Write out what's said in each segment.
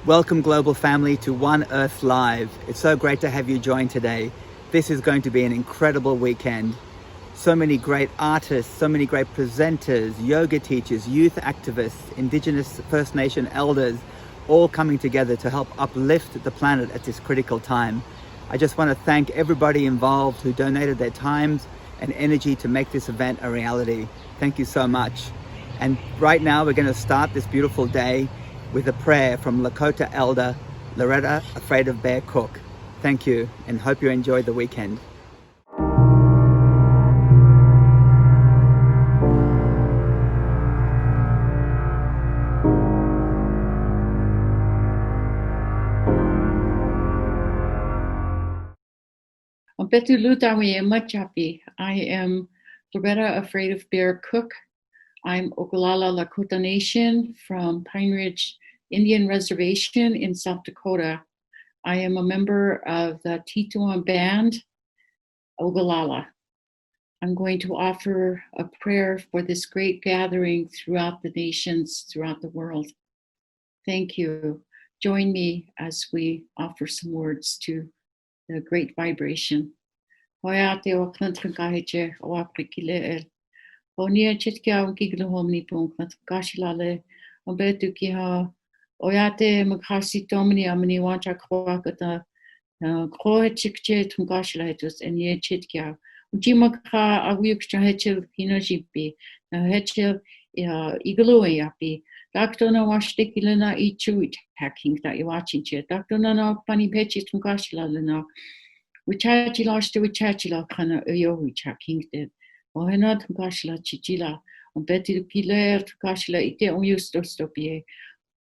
Welcome, global family, to One Earth Live. It's so great to have you join today. This is going to be an incredible weekend. So many great artists, so many great presenters, yoga teachers, youth activists, Indigenous First Nation elders, all coming together to help uplift the planet at this critical time. I just want to thank everybody involved who donated their times and energy to make this event a reality. Thank you so much. And right now we're going to start this beautiful day with a prayer from Lakota elder Loretta Afraid of Bear Cook. Thank you, and hope you enjoy the weekend. I am Loretta Afraid of Bear Cook. I'm Oglala Lakota Nation from Pine Ridge Indian Reservation in South Dakota. I am a member of the Tituan band, Oglala. I'm going to offer a prayer for this great gathering throughout the nations, throughout the world. Thank you. Join me as we offer some words to the great vibration. Coyote o Clantankahiche o Aprikile. Onia Chitkia Giggle Homni Punk, Gashilale, Obetukiha, Oyate Makasi Domini Amini Wancha Kwakata, Kroe Chikche Tungashilatus, and Ye Chitkia. Jimaka Awuksha Hetchel Hinojipi, Hetchel Iglue Yapi, Doctona Washtikilena Ichu hacking that you watching it, Doctona no Pani Pechi Tungashilalena, which Hachilashta, which Hachila Kana Uyo, which hacking did. Ohena Tukashla Chichila, on Betty Pilar Tukashla Ite on Ustostopie,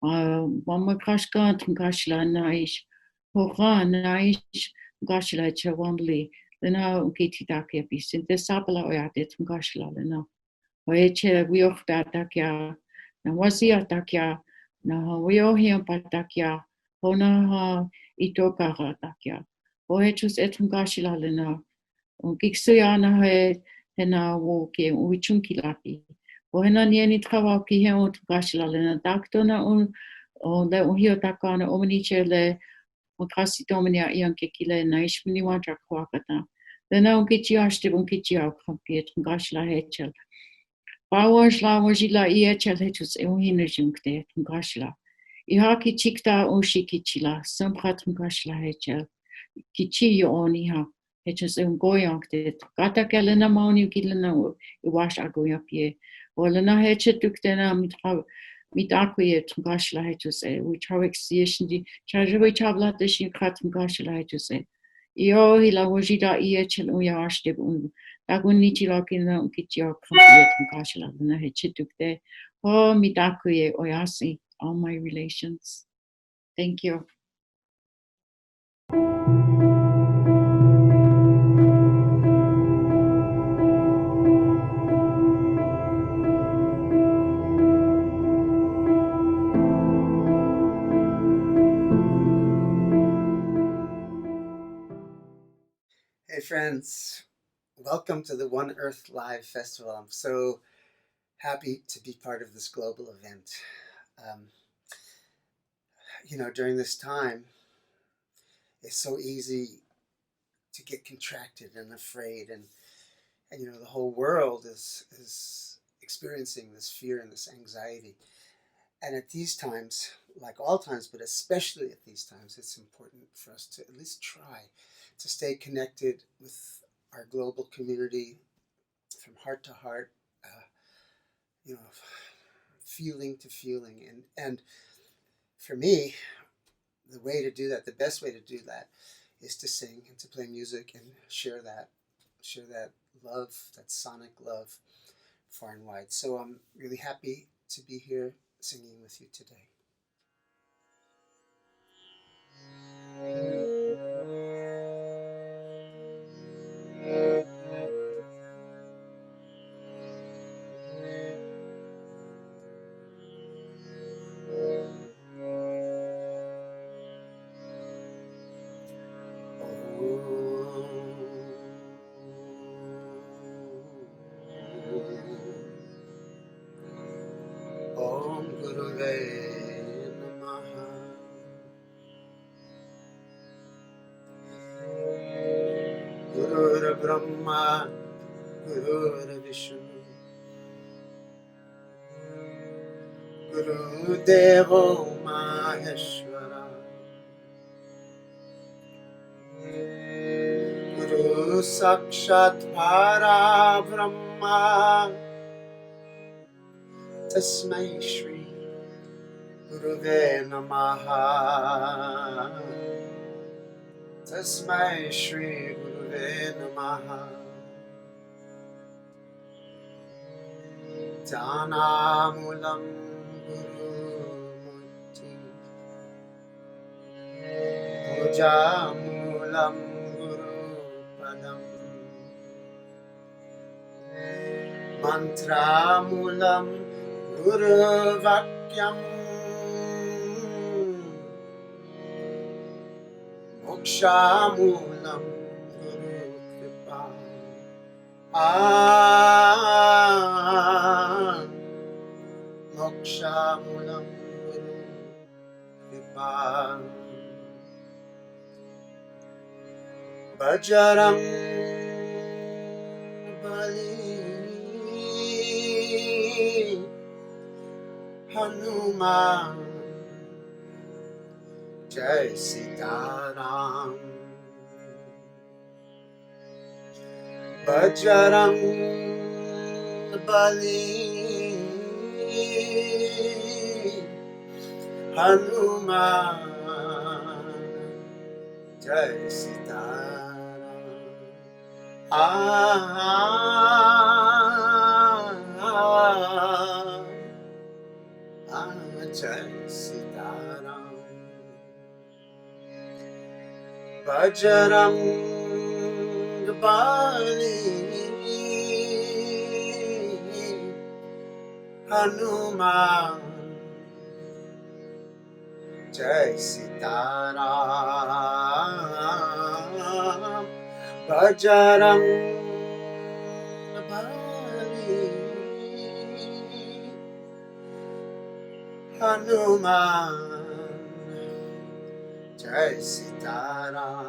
Wamakashka Tukashla Naish, Horan Naish, Gashla Chawambly, Lena Kititakia Bis, in the Sapala Oyate Tukashla Lena. Oeche Wiochta Takia, Nawazia Takia, Nahoyohiam Patakia, Honaha Itokara Takia, Oechus Etungashla Lena, Gixuyana. Hena wo ke uichunki lapi. O hena nieni trawa ki he o tukashila lena daktona o le uhio takana o maniche le o kasi domania ianke ki le na ishmini wantra kwakata. Lena o kichi ashte o kichi au kampi tukashila hechel. Bawaj la wajila I hechel hechus e uhina junkte tukashila. Ihaki chikta o shikichila sampra tukashila hechel. Kichi yo oniha. Hechas goyang de kata kelena mauni kilena wash agoyapie. Olena heche tuktena mit akuye tungashla hechus which how exciation di charge chabla de shin khatum gashla hechus Yo hila wajida iechel uyashte un dagunichi lakina kitio kampiet tungashla na heche tukte o mit akuye oyasi all my relations. Thank you. Hey friends, welcome to the One Earth Live Festival. I'm so happy to be part of this global event. During this time, it's so easy to get contracted and afraid, and the whole world is experiencing this fear and this anxiety. And at these times, like all times, but especially at these times, it's important for us to at least try to stay connected with our global community from heart to heart, feeling to feeling. And for me, the way to do that, the best way to do that is to sing and to play music and share that love, that sonic love far and wide. So I'm really happy to be here singing with you today. Om Gurave Namaha. Gurur Brahma, Gurur Vishnu, Guru Devo Maheshwara, Guru Sakshat Para Brahma, Tasmai Shri Guruve Namaha, Tasmai Shri Guruve Namaha. Janamulam Guru Murti, Pujamulam Guru Padam, Mantramulam Guru Vakyam, Mokshamulam Guru Kripa. Mokshamulam Guru Kripa. Bajarang Bali Hanuman Jai Sitaram. Bajarang Bali Hanuman Jai Sitaram. Jai Sitaram. Bajarang Bali Hanuman Jai Sitaram. Bajarang Bali Hanuman Jai Sitaram.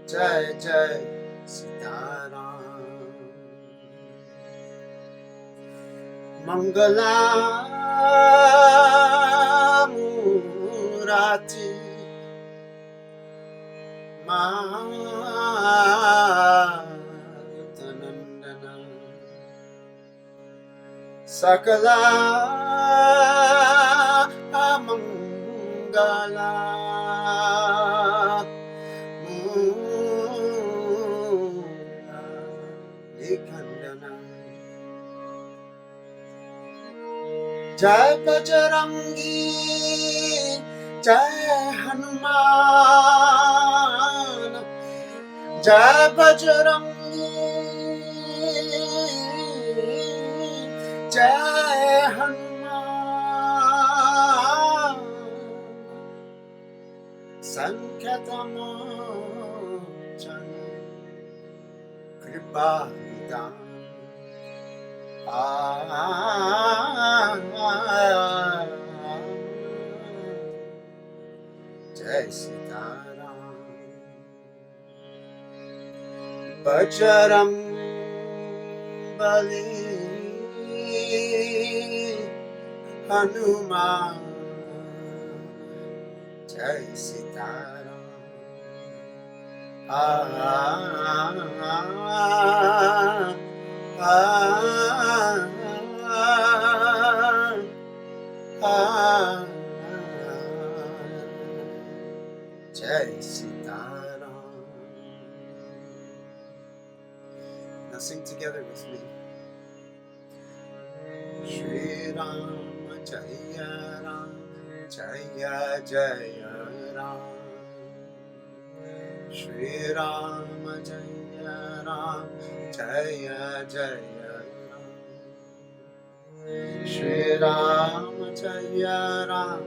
Jai Jai Sitaram. Mangala Murati Matanandana Sakala Mangala Mula Nikandana. Jai Bajarangi Jai Hanuman Jai Bajarangi Jai Hanuman Sankatamochana Kripa Vidam. Jai Sitaram. Bajarang Bali Hanuman Jai Sitaram. Jai Sitaram. Now sing together with me. Shri Ram Jaya Ram Jaya Jaya Ram. Shri Ram Jaya Ram Jaya Jaya Ram. Shri Ram Jaya Ram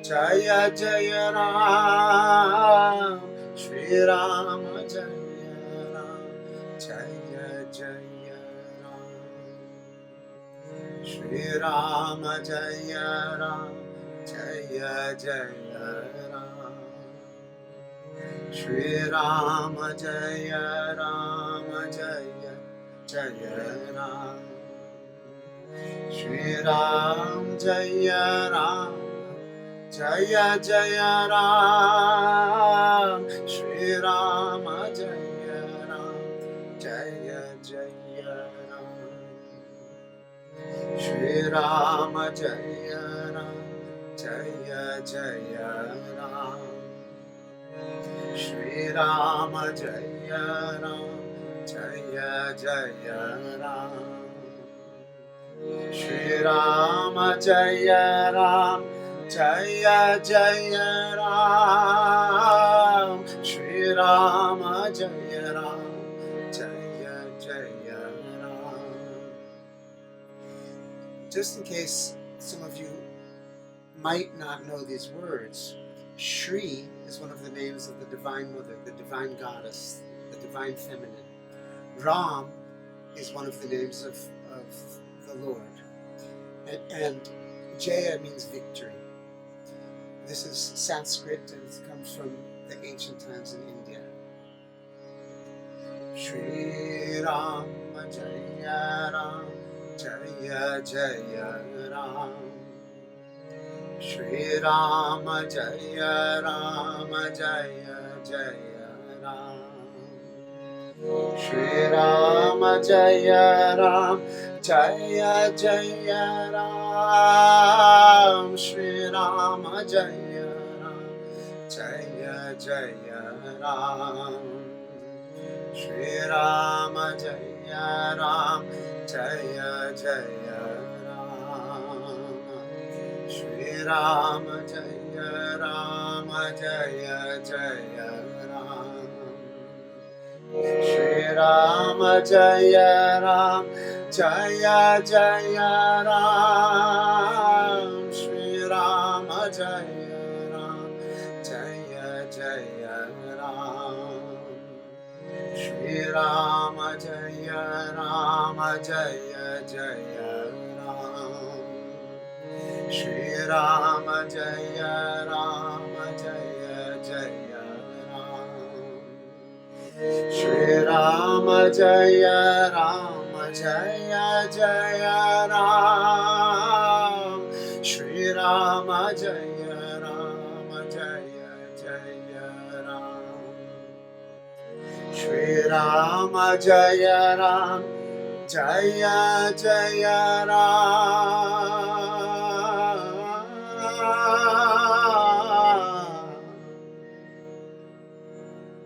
Jaya Jaya Ram. Shri Ram Jaya Ram Jaya Jaya Ram. Shri Ram Jaya Ram Jaya Jaya Ram. Shri Rama Jaya Rama Jaya Jaya Ram. Shri Ram Jaya Ram Jaya Jaya Ram. Shri Rama Jaya Ram Jaya Jaya Ram. Shri Rama Jaya Ram Jaya Jaya Ram. Shri Rama Jaya Ram Jaya Jaya Ram. Shri Rama Jaya Ram Jaya Jaya Ram. Shri Rama Jaya Ram Jaya Jaya Ram. Just in case some of you might not know these words, Shri is one of the names of the Divine Mother, the Divine Goddess, the Divine Feminine. Ram is one of the names of the Lord. And Jaya means victory. This is Sanskrit and it comes from the ancient times in India. Shri Ram Jaya Ram Jaya Jaya Ram. Shri Rama Jaya Rama Jaya Jaya Ram. Shri Rama Jaya Ram Jaya Jaya Ram. Shri Rama Jaya Ram Jaya Jaya Ram. Shri Rama Jaya Ram Jaya Jaya Ram. Shri Rama Jaya Rama Jaya Jaya Ram. Shri Rama Jaya Ram Jaya Jaya Ram. Shri Rama Jaya Ram Jaya Jaya Ram. Shri Rama Jaya Rama Jaya Jaya Ram. Shri Rama Jaya Rama Jaya Jaya Ram. Shri Rama Jaya Rama Jaya Jaya Ram. Shri Rama Jaya Rama Jaya Jaya Ram. Shri Rama Jaya Ram Jaya Jaya Ram.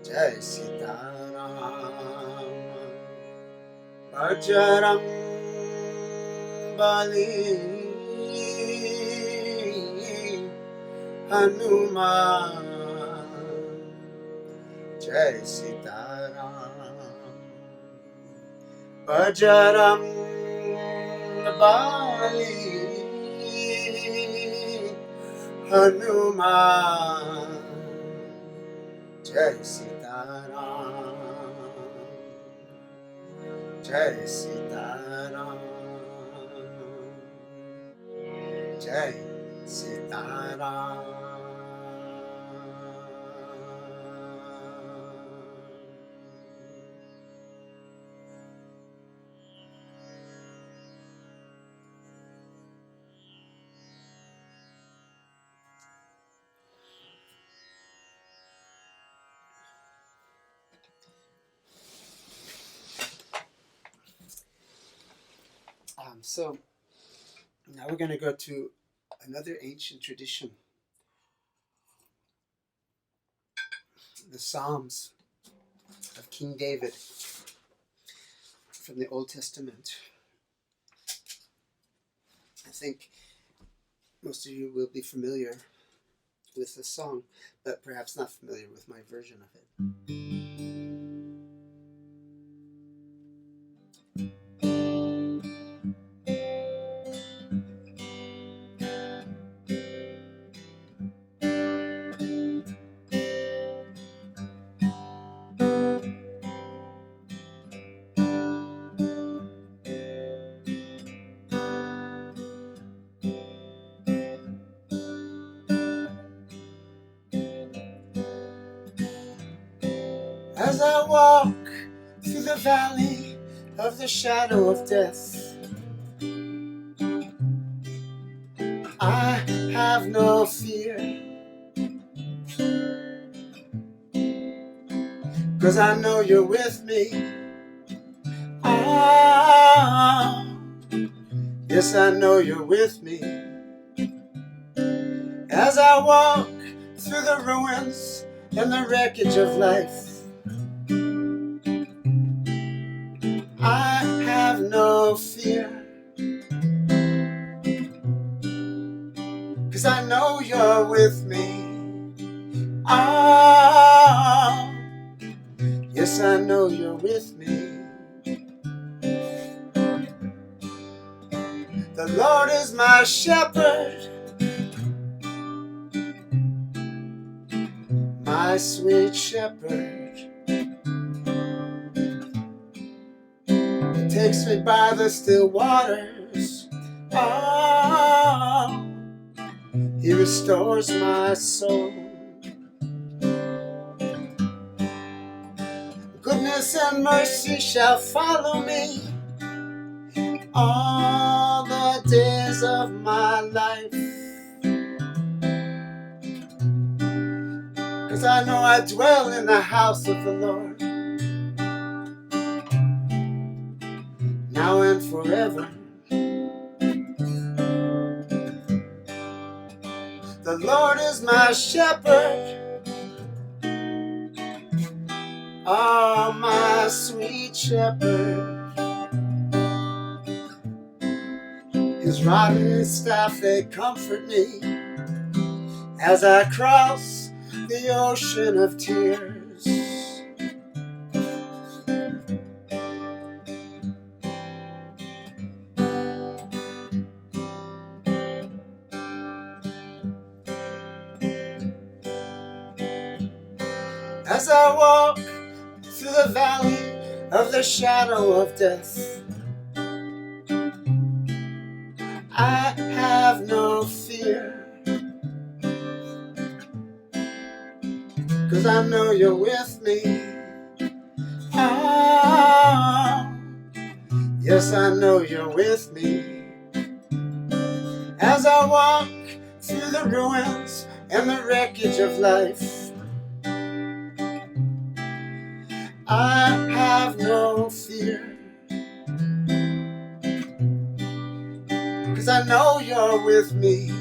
Jai Sita Ram. Bajrang Bali Hanuman. Jai Sita Ram. Bajrang Bali Hanuman. Jai Sita Ram. Jai Sita Ram. Jai Sita Ram. So now we're going to go to another ancient tradition, the Psalms of King David from the Old Testament. I think most of you will be familiar with the song, but perhaps not familiar with my version of it. As I walk through the valley of the shadow of death, I have no fear, 'cause I know you're with me. Ah, yes, I know you're with me. As I walk through the ruins and the wreckage of life, I have no fear, 'cause I know you're with me. Ah, yes, I know you're with me. The Lord is my shepherd, my sweet shepherd. He takes me by the still waters. Ah, he restores my soul. Goodness and mercy shall follow me all the days of my life, 'cause I know I dwell in the house of the Lord, now and forever. The Lord is my shepherd, oh, my sweet shepherd. His rod and his staff, they comfort me as I cross the ocean of tears. As I walk through the valley of the shadow of death, I have no fear, 'cause I know you're with me. Ah, yes, I know you're with me. As I walk through the ruins and the wreckage of life, I have no fear, 'cause I know you're with me.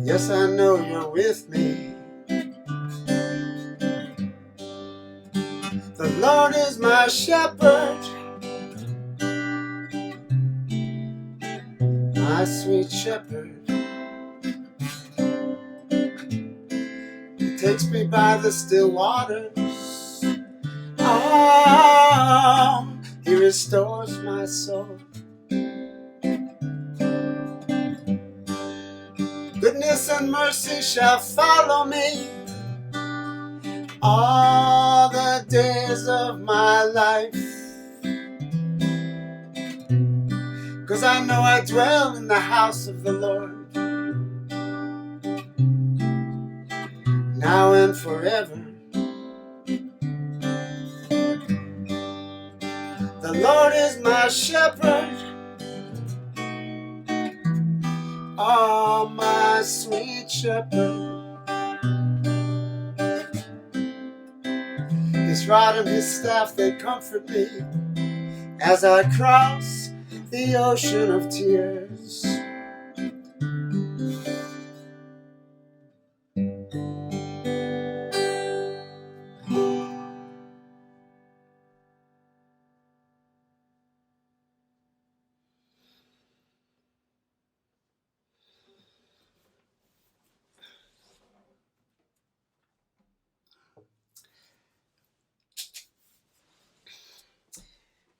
Yes, I know you're with me. The Lord is my shepherd, my sweet shepherd. He takes me by the still waters. Oh, he restores my soul. Goodness and mercy shall follow me all the days of my life, 'cause I know I dwell in the house of the Lord, now and forever. The Lord is my shepherd, oh, my sweet shepherd. His rod and his staff, they comfort me as I cross the ocean of tears.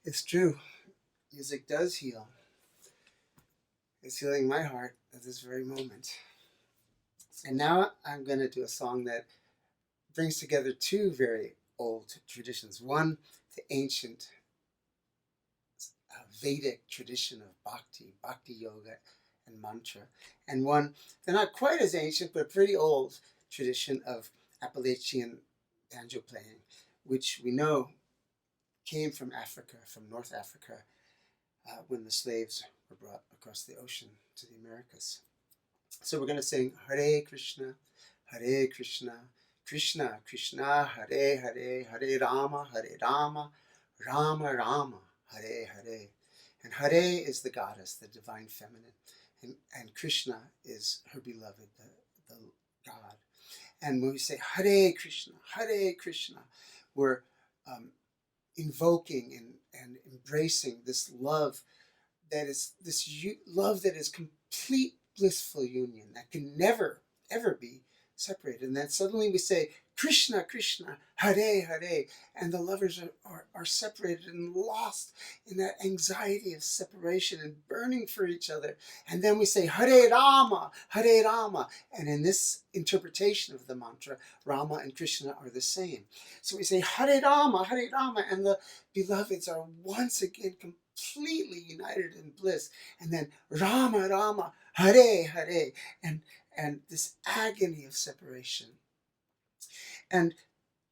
It's true. Music does heal. It's healing my heart at this very moment. And now I'm going to do a song that brings together two very old traditions. One, the ancient Vedic tradition of bhakti yoga and mantra. And one, they're not quite as ancient, but pretty old, tradition of Appalachian banjo playing, which we know came from Africa, from North Africa, when the slaves were brought across the ocean to the Americas. So we're going to sing Hare Krishna, Krishna Krishna, Hare Hare, Hare Rama, Rama Rama, Hare Hare. And Hare is the goddess, the divine feminine, and Krishna is her beloved, the God. And when we say Hare Krishna, we're invoking and embracing this love that is love that is complete blissful union that can never ever be separated. And then suddenly we say Krishna Krishna, Hare Hare, and the lovers are separated and lost in that anxiety of separation and burning for each other. And then we say Hare Rama, and in this interpretation of the mantra, Rama and Krishna are the same. So we say Hare Rama, and the beloveds are once again completely united in bliss. And then Rama, Hare, and this agony of separation. And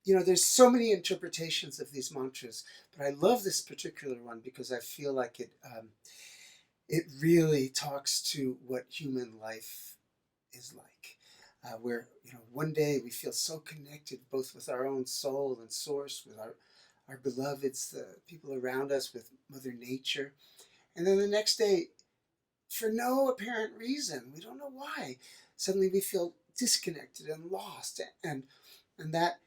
there's so many interpretations of these mantras, but I love this particular one because I feel like it really talks to what human life is like. Where one day we feel so connected both with our own soul and source, with our beloveds, the people around us, with Mother Nature, and then the next day, for no apparent reason, we don't know why, suddenly we feel disconnected and lost, and that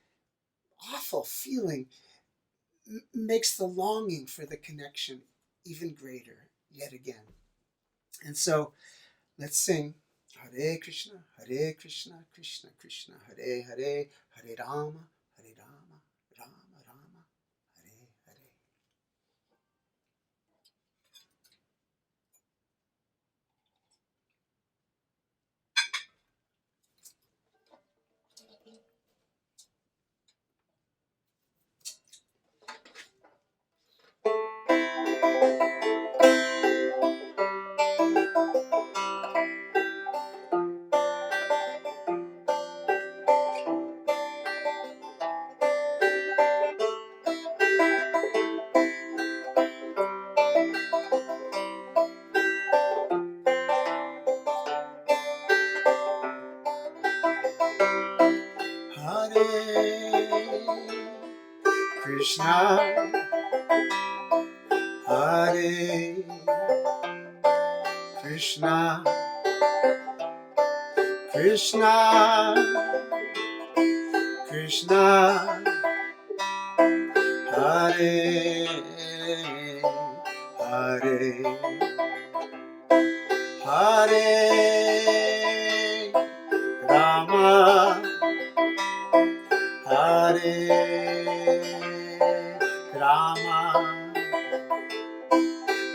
awful feeling makes the longing for the connection even greater yet again. And so let's sing Hare Krishna, Krishna Krishna, Hare Hare, Hare Rama, Rama Rama, Hare Hare. Krishna, Hare Krishna, Krishna Krishna, Hare Hare, Hare Rama, Hare Rama,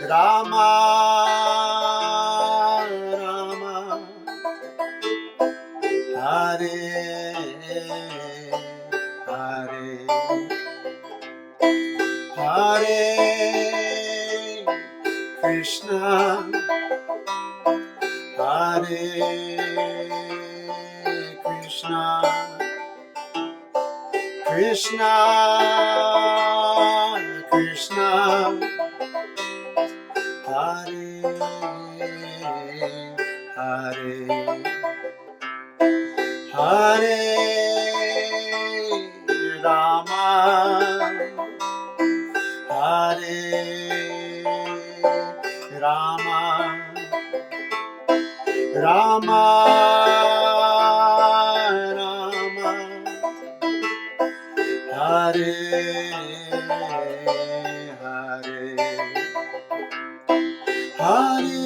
Rama Rama, Hare Hare, Hare Krishna, Hare Krishna, Krishna Krishna, Hare Hare, Hare Rama, Hare Rama, Rama Rama, Hare Hare, Hare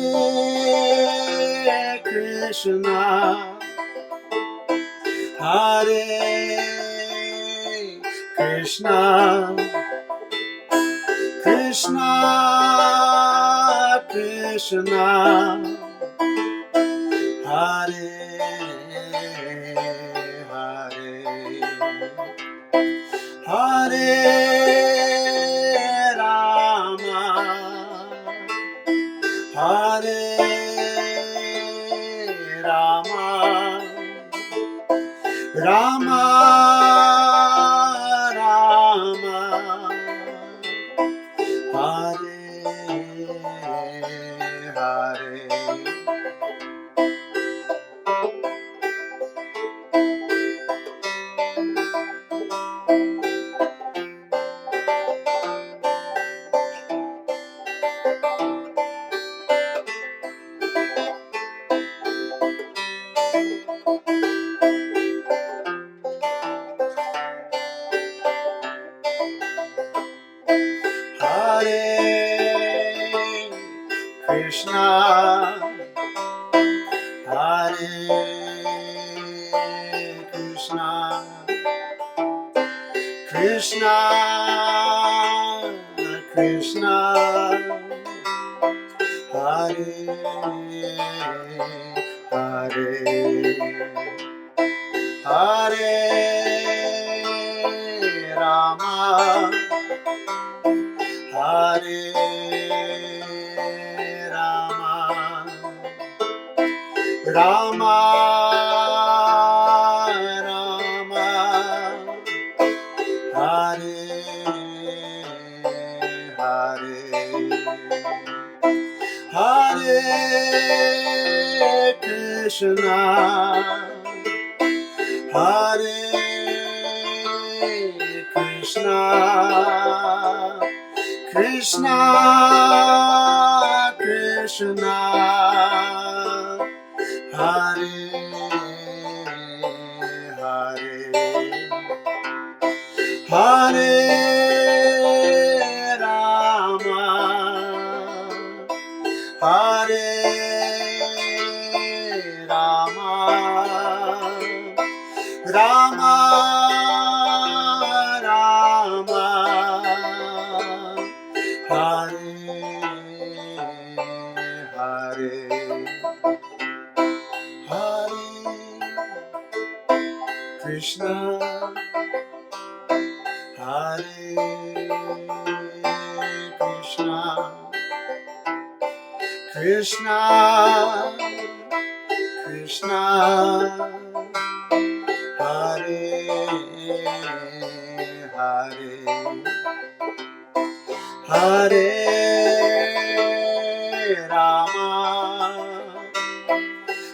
Krishna, Hare Krishna, Krishna Krishna, Hare Hare, Hare Rama, Hare Rama, Rama Rama Hare Hare Krishna, Hare Krishna, Krishna Krishna, Hare Hare, Hare Rama, Hare Rama, Rama Rama, Hare Hare, Hare Krishna, Hare Krishna, Krishna Krishna, Hare Hare, Hare Rama, Hare Rama, Rama Rama, Hare Hare, Hare Krishna, Hare Krishna, Krishna Krishna, Hare Hare, Hare Rama,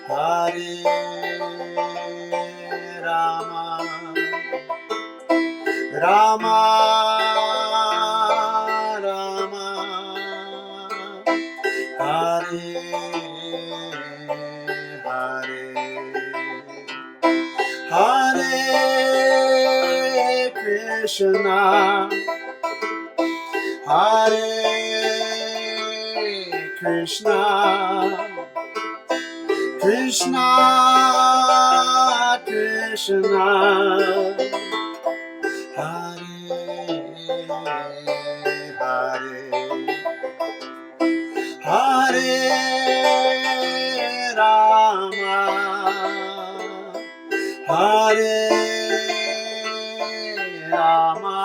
Hare Rama, Rama Rama, Hare Hare, Hare Krishna, Hare Krishna, Krishna Krishna, Hare Hare, Hare Rama, Hare Rama,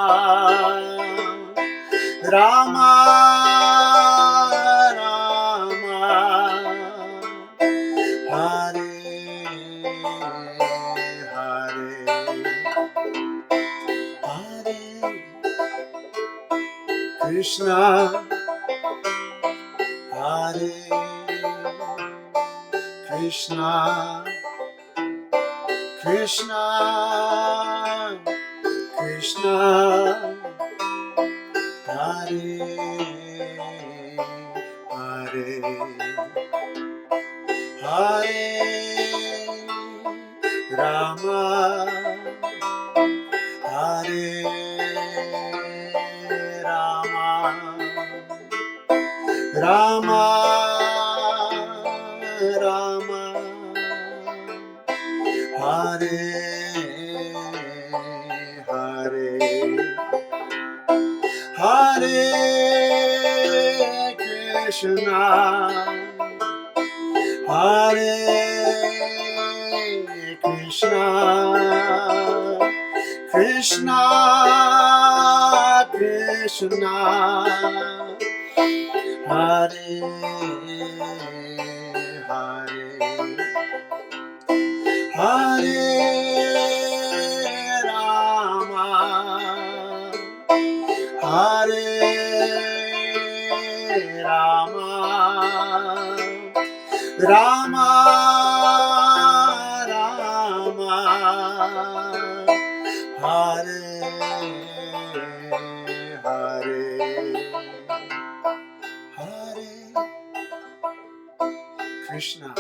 Rama Rama, Hare Hare, Hare Krishna, Hare Krishna, Krishna Krishna, Hare Hare, Hare Rama, Hare Rama, Rama Rama, Hare Hare, Hare Krishna, Hare Krishna, Krishna Krishna, Hare Hare, Hare Rama, Rama, Hare, Hare, Hare Krishna,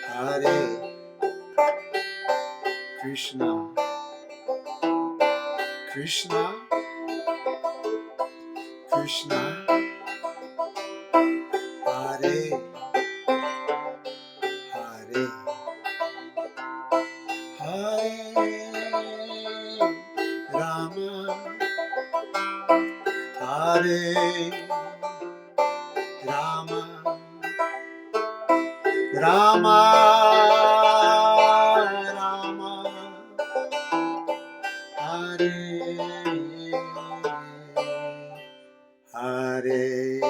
Hare Krishna, Krishna, Krishna, Hare, Hare, Hare Rama, Hare Rama, Rama, Rama, Hare, Hare.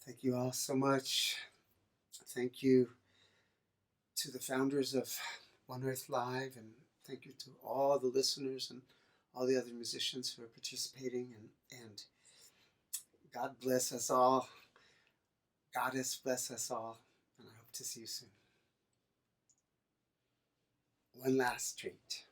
Thank you all so much. Thank you to the founders of One Earth Live, and thank you to all the listeners and all the other musicians who are participating, and God bless us all. Goddess bless us all, and I hope to see you soon. One last treat.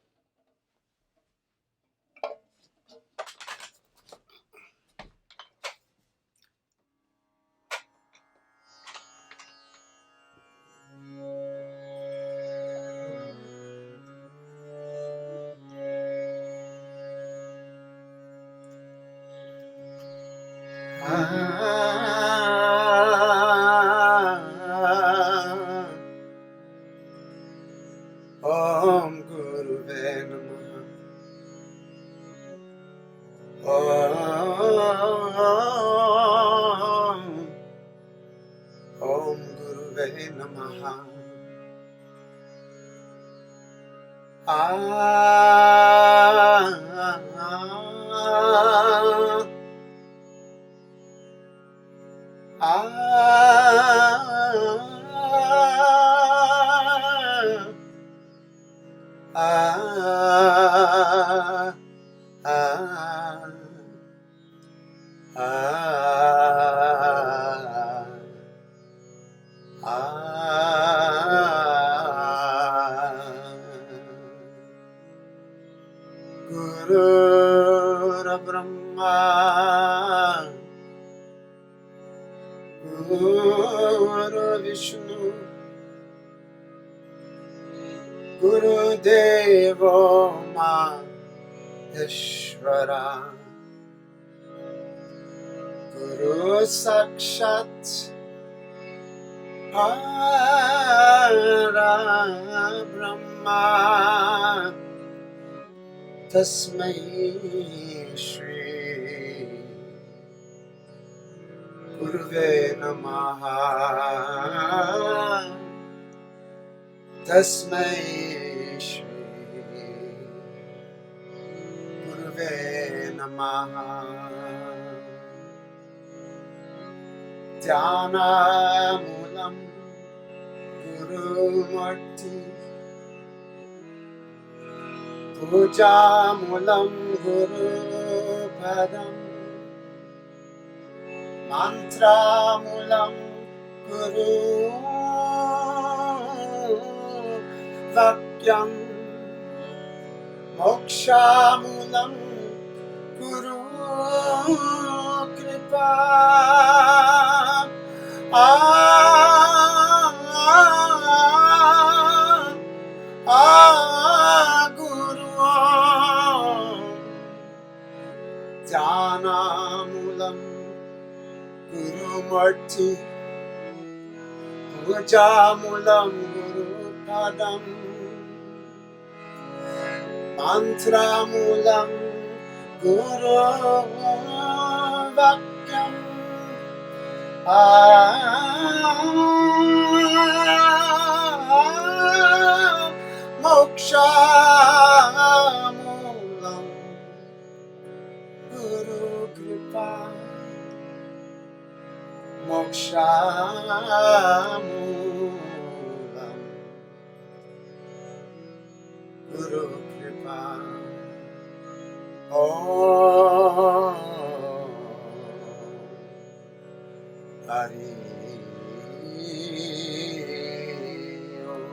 Om Guruve Namaha. Om Guruve Namaha. Guru Brahma, Guru Vishnu, Guru Devo Maheshwara, Guru Sakshat Para Brahma, Tasmai Shri Guruve Namaha. Tasmai Shri Guruve Namaha. Dhyana Mulam Guru Murti, Puja Mulam Guru Padam, Mantra Mulam Guru Vakyam, Moksha Mulam Guru Kripa. Guru Jana Mulam Guru Murti, Puja Mulam Guru Padam, Mantra Mulam Guru Vakyam, Moksha Mulam Guru Kripa, Moksha Mulam Guru Kripa. Om Hari Om.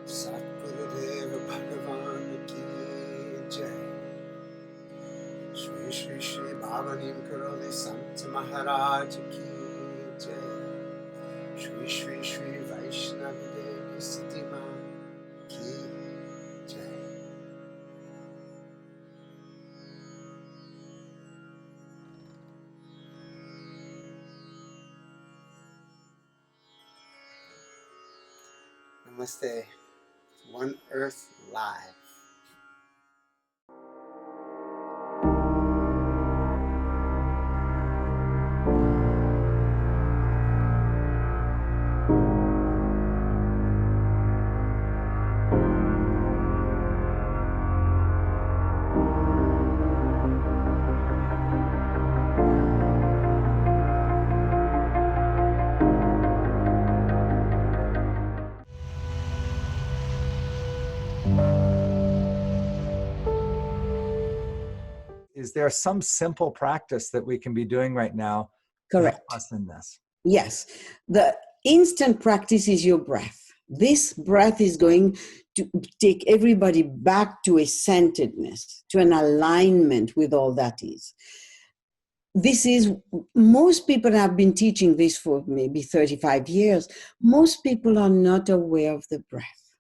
Satgurudev Bhagavan ki jai. Shri Shri Shri Bhavanim Karoli Sant Maharaj ki jai. Shri Shri Shri Vaishnavi Devi Siddhima ki jai. Namaste. One Earth Live. Is there some simple practice that we can be doing right now to Correct. help us in this? Yes. The instant practice is your breath. This breath is going to take everybody back to a centeredness, to an alignment with all that is. This is, most people have been teaching this for maybe 35 years. Most people are not aware of the breath.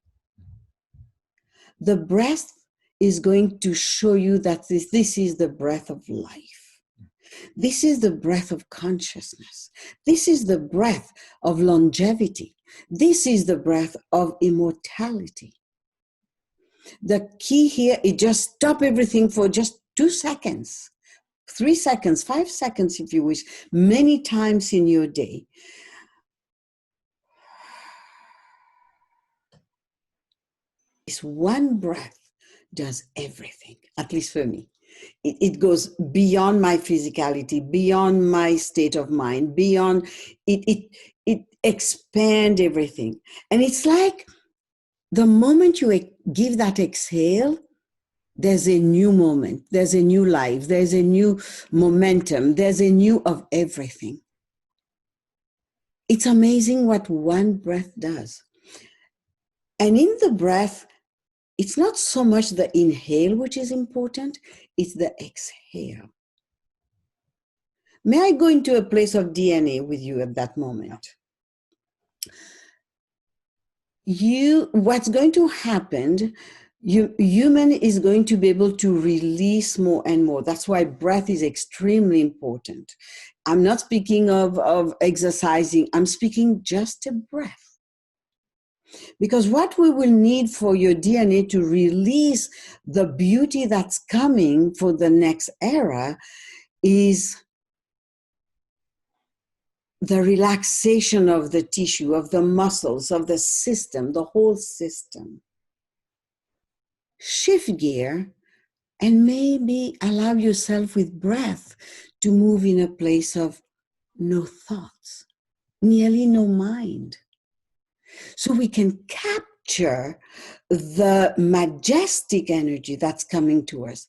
The breath is going to show you that this is the breath of life. This is the breath of consciousness. This is the breath of longevity. This is the breath of immortality. The key here is just stop everything for just 2 seconds, 3 seconds, 5 seconds if you wish, many times in your day. This one breath does everything, at least for me. It goes beyond my physicality, beyond my state of mind, beyond, it expands everything. And it's like the moment you give that exhale, there's a new moment, there's a new life, there's a new momentum, there's a new of everything. It's amazing what one breath does. And in the breath, it's not so much the inhale which is important, it's the exhale. May I go into a place of DNA with you at that moment? What's going to happen, human is going to be able to release more and more. That's why breath is extremely important. I'm not speaking of exercising, I'm speaking just a breath. Because what we will need for your DNA to release the beauty that's coming for the next era is the relaxation of the tissue, of the muscles, of the system, the whole system. Shift gear and maybe allow yourself with breath to move in a place of no thoughts, nearly no mind. So we can capture the majestic energy that's coming to us.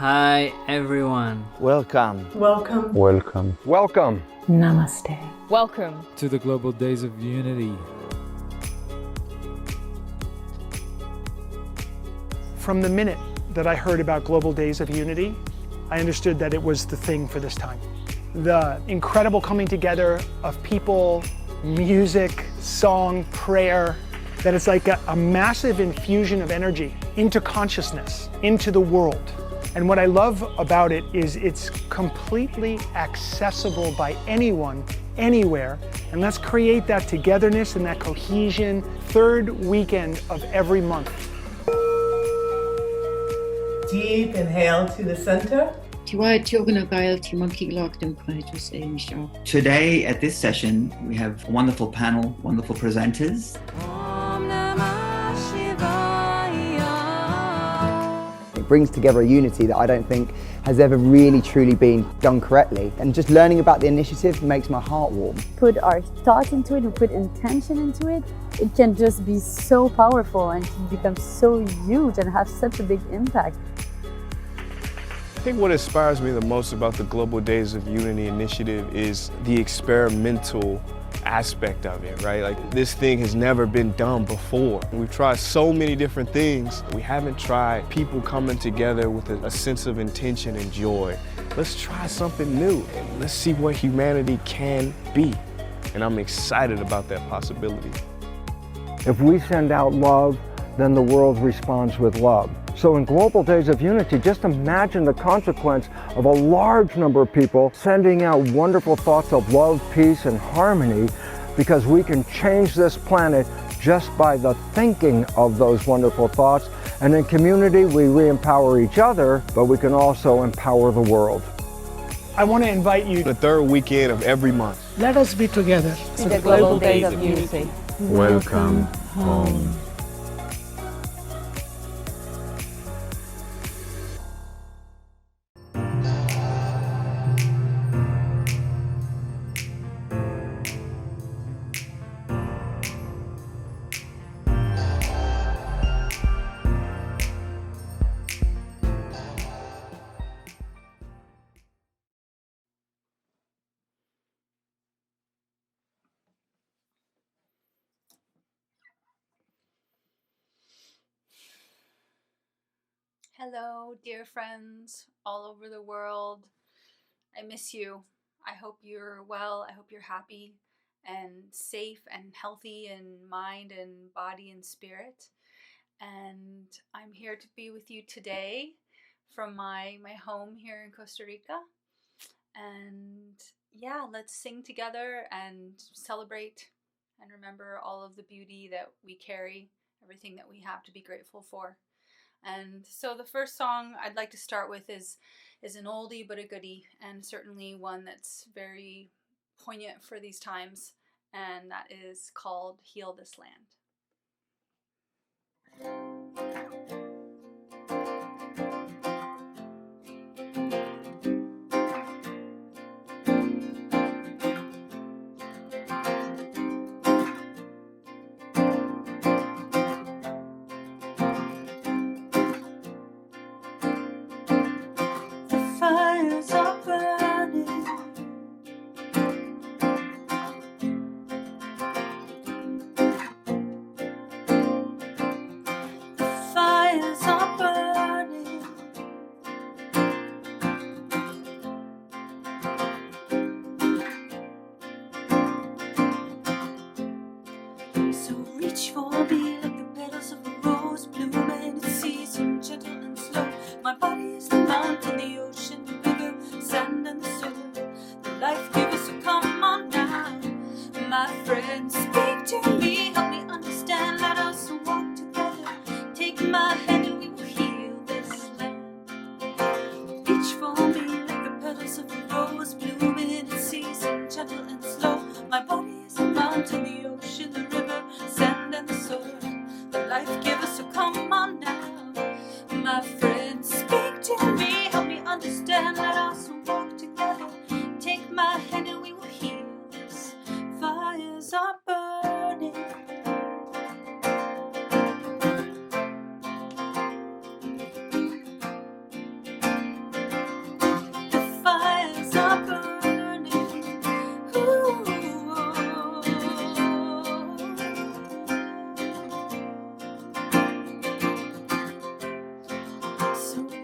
Hi everyone. Welcome. Welcome. Welcome. Welcome. Namaste. Welcome to the Global Days of Unity. From the minute that I heard about Global Days of Unity, I understood that it was the thing for this time. The incredible coming together of people, music, song, prayer, that it's like a massive infusion of energy into consciousness, into the world. And what I love about it is it's completely accessible by anyone, anywhere. And let's create that togetherness and that cohesion third weekend of every month. Deep inhale to the center. Today at this session, we have a wonderful panel, wonderful presenters. It brings together a unity that I don't think has ever really truly been done correctly. And just learning about the initiative makes my heart warm. Put our thought into it, we put intention into it, it can just be so powerful and can become so huge and have such a big impact. I think what inspires me the most about the Global Days of Unity initiative is the experimental aspect of it, right? Like, this thing has never been done before. We've tried so many different things. We haven't tried people coming together with a sense of intention and joy. Let's try something new and let's see what humanity can be. And I'm excited about that possibility. If we send out love, then the world responds with love. So in Global Days of Unity, just imagine the consequence of a large number of people sending out wonderful thoughts of love, peace, and harmony, because we can change this planet just by the thinking of those wonderful thoughts. And in community, we re-empower each other, but we can also empower the world. I want to invite you the third weekend of every month. Let us be together. In the Global Days of Unity. Welcome home. Hello, dear friends all over the world. I miss you. I hope you're well. I hope you're happy and safe and healthy in mind and body and spirit. And I'm here to be with you today from my home here in Costa Rica. And yeah, let's sing together and celebrate and remember all of the beauty that we carry, everything that we have to be grateful for. And so the first song I'd like to start with is an oldie but a goodie, and certainly one that's very poignant for these times, and that is called Heal This Land. Fires are burning,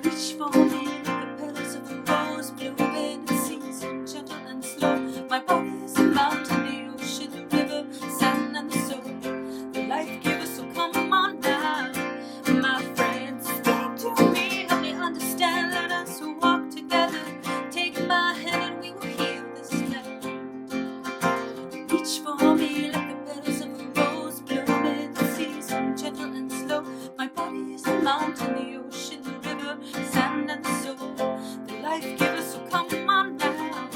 Reach for me like the petals of a rose, blooming in season, gentle and slow. My body is a mountain, the ocean, the river, sun and the soul. The life giver, so come on now, my friends. Speak to me, help me understand. Let us walk together. Take my hand and we will heal this land. Reach for me like the petals of a rose, blooming in season, gentle and slow. My body is a mountain, the ocean, the river, sand and the soul. The life giver, so come on now,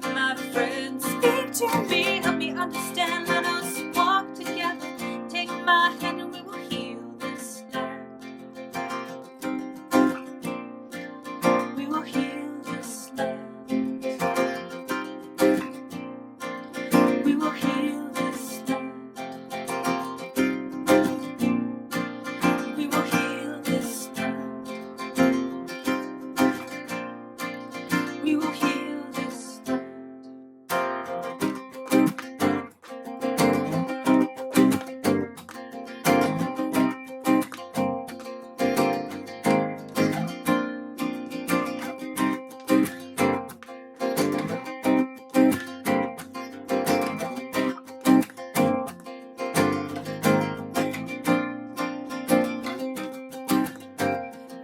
my friends. Speak to me, help me understand. Let us walk together. Take my hand and we will heal this land. We will heal this land. We will heal this land. We will heal this land. We will heal this land.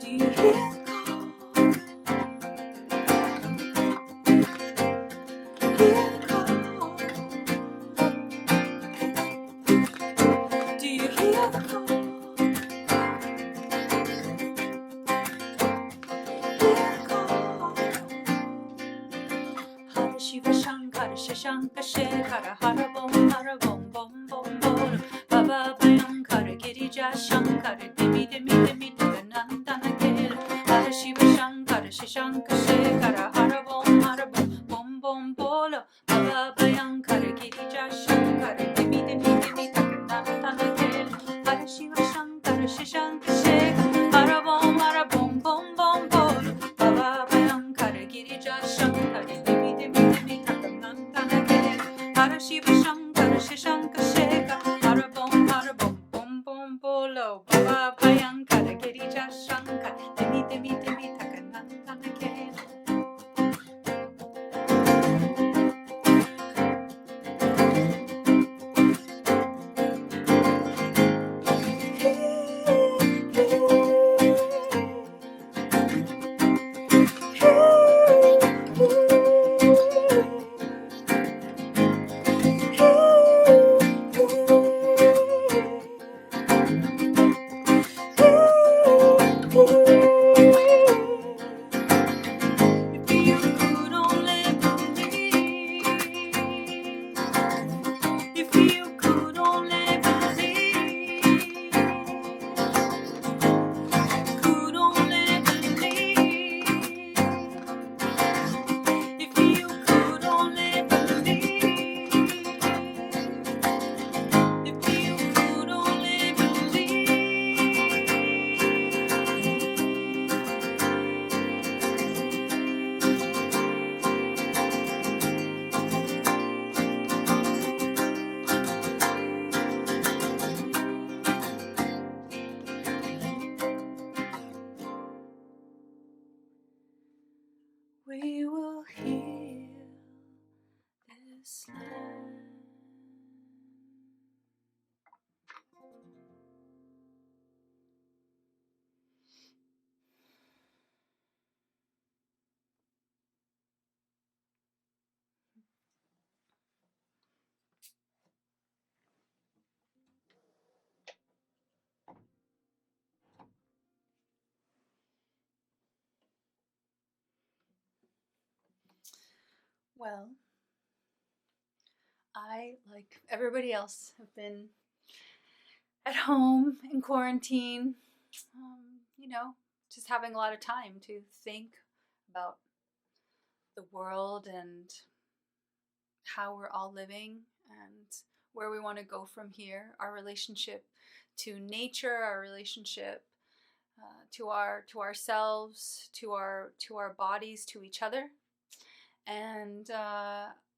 Do you hear the call? Hear the call? Do you hear the call? Hear the call? Hara Shiva Shankara Shashanka Shekhara Hara Bom Bom Bom Bom Baba Bhayankara Girija Shankara Demi Demi Demi Nandana Kela Hara Shiva Shankara Shashanka Shekhara Hara Bom Bom Bom Bolo Baba Bhayankara Girija Shankara Demi Demi Demi Nandana Kela Hara Shiva Shankara Shashanka Shekhara Hara Bom Bom Bolo Baba Bhayankara Girija Shankara Demi Demi Demi Nandana Kela Hara Shiva Shankara Shashanka Shekhara Hara Bom Bom Bolo Baba Bhayankara Girija Shankara Demi Demi Demi Nandana Kela. If you could only believe, could only believe, if you could only believe, if you could only believe. We will heal this land. Well, I, like everybody else, have been at home in quarantine, you know, just having a lot of time to think about the world and how we're all living and where we want to go from here, our relationship to nature, our relationship to ourselves, to our bodies, to each other. And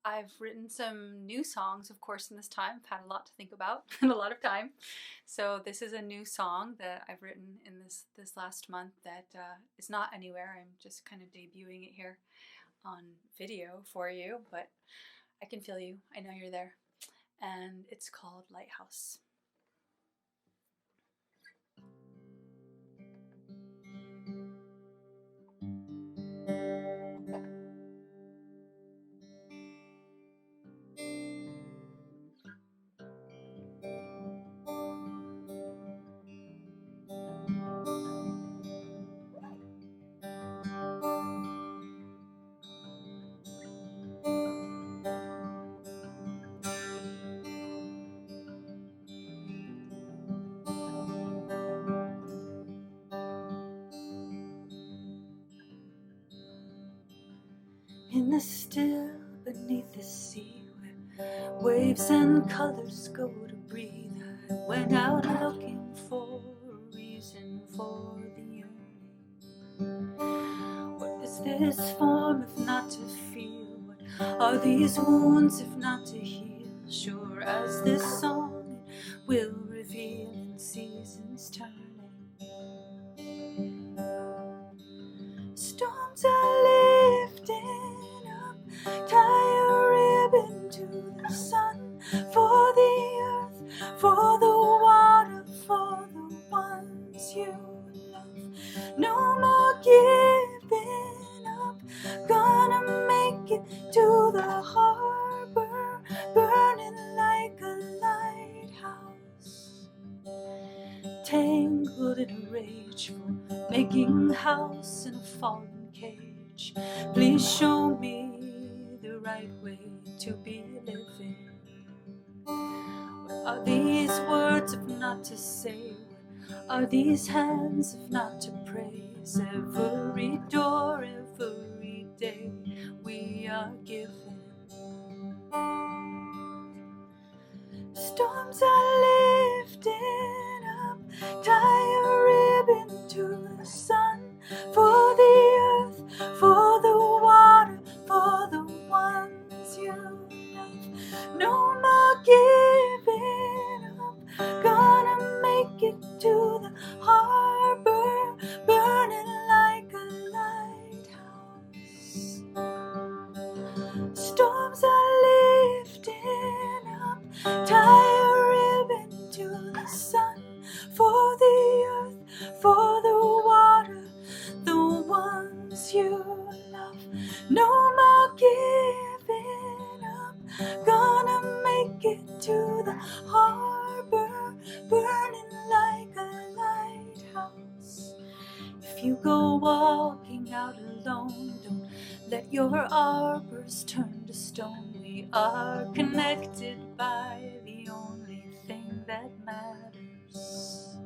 I've written some new songs, of course, in this time. I've had a lot to think about and a lot of time. So this is a new song that I've written in this last month that is not anywhere. I'm just kind of debuting it here on video for you, but I can feel you. I know you're there. And it's called Lighthouse. In the still beneath the sea, where waves and colors go to breathe, I went out looking for a reason for the yearning. What is this form if not to feel? What are these wounds if not to heal? Sure as this song it will reveal in seasons turning. Storms are lifting up, tie a ribbon to the sun, for the earth, for the water, for the ones you love. No more giving up, gonna make it to the harbor, burning like a lighthouse. Tangled in a rage for making house in a fallen cage. Please show me the right way to be living. What are these words if not to say? What are these hands if not to praise? Every door, every day we are given. Storms are lifting up, tie a ribbon to the sun, for the earth, for the water, for the ones you love. No more giving up, gonna make it to the harbor, burning like a lighthouse. Storms are lifting up, tie a ribbon to the sun, for the earth, for the water, the ones you love. No more giving up, gonna make it to the harbor, burning like a lighthouse. If you go walking out alone, don't let your arbors turn to stone. We are connected by the only thing that matters.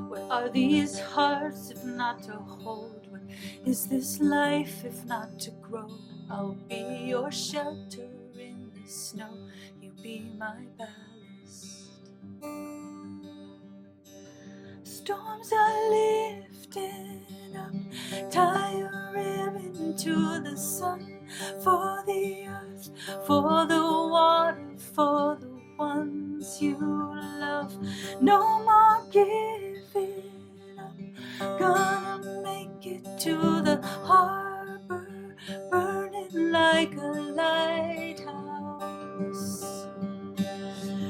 What are these hearts if not to hold? What is this life if not to grow? I'll be your shelter in the snow. You be my ballast. Storms are lifting up, tie a ribbon to the sun, for the earth, for the water, for the ones you love. No more giving up, gonna make it to the harbor, burning like a lighthouse.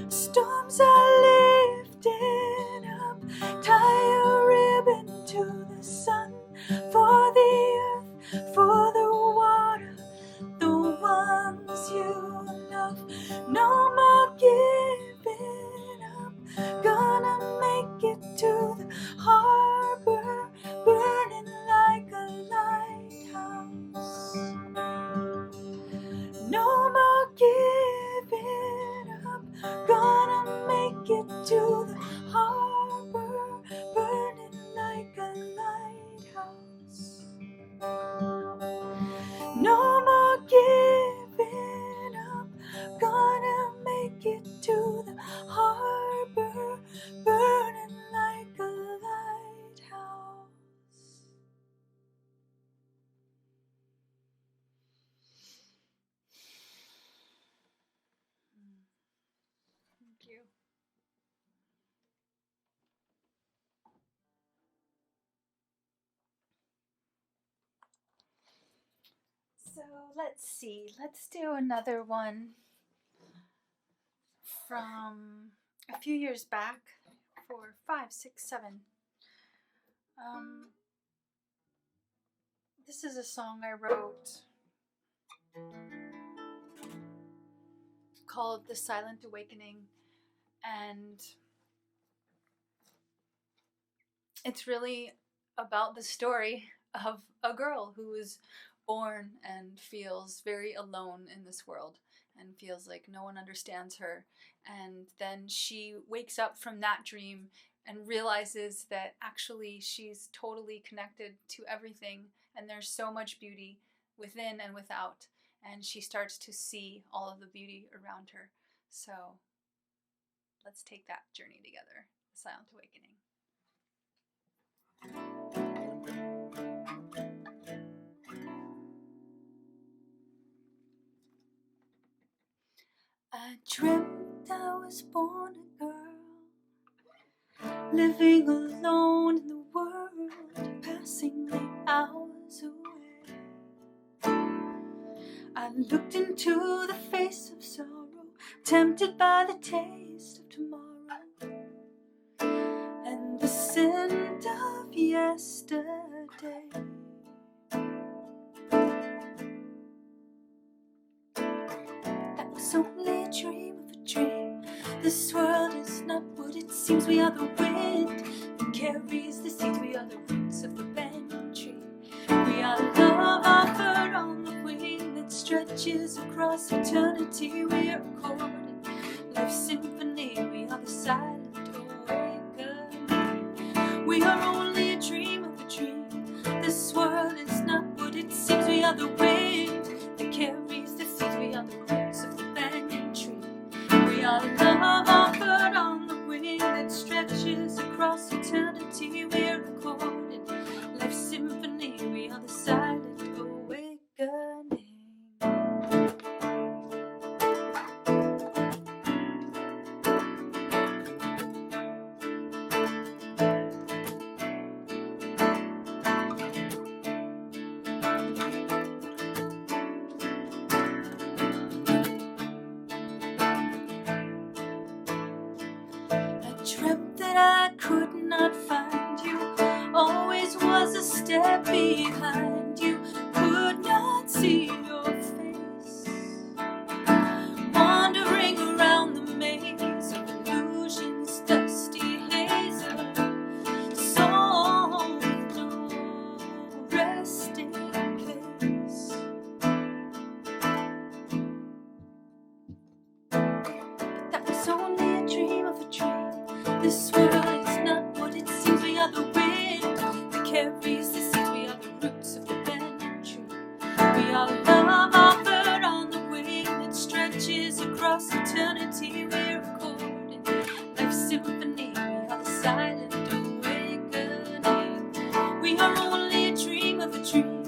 Storms are lifting up, tie a ribbon to the sun, for the earth, for the water, the ones you love. No more giving up, gonna make it to So let's see. Let's do another one from a few years back. 4, 5, 6, 7. This is a song I wrote called The Silent Awakening, and it's really about the story of a girl who was born and feels very alone in this world and feels like no one understands her, and then she wakes up from that dream and realizes that actually she's totally connected to everything, and there's so much beauty within and without, and she starts to see all of the beauty around her. So let's take that journey together. The Silent Awakening. I dreamt I was born a girl, living alone in the world, passing the hours away. I looked into the face of sorrow, tempted by the taste of tomorrow and the scent of yesterday. That was only a dream of a dream. This world is not what it seems. We are the wind that carries the seeds. We are the roots of the banyan tree. We are love offered on the wing that stretches across eternity. We are recorded life's symphony. We are the silent awakening. We are only a dream of a dream. This world is not what it seems. We are the wind that carries the seeds. We are the roots of the banyan tree. We are love offered on the wing that stretches across eternity. We are recorded life's symphony. We are the silent awakening. Dreamt that I could not find you, always was a step behind you, could not see your face, wandering around the maze of illusions, dusty haze of soul with no resting place. But that was only a dream of a dream. This world is not what it seems. We are the wind that carries the seeds. We are the roots of the banyan tree. We are love offered on the wing that stretches across eternity. We are recorded life's symphony. We are the silent awakening. We are only a dream of a dream.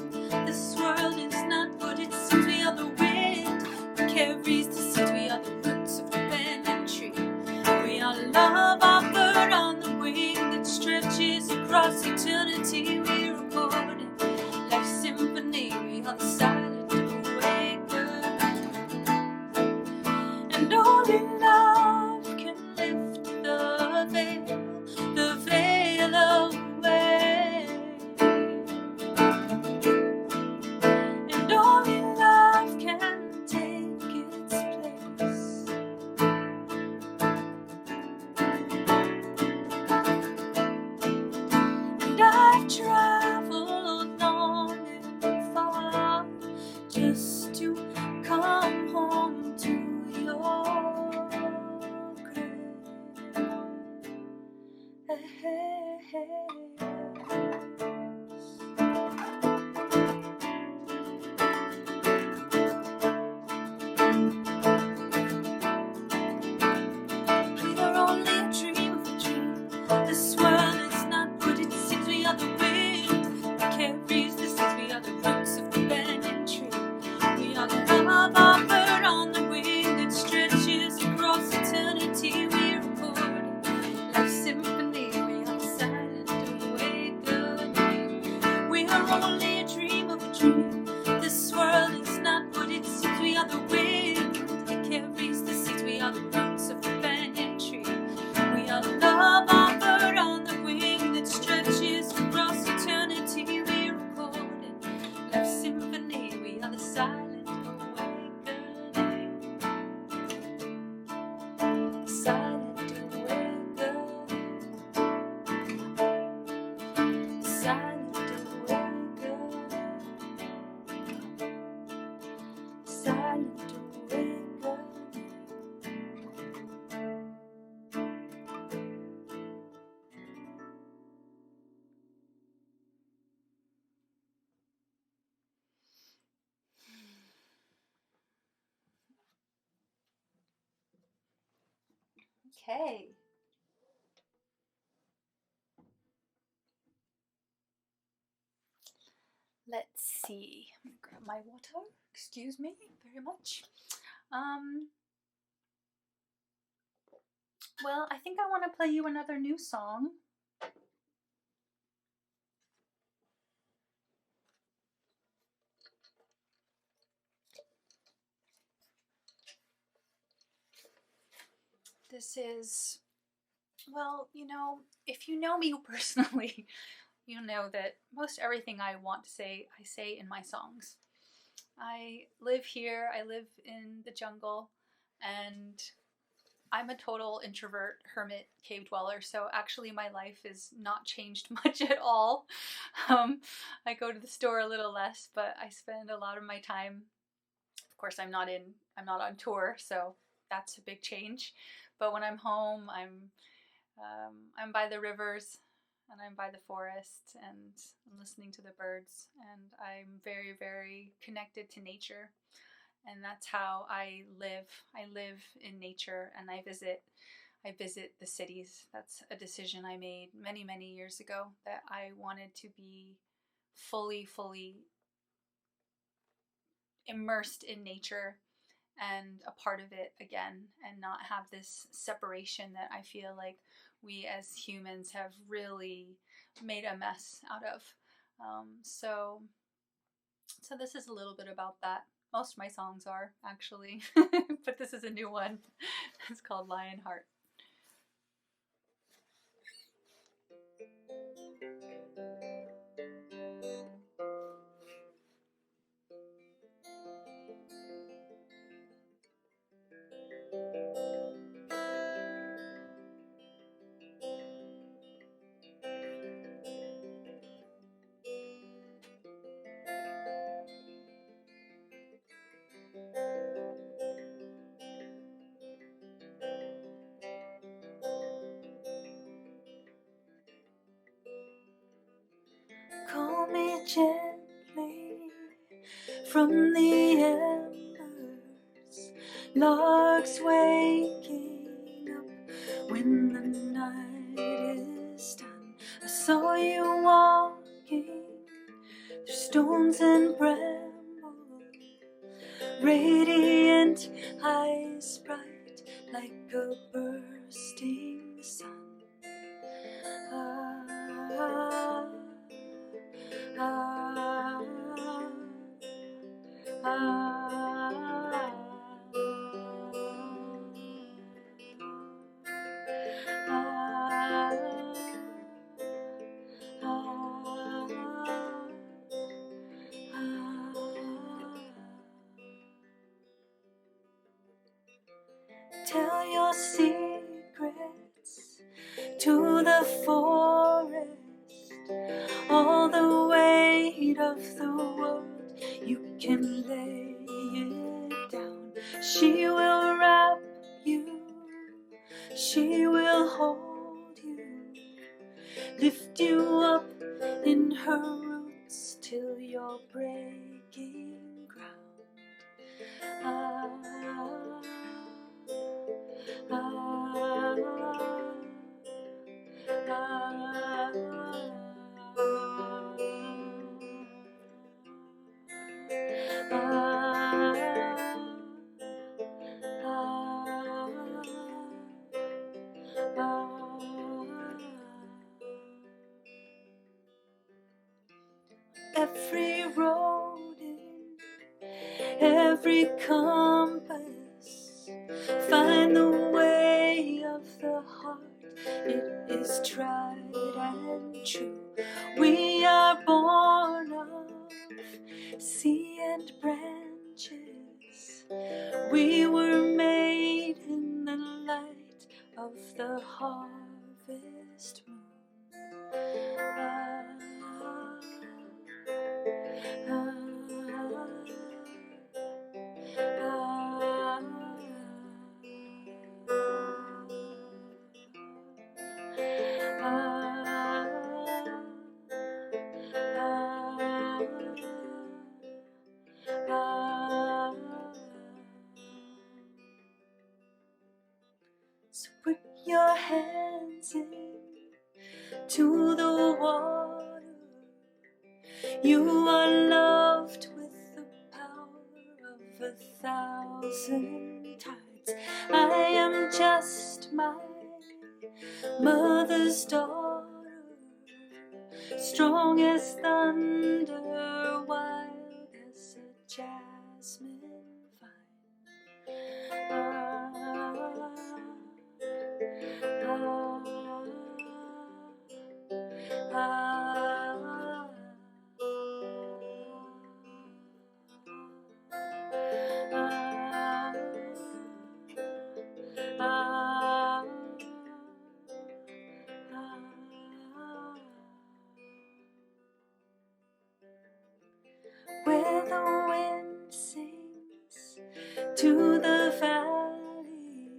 This world is not what it seems. We are the wind that carries the seeds. We are the roots of the banyan tree. We are love offered on the wing that stretches across eternity. We are recorded life's symphony. We are the silent awakening. And only love can lift the veil away. And only love can take its place. And I've traveled long and far just to come home to your grave. We are only a dream of a dream. This world is not what it seems. We are the wind that carries the seeds. We are the roots of the banyan tree. We are the love offered on the wing that stretches across eternity. We are recorded life's symphony. We are the silent awakening. We are only a dream of a dream. This world is silent awakening, silent awakening. Okay. Let's see. Let me grab my water. Excuse me very much. Well, I think I want to play you another new song. This is, well, you know, if you know me personally, you know that most everything I want to say, I say in my songs. I live here, I live in the jungle, and I'm a total introvert, hermit, cave dweller, so actually my life is not changed much at all. I go to the store a little less, but I spend a lot of my time, of course I'm not on tour, so that's a big change. But when I'm home, I'm by the rivers, and I'm by the forest, and I'm listening to the birds, and I'm very, very connected to nature. And that's how I live. I live in nature, and I visit the cities. That's a decision I made many, many years ago, that I wanted to be fully immersed in nature and a part of it again, and not have this separation that I feel like we as humans have really made a mess out of. So this is a little bit about that. Most of my songs are, actually, but this is a new one. It's called Lionheart. Call me gently from the embers, larks waking up when the night is done. I saw you walking through stones and bramble, radiant eyes bright like a bursting sun. Tell your secrets to the forest, all the weight of the world, you can lay it down. She will wrap you, she will hold you, lift you up in her roots till you're breaking ground. Every road in every compass, find the way of the heart. It is tried and true. We are born of sea and branches. We were made in the light of the harvest moon. to the water. You are loved with the power of 1,000 tides. I am just my mother's daughter, strong as thunder, wild as a jasmine vine. Where the wind sings to the valley,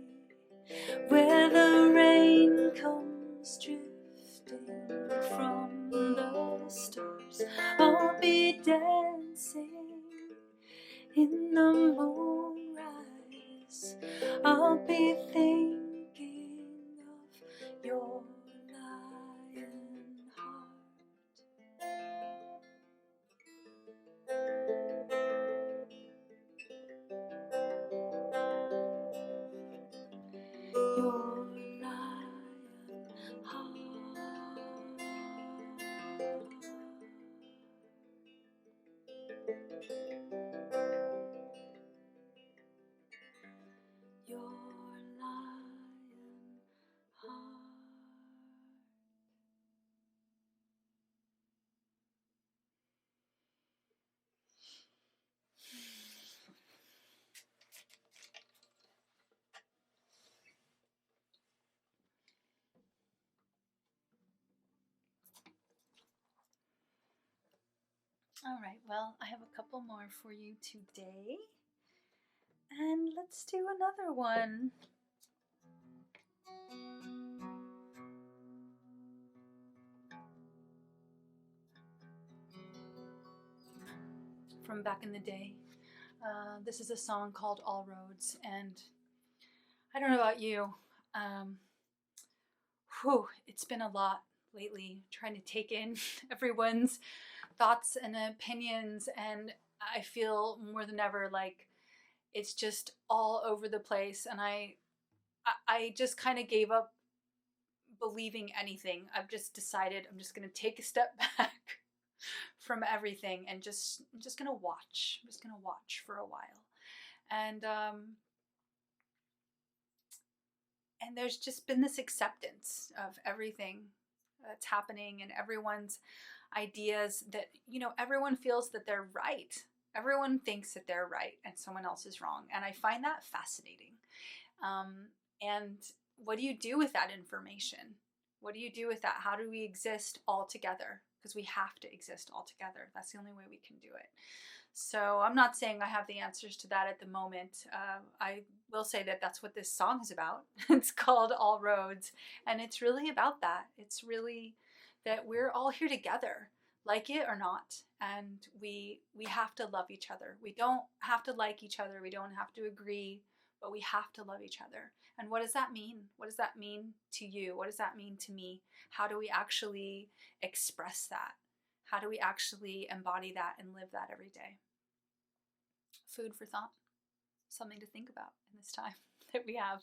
where the rain comes drifting from the stars, I'll be dancing in the moonrise. I'll be thinking of your lion heart. Your lion heart. Your lion heart. All right, well, I have a couple more for you today. And let's do another one. From back in the day. This is a song called All Roads, and I don't know about you. It's been a lot lately trying to take in everyone's thoughts and opinions, and I feel more than ever like it's just all over the place, and I just kind of gave up believing anything. I've just decided I'm just going to take a step back from everything and I'm just going to watch. I'm just going to watch for a while. And there's just been this acceptance of everything that's happening and everyone's ideas that, you know, everyone feels that they're right. Everyone thinks that they're right and someone else is wrong. And I find that fascinating. And what do you do with that information? What do you do with that? How do we exist all together? Because we have to exist all together. That's the only way we can do it. So I'm not saying I have the answers to that at the moment. I will say that that's what this song is about. It's called All Roads. And it's really about that. It's really that we're all here together, like it or not. And we have to love each other. We don't have to like each other. We don't have to agree, but we have to love each other. And what does that mean? What does that mean to you? What does that mean to me? How do we actually express that? How do we actually embody that and live that every day? Food for thought, something to think about in this time that we have.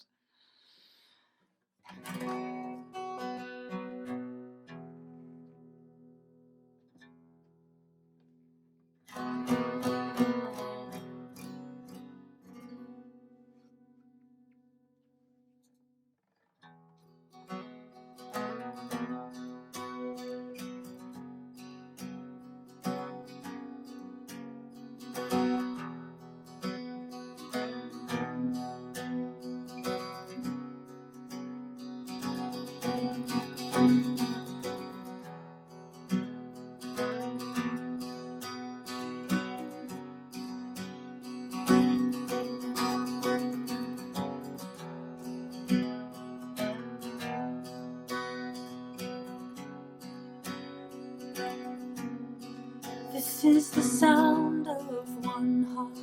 This is the sound of one heart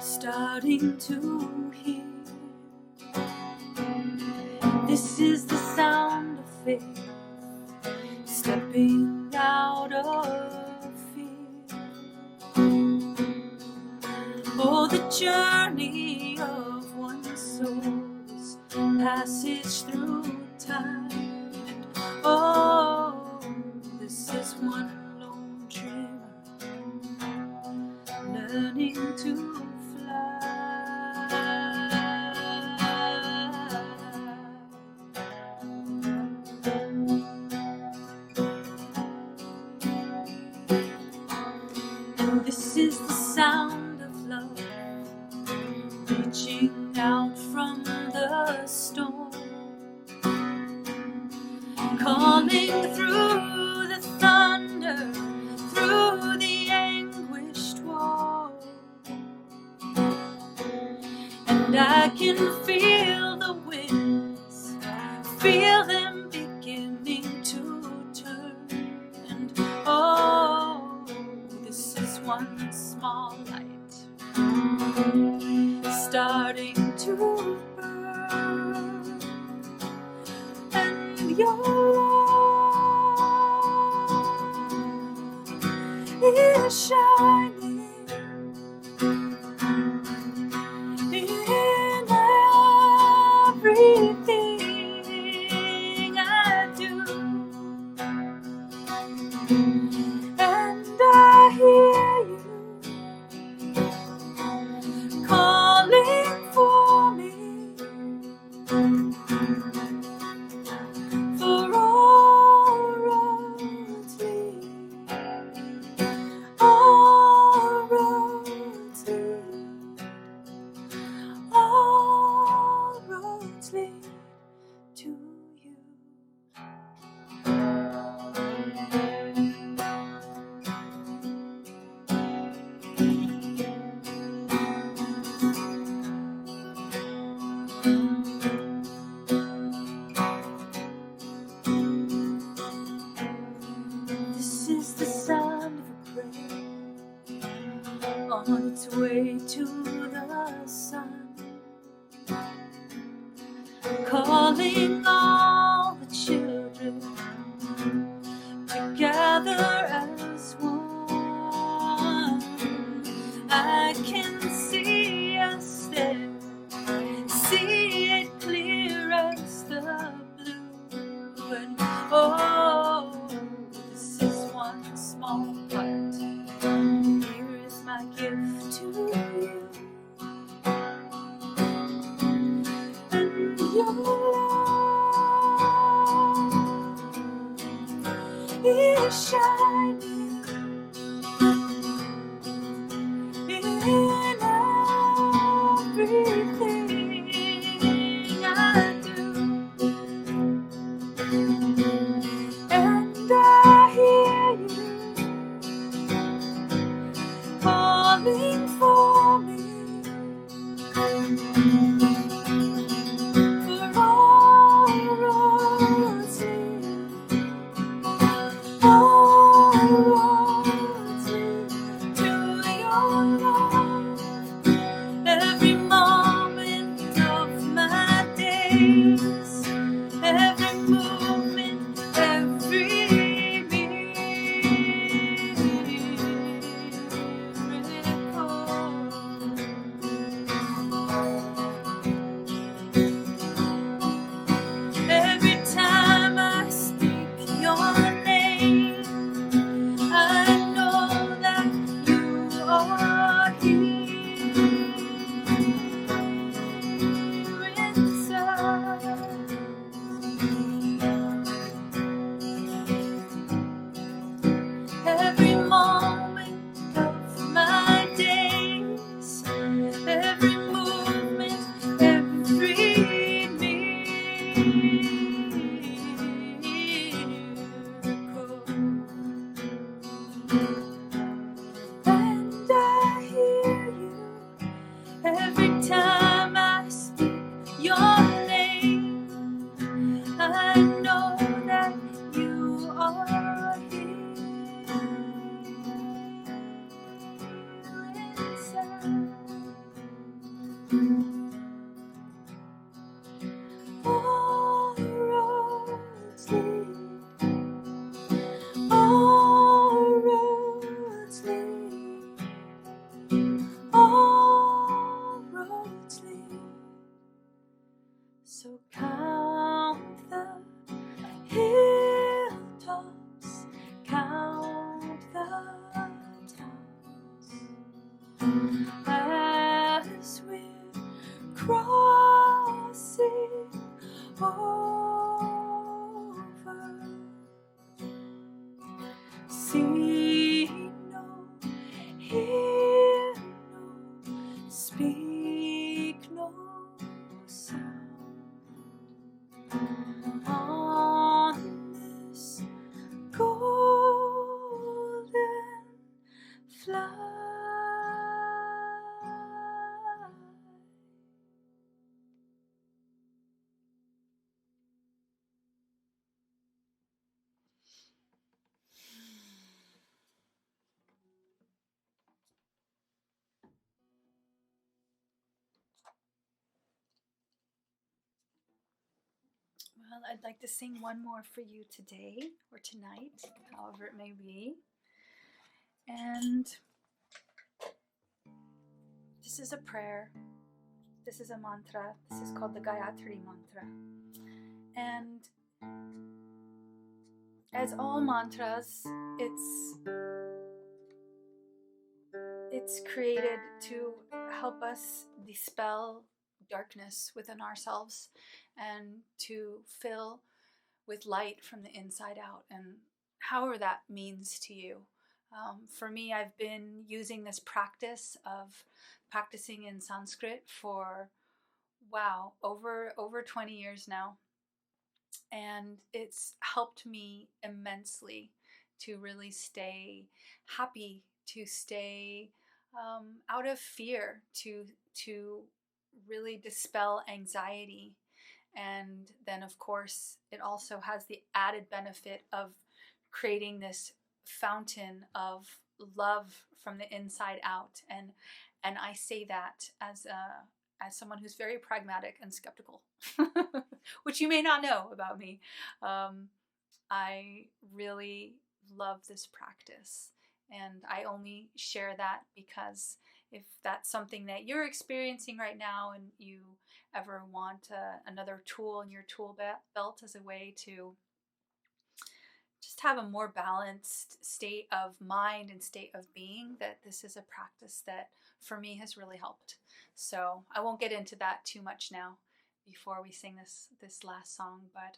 starting to hear. This is the sound of faith, stepping out of fear. Oh, the journey of one's soul's passage through time. And oh, this is one lone dreamer learning to and this is the sound of love reaching out from the storm, calling through the thunder, through the anguished war. And I can feel the winds, feel them beginning to turn. And oh, this is one small light starting to burn. And your light is shining in everything I do, and I hear you calling for me, for all roads lead, all roads lead, all roads lead to you. This is the sound of a prayer on its way to the sun, calling all the children together as one. I can see us there, see it clear as the blue. And oh, this is one small part. Here is my gift to you. And your light is shining in everything I do, and I hear you calling for me, for all roads lead, all see no, hear no, speak no sound on this golden flight. Well, I'd like to sing one more for you today or tonight, however it may be. And this is a prayer. This is a mantra. This is called the Gayatri mantra. And as all mantras, it's created to help us dispel darkness within ourselves and to fill with light from the inside out, and however that means to you. For me, I've been using this practice of practicing in Sanskrit for, wow, over 20 years now. And it's helped me immensely to really stay happy, to stay out of fear, to really dispel anxiety. And then, of course, it also has the added benefit of creating this fountain of love from the inside out. And I say that as someone who's very pragmatic and skeptical, which you may not know about me. I really love this practice, and I only share that because if that's something that you're experiencing right now and you ever want another tool in your tool belt as a way to just have a more balanced state of mind and state of being, that this is a practice that for me has really helped. So I won't get into that too much now before we sing this last song, but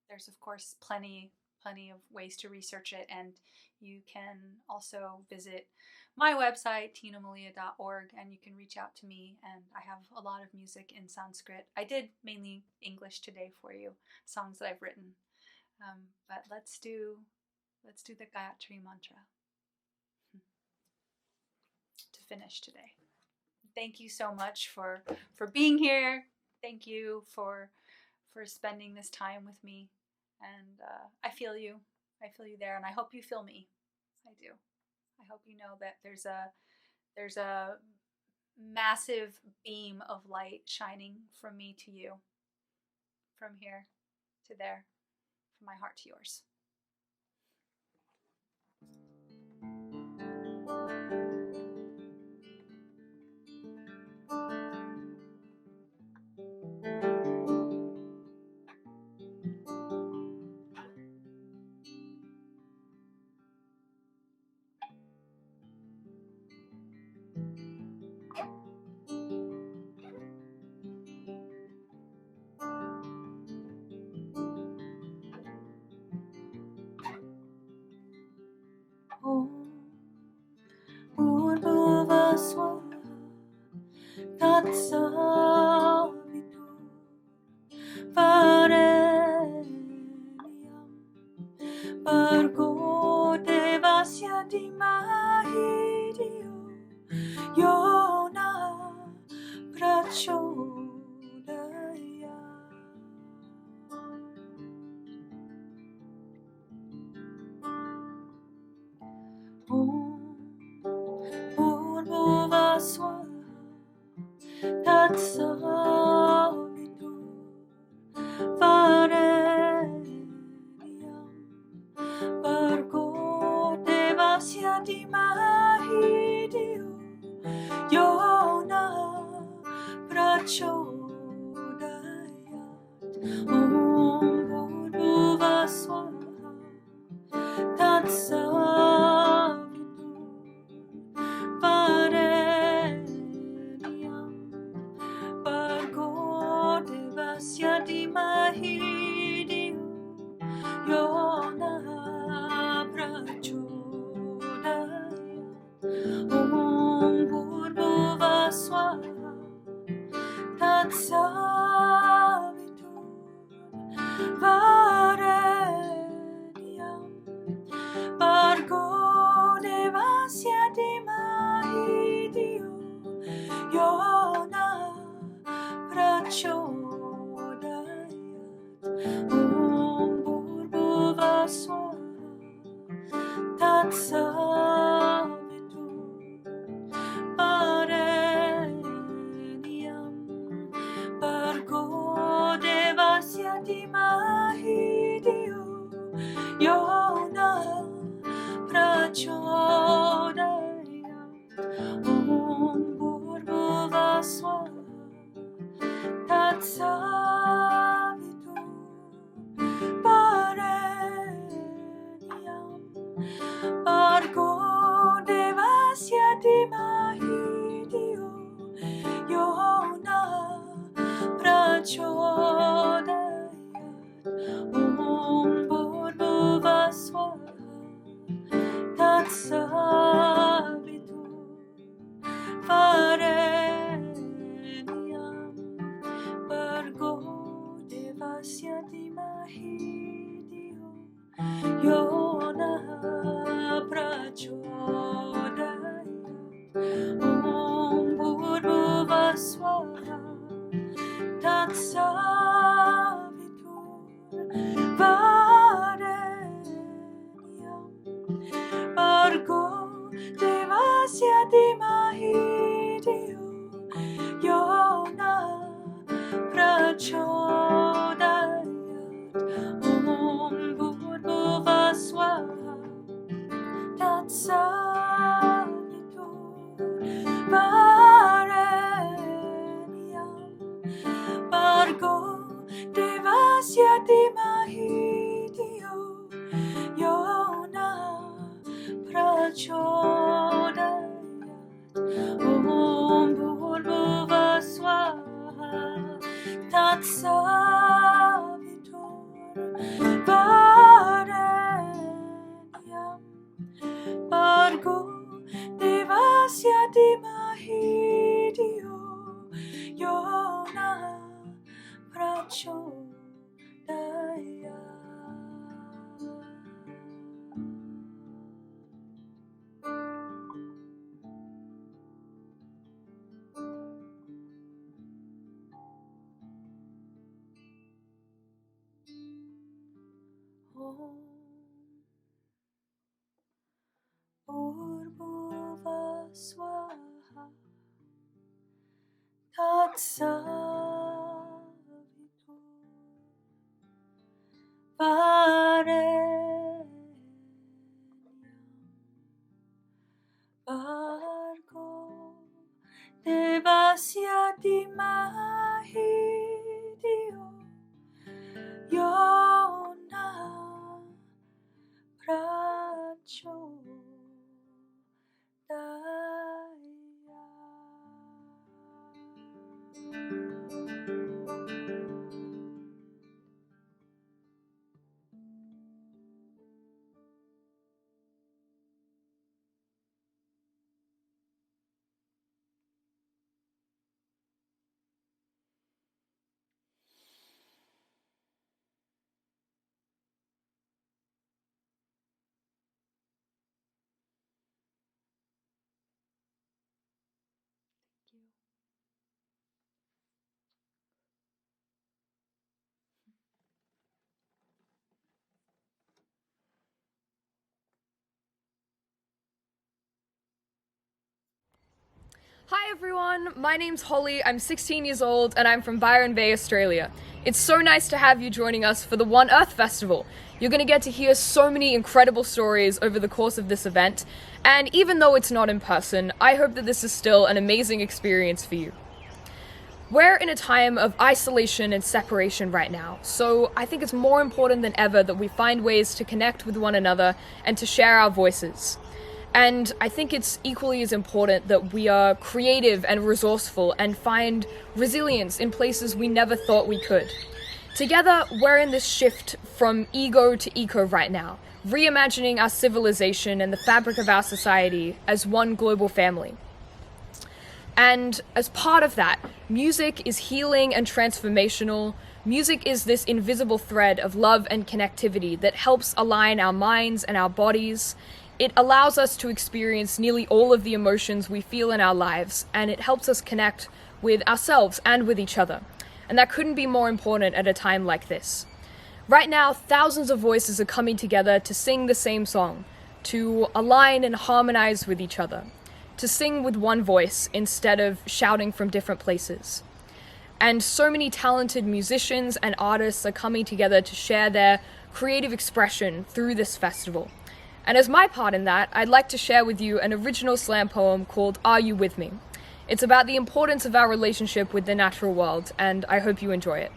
there's of course plenty of ways to research it, and you can also visit my website tinamalia.org, and you can reach out to me, and I have a lot of music in Sanskrit. I did mainly English today for you, songs that I've written, but let's do the Gayatri mantra to finish today. Thank you so much for being here. Thank you for spending this time with me. And I feel you there, and I hope you feel me. I do. I hope you know that there's a massive beam of light shining from me to you, from here to there, from my heart to yours. Yo na pracho Hi everyone, my name's Holly, I'm 16 years old and I'm from Byron Bay, Australia. It's so nice to have you joining us for the One Earth Festival. You're going to get to hear so many incredible stories over the course of this event, and even though it's not in person, I hope that this is still an amazing experience for you. We're in a time of isolation and separation right now, so I think it's more important than ever that we find ways to connect with one another and to share our voices. And I think it's equally as important that we are creative and resourceful and find resilience in places we never thought we could. Together, we're in this shift from ego to eco right now, reimagining our civilization and the fabric of our society as one global family. And as part of that, music is healing and transformational. Music is this invisible thread of love and connectivity that helps align our minds and our bodies. It allows us to experience nearly all of the emotions we feel in our lives, and it helps us connect with ourselves and with each other. And that couldn't be more important at a time like this. Right now, thousands of voices are coming together to sing the same song, to align and harmonize with each other, to sing with one voice instead of shouting from different places. And so many talented musicians and artists are coming together to share their creative expression through this festival. And as my part in that, I'd like to share with you an original slam poem called Are You With Me? It's about the importance of our relationship with the natural world, and I hope you enjoy it.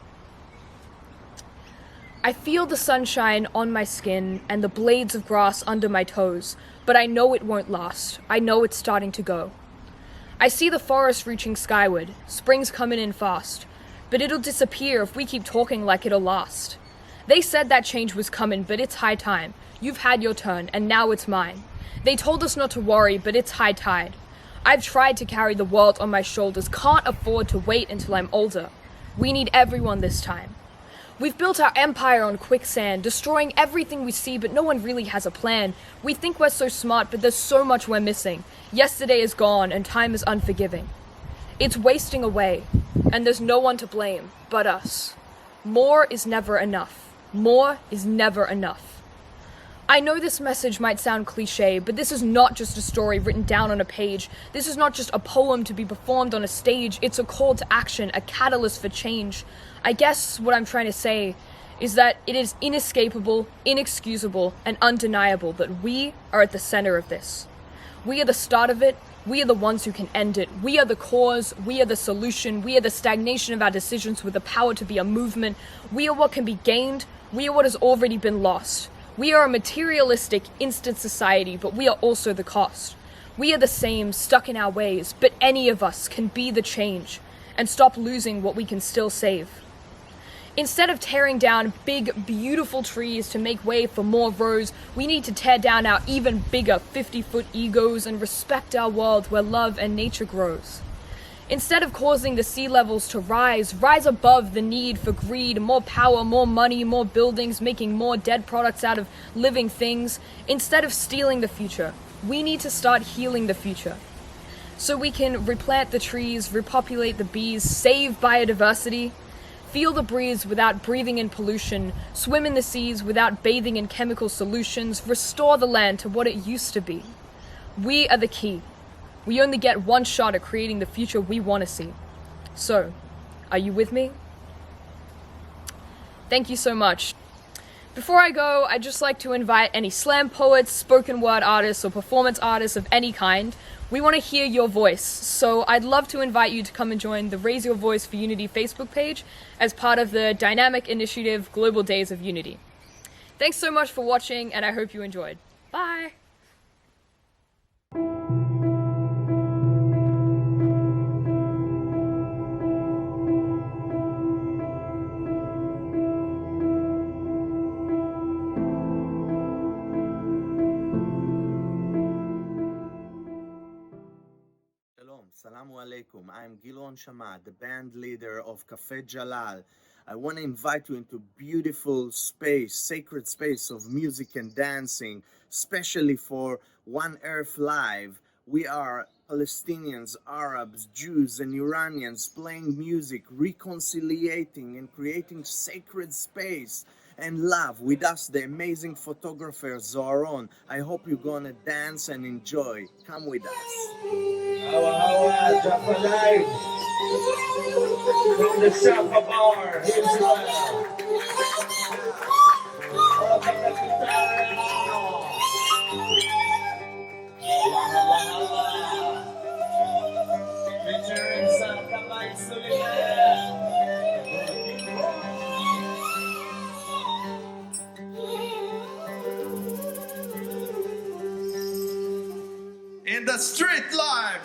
I feel the sunshine on my skin and the blades of grass under my toes, but I know it won't last. I know it's starting to go. I see the forest reaching skyward, spring's coming in fast, but it'll disappear if we keep talking like it'll last. They said that change was coming, but it's high time. You've had your turn, and now it's mine. They told us not to worry, but it's high tide. I've tried to carry the world on my shoulders, can't afford to wait until I'm older. We need everyone this time. We've built our empire on quicksand, destroying everything we see, but no one really has a plan. We think we're so smart, but there's so much we're missing. Yesterday is gone, and time is unforgiving. It's wasting away, and there's no one to blame but us. More is never enough. More is never enough. I know this message might sound cliche, but this is not just a story written down on a page. This is not just a poem to be performed on a stage. It's a call to action, a catalyst for change. I guess what I'm trying to say is that it is inescapable, inexcusable, and undeniable that we are at the center of this. We are the start of it. We are the ones who can end it. We are the cause. We are the solution. We are the stagnation of our decisions with the power to be a movement. We are what can be gained. We are what has already been lost. We are a materialistic, instant society, but we are also the cost. We are the same, stuck in our ways, but any of us can be the change and stop losing what we can still save. Instead of tearing down big, beautiful trees to make way for more rows, we need to tear down our even bigger 50-foot egos and respect our world where love and nature grows. Instead of causing the sea levels to rise above the need for greed, more power, more money, more buildings, making more dead products out of living things. Instead of stealing the future, we need to start healing the future. So we can replant the trees, repopulate the bees, save biodiversity, feel the breeze without breathing in pollution, swim in the seas without bathing in chemical solutions, restore the land to what it used to be. We are the key. We only get one shot at creating the future we want to see. So, are you with me? Thank you so much. Before I go, I'd just like to invite any slam poets, spoken word artists, or performance artists of any kind. We want to hear your voice, so I'd love to invite you to come and join the Raise Your Voice for Unity Facebook page as part of the dynamic initiative Global Days of Unity. Thanks so much for watching, and I hope you enjoyed. Bye! Assalamu alaikum. I'm Gilon Shamat, the band leader of Cafe Jalal. I want to invite you into beautiful space, sacred space of music and dancing, especially for One Earth Live. We are Palestinians, Arabs, Jews, and Iranians playing music, reconciliating and creating sacred space and love with us, the amazing photographer Zoharon. I hope you're gonna dance and enjoy. Come with us. From the Silva bar, Israel. Welcome to Taro. Featuring Xiuhtezcatl Martinez. In the street live.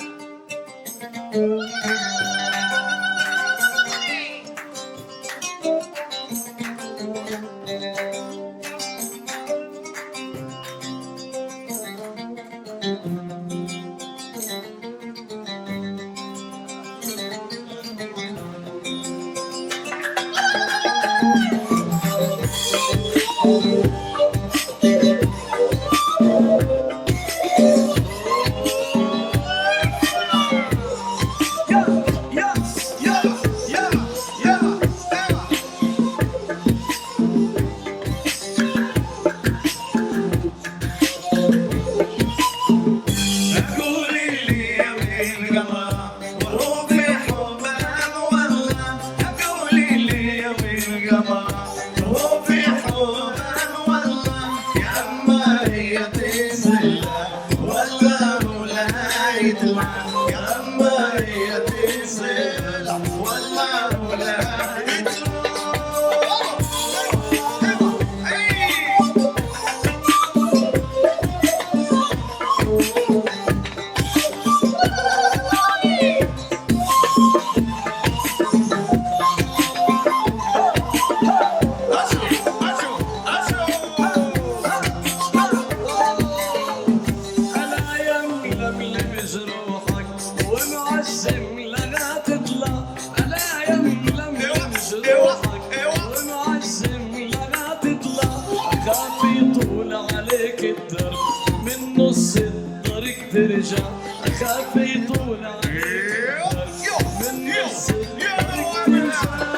عليك الدرب من نص الطريق ترجع أخاف يطول عليك من نص الطريق ترجع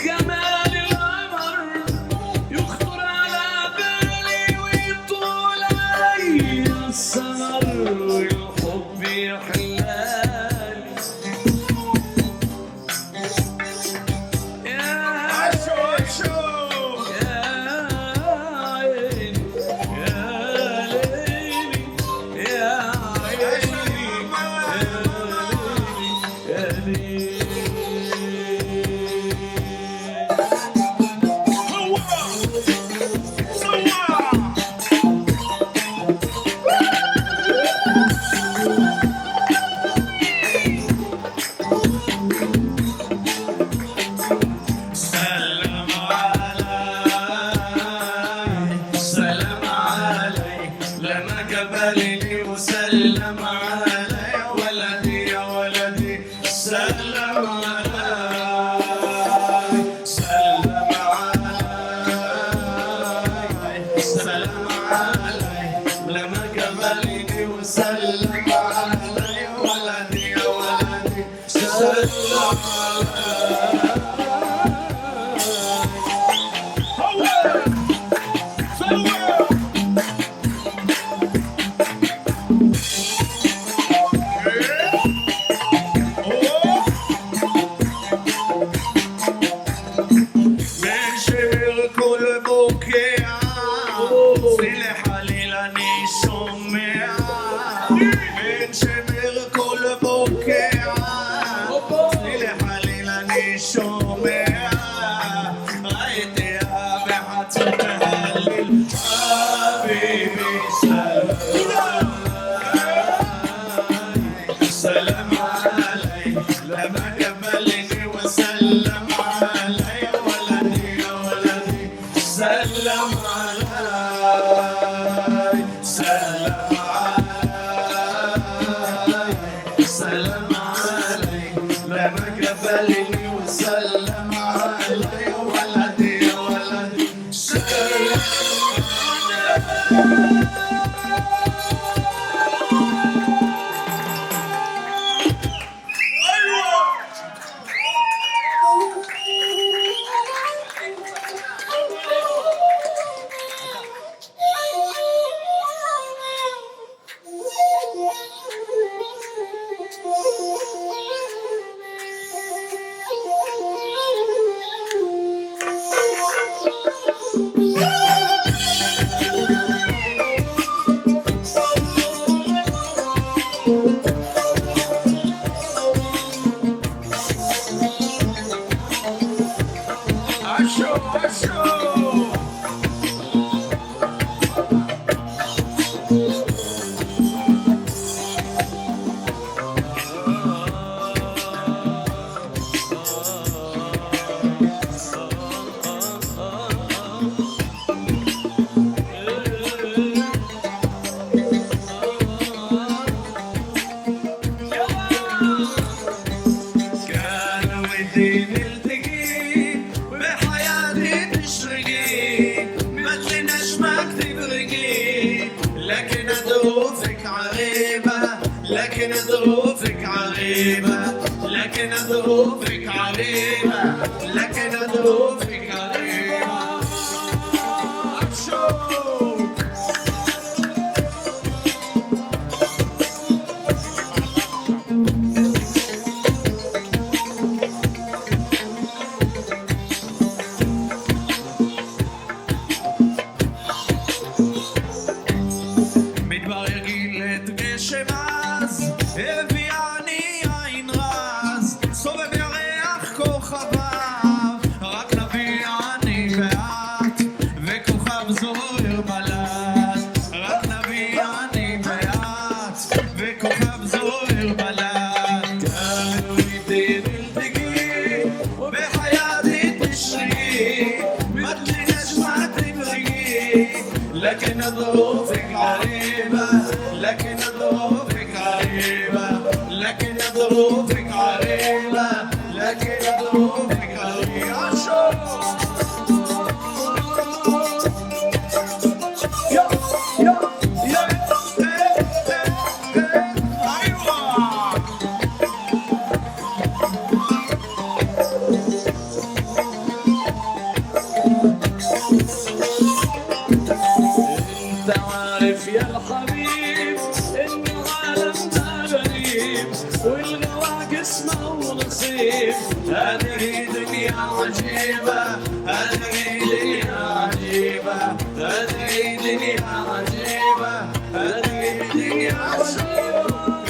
جمال القمر يخطر على بالي ويطول علي السهر والحب يحلالي يا عشو يا عيني يا ليلي يا عيني يا ليلي سلام عليك لما قبلني وسلم علي ولدي يا ولدي سلم علي سلم علي سلم علي لما قبلني وسلم علي ولدي يا ولدي سلم علي سلام علي لما قبلني وسلم علي ولدي يا ولدي سلم علي سلم علي سلم علي لما قبلني وسلم علي ولدي يا ولدي سلم علي لكن ظروفك عريبة لكن ظروفك عريبة لكن ظروفك عريبة أبشوك מדבר יגיד לתגשם אז הביאני עין רז סובב ירח כוכביו רק נביא אני ואת וכוכב זוהר בלט רק נביא אני ואת וכוכב זוהר בלט גם איתי נלתגי ובחייתי תשרי מתלי נשמת תברגי لكن ظروفك عريبة لكن ظروفك عريبة لكن ظروفك عريبة لكن ظروفك عريبة دنيا عجيبة هذه دنيا عجيبة هذه دنيا عجيبة هذه دنيا عجيبة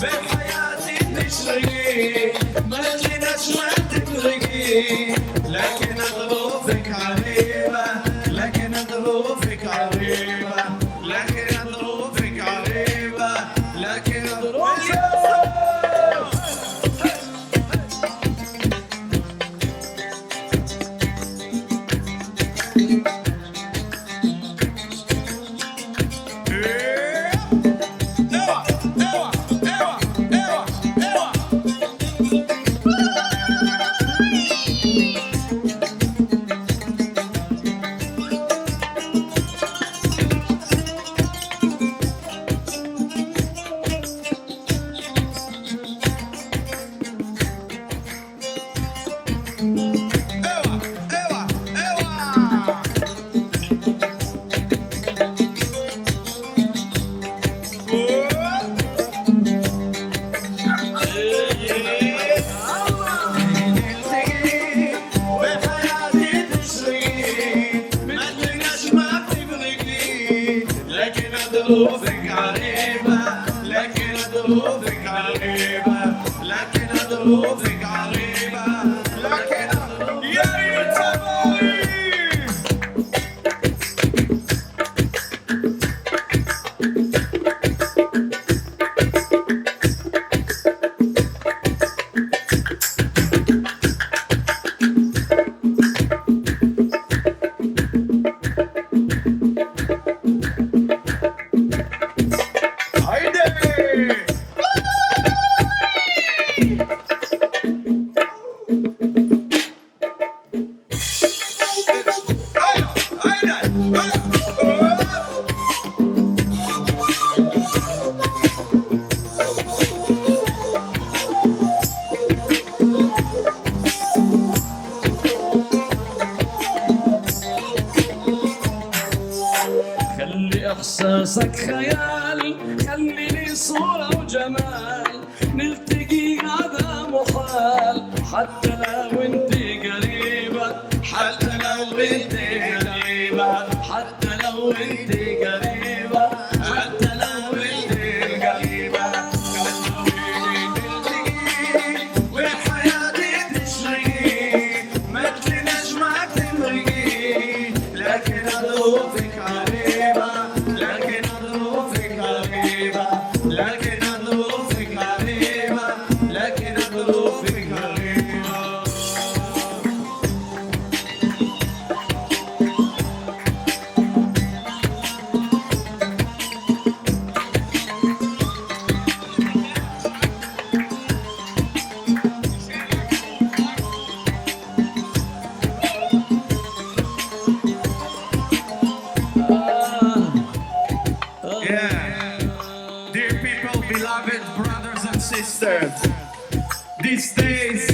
بحياتي تشرقي ما تجيناش ما تفرقي لكن ظروفك عريبة لكن ظروفك عريبة لكن ظروفك عريبة لكن ظروفك ظروفك عريبة لكن ظروفك عريبة لكن ظروفك عريبة لكن يا يتبعي احساسك خيال خليني صورة وجمال نلتقي هذا محال حتى لو انتي قريبة حتى لو انتي قريبة حتى لو انتي قريبة حتى لو انتي قريبة وحياتي تشرقي ما تليناش ما تمرقي لكن ظروفك عريبة لكن ظروفك عريبة لكن ظروفك عريبة لكن ظروفك عريبة Sisters, these days,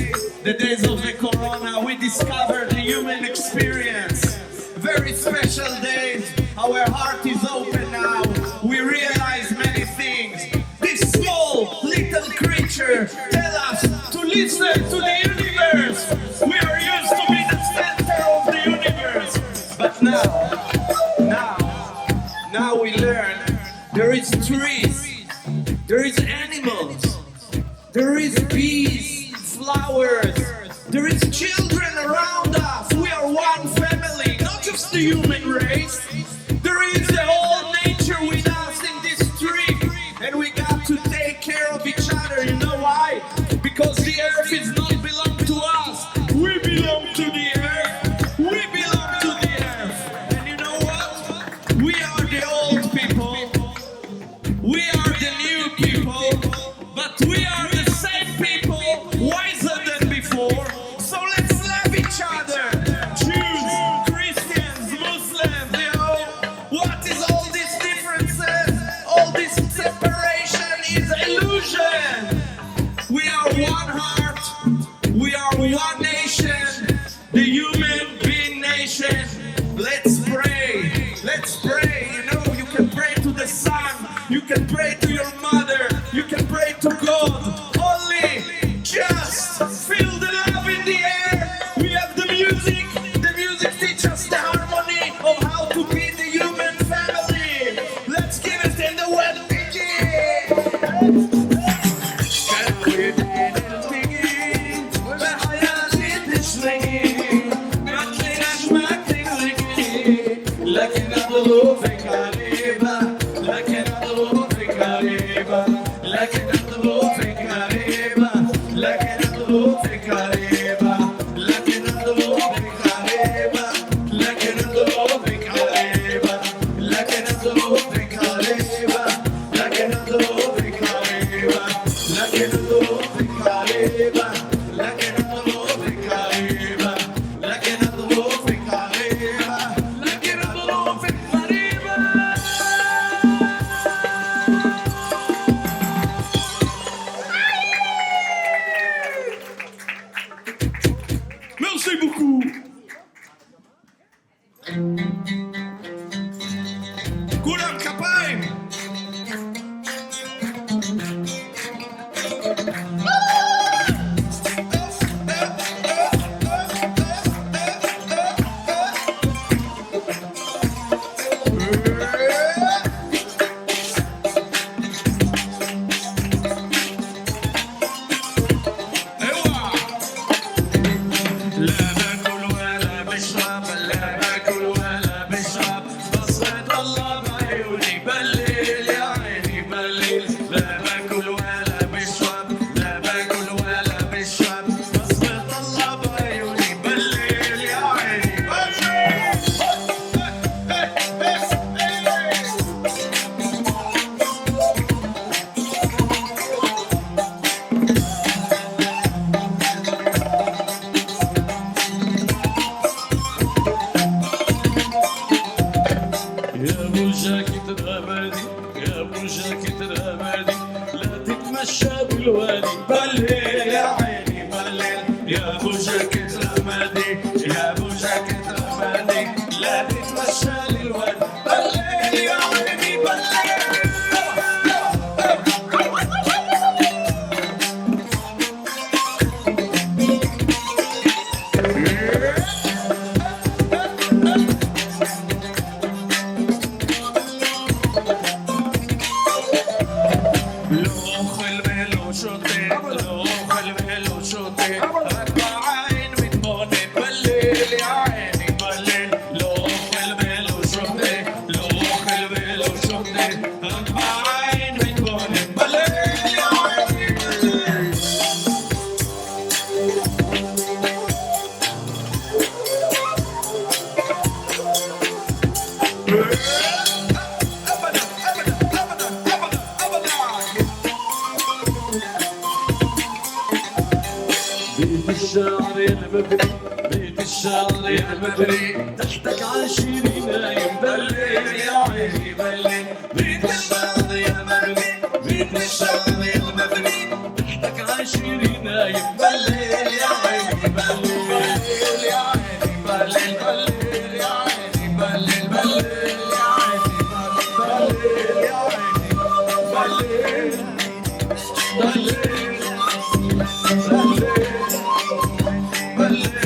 the days of the corona, we discovered the human experience. Very special days, our heart is open now. We realize many things. This small little creature tell us to listen to the universe. We are used to be the center of the universe. But now we learn there is trees, there is animals, there is bees, flowers, there is children around us. We are one family, not just the human race. There is the whole nature with us in this tree. And we got to take care of each other. You know why? Because the earth is not belong to us. We belong to the earth. We belong to the earth. And you know what? We are the old people. We are the new people. But we are the same people, wiser than before. So let's love each other. Jews, Christians, Muslims, you know. What is all these differences? All this separation is illusion. We are one heart. We are one nation. The human being nation. Let's pray. Let's pray. You know, you can pray to the sun. You can pray to your mother. You can pray to God. Only just غريبة لكن ظروفك غريبة لكن ظروفك غريبة لكن ظروفك غريبة. Merci beaucoup. כולם כפיים. تحتك عالشيرين نايم بلل يا عيني بلل بيت الشعر يا مبني بيت الشعر يا مبني تحتك عالشيرين نايم بلل يا عيني بلل يا عيني بلل بلل يا عيني بلل بلل يا عيني بلل يا عيني بلل بلل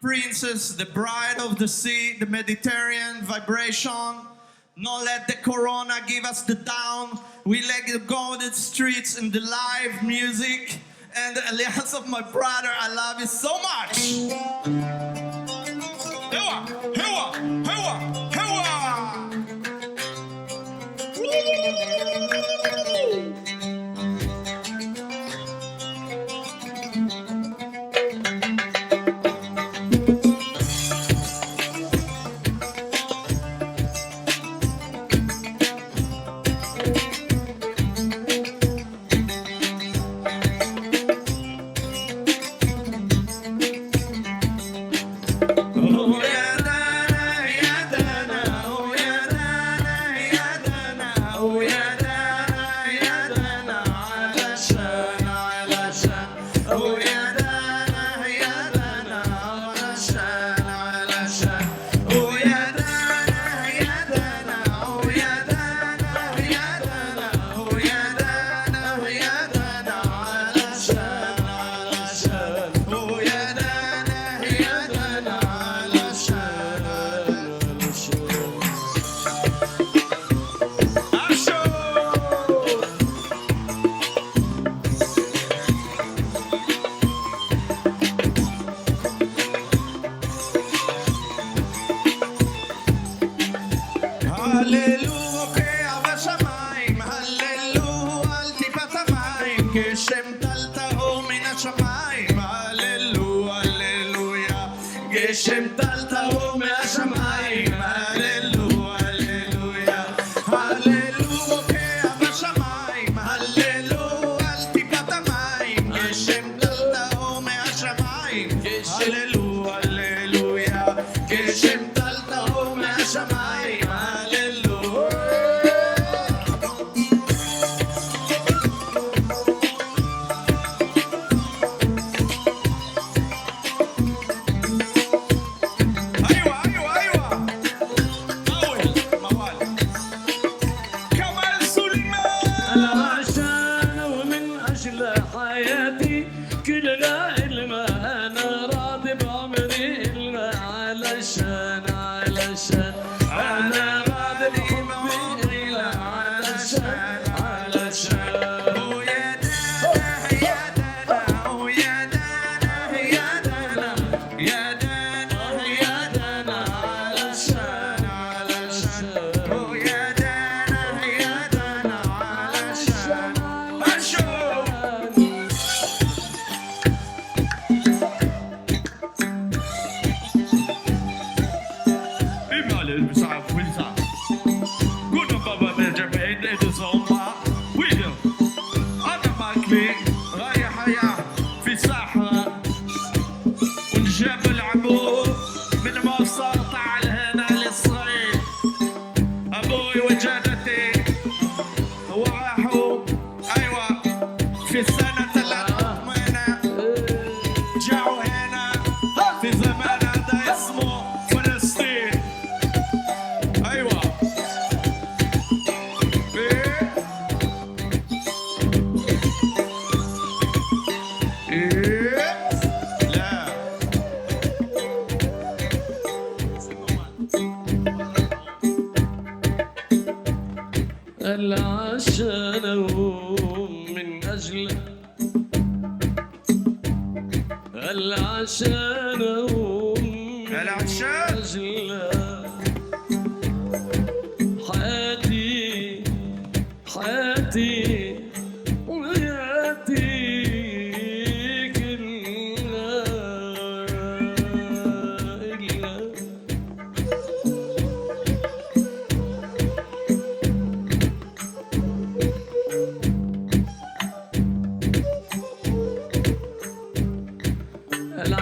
princess, the bride of the sea, the Mediterranean vibration. Not let the corona give us the down. We let it go the streets and the live music. And the alliance of my brother, I love you so much. Hewa, hewa, hewa, hewa.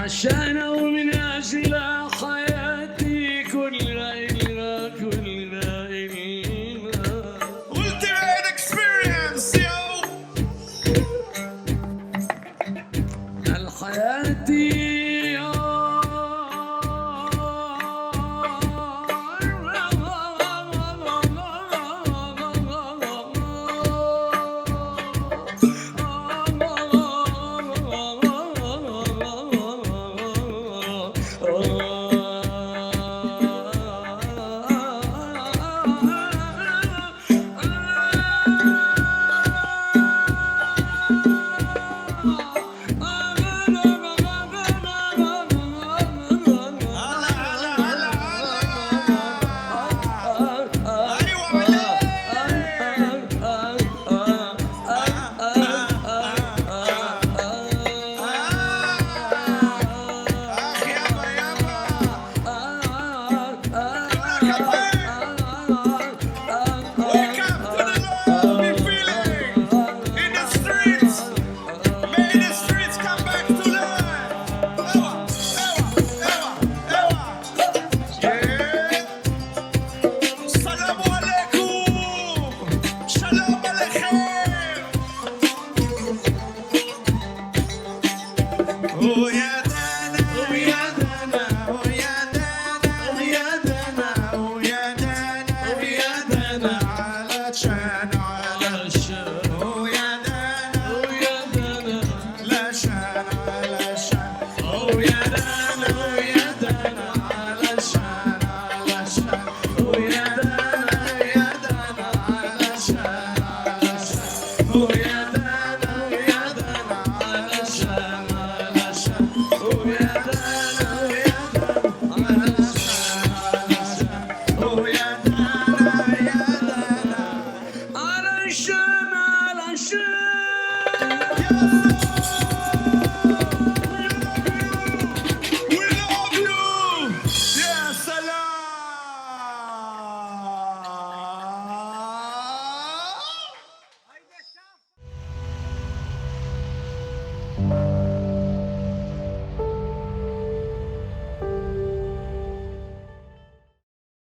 عشان ومن أجل حياتي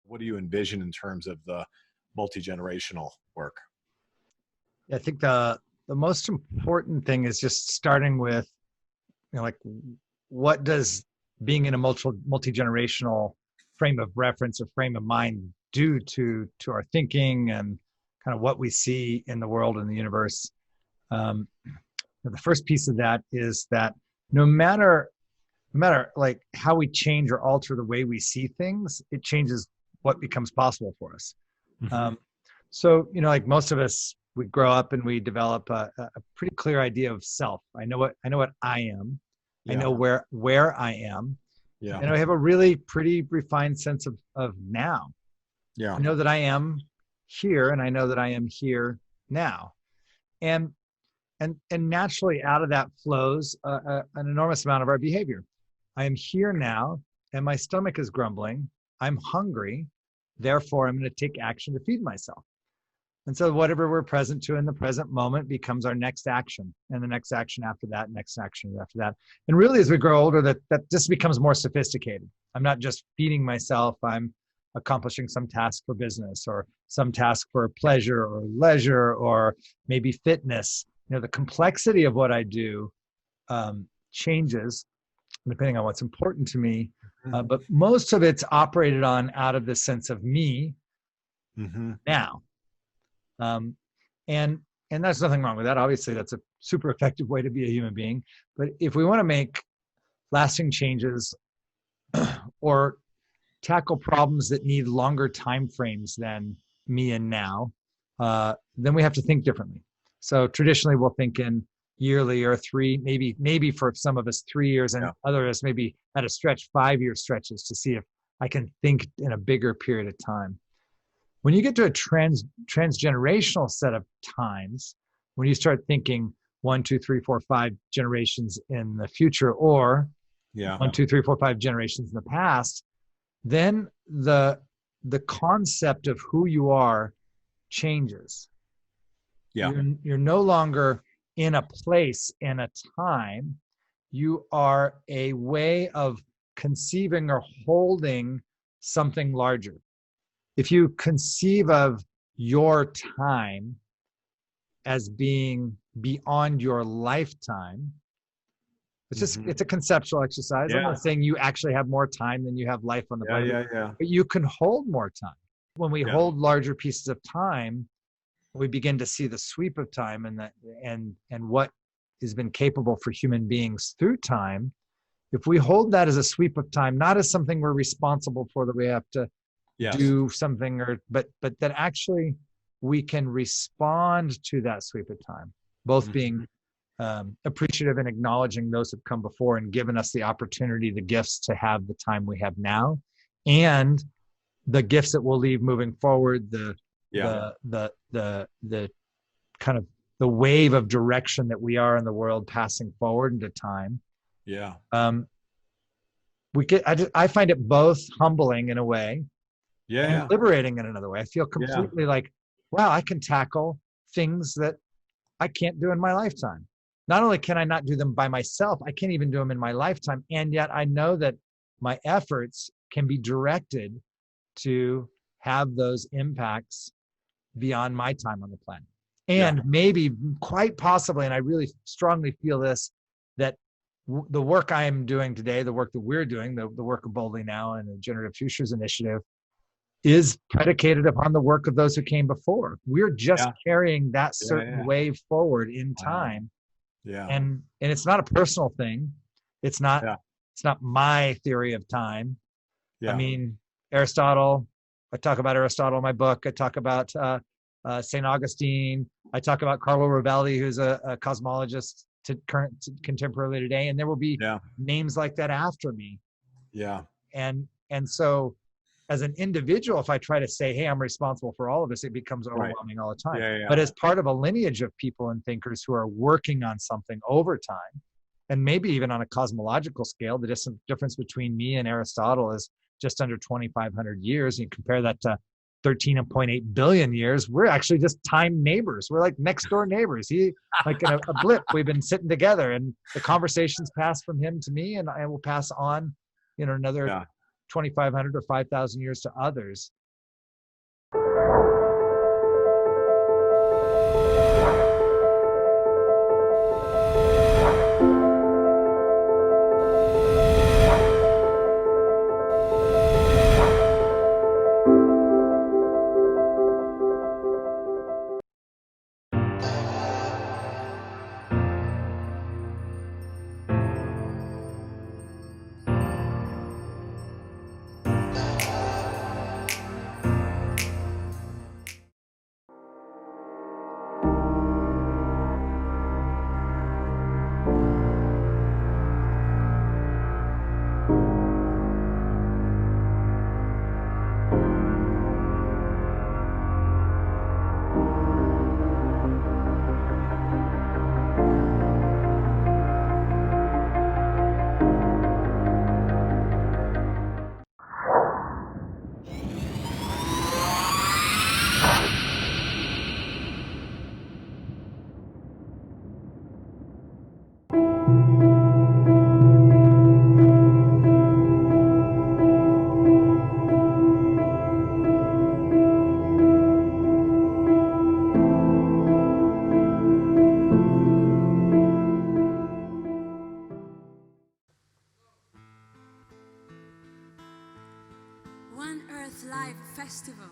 what do you envision in terms of the multi-generational work? I think the most important thing is just starting with, like, what does being in a multi-generational frame of reference or frame of mind do to our thinking and kind of what we see in the world and the universe. The first piece of that is that no matter like how we change or alter the way we see things, it changes what becomes possible for us. So, like most of us, we grow up and we develop a pretty clear idea of self. I know what I am. I know where I am. Yeah. And I have a really pretty refined sense of now. Yeah. I know that I am here, and I know that I am here now. And naturally out of that flows an enormous amount of our behavior. I am here now, and my stomach is grumbling. I'm hungry. Therefore, I'm going to take action to feed myself. And so whatever we're present to in the present moment becomes our next action, and the next action after that, next action after that. And really, as we grow older, that just becomes more sophisticated. I'm not just feeding myself. I'm accomplishing some task for business, or some task for pleasure or leisure, or maybe fitness. The complexity of what I do changes depending on what's important to me. But most of it's operated on out of the sense of me now. And there's nothing wrong with that. Obviously, that's a super effective way to be a human being. But if we want to make lasting changes or tackle problems that need longer time frames than me and now, then we have to think differently. So traditionally, we'll think in yearly or maybe for some of us 3 years, and others maybe at a stretch 5-year stretches to see if I can think in a bigger period of time. When you get to a transgenerational set of times, when you start thinking 1, 2, 3, 4, 5 generations in the future, or 1, 2, 3, 4, 5 generations in the past, then the concept of who you are changes. You're no longer in a place, in a time. You are a way of conceiving or holding something larger. If you conceive of your time as being beyond your lifetime, it's a conceptual exercise. I'm not saying you actually have more time than you have life on the planet, but you can hold more time. When we hold larger pieces of time, we begin to see the sweep of time and what has been capable for human beings through time. If we hold that as a sweep of time, not as something we're responsible for, that we have to do something, but that actually we can respond to that sweep of time, both being appreciative and acknowledging those who've come before and given us the opportunity, the gifts to have the time we have now, and the gifts that we'll leave moving forward, the kind of the wave of direction that we are in the world passing forward into time. I find it both humbling in a way, and liberating in another way. I feel completely like, wow, I can tackle things that I can't do in my lifetime. Not only can I not do them by myself, I can't even do them in my lifetime. And yet I know that my efforts can be directed to have those impacts beyond my time on the planet. And maybe, quite possibly, and I really strongly feel this, that the work I am doing today, the work that we're doing, the work of Boldly Now and the Generative Futures Initiative, is predicated upon the work of those who came before. We're just carrying that certain wave forward in time. And it's not a personal thing. It's not my theory of time. I mean, Aristotle, I talk about Aristotle in my book. I talk about St. Augustine. I talk about Carlo Rovelli, who's a cosmologist contemporarily today. And there will be names like that after me. And so as an individual, if I try to say, hey, I'm responsible for all of this, it becomes overwhelming all the time. But as part of a lineage of people and thinkers who are working on something over time, and maybe even on a cosmological scale, the difference between me and Aristotle is just under 2,500 years. You compare that to 13.8 billion years. We're actually just time neighbors. We're like next door neighbors. He, like in a blip, we've been sitting together, and the conversations pass from him to me, and I will pass on, another 2,500 or 5,000 years to others. One Earth Live Festival.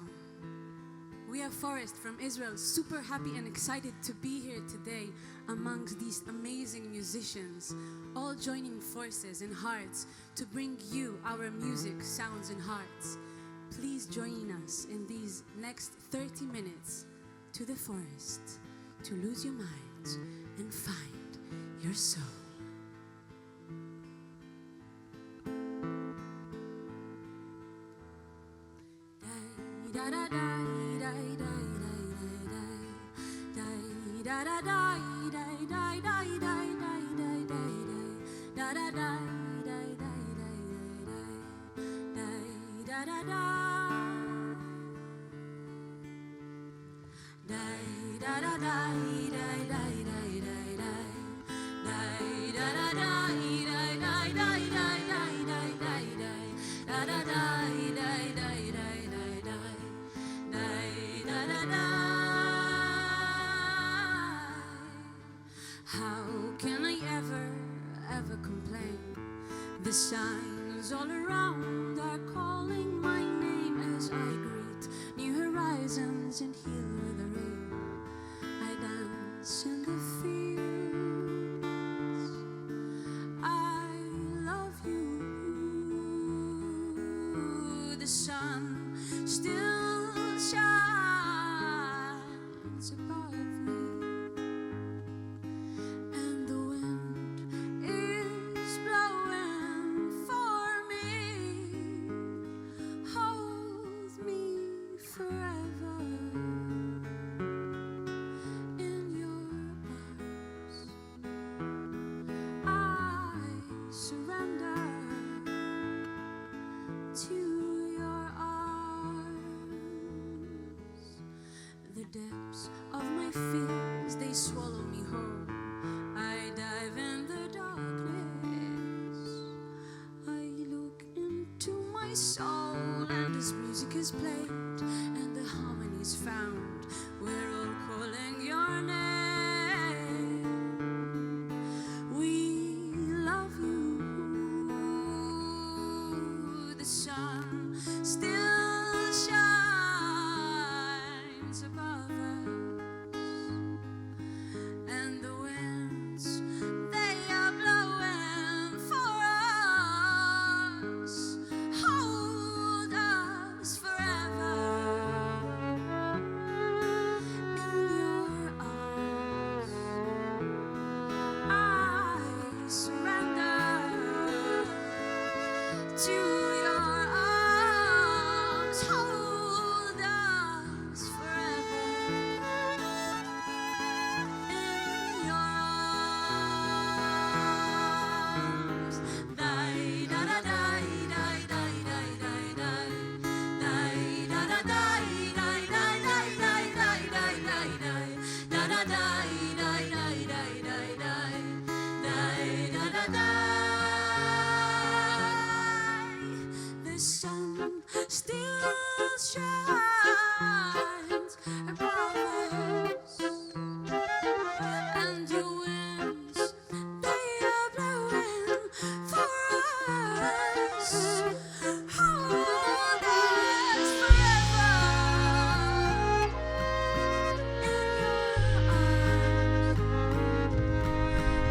We are Forrest from Israel, super happy and excited to be here today amongst these amazing musicians, all joining forces and hearts to bring you our music, sounds and hearts. Please join us in these next 30 minutes to the forest to lose your minds and find your soul. The signs all around are calling my name as I greet new horizons and heal the rain. I dance in the fields. I love you. The sun still shines above me. Depths of my fears, they swallow me whole. I dive in the darkness. I look into my soul, and this music is played, and the harmony is found. We're all calling your name. We love you. The sun still shines above us, and the winds, they are blowing for us. Hold us forever in your arms. I surrender to your arms. Hold us forever in your arms. Die, da da die, die, die, die, die, die. Die, da da die, die, die, die, die, die, die, die, die. Da da die, die, die, die, die, die. Die, da da die. The sun still shines above us, and your winds, they are blowing for us. Hold us forever in your arms.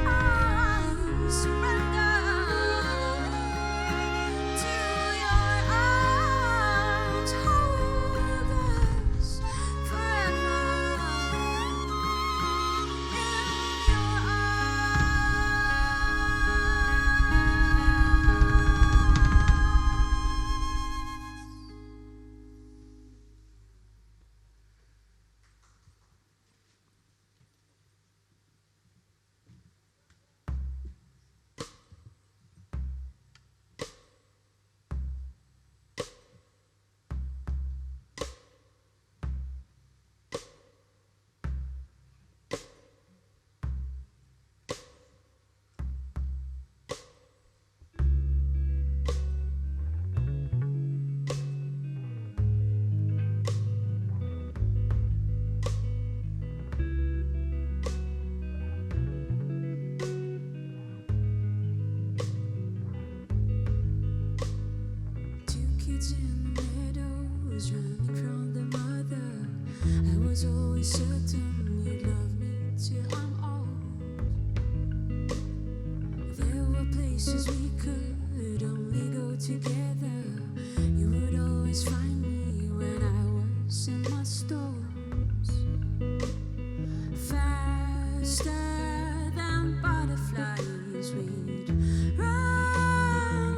I surrender to your arms. Hold was always certain you'd love me till I'm old. There were places we could only go together. You would always find me when I was in my storms. Faster than butterflies, we'd run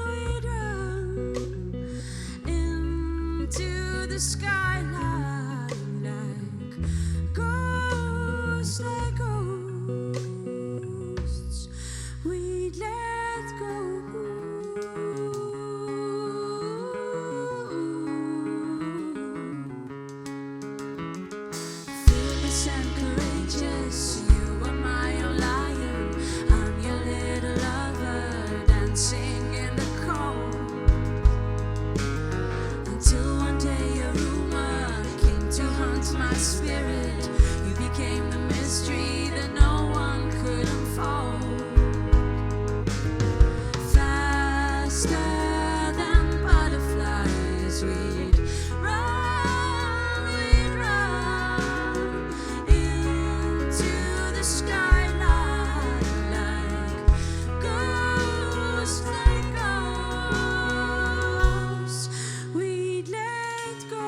into the skyline like ghosts, we'd let go. Fearless and courageous, you are my own lion. I'm your little lover, dancing in the cold. Until one day a rumor came to haunt my spirit. You became the mystery that no one could unfold. Faster than butterflies, we'd run into the skyline like ghosts, we'd let go.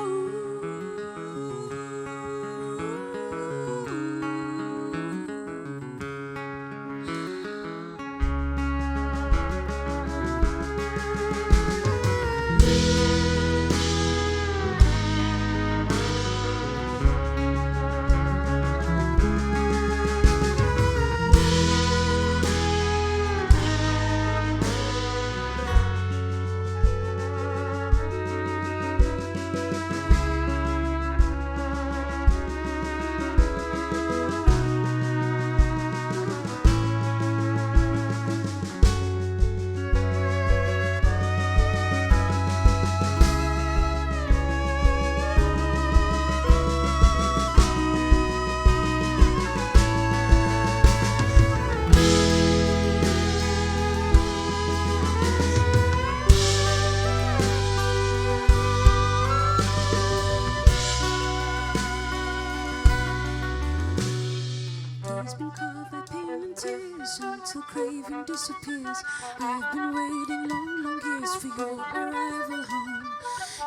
Days been carved by pain and tears until craving disappears. I've been waiting long years for your arrival home.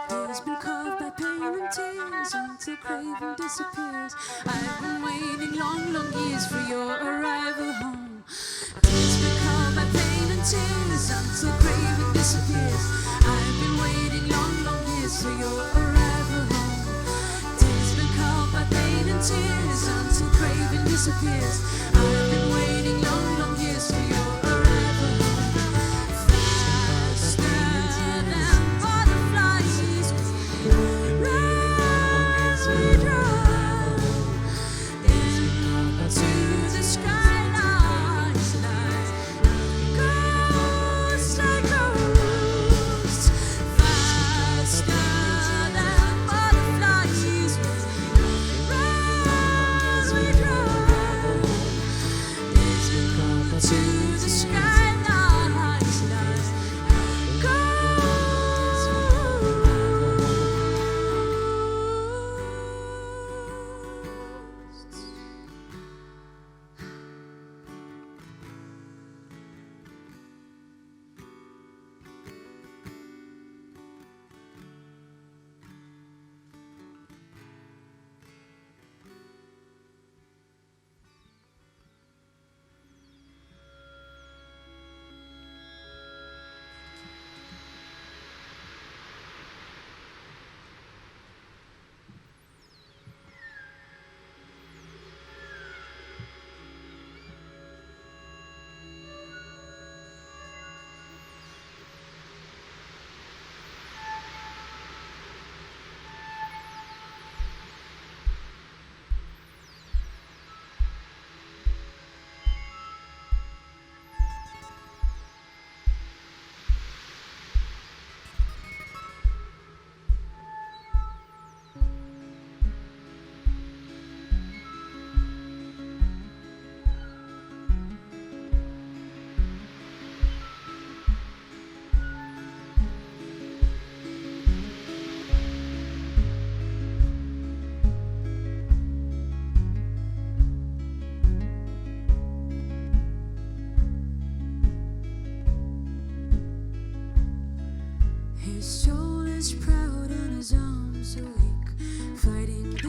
Days been carved by pain and tears until craving disappears. I've been waiting long years for your arrival home. Days been carved by pain and tears until craving disappears. I've been waiting long years for your arrival home. Days been carved by pain and tears until craving disappears. I've been waiting long years for your arrival home. Faster than butterflies, we'd run into the skylines like ghosts, faster than butterflies, we'd run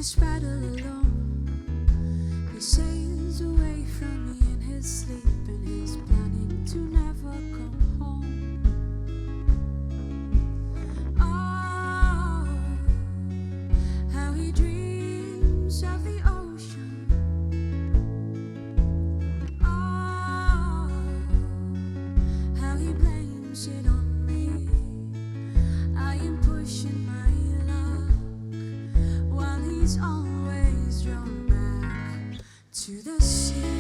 hash battle alone. He sails away from me in his sleep, and he's planning to never come home. Oh, how he dreams of the ocean. Oh, how he blames it on me. I am pushing my luck while he's always drawn back to the sea.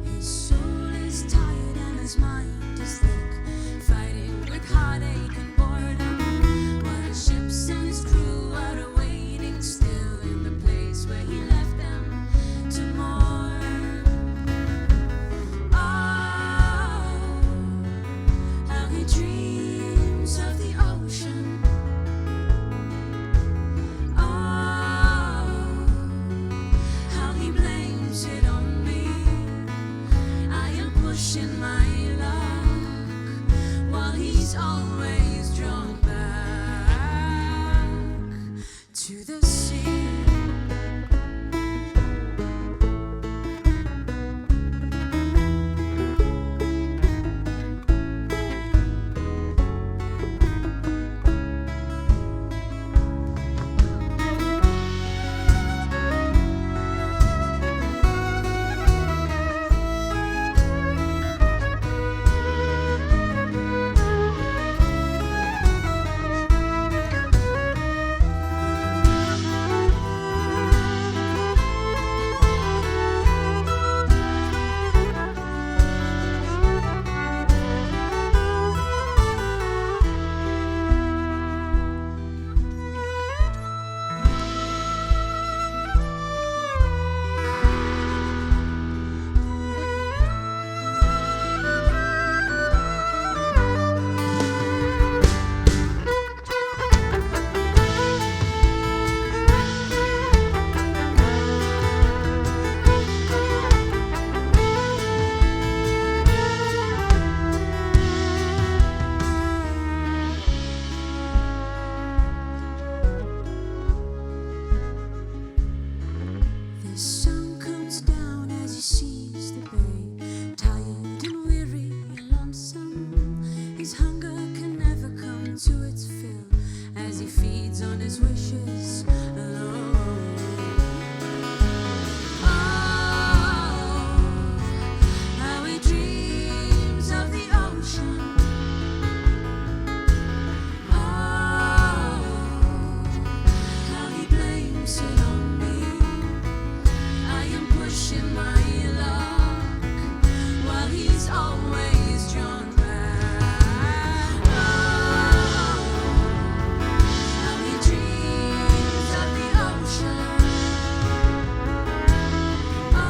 His soul is tired and his mind is thick, fighting with heartache and boredom, while the ships and his crew are waiting still in the place where he left them to mourn. Oh, how he dreams of the ocean. Oh, how he blames it on me. I am pushing my luck while he's always drawn back to the sea. The sun comes down as he sees the bay, tired and weary and lonesome. His hunger can never come to its fill as he feeds on his wishes alone. Oh, how he dreams of the ocean. Oh, how he blames it on me. I am pushing my luck while he's always drawn back. Oh, how he dreams of the ocean. Oh,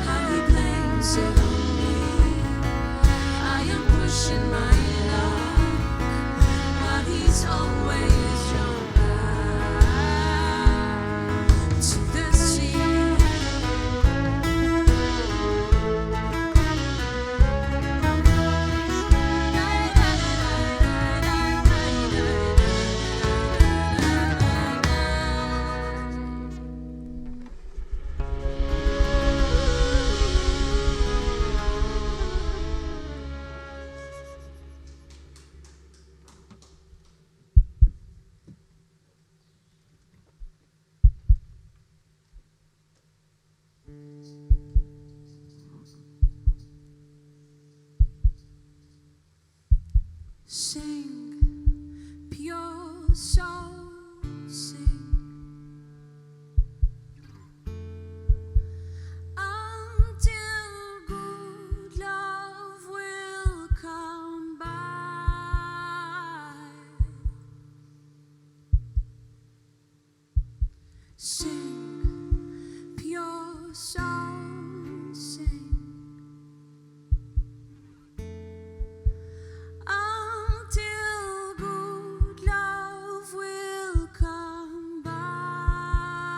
how he blames it on me. I am pushing my luck while he's always drawn back to the sea. Sing, pure soul, sing. Until good love will come by. Sing, pure soul, sing. Until good love will come by.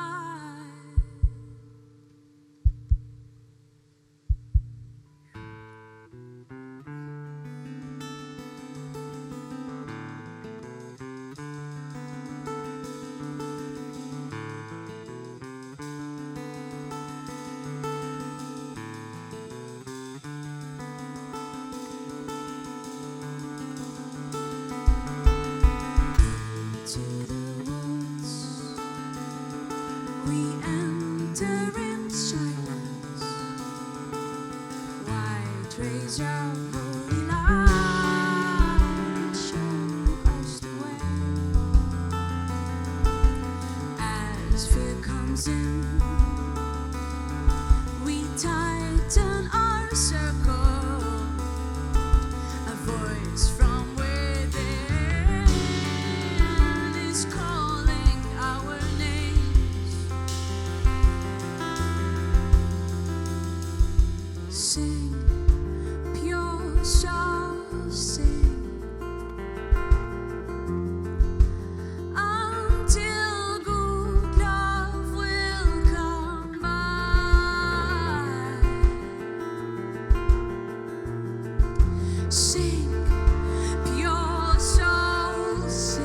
we enter in silence. White rays of holy light show us the way. As fear comes in, we tighten our circle. A voice from within is calling our names. Sing, pure soul, sing. Until good love will come by. Sing, pure soul, sing.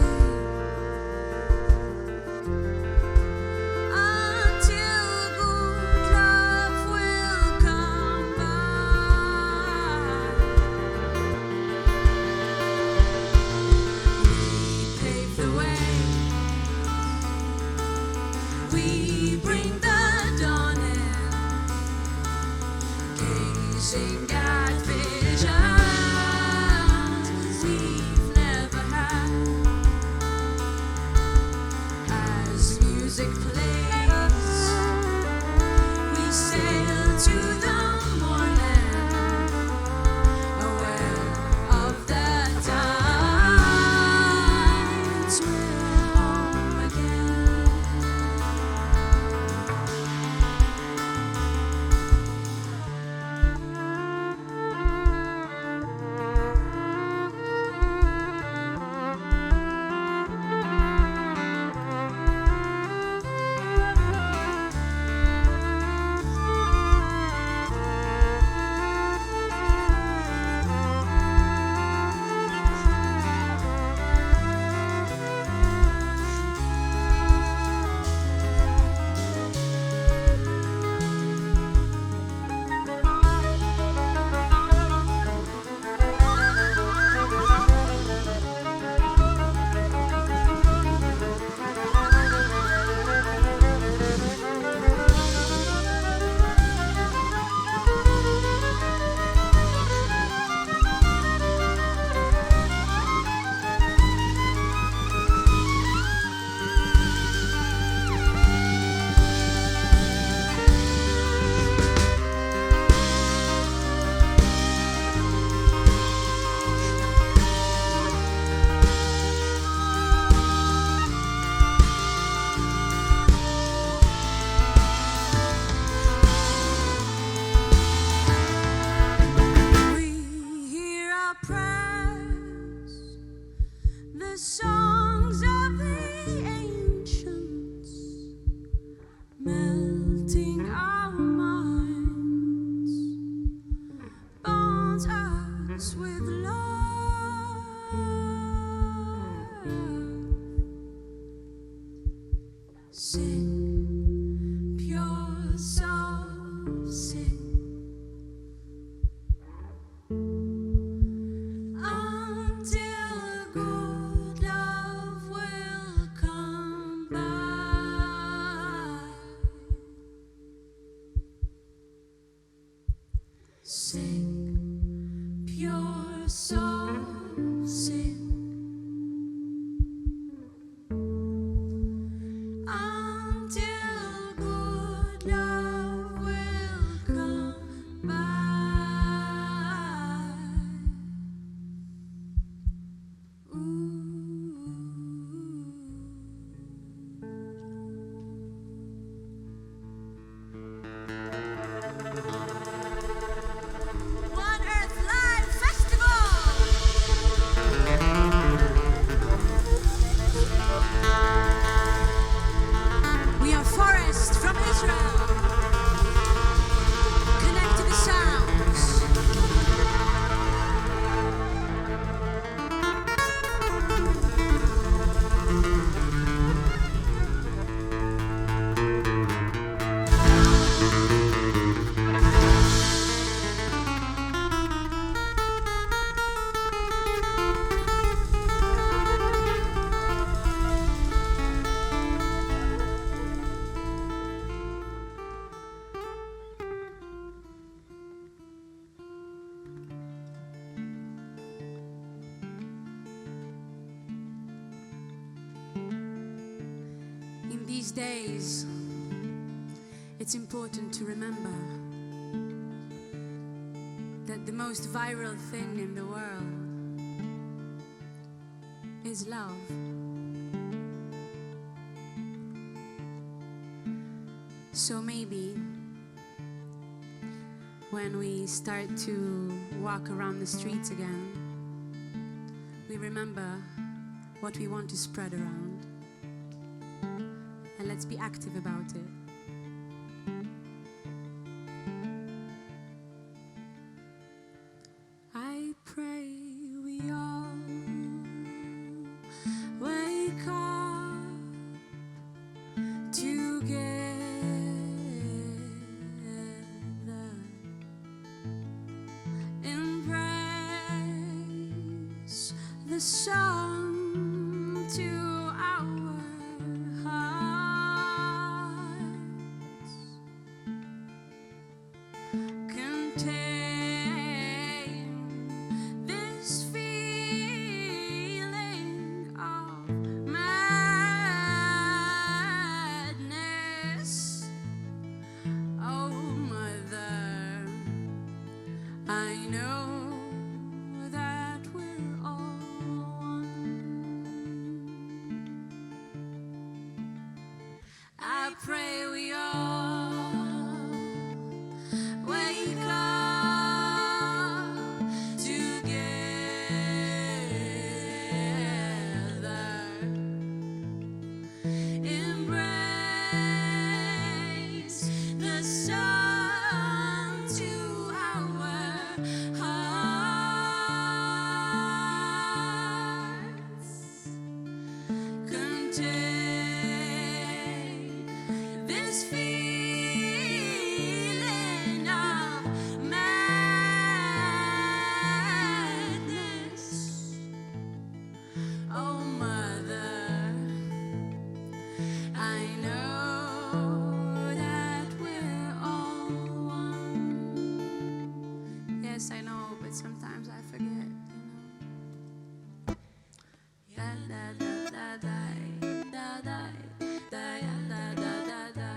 Until good love will come by. We pave the way. We bring the dawn in, gazing at visions we've never had. As music plays, we sail to the morning, aware of the tides we're home again. We hear our prayers, the songs of the ancients, melting our minds, bonds us with love. Sing, pure soul, sing. Until good love will come by. Sing, pure soul, sing. Until These days, it's important to remember that the most viral thing in the world is love. So maybe when we start to walk around the streets again, we remember what we want to spread around, and let's be active about it. I pray we all wake up together, embrace the song to our hearts, contain this feeling of madness. Oh, Mother, I know that we're all one. I pray we all wake up together, embrace the sun to our hearts, contain this feeling of madness. Oh, Mother, I know that we're all one. Yes, I know, but sometimes I forget, Da da da da da da da da da da da da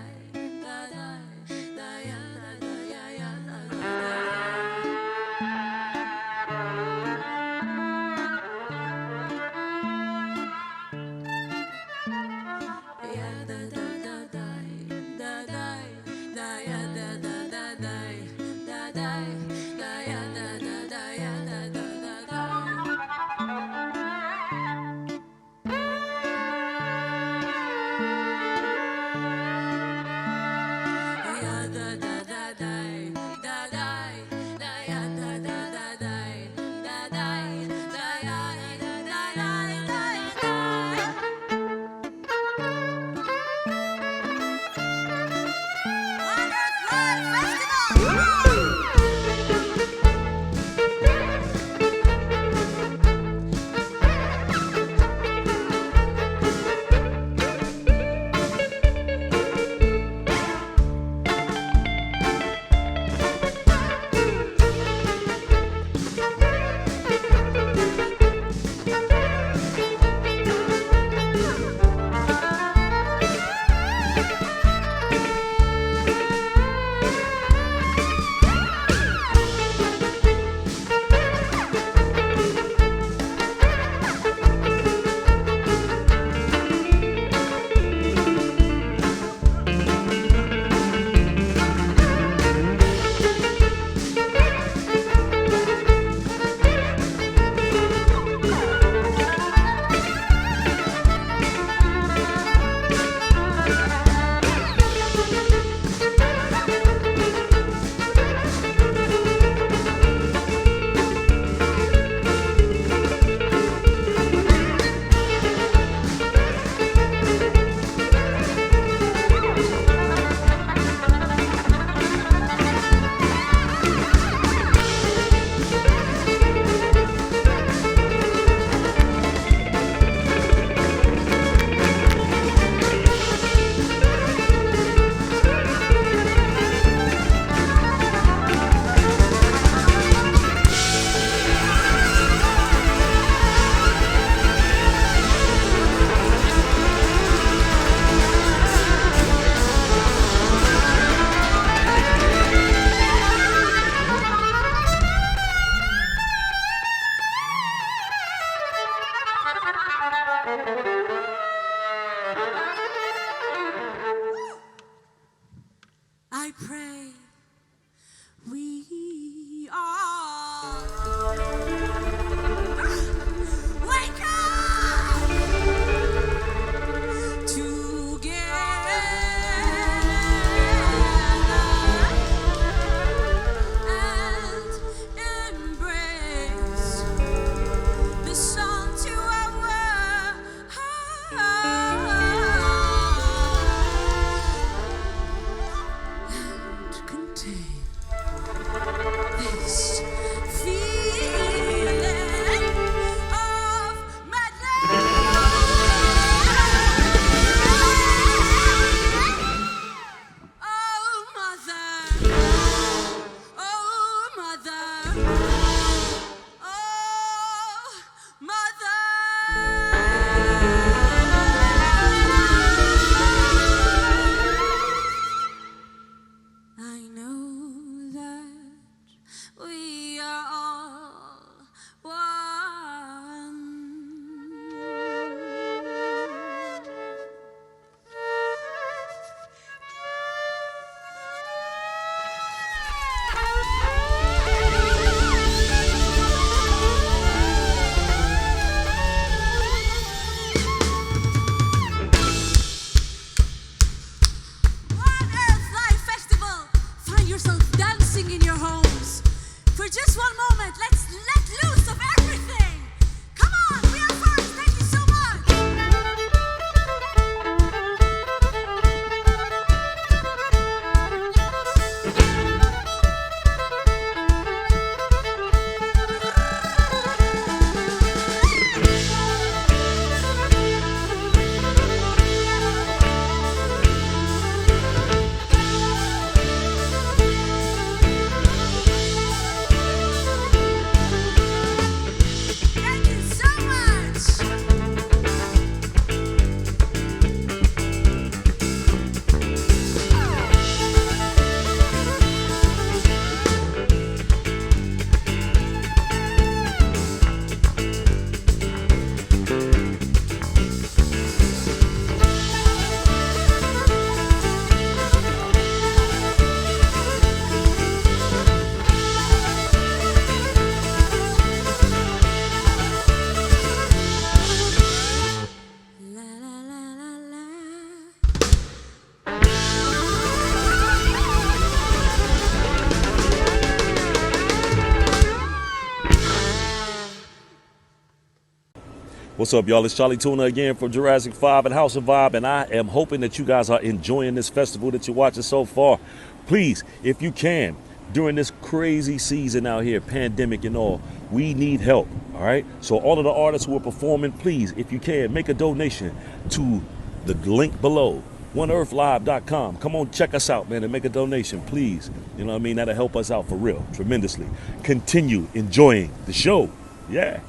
What's up, y'all? It's Charlie Tuna again from Jurassic 5 and House of Vibe, and I am hoping that you guys are enjoying this festival that you're watching so far. Please, if you can, during this crazy season out here, pandemic and all, we need help, all right? So all of the artists who are performing, please, if you can, make a donation to the link below, oneearthlive.com. Come on, check us out, man, and make a donation, please. You know what I mean? That'll help us out for real, tremendously. Continue enjoying the show. Yeah.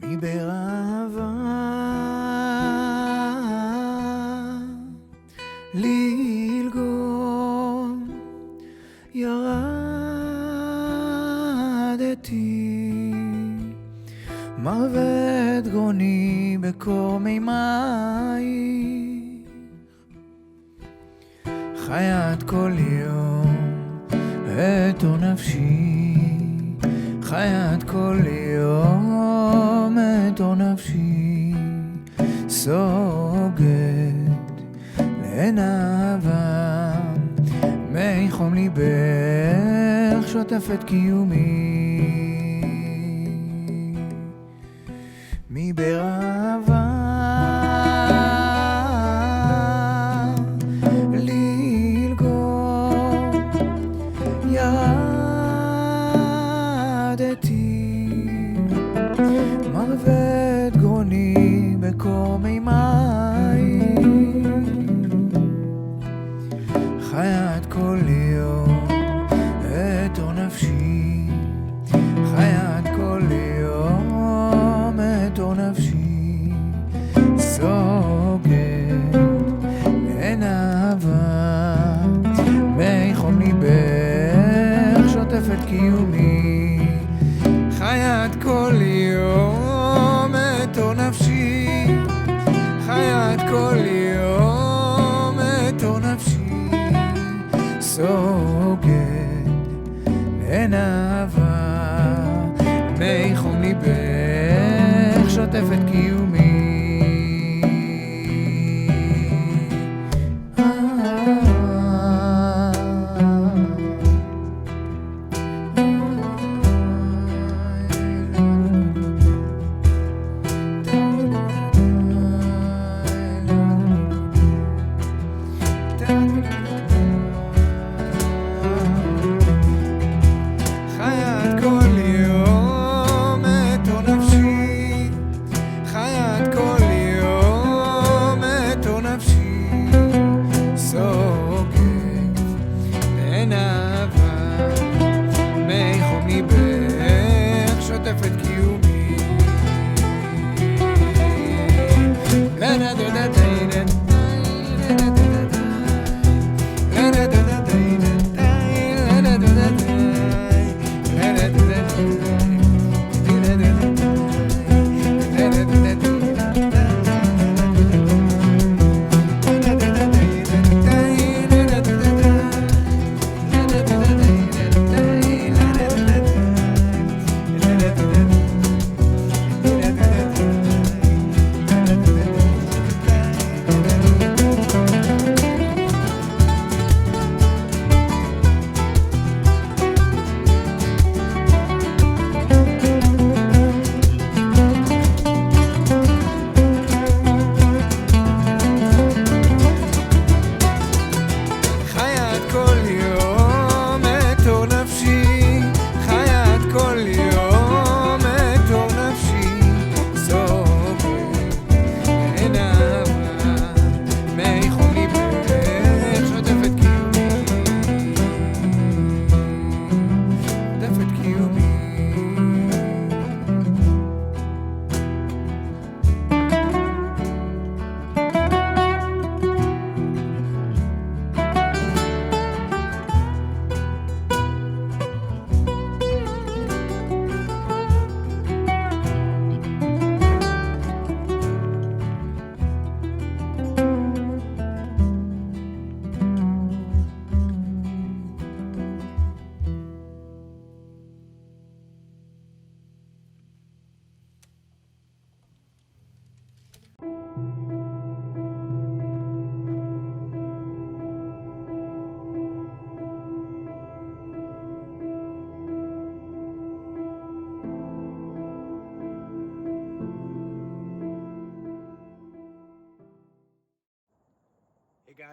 מבראווה ללגום ירדתי מרבד גרוני בקור מימי חיית כל יום אתו נפשי חיית כל יום אתו נפשי סוגת לעיניו מי חום ליבך שוטפת קיומי מבראווה ללגום ירדתי מרבד גרוני בקור מימי חיית כל יום אתו נפשי חיית כל יום אתו נפשי סוגת לעיניו מי חום ליבך שוטפת קיומי חיית כל יום אתו נפשי חיית כל יום אתו נפשי סוגת לעיניו מי חום ליבך שוטפת קיומי חיית כל יום אתו נפשי חיית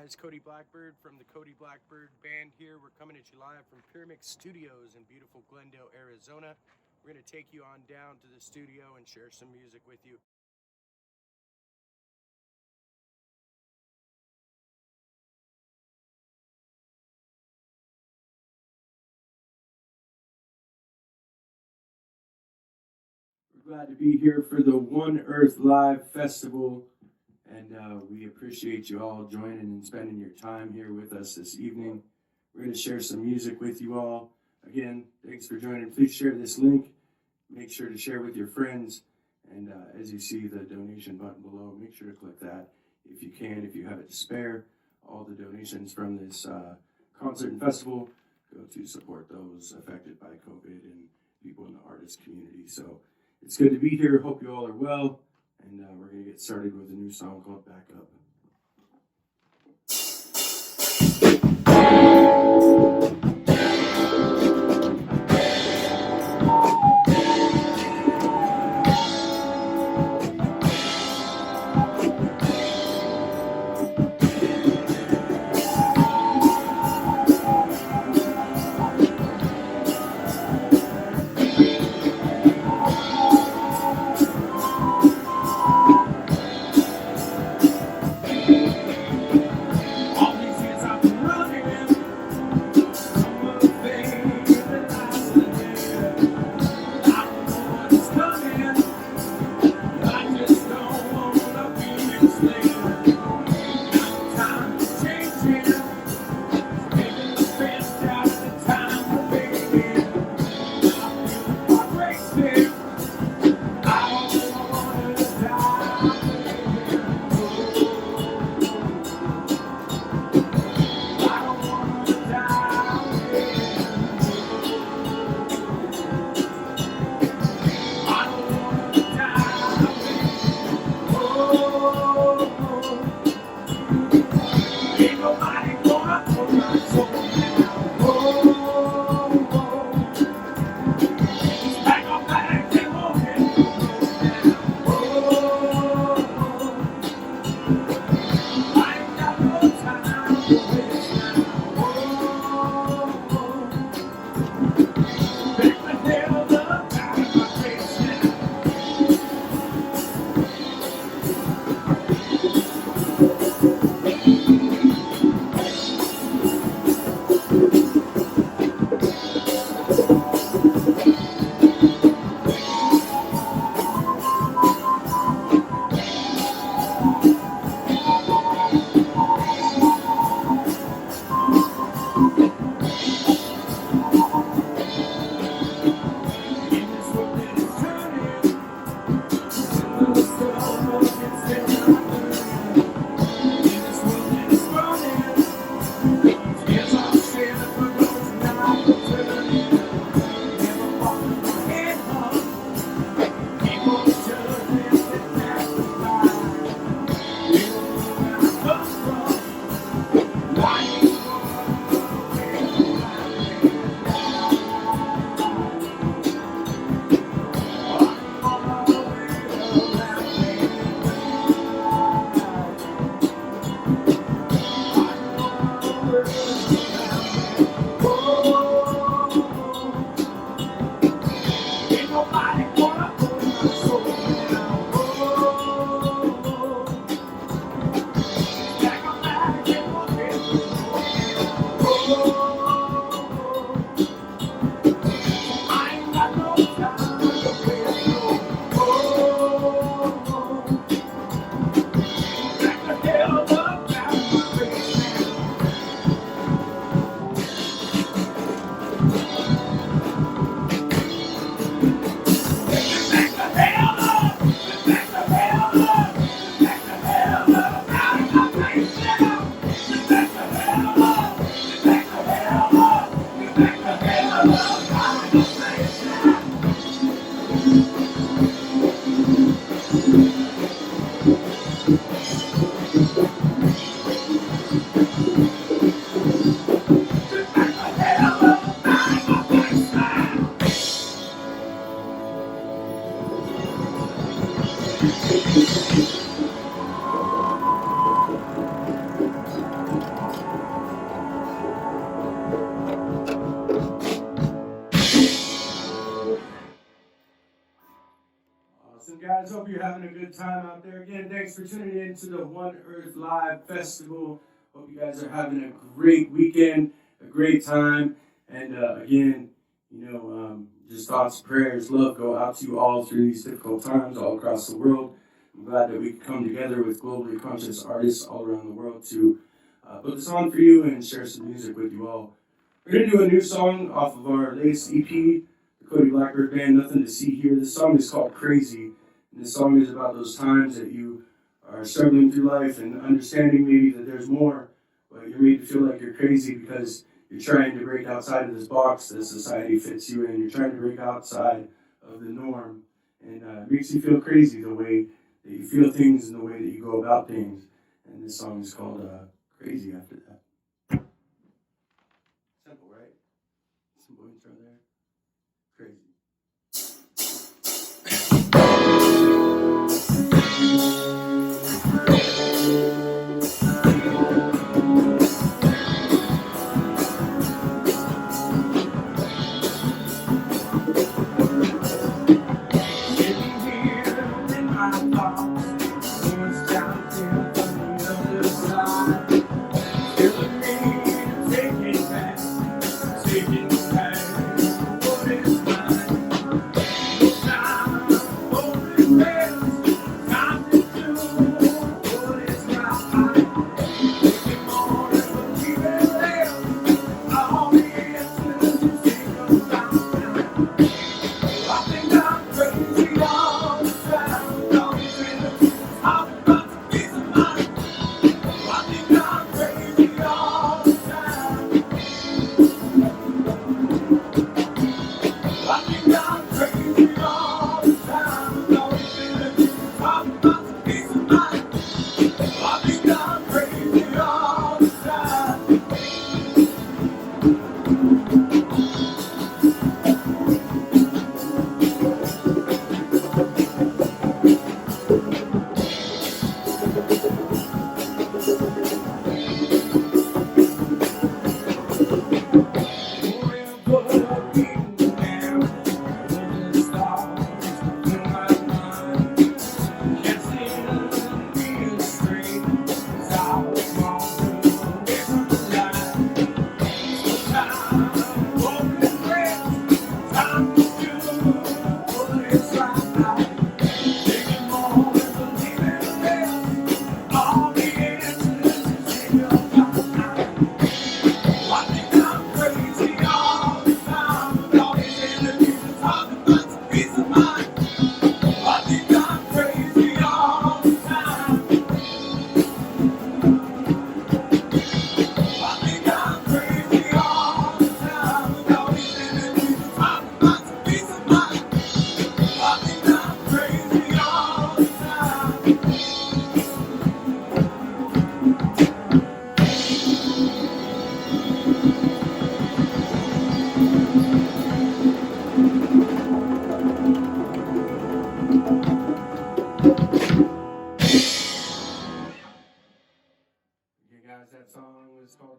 guys, Cody Blackbird from the Cody Blackbird Band here. We're coming at you live from Pyramid Studios in beautiful Glendale, Arizona. We're going to take you on down to the studio and share some music with you. We're glad to be here for the One Earth Live Festival, and we appreciate you all joining and spending your time here with us this evening. We're going to share some music with you all. Again, thanks for joining. Please share this link. Make sure to share with your friends. And as you see the donation button below, make sure to click that if you can, if you have it to spare. All the donations from this concert and festival go to support those affected by COVID and people in the artist community. So it's good to be here. Hope you all are well. And we're going to get started with a new song called Back Up. good time out there. Again, thanks for tuning in to the One Earth Live Festival. Hope you guys are having a great weekend, a great time. And again, just thoughts, prayers, love go out to you all through these difficult times all across the world. I'm glad that we can come together with globally conscious artists all around the world to put this on for you and share some music with you all. We're going to do a new song off of our latest EP, the Cody Blackbird Band, Nothing to See Here. This song is called Crazy. And this song is about those times that you are struggling through life and understanding maybe that there's more, but you're made to feel like you're crazy because you're trying to break outside of this box that society fits you in. You're trying to break outside of the norm. And it makes you feel crazy the way that you feel things and the way that you go about things. And this song is called Crazy after that. Simple, right? Simple intro there. Crazy.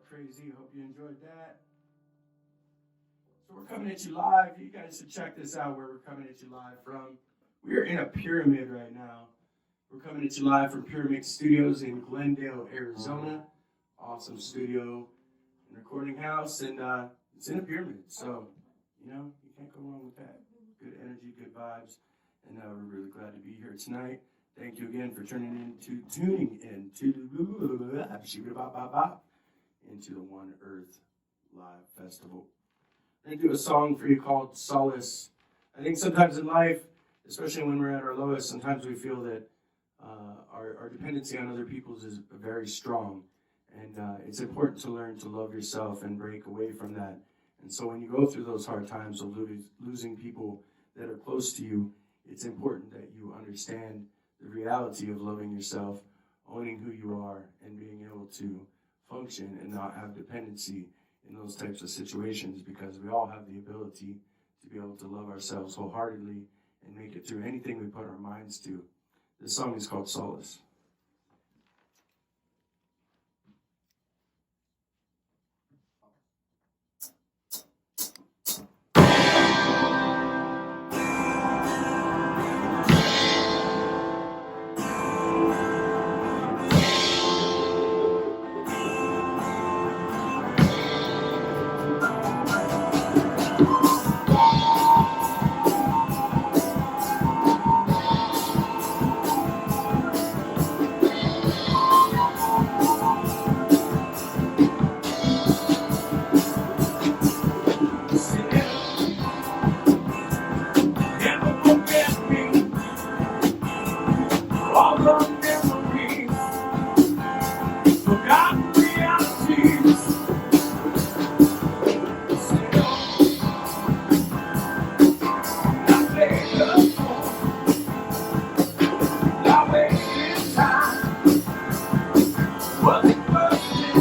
Crazy. Hope you enjoyed that. So we're coming at you live. You guys should check this out where we're coming at you live from. We are in a pyramid right now. We're coming at you live from Pyramid Studios in Glendale, Arizona. Awesome studio and recording house, and it's in a pyramid. So, you can't go wrong with that. Good energy, good vibes, and we're really glad to be here tonight. Thank you again for tuning in to into the One Earth Live Festival. I'm going to do a song for you called Solace. I think sometimes in life, especially when we're at our lowest, sometimes we feel that our dependency on other people is very strong. And it's important to learn to love yourself and break away from that. And so when you go through those hard times of losing people that are close to you, it's important that you understand the reality of loving yourself, owning who you are, and being able to function and not have dependency in those types of situations, because we all have the ability to be able to love ourselves wholeheartedly and make it through anything we put our minds to. This song is called Solace. all the memories, forgotten realities. Still, not later for, not wasting time. Was it worth it?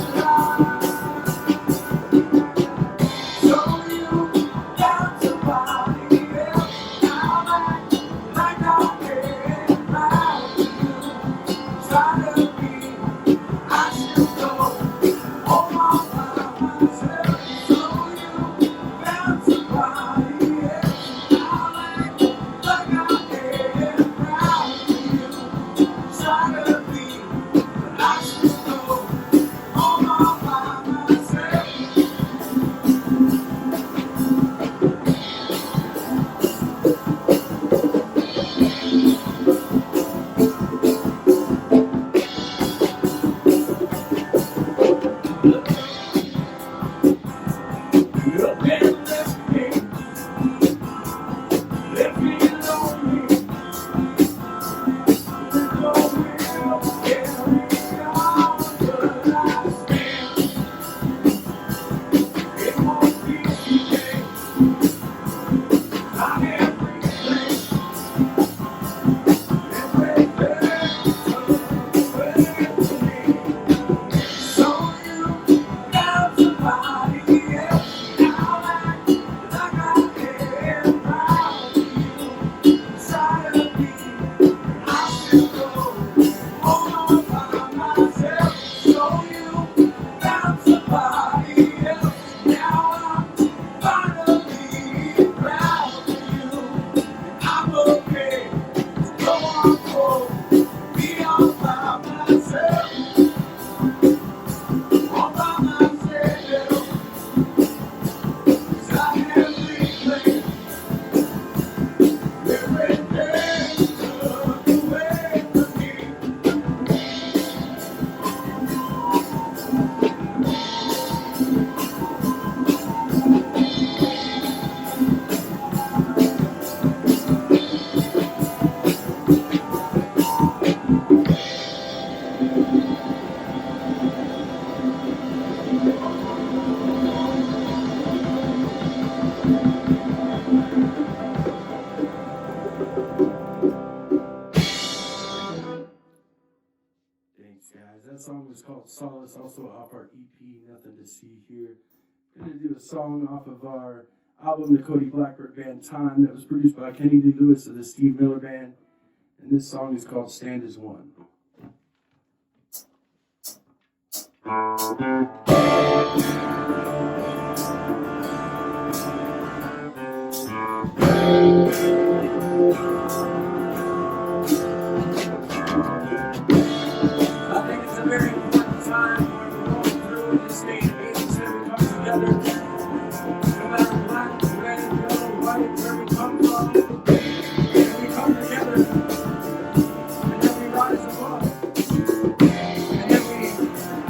So you got somebody else now, like I can't find you. Try to be, I still go all by myself. So you got somebody else now, like I can't find you. Try to be, I still go all by myself. Look and left me lonely. No will carry on, but I stand. It won't be today. Not every place, every so you got somebody else now, like I can't find you. Try to be, I still go all by myself. So you got somebody else now, I'm finally proud of you. I'm okay, go on, go, be all by myself, all by myself. 'Cause I have reclaimed everything took away from me. Thanks, guys. That song was called Solace, also off our EP, Nothing to See Here. We're going to do a song off of our album, the Cody Blackbird Band Time, that was produced by Kenny Lee Lewis of the Steve Miller Band. And this song is called Stand as One. I think it's a very important time where we're going through this state of ages that we come together. No matter black, red, yellow, white, where we come from, and we come together, and then we rise above, and then we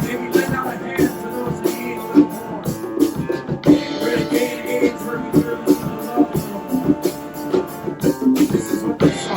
maybe lend out a hand to those that need a little more. We're in a day and age where we really need the love a little more. This is what this song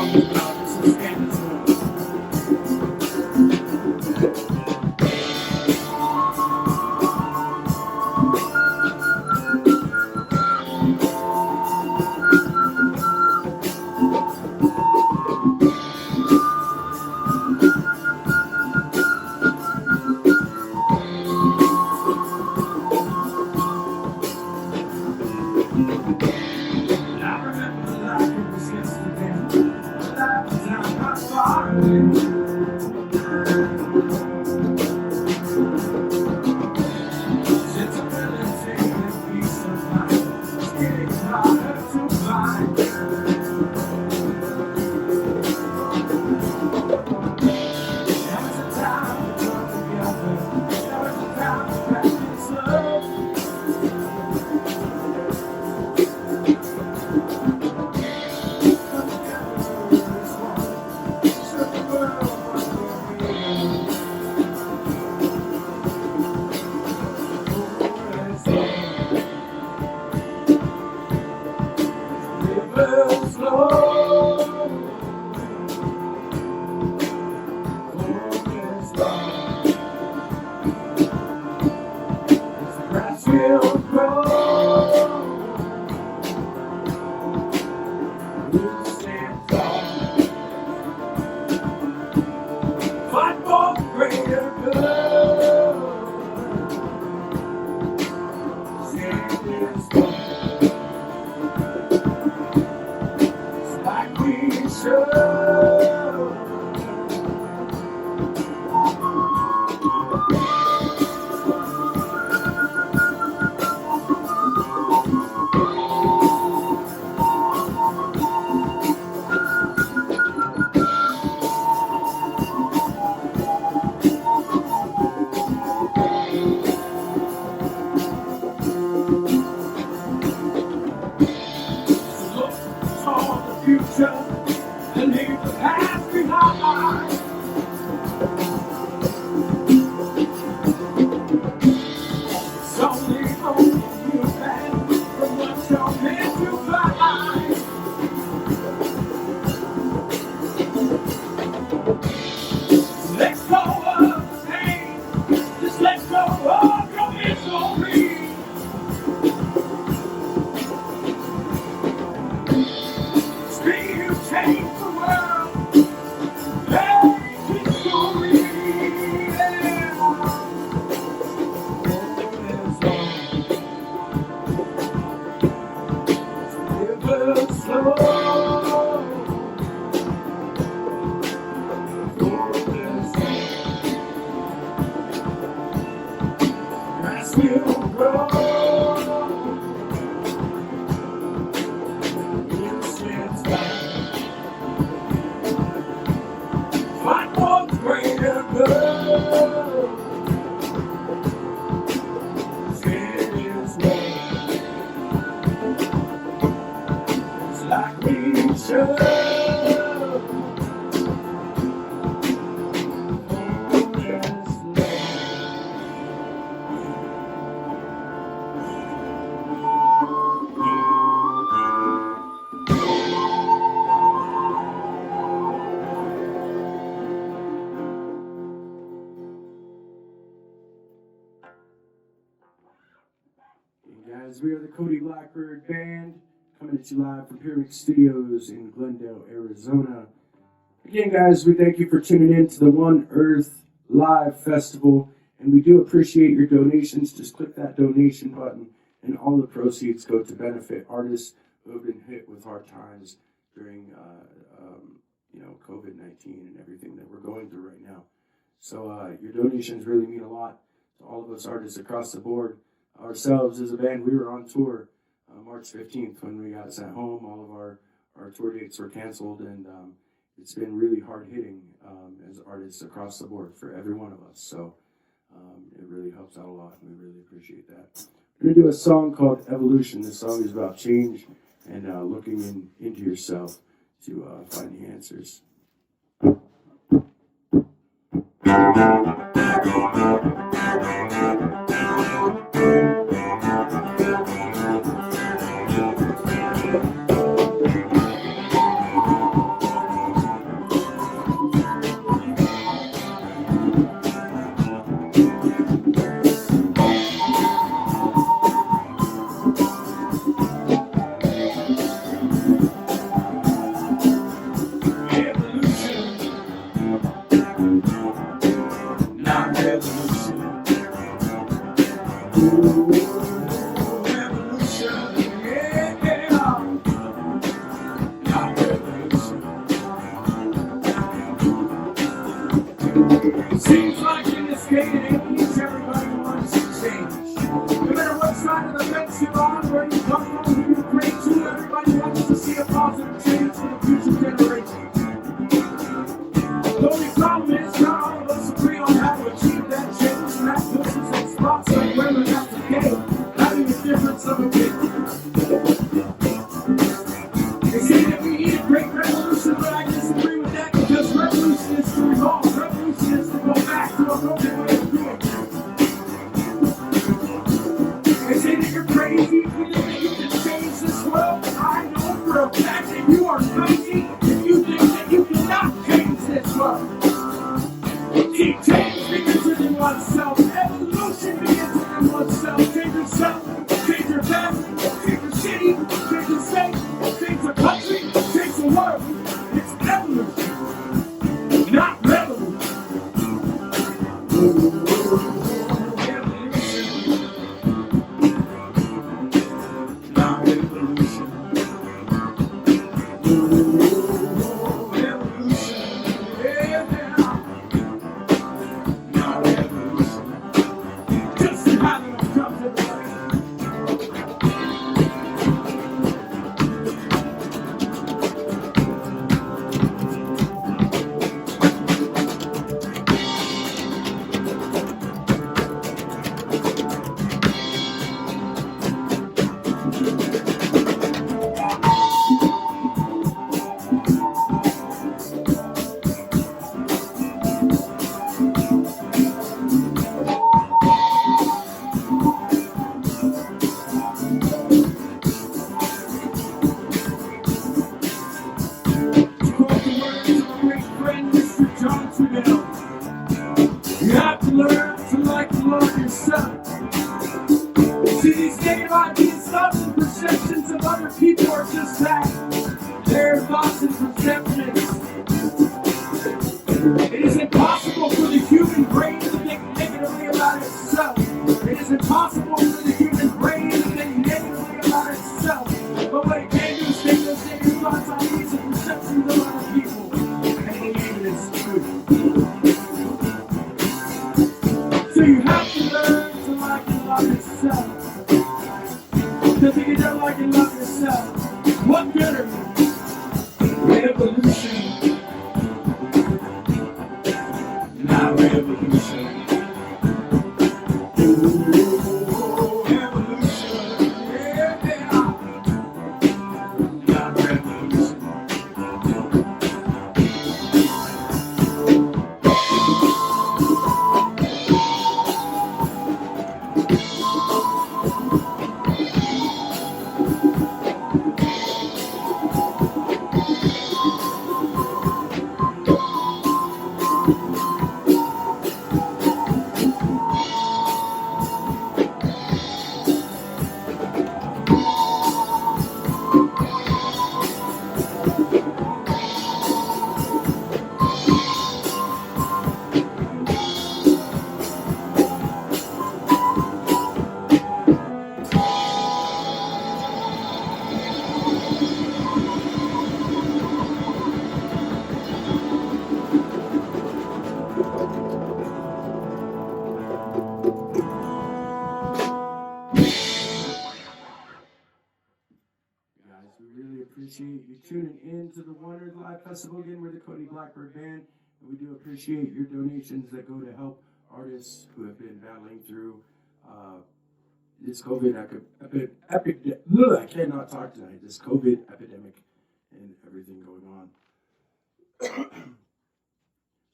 fight for the greater good. It is love. It's like we should. Guys, we are the Cody Blackbird Band, coming at you live from Pyramid Studios in Glendale, Arizona. Again, guys, we thank you for tuning in to the One Earth Live Festival, and we do appreciate your donations. Just click that donation button, and all the proceeds go to benefit artists who have been hit with hard times during, COVID-19 and everything that we're going through right now. So your donations really mean a lot to all of us artists across the board. Ourselves as a band, we were on tour March 15th when we got sent home. All of our tour dates were canceled, and it's been really hard hitting as artists across the board for every one of us. So it really helps out a lot, and we really appreciate that. We're going to do a song called Evolution. This song is about change and looking into yourself to find the answers. Seems like in this day and age, everybody wants to change. No matter what side of the fence you're on, where you come from, who you pray to, everybody wants to see a positive change for the future generations. The only problem is not all of us agree on how to achieve that change, and that puts us in spots like where we're not today, having a difference of opinion. They say that we need a great revolution, but I disagree with that because revolution is to evolve. Revolution is to go back to a broken way of doing things. They say that you're crazy if you think that you can change this world. I know for a fact that you are crazy if you think that you cannot change this world. Keep change begins within oneself. Evolution begins within oneself. Change yourself, change your family, change your city, change your state, change your country, change the world. It's evolution, not revolution. You have to learn to like and love yourself. See, these negative ideas, thoughts, and perceptions of other people are just that. They're thoughts and perceptions. It is impossible for the human brain to think negatively about itself. It is impossible for the human brain to think negatively about itself. But what it can do is take those negative thoughts, ideas, and perceptions of other people and believe it is true. So you have to learn to like and love yourself. Because if you don't like and love yourself, what good are you? Evolution. revolution. Appreciate you tuning in to the One Earth Live Festival. Again, we're the Coyote Blackbird Band, and we do appreciate your donations that go to help artists who have been battling through this COVID I cannot talk tonight. This COVID epidemic and everything going on.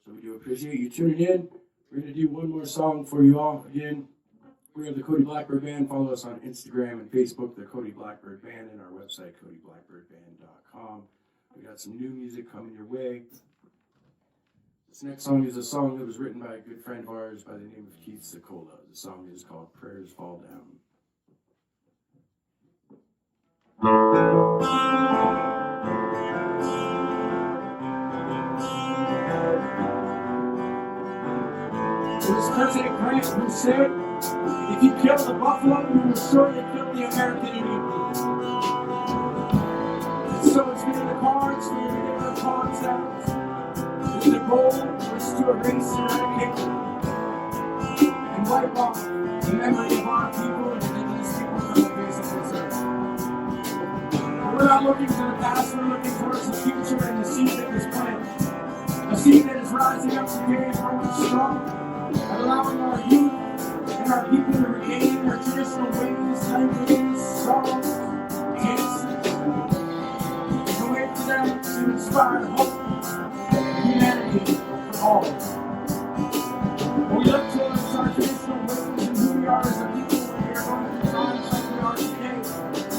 So we do appreciate you tuning in. We're going to do one more song for you all. Again, we are the Coyote Blackbird Band. Follow us on Instagram and Facebook, the Coyote Blackbird Band, and our website, CoyoteBlackbirdBand.com. We got some new music coming your way. This next song is a song that was written by a good friend of ours by the name of Xiuhtezcatl. The song is called Prayers Fall Down. It was President Grant who said, if you kill the buffalo, you will surely kill the American Indian people. And so it's been in the cards for you to get the pawns out. With the goal was to erase, eradicate, and wipe off the memory of our people and indigenous people from the face of this earth. We're not looking to the past, we're looking towards the future and the seed that was planted. A seed that is rising up today and growing strong, and allowing our youth and our people to regain their traditional ways, languages, songs, dances, and a way for them to inspire hope and humanity for all. When we look towards our traditional ways and who we are as a people, we are going through times like we are today,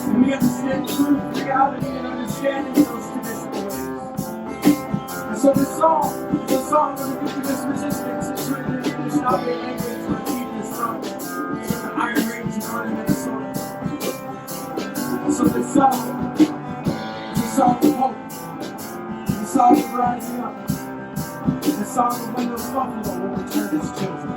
and we understand truth, reality, and understanding those traditional ways. And so this song is a song of indigenous resistance. It's written in English, not in language. Iron Range in northern Minnesota. So this song is a song of hope, it's a song of rising up, it's a song of when those buffalo will return as children.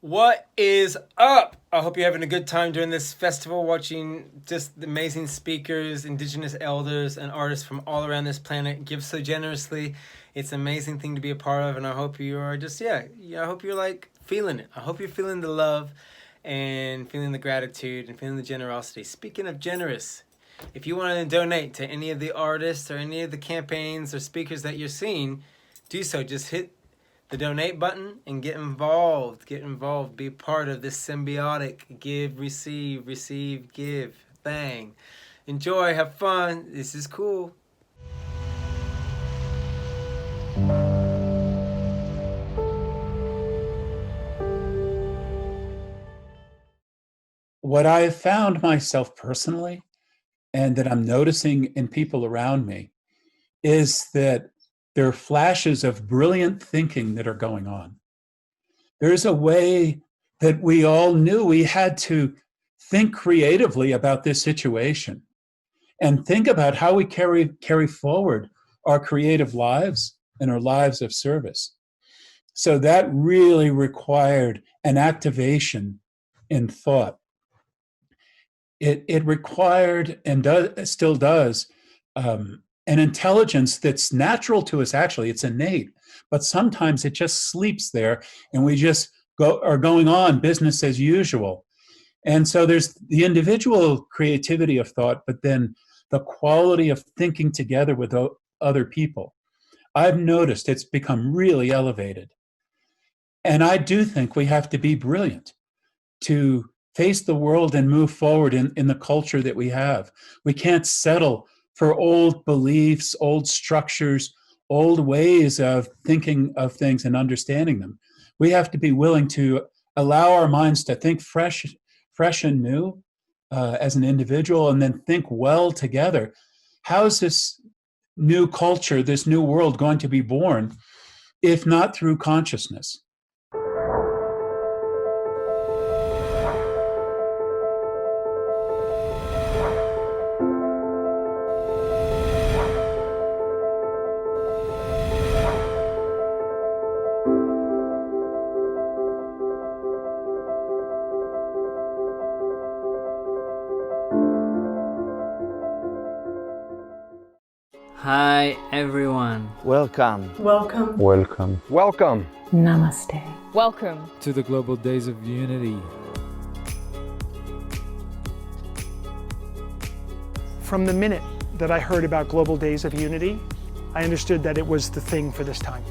What is up? I hope you're having a good time during this festival, watching just the amazing speakers, indigenous elders, and artists from all around this planet give so generously. It's an amazing thing to be a part of, and I hope you are just, I hope you're like feeling it. I hope you're feeling the love and feeling the gratitude and feeling the generosity. Speaking of generous, if you want to donate to any of the artists or any of the campaigns or speakers that you're seeing, do so. Just hit the donate button and get involved. Be part of this symbiotic give, receive, give thing. Enjoy, have fun. This is cool. What I have found myself personally, and that I'm noticing in people around me, is that there are flashes of brilliant thinking that are going on. There's a way that we all knew we had to think creatively about this situation and think about how we carry forward our creative lives and our lives of service. So that really required an activation in thought. It required, and still does, an intelligence that's natural to us. Actually, it's innate, but sometimes it just sleeps there, and we just are going on business as usual. And so there's the individual creativity of thought, but then the quality of thinking together with other people. I've noticed it's become really elevated. And I do think we have to be brilliant to face the world and move forward in the culture that we have. We can't settle for old beliefs, old structures, old ways of thinking of things and understanding them. We have to be willing to allow our minds to think fresh and new as an individual, and then think well together. How is this new culture, this new world going to be born, if not through consciousness? Hi everyone. Welcome. Welcome. Welcome. Welcome. Namaste. Welcome to the Global Days of Unity. From the minute that I heard about Global Days of Unity, I understood that it was the thing for this time.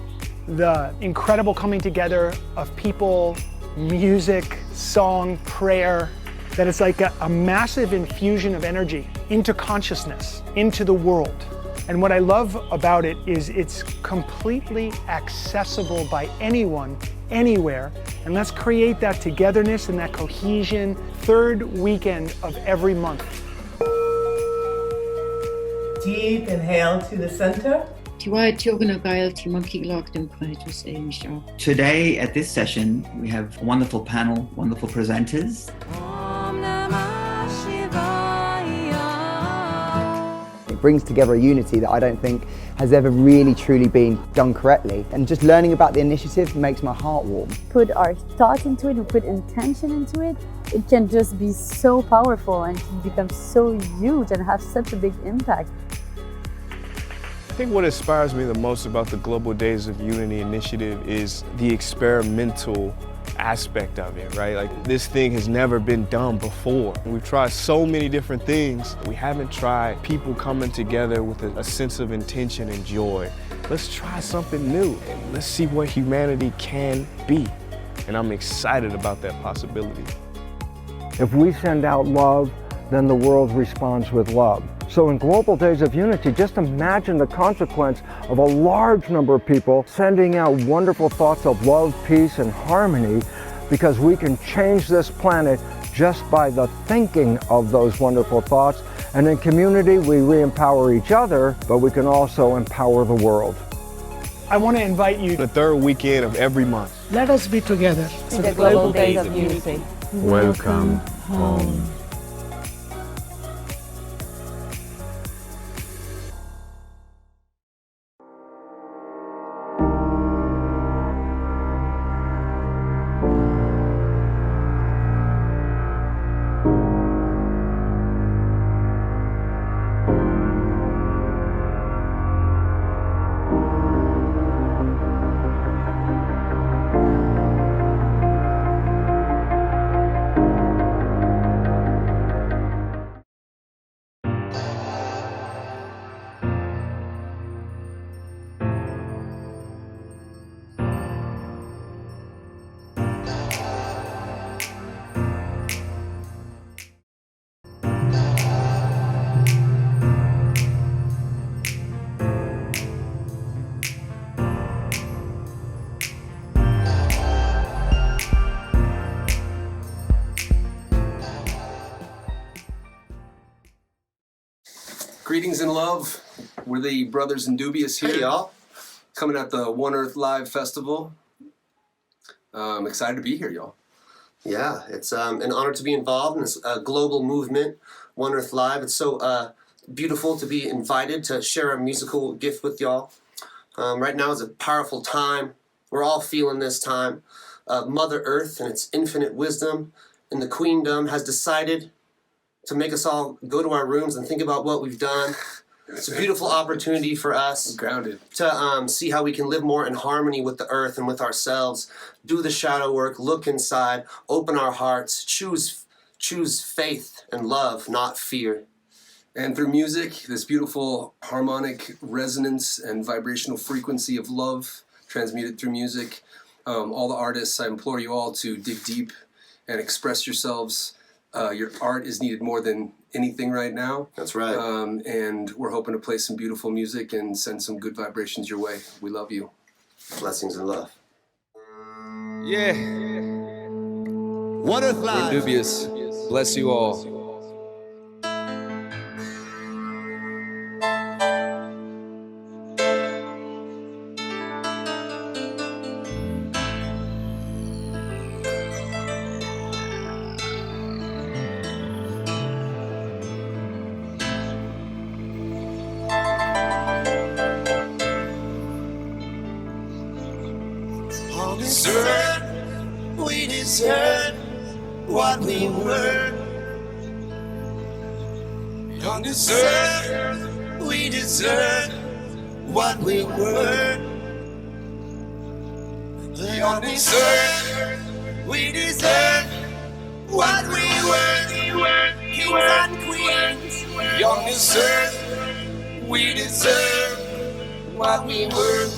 The incredible coming together of people, music, song, prayer, that it's like a massive infusion of energy into consciousness, into the world. And what I love about it is it's completely accessible by anyone, anywhere. And let's create that togetherness and that cohesion third weekend of every month. Deep inhale to the center. Today at this session, we have a wonderful panel, wonderful presenters. It brings together a unity that I don't think has ever really truly been done correctly. And just learning about the initiative makes my heart warm. Put our thoughts into it, we put intention into it, it can just be so powerful and can become so huge and have such a big impact. I think what inspires me the most about the Global Days of Unity initiative is the experimental aspect of it, right? Like, this thing has never been done before. We've tried so many different things. We haven't tried people coming together with a sense of intention and joy. Let's try something new and let's see what humanity can be. And I'm excited about that possibility. If we send out love, then the world responds with love. So in Global Days of Unity, just imagine the consequence of a large number of people sending out wonderful thoughts of love, peace, and harmony, because we can change this planet just by the thinking of those wonderful thoughts. And in community, we re-empower each other, but we can also empower the world. I want to invite you the third weekend of every month. Let us be together. To the Global Days of Unity. Welcome home. Greetings and love. We're the Brothers in Dubious here. Hey, y'all. Coming at the One Earth Live Festival. I'm excited to be here, y'all. Yeah, it's an honor to be involved in this global movement, One Earth Live. It's so beautiful to be invited to share a musical gift with y'all. Right now is a powerful time. We're all feeling this time. Mother Earth and its infinite wisdom in the Queendom has decided to make us all go to our rooms and think about what we've done. It's a beautiful opportunity for us to see how we can live more in harmony with the earth and with ourselves, do the shadow work, look inside, open our hearts, choose faith and love, not fear. And through music, this beautiful harmonic resonance and vibrational frequency of love transmuted through music, all the artists, I implore you all to dig deep and express yourselves. Your art is needed more than anything right now. That's right. And we're hoping to play some beautiful music and send some good vibrations your way. We love you. Blessings and love. Yeah. One Earth Live. We're dubious. Bless you all. On this earth, we deserve what we were. On this earth, we deserve what we were. On this earth, we deserve what we were. Kings and queens. On this earth, we deserve what we were.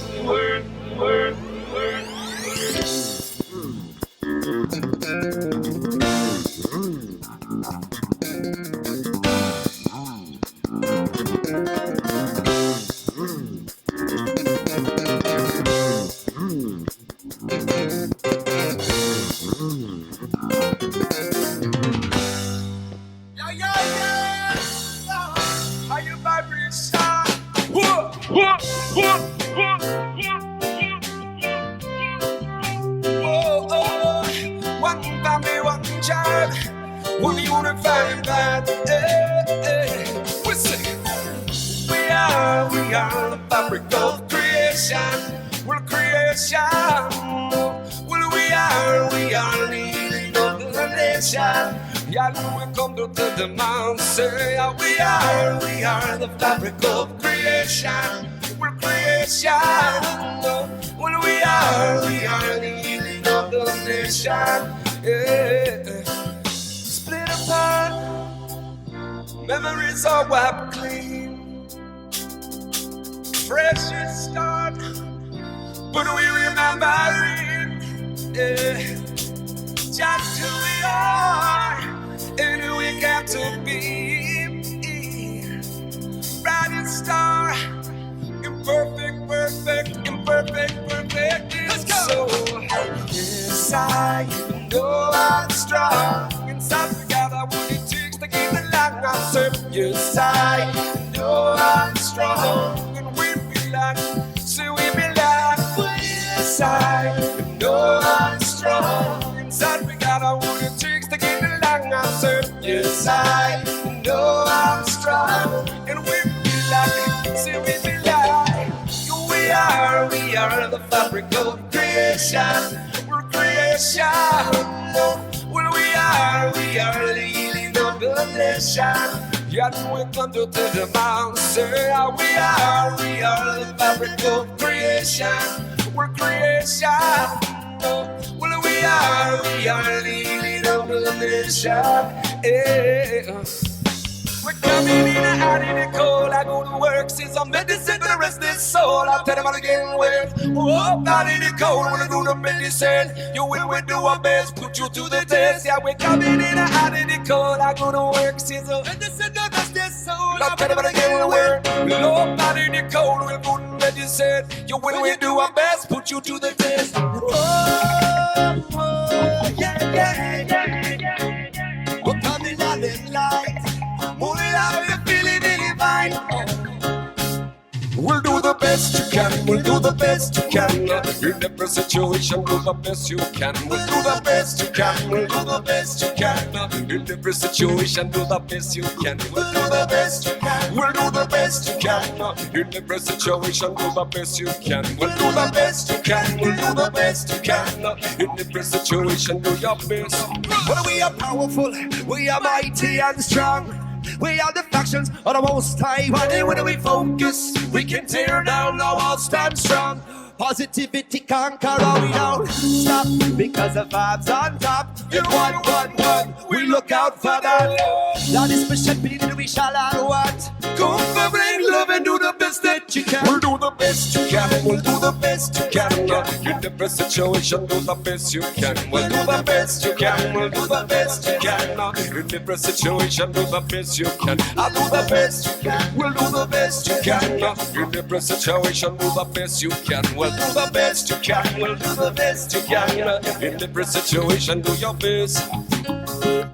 Are you vibration? One family, one child, one unifying band. We sing. We are the fabric of creation. We're creation. Well, we are leading of the nation. Yeah, we come to the mountain, say, we are the fabric of creation. We're creation. Well, we are leading of the nation. Yeah. Split apart, memories are wiped clean. Fresh start, but we remember it. Yeah. Just who we are and who we got to be. Bright star, imperfect, perfect. Let's go. So, yes, I know I'm strong. Inside we got what it takes to keep the light on surf. Yes, I know I'm strong. And we belong, so we belong. Yes, I know I'm strong. Inside we got what it takes to keep the light on surf. Yes, I know I'm strong. And we belong, so we belong. We are the fabric of creation. We're creation. Well, we are leading of the nation. Yet we come to the mountain, say, we are the fabric of creation. We're creation. Well, we are leading of the nation. Yeah. We're coming in and out in the cold. I go to work, see some medicine for the rest of this soul. I'll tell them how to get work. Oh, out in the cold, when I do the medicine. You will we do our best, put you to the test. Yeah, we're coming in and out in the cold. I go to work, see some medicine for the rest of this soul. I'll tell them how to get work. Oh, out in the cold, we'll do the medicine. You will we do our best, put you to the test. We're coming out in light. Moving out, you're feeling divine. We'll do the best you can, we'll do the best you can. In every situation, do the best you can. We'll do the best you can, we'll do the best you can. In every situation, do the best you can. We'll do the best you can, we'll do the best you can. In every situation, do the best you can. We'll do the best you can, we'll do the best you can. In every situation, do your best. Well, we are powerful, we are mighty and strong. We are the factions of the most high. When we focus, we can tear down our walls, stand strong. Positivity conquer all we don't stop because the vibes on top. In one, we look out for that. That is special being we shall all want. Go for bring love and do the best that you can. We'll do the best you can. We'll do the best you can. In the best situation, do the best you can. We'll do the best you can. We'll do the best you can. In the best situation, do the best you can. I'll do the best you can. We'll do the best you can. In the best situation, do the best you can. We'll do the best you can. We'll do the best you can. In the best situation, do your best.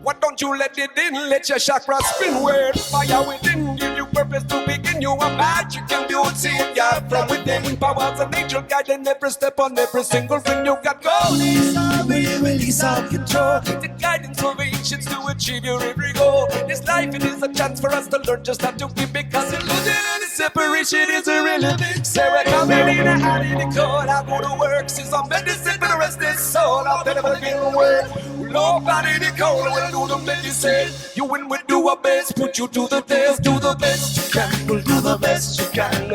Why don't you let it in? Let your chakra spin weird. Fire within, give you purpose to begin. You are magic and beauty. Yeah, from within, powers of nature guiding every step on every single thing you got going. We release our control. The guidance of ancients to achieve your every goal. This life, it is a chance for us to learn just how to be, because illusion and separation is irrelevant. So we're coming in and out in the cold. I go to work, see some medicine for the rest of this soul. I'll tell them again, word. Nobody the call will do the medicine. You when we do our best, put you to the test. Do the best you can, we'll do the best you can.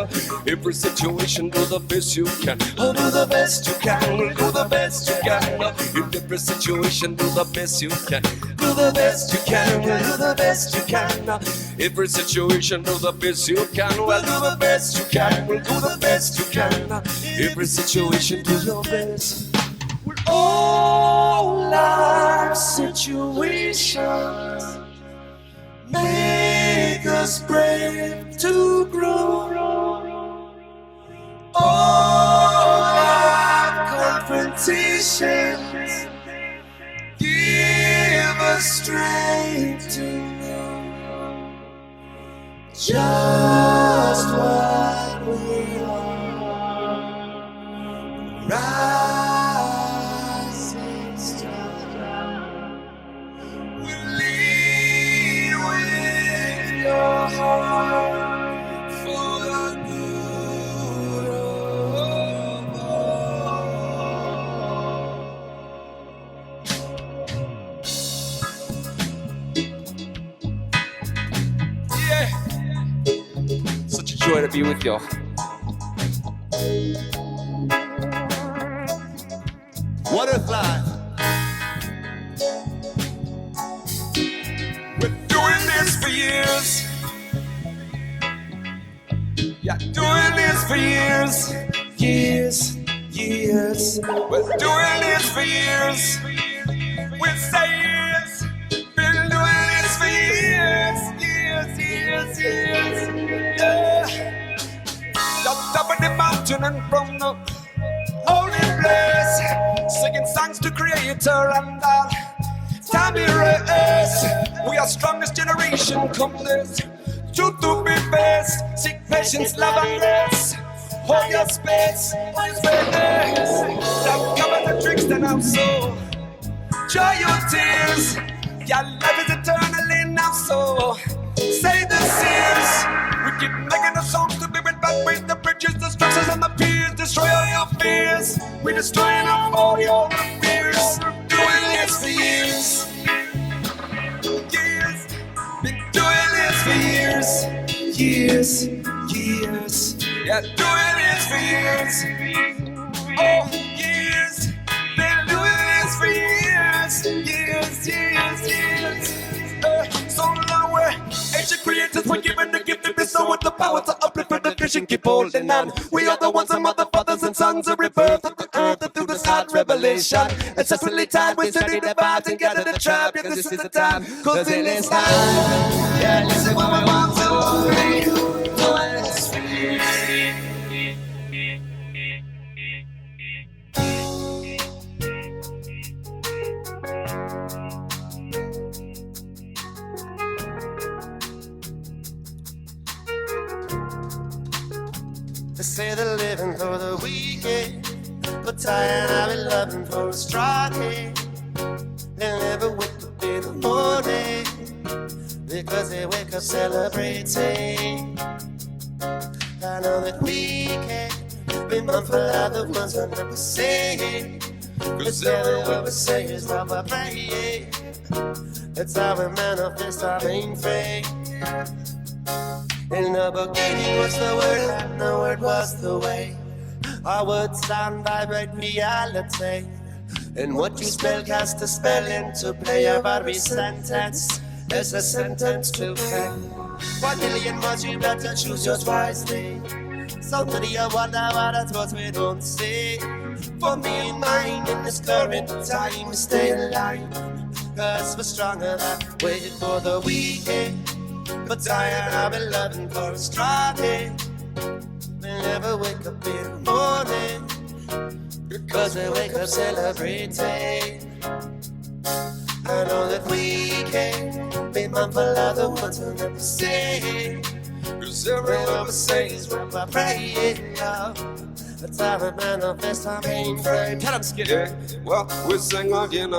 Every situation, do the best you can. Oh, do the best you can, we'll do the best you can. In every situation, do the best you can. Do the best you can, we'll do the best you can. Every situation, do the best you can. Well, do the best you can, we'll do the best you can. Every situation, do your best. All life situations make us brave to grow. All life confrontations give us strength to know just what we are. Rising star will lead with your heart for the good of all. Yeah, such a joy to be with y'all. Butterfly. We're doing this for years. Yeah, doing this for years. Years, years. We're doing this for years. We say years. Been doing this for years. Years, years, years. Yeah. Up top of the mountain and from the holy place, singing songs to Creator and all time erase. We are strongest generation, come this truth to be faced. Seek patience, love and grace. Hold your space, hold space. Now come at the tricks that I'm so. Dry your tears. Your life is eternally now so. Say the seers. We keep making the songs to be read back with the bridges, the structures and the piers. Destroy all your fears. We're destroying all your fears. Doing this for years. Years. Been doing this for years. Years. Years. Yeah, doing this for years. Oh, years. Been doing this for years. Years, years, years. So long way. Ancient creators were given the gift of this, so with the power to uplift the vision, keep holding on. We are the ones, some other fathers and sons, a rebirth of the earth and through this hard revelation. Incessantly tied, we study the vibes and gather the tribe. Yeah, this is the time, cause in this time, yeah, this is what we want to be. Doing this for you. They say they're living for the weekend, but I have been loving for a strong day. They never wake up in the morning because they wake up celebrating. I know that we can be mindful of the ones we're never saying, cause every word we say is what we're praying. That's how we manifest our main faith. In the beginning was the word, and the word was the way. Our words sound, vibrate reality. And what you spell casts a spell into play. Every sentence is a sentence to pray. 1 million words, you better choose yours wisely. Somebody I wonder what that's what we don't say. For me and mine in this current time, stay alive. Cause we're stronger than waiting for the weekend. But tired, I've been loving for a strong day. We never wake up in the morning because we wake up celebrating. I know that we can be mindful of the ones who never say. Cause every word we say is what we're praying now. That's how we manifest our mainframe. Tell them, Skid. Yeah. Well, we sing again.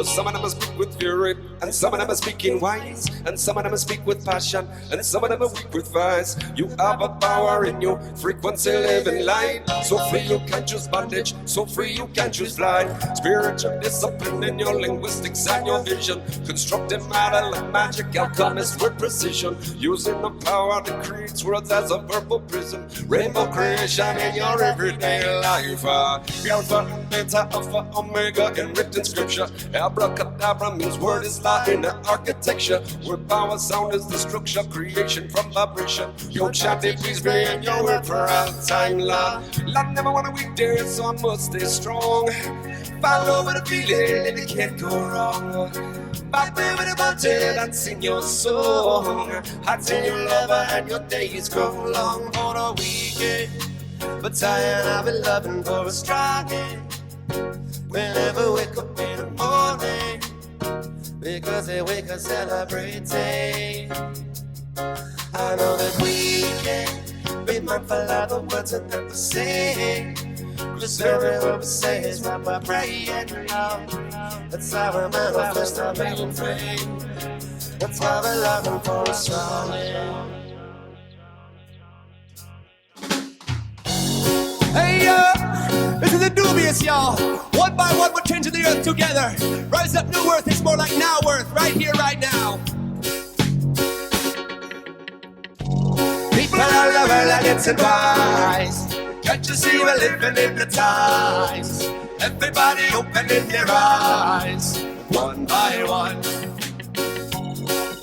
Some of them speak with fury, and some of them speak in wise, and some of them speak with passion, and some of them are weak with vice. You have a power in you, frequency living light. So free you can't choose bondage, so free you can't choose flight. Spiritual discipline in your linguistics and your vision. Constructive matter like magic, alchemist with precision. Using the power that creates worlds as a purple prism. Rainbow creation in your everyday life. Alpha, beta, alpha, omega in written scripture. Abracadabra means word is law in the architecture. Where power sound is the structure, creation from vibration. Your chanty please be in your word for all time, Lord. Lord never wanna weak there, so I must stay strong. Follow with a feeling and it can't go wrong. Back there with a button and sing your song. I'd say your lover and your days grow long for the weekend. But tired I've been loving for a strong day. Whenever we wake up in the morning, because they wake up celebrating. I know that we can be mindful of the words that never say. Preserving what we say is what we're praying now. That's how we manifest our mainframe. That's why we're loving for a strong day. Hey, this is the dubious, y'all. One by one, we're changing the earth together. Rise up, new earth, it's more like now earth, right here, right now. People all over that gets advice. Can't you see we're living in the times? Everybody opening their eyes, one by one.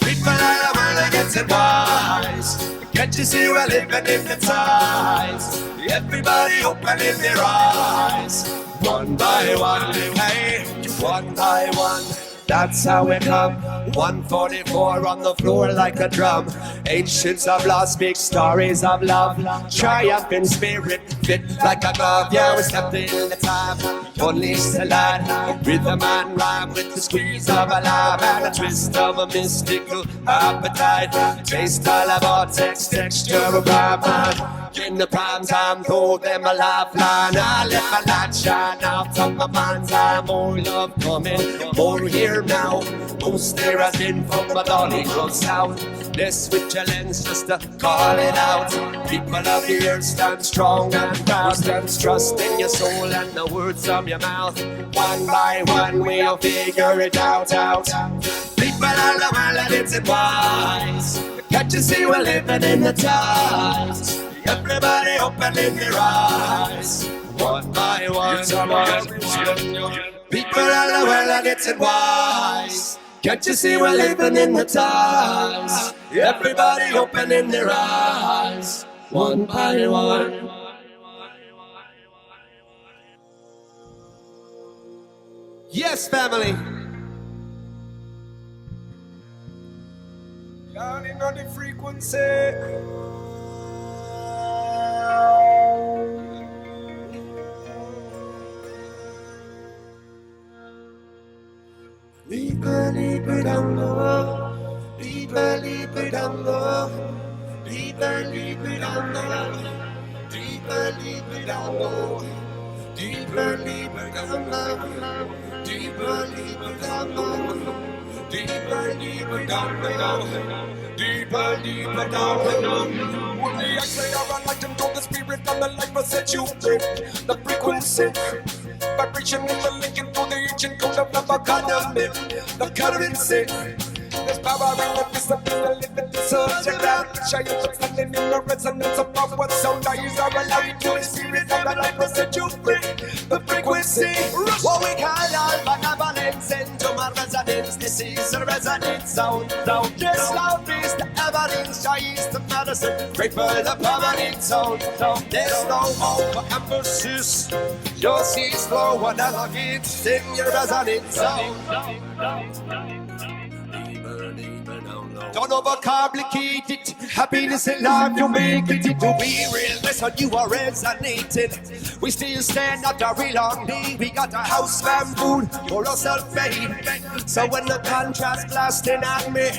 People all over that gets advice. Can't you see we're living in the times? Everybody opening their eyes, one by one, hey, one by one. That's how we come. 144 on the floor like a drum. Ancients of love speak stories of love. Triumphant spirit fit like a glove. Yeah, we stepped in the time. Unleash the light. Rhythm and rhyme with the squeeze of a lime and a twist of a mystical appetite. Taste all about texture of rhyme. In the prime time, told them a lifeline. I let my light shine out of my mind's eye. More love coming, more here now. Most there has been from my darling goes south. Less vigilance just to call it out. People of the earth stand strong and proud. Stand trust in your soul and the words of your mouth. One by one we'll figure it out. People all the world and it's advice. Can't you see we're living in the times? Everybody opening their eyes, one by one. People all the world are getting wise. Can't you see we're living in the times? Everybody opening their eyes, one by one. Yes, family. Turning on the frequency. Deeper, deeper down low, deeper, deeper down low, deeper, deeper down low, deeper, deeper down low, deeper, deeper down low, deeper, deeper down low, deeper, deeper down low, deeper, deeper down low. Only I say I run like them know the spirit and the life I set you free. The frequency, vibration is the link into the ancient code of love economy. The currency, there's power in the discipline, the living subject out. Shine standing in the resonance of what sound eyes are allowed to the spirit and the life I set you free. The frequency, what we call all benevolence into my resonance. This is a resonant sound. This sound is the evidence, is the medicine. Pray for the permanent sound. There's no overemphasis. Just see slow and elegant. Sing your resonant sound. Don't overcomplicate it. Happiness in life, you make it. To be real, listen, you are resonating. We still stand at a real long day. We got a house, fam, food, for us self-made. So when the contrast blasting at me,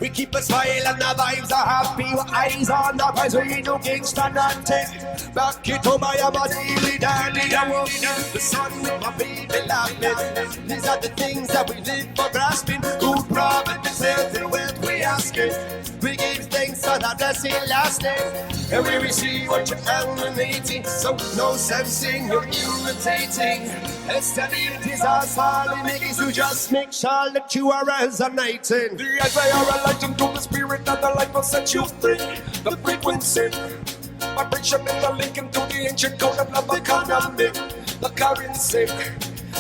we keep a smile and the vibes are happy. With eyes on the prize, we do gangsta nothing. Back it up, I am a daily daddy. I won't the sun with my baby laughing. These are the things that we live for grasping. Good profit, this health and wealth we asking. We give thanks for that blessing lasting. And we receive what you're emanating. So no sense in you're imitating. Externalities are solid niggas who just make sure that you are resonating. The eyes are a light into the spirit and the light will set you free. The frequency, vibration is the link into the ancient code of love economy. The currency,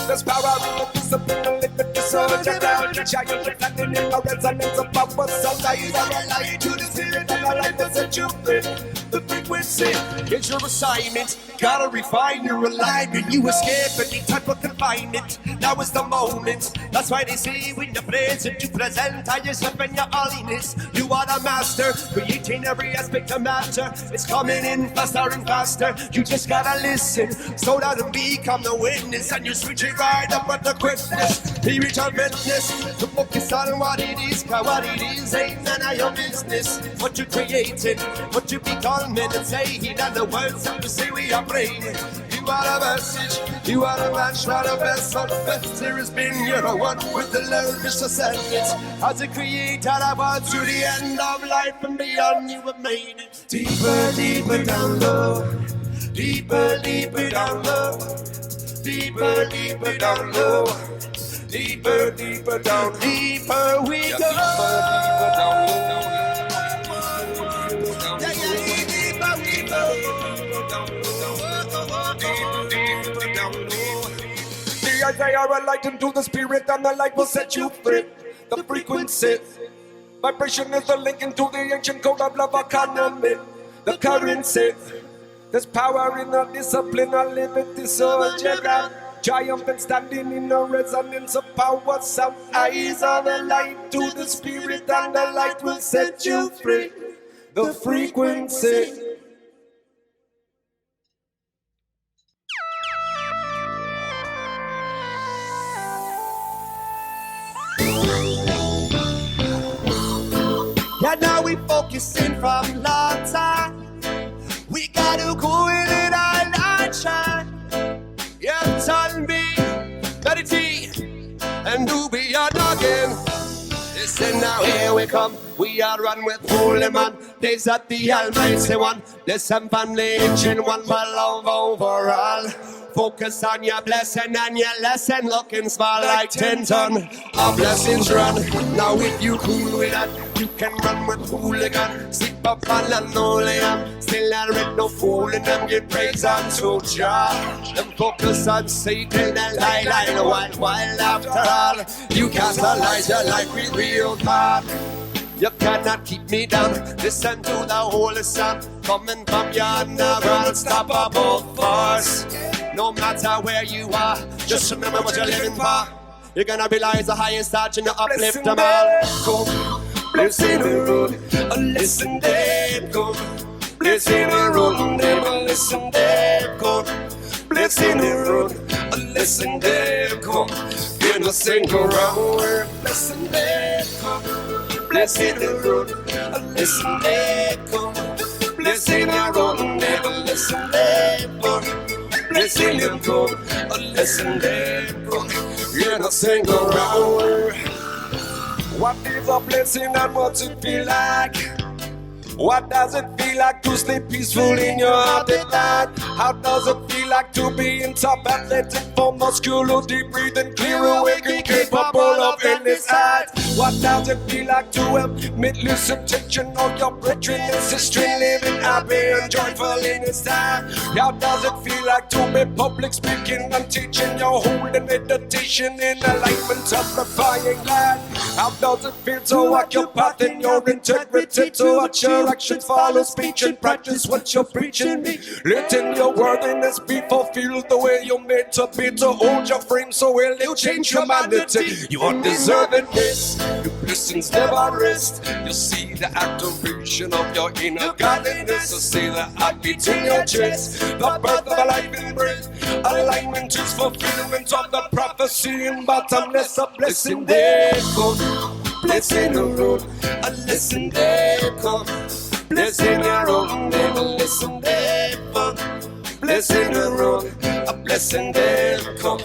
there's power in the discipline, the limit, the soldier down. The giant reflecting in the resonance of power. So eyes are a light to the spirit and the light will set you free. The frequency is your assignment. Gotta refine your alignment. You escape any type of confinement. Now is the moment. That's why they say when you're present, you present yourself and your holiness. You are the master, creating every aspect of matter. It's coming in faster and faster. You just gotta listen, slow down and become the witness. And you switch it right up with the quickness. Spiritual witness, to focus on what it is. Cause what it is ain't none of your business. What you created, what you become, and saying, and the words that you say we are praying. You are a message, you are a match, not a best of the best. There has been, you're the one with the learners to send it. As a creator, I want to the end of life and beyond, you have made it. Deeper, deeper down low, deeper, deeper down low, deeper, deeper down low, deeper, deeper down, deeper we go. Deeper, deeper down low. The eyes are a light into the spirit and the light will set you free. The frequency, vibration is the link into the ancient code of love economy. The currency, there's power in the discipline, a liberty soldier. Giant and standing in the resonance of power. Some eyes are the light to the spirit and the light will set you free. The frequency. Yeah, now we focusing from long time. We gotta go in it all and shine. Yeah, tell me, meditate, and do beyond again. Listen now, here we come. We are run with holy man. Days at the Almighty One. There's some family in one, but love overall. Focus on your blessing and your lesson. Looking small like 10 ton. Our blessings run. Now if you cool with that, you can run with hooligan. Sleep up on linoleum. Still not read no fooling them. Give praise unto Jah. And focus on Satan and lie while after all. You cast a light your life with real God. You cannot keep me down. Listen to the holy sound coming from your never unstoppable force. No matter where you are, just remember what you're living for. You're gonna realize the highest star and you uplift them all. Come, blessing the road, listen them, come. Blessing the road, never listen them, come. Blessing the road, listen them, come. You're not single wrong word, blessing them, come. Blessing the road, listen them, come. Blessing the road, never listen them, come. Blessing them, come. Listen them, come. You're not single wrong word. What is a blessing and what's it feel like? What does it feel like to sleep peaceful in your heart at night? How does it feel like to be in top athletic for muscular, deep breathing, clear, awake, and capable of endless heights? What does it feel like to have midless attention on your brethren and sister living happy and joyful in this time? How does it feel like to be public speaking and teaching your holding meditation in alignment of the flying light? How does it feel to walk your path in your integrity to what you're action follow speech and practice what you're preaching. Letting your worthiness be fulfilled the way you're meant to be, to hold your frame so well you change humanity. You are deserving this, your blessings never rest. You see the activation of your inner godliness. You see the heartbeat in your chest, the birth of a life in breath. Alignment is fulfillment of the prophecy in bottomless. A blessing there come, blessing the road. A lesson there come, blessing your own. Listen there come, blessing the road. A blessing there come.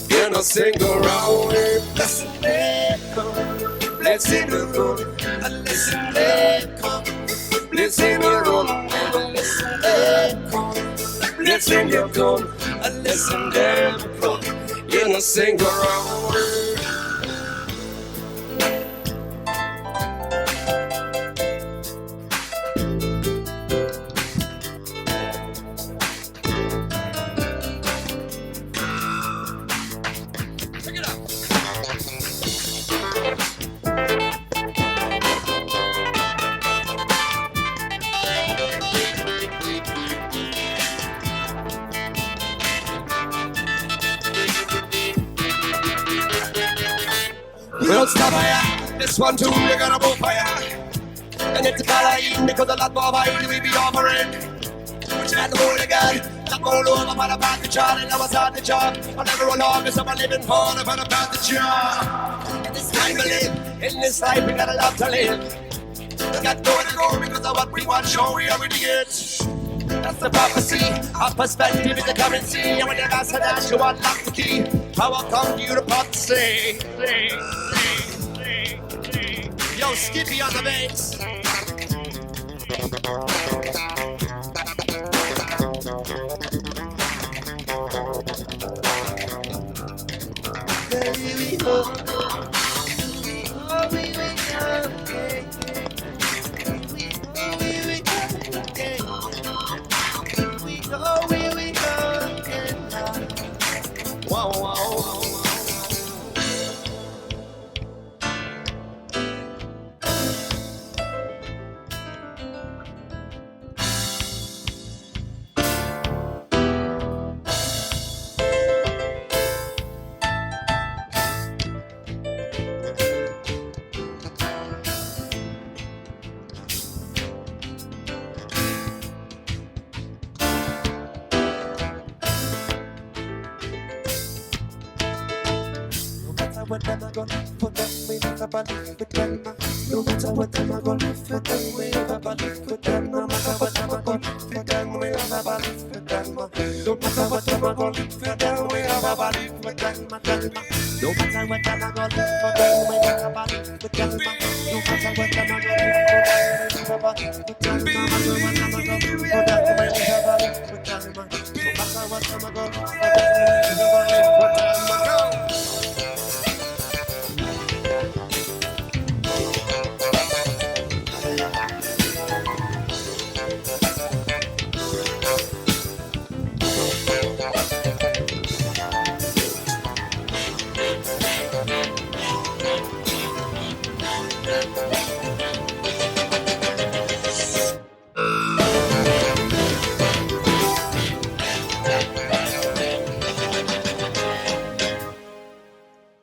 You know sing around it. Blessing there come, blessing the road. A lesson there come, blessing your own. Listen there come, blessing your come. A lesson there come. You know sing around it. We don't stop fire. This one too, we're gonna move fire. And it's a color in because a lot more fire we be offering. Which had the Holy God, not all over for the path to chart, and I was out the job. I'll never roll off as I'm living for the path to chart. In this time we live, in this life we got a lot to live. We got nowhere to go because of what we want, show we already get. That's the prophecy, our perspective is the currency. And when you answer that, you unlock the key. Power come to you to pop say. Yo, Skippy on the bass. What them a gonna put them, we never believe with them. No matter what them a gonna live with them, we never believe with them. No matter what them a gonna live with them, we never believe with them. No matter what them a gonna live with them, we never believe with them. No matter what them a gonna live with them, we never believe with them. No matter what them a gonna live with them, we never believe with them. No matter what them a gonna live with them, we never believe with them. No matter what them a gonna live with them, we never believe with them.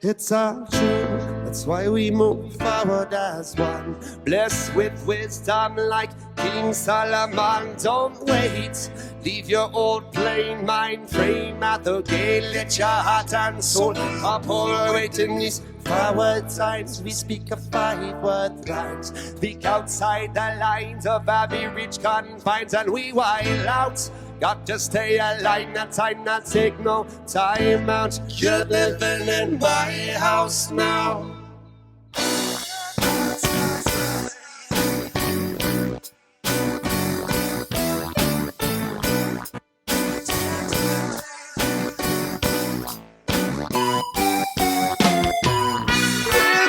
It's all true, that's why we move forward as one. Blessed with wisdom like King Solomon. Don't wait, leave your old plain mind frame at the gate. Let your heart and soul up all wait in these forward times. We speak of 5-word lines, think outside the lines of average confines, and we wild out. Got to stay alive, not time, not take no time out. You're living in my house now.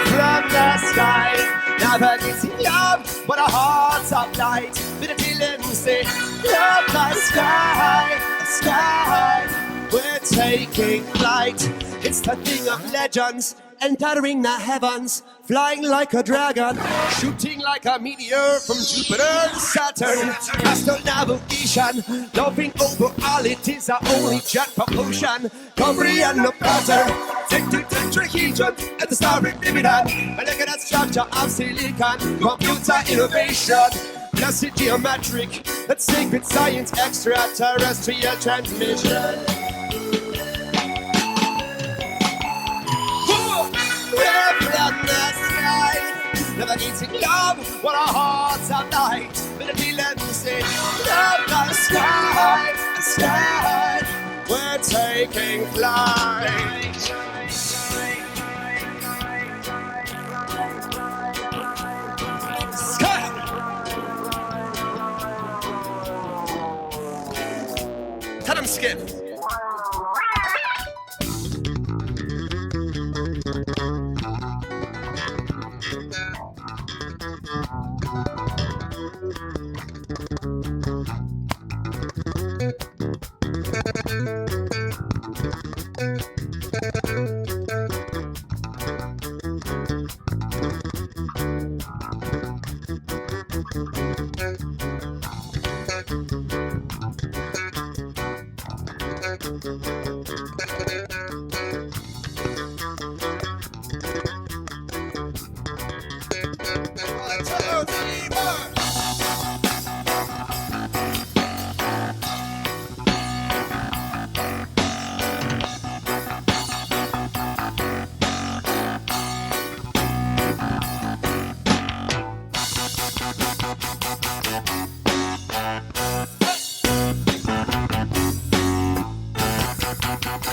From the sky, never getting love, but our hearts are light. With a feeling say, love the sky, we're taking flight. It's the thing of legends, entering the heavens, flying like a dragon, shooting like a meteor from Jupiter to Saturn. Astral navigation, loving over all, it is our only jet propulsion. Comprehend the pattern, take to tetrahedron at the starry dividend. And look at that structure of silicon, computer innovation. Classic geometric, that's sacred science, extraterrestrial transmission. We're from the sky, never needing love, what our hearts are light. But if we let them say, love the sky, we're taking flight. Sky! Tell them skip.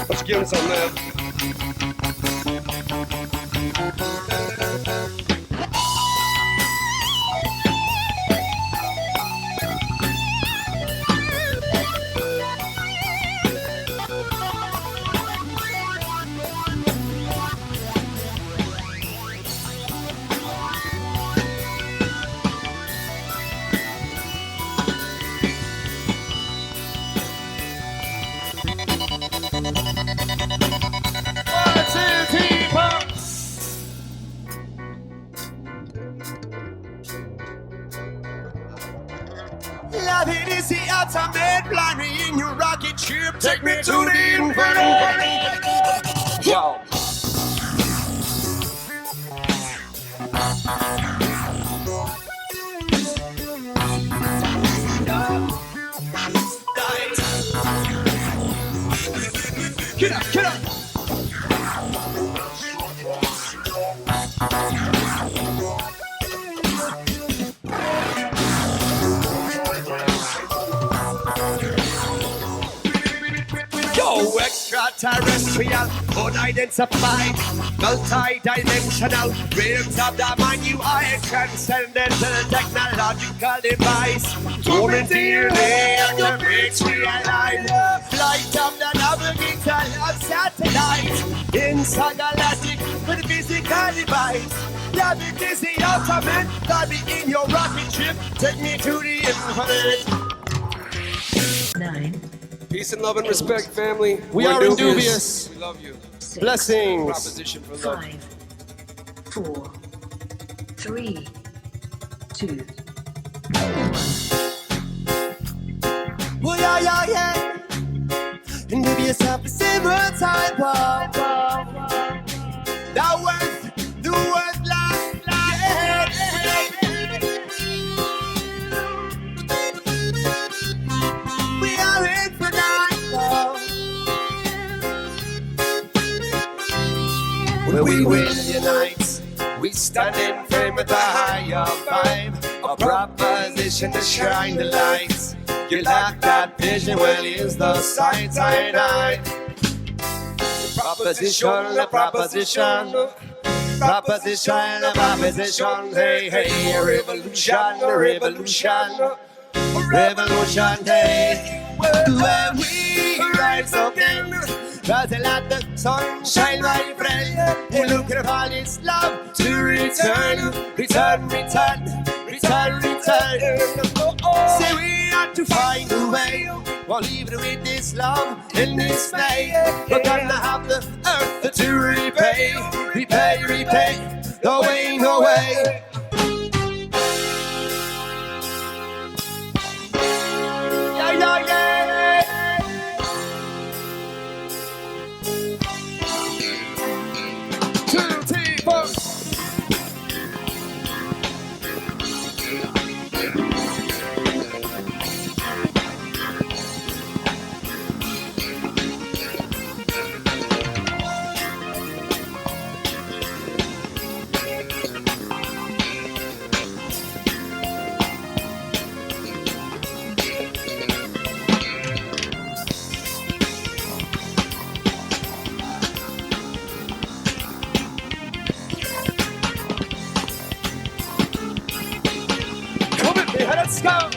Let's give us on that. Love it is the ultimate, fly me in your rocket ship, take me to the inferno. Yo. Get up, get up. Extraterrestrial, unidentified, multi-dimensional rhythms of the mind. You are a transcendental technological device. Human DNA and the bricks realign. Flight of the navigator of satellite. Intergalactic with physical device. Love it is the ultimate. Love it in your rocket ship. Take me to the infinite. 9. Peace and love and respect, family. We are Indubious. We love you. 6. Blessings. Proposition for love. 5. 4. 3. 2. Oh yeah, yeah, yeah. Indubious of a silver time bomb. The worth last, yeah. We are infinite love. When we will unite, we stand in frame with a higher vibe. A proposition to shine the light. You lack that vision, well, is the sight I Proposition, a proposition. Proposition, a proposition. Hey, hey, revolution, revolution. Revolution day. When we rise again, doesn't let the sun shine, my friend. We're looking for all its love to return, return, return, return, return. Say we have to find a way Won't leave it with this love in this way. We're gonna have the earth to repay, no way, no way. Yeah, yeah, yeah. 2, 3, 4. Let's go!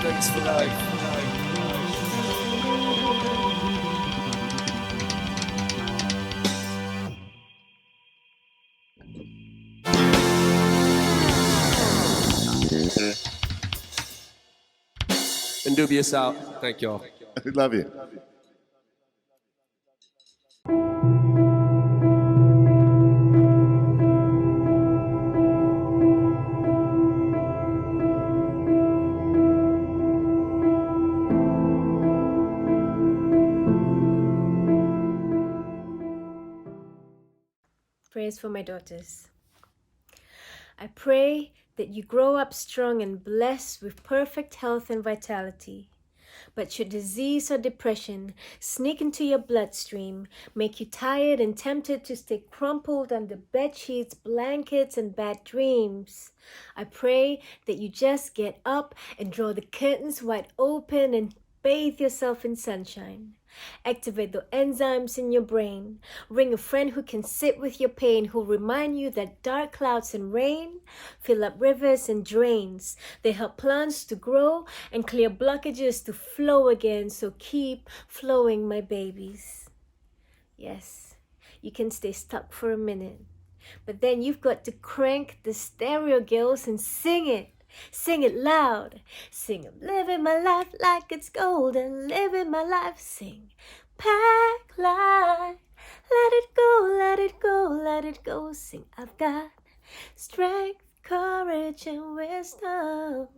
Thanks for life. And Dubious out. Thank y'all. Love you. Prayers for my daughters. I pray that you grow up strong and blessed with perfect health and vitality. But should disease or depression sneak into your bloodstream, make you tired and tempted to stay crumpled under bed sheets, blankets, and bad dreams, I pray that you just get up and draw the curtains wide open and bathe yourself in sunshine. Activate the enzymes in your brain. Ring a friend who can sit with your pain, who'll remind you that dark clouds and rain fill up rivers and drains. They help plants to grow and clear blockages to flow again. So keep flowing, my babies. Yes, you can stay stuck for a minute, but then you've got to crank the stereo, girls, and sing it. Sing it loud. Sing, I'm living my life like it's golden, living my life. Sing, pack light, let it go, let it go, let it go. Sing, I've got strength, courage, and wisdom.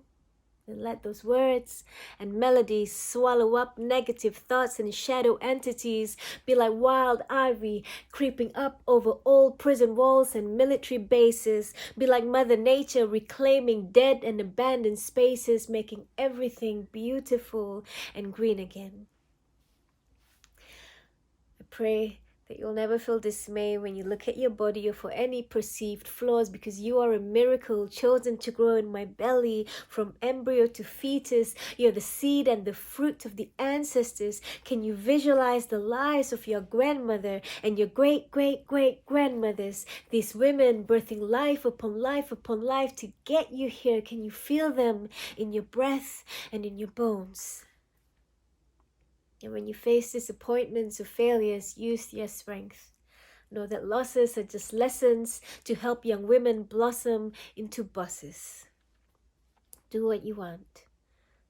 And let those words and melodies swallow up negative thoughts and shadow entities. Be like wild ivy creeping up over old prison walls and military bases. Be like Mother Nature reclaiming dead and abandoned spaces, making everything beautiful and green again. I pray that you'll never feel dismay when you look at your body or for any perceived flaws, because you are a miracle chosen to grow in my belly from embryo to fetus. You're the seed and the fruit of the ancestors. Can you visualize the lives of your grandmother and your great-great-great-grandmothers? These women birthing life upon life upon life to get you here. Can you feel them in your breath and in your bones? And when you face disappointments or failures, use your strength. Know that losses are just lessons to help young women blossom into bosses. Do what you want.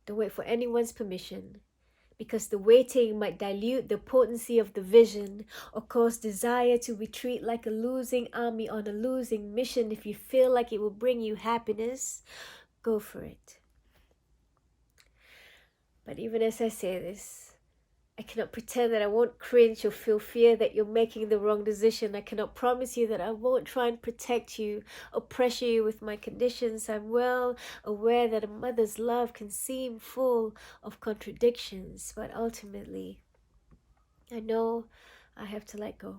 Don't wait for anyone's permission, because the waiting might dilute the potency of the vision or cause desire to retreat like a losing army on a losing mission. If you feel like it will bring you happiness, go for it. But even as I say this, I cannot pretend that I won't cringe or feel fear that you're making the wrong decision. I cannot promise you that I won't try and protect you or pressure you with my conditions. I'm well aware that a mother's love can seem full of contradictions, but ultimately, I know I have to let go.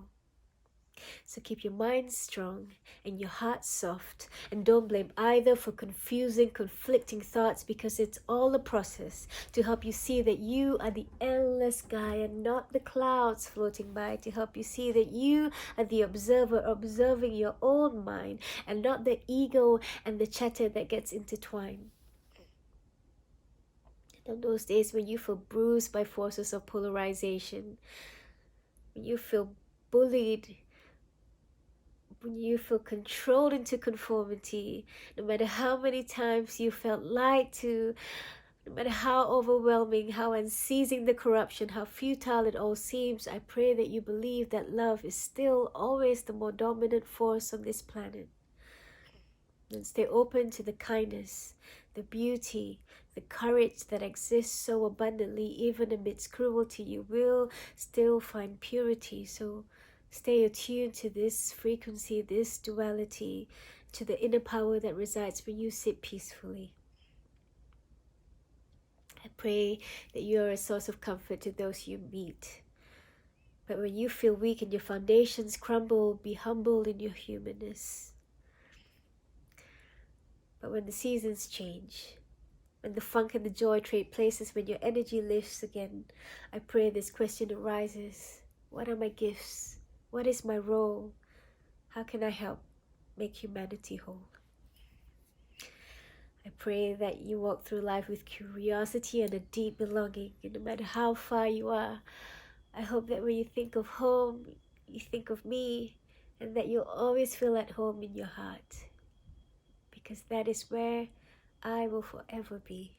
So keep your mind strong and your heart soft, and don't blame either for confusing, conflicting thoughts, because it's all a process to help you see that you are the endless sky and not the clouds floating by, to help you see that you are the observer observing your own mind and not the ego and the chatter that gets intertwined. And on those days when you feel bruised by forces of polarization, when you feel bullied, when you feel controlled into conformity, no matter how many times you felt lied to, no matter how overwhelming, how unceasing the corruption, how futile it all seems, I pray that you believe that love is still always the more dominant force on this planet. And stay open to the kindness, the beauty, the courage that exists so abundantly. Even amidst cruelty, you will still find purity. So stay attuned to this frequency, this duality, to the inner power that resides when you sit peacefully. I pray that you are a source of comfort to those you meet. But when you feel weak and your foundations crumble, be humble in your humanness. But when the seasons change, when the funk and the joy trade places, when your energy lifts again, I pray this question arises: what are my gifts? What is my role? How can I help make humanity whole? I pray that you walk through life with curiosity and a deep belonging, and no matter how far you are, I hope that when you think of home, you think of me, and that you'll always feel at home in your heart, because that is where I will forever be.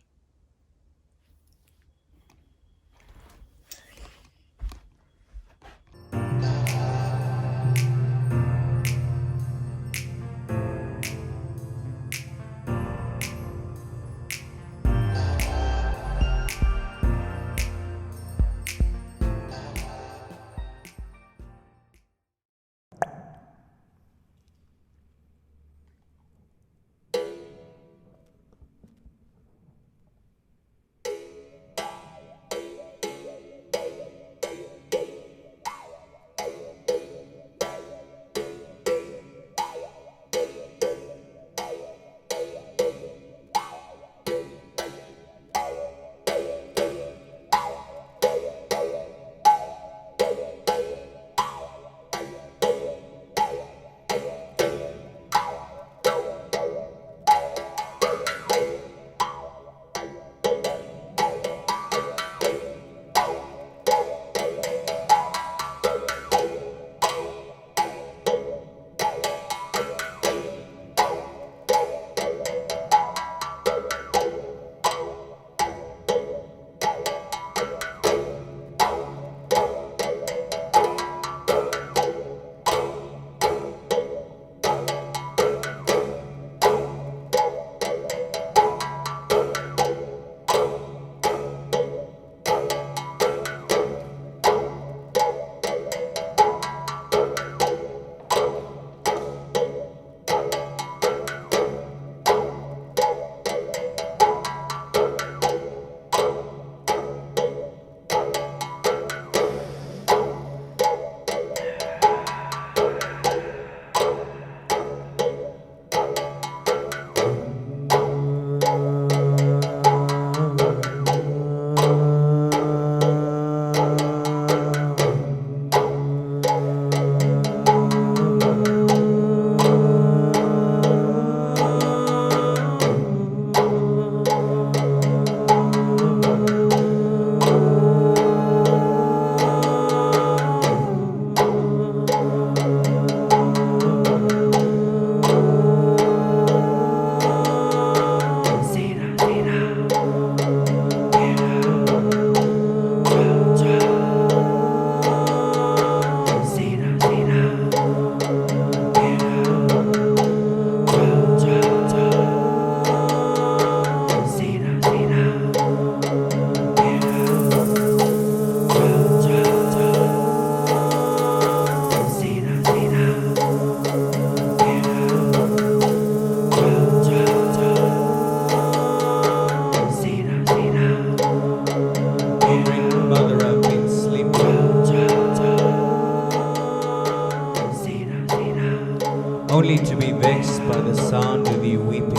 only to be vexed by the sound of you weeping.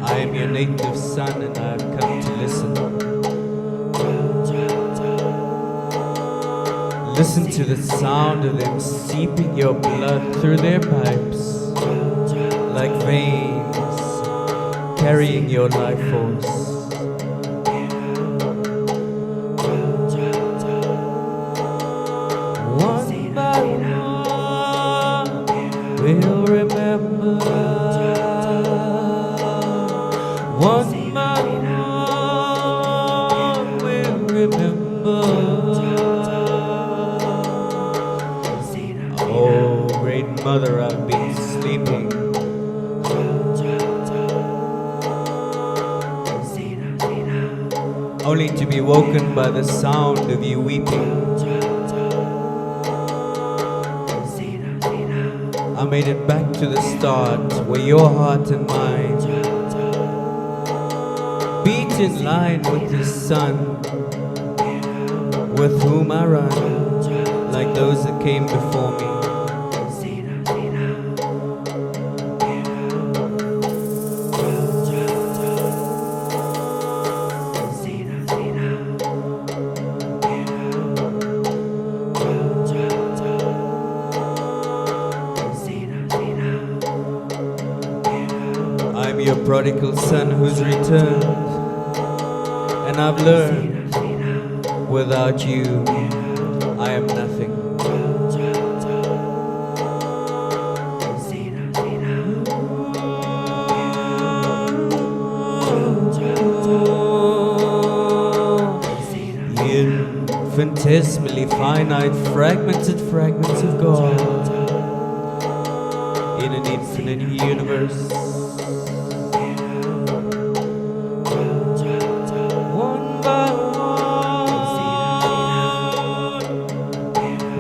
I am your native son and I have come to listen. Listen to the sound of them seeping your blood through their pipes, like veins carrying your life force. One by one, we'll remember. One by one, we'll remember. Oh, great mother, I've been sleeping. Only to be woken by the sound of you weeping. I made it back to the start, where your heart and mine beat in line with the sun, with whom I run, like those that came before me. Your prodigal son who's returned, and I've learned without you I am nothing. Infinitesimally finite fragmented fragments of God in an infinite universe.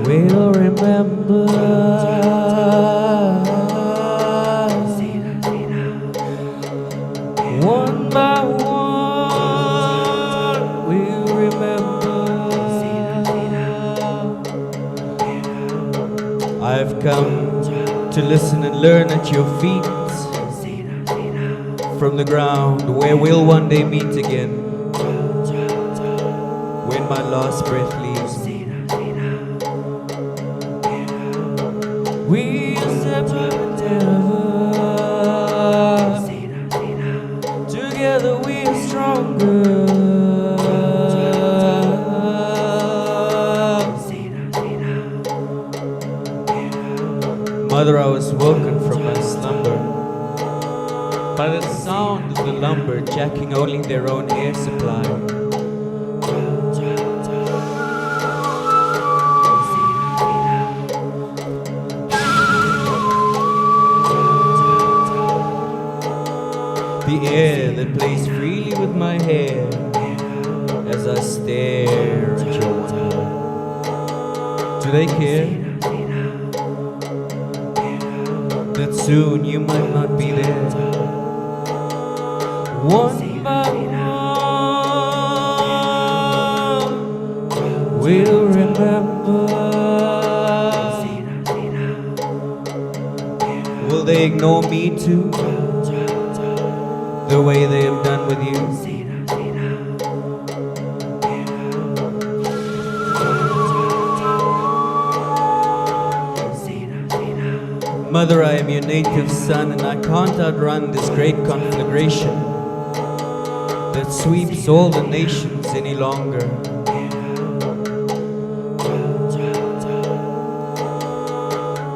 We'll remember. One by one, we'll remember. I've come to listen and learn at your feet, from the ground where we'll one day meet again, when my last breath leaves me. We are separate never. Together we are stronger. Mother, I was woken from my slumber by the sound of the lumber jacking only their own air supply. The air that plays freely with my hair as I stare at your wonder. Do they care that soon you might not be there? One by one, we'll remember. Will they ignore me too, the way they have done with you? Mother, I am your native son, and I can't outrun this great conflagration that sweeps all the nations any longer.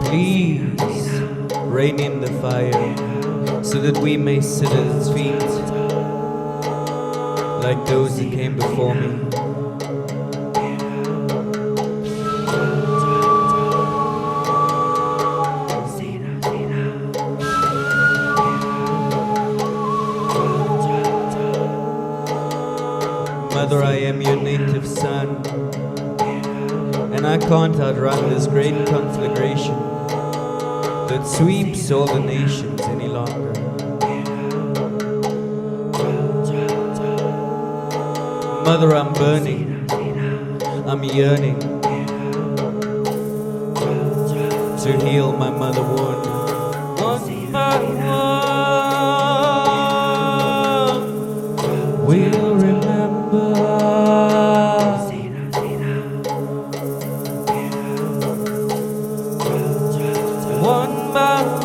Please rein in the fire, so that we may sit at its feet, like those that came before me. Mother, I am your native son, and I can't outrun this great conflagration that sweeps all the nations any longer. Mother, I'm burning, I'm yearning. to heal my mother wound. One by one, we'll remember. One by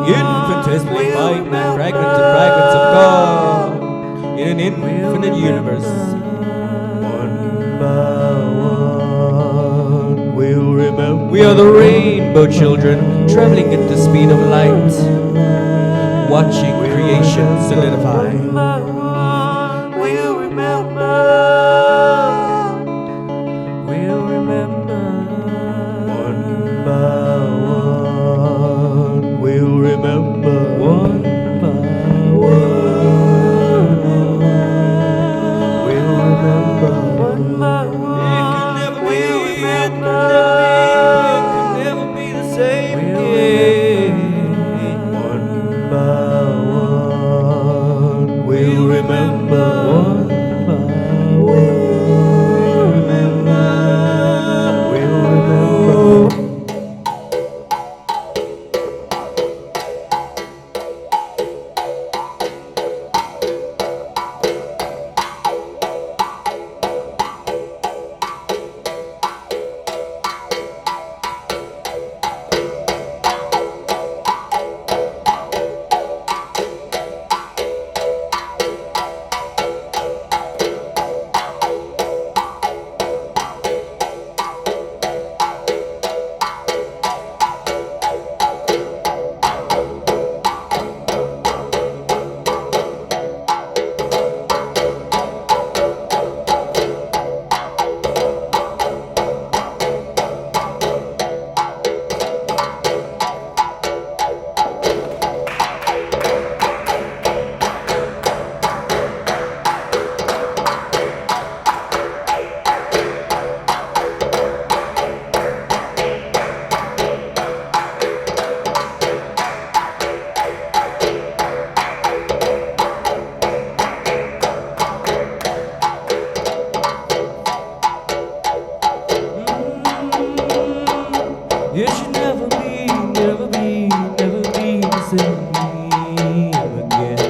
infinitesimally fine and fragments and fragments of God in an infinite universe. One by one, we'll remember. We are the rainbow children, traveling at the speed of light, watching creation solidify. We'll remember. We'll remember. One by one, we'll remember. One by one, we'll remember. One by one, we'll remember. It could never be the same again. One by one, we'll remember. never be the same again.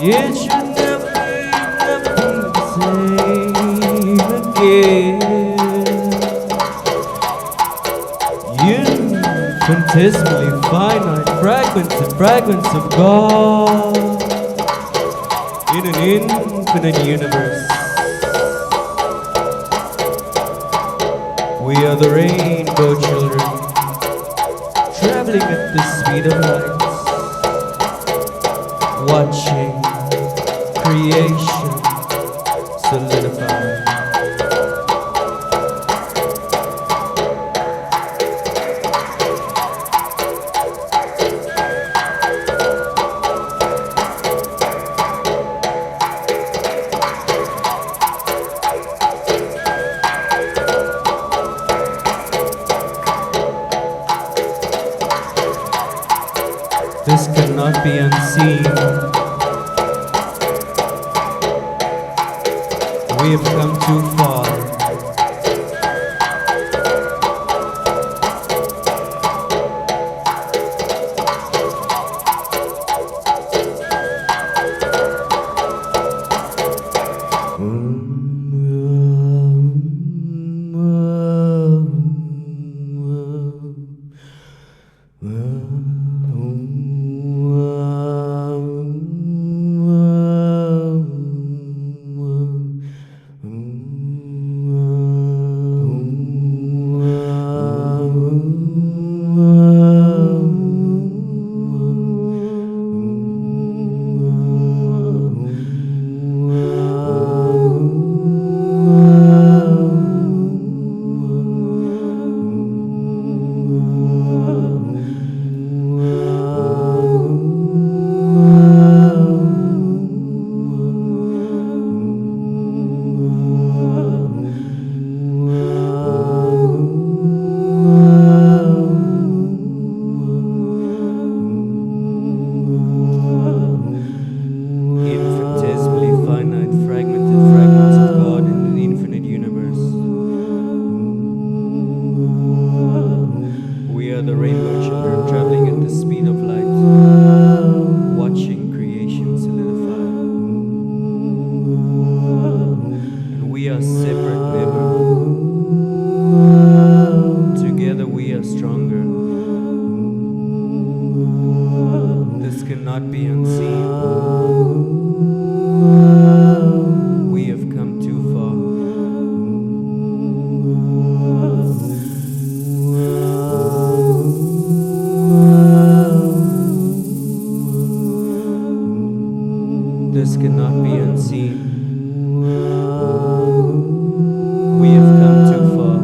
It should never be the same again. Infinitesimally finite fragments and fragments of God in an infinite universe. We are the rainbow children, traveling at the speed of light, watching creation solidify. This cannot be unseen. We have come too far. This cannot be unseen. We have come too far.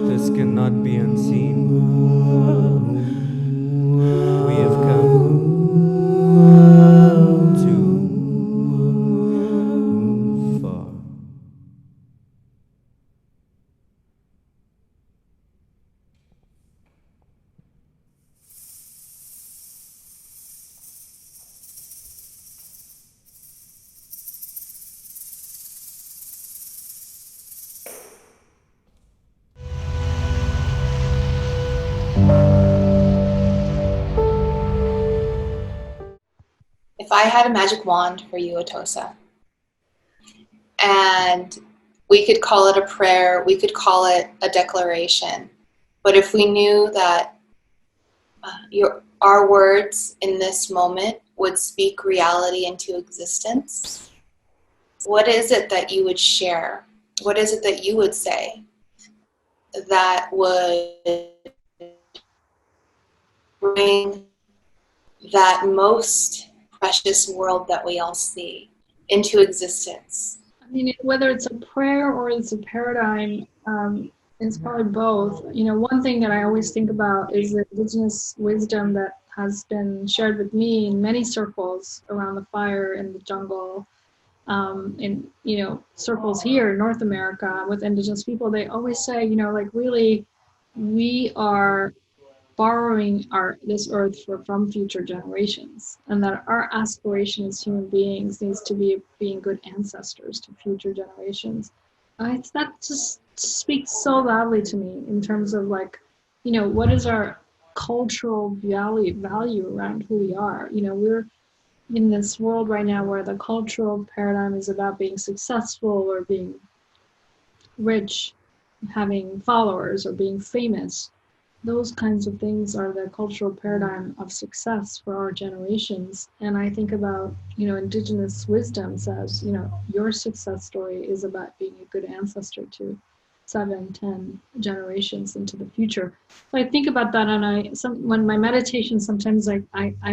This cannot be unseen. We have come too far. I had a magic wand for you, Atosa. And we could call it a prayer, we could call it a declaration. But if we knew that our words in this moment would speak reality into existence, what is it that you would share? What is it that you would say that would bring that most precious world that we all see into existence? I mean, whether it's a prayer or it's a paradigm, it's probably both. You know, one thing that I always think about is the indigenous wisdom that has been shared with me in many circles around the fire in the jungle, in, you know, circles here in North America with indigenous people. They always say, you know, like, really, we are borrowing this earth from future generations, and that our aspiration as human beings needs to be being good ancestors to future generations. That just speaks so loudly to me in terms of, like, you know, what is our cultural value around who we are. You know, we're in this world right now where the cultural paradigm is about being successful or being rich, having followers or being famous. Those kinds of things are the cultural paradigm of success for our generations. And I think about, you know, indigenous wisdom says, you know, your success story is about being a good ancestor to 7, 10 generations into the future. So I think about that, and when my meditation, sometimes I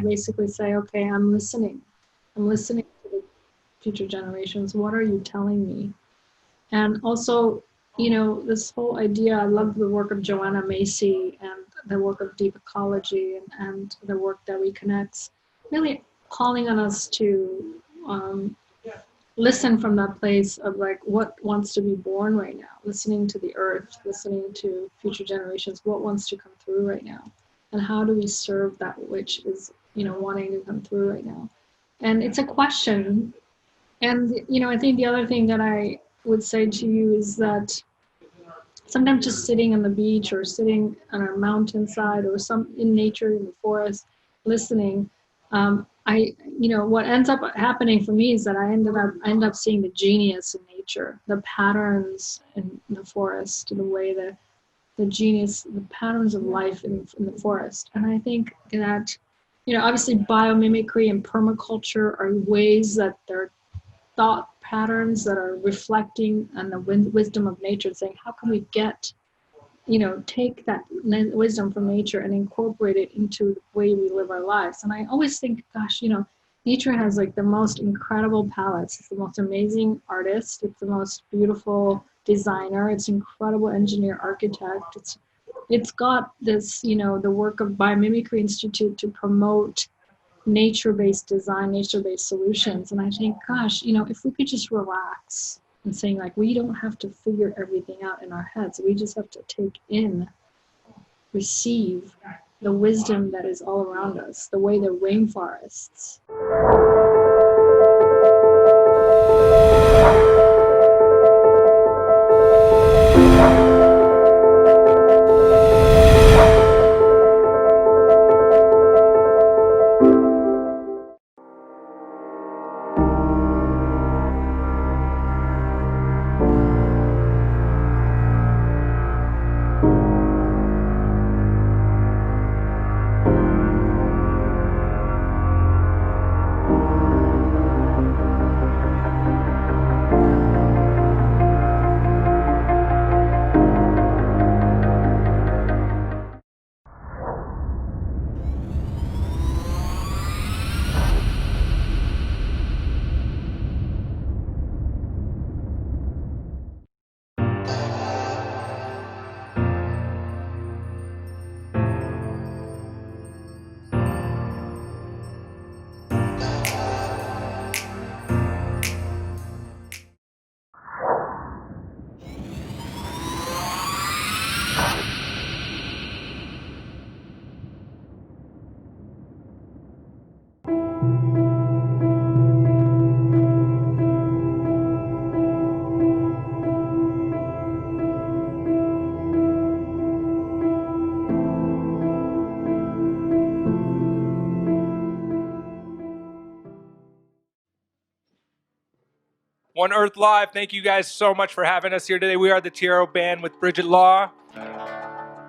basically say, okay, I'm listening to the future generations. What are you telling me? And also, you know, this whole idea, I love the work of Joanna Macy and the work of deep ecology and the work that we connect, really calling on us to listen from that place of, like, what wants to be born right now, listening to the earth, listening to future generations, what wants to come through right now, and how do we serve that which is, you know, wanting to come through right now. And it's a question. And, you know, I think the other thing that I would say to you is that sometimes just sitting on the beach or sitting on a mountainside or in nature, in the forest, listening, you know, what ends up happening for me is that I end up seeing the genius in nature, the patterns in the forest, the way the genius, the patterns of life in the forest. And I think that, you know, obviously biomimicry and permaculture are ways that there are thought patterns that are reflecting on the wisdom of nature, saying, how can we get, you know, take that wisdom from nature and incorporate it into the way we live our lives. And I always think, gosh, you know, nature has, like, the most incredible palettes. It's the most amazing artist. It's the most beautiful designer. It's incredible engineer, architect. It's got this, you know, the work of Biomimicry Institute to promote nature-based design, nature-based solutions. And I think, gosh, you know, if we could just relax and saying, like, we don't have to figure everything out in our heads. We just have to take in, receive the wisdom that is all around us, the way the rainforests. One Earth Live, thank you guys so much for having us here today. We are the Taro Band with Bridget Law.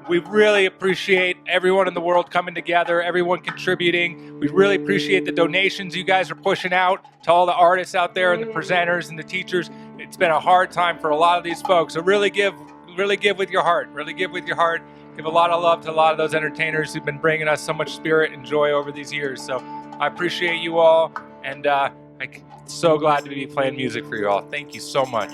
We really appreciate everyone in the world coming together, everyone contributing. We really appreciate the donations you guys are pushing out to all the artists out there and the presenters and the teachers. It's been a hard time for a lot of these folks. So really give with your heart. Really give with your heart. Give a lot of love to a lot of those entertainers who've been bringing us so much spirit and joy over these years. So I appreciate you all, and I'm so glad to be playing music for you all. Thank you so much.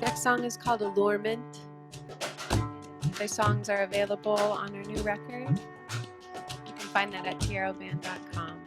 Next song is called Allurement. Their songs are available on our new record. You can find that at taroband.com.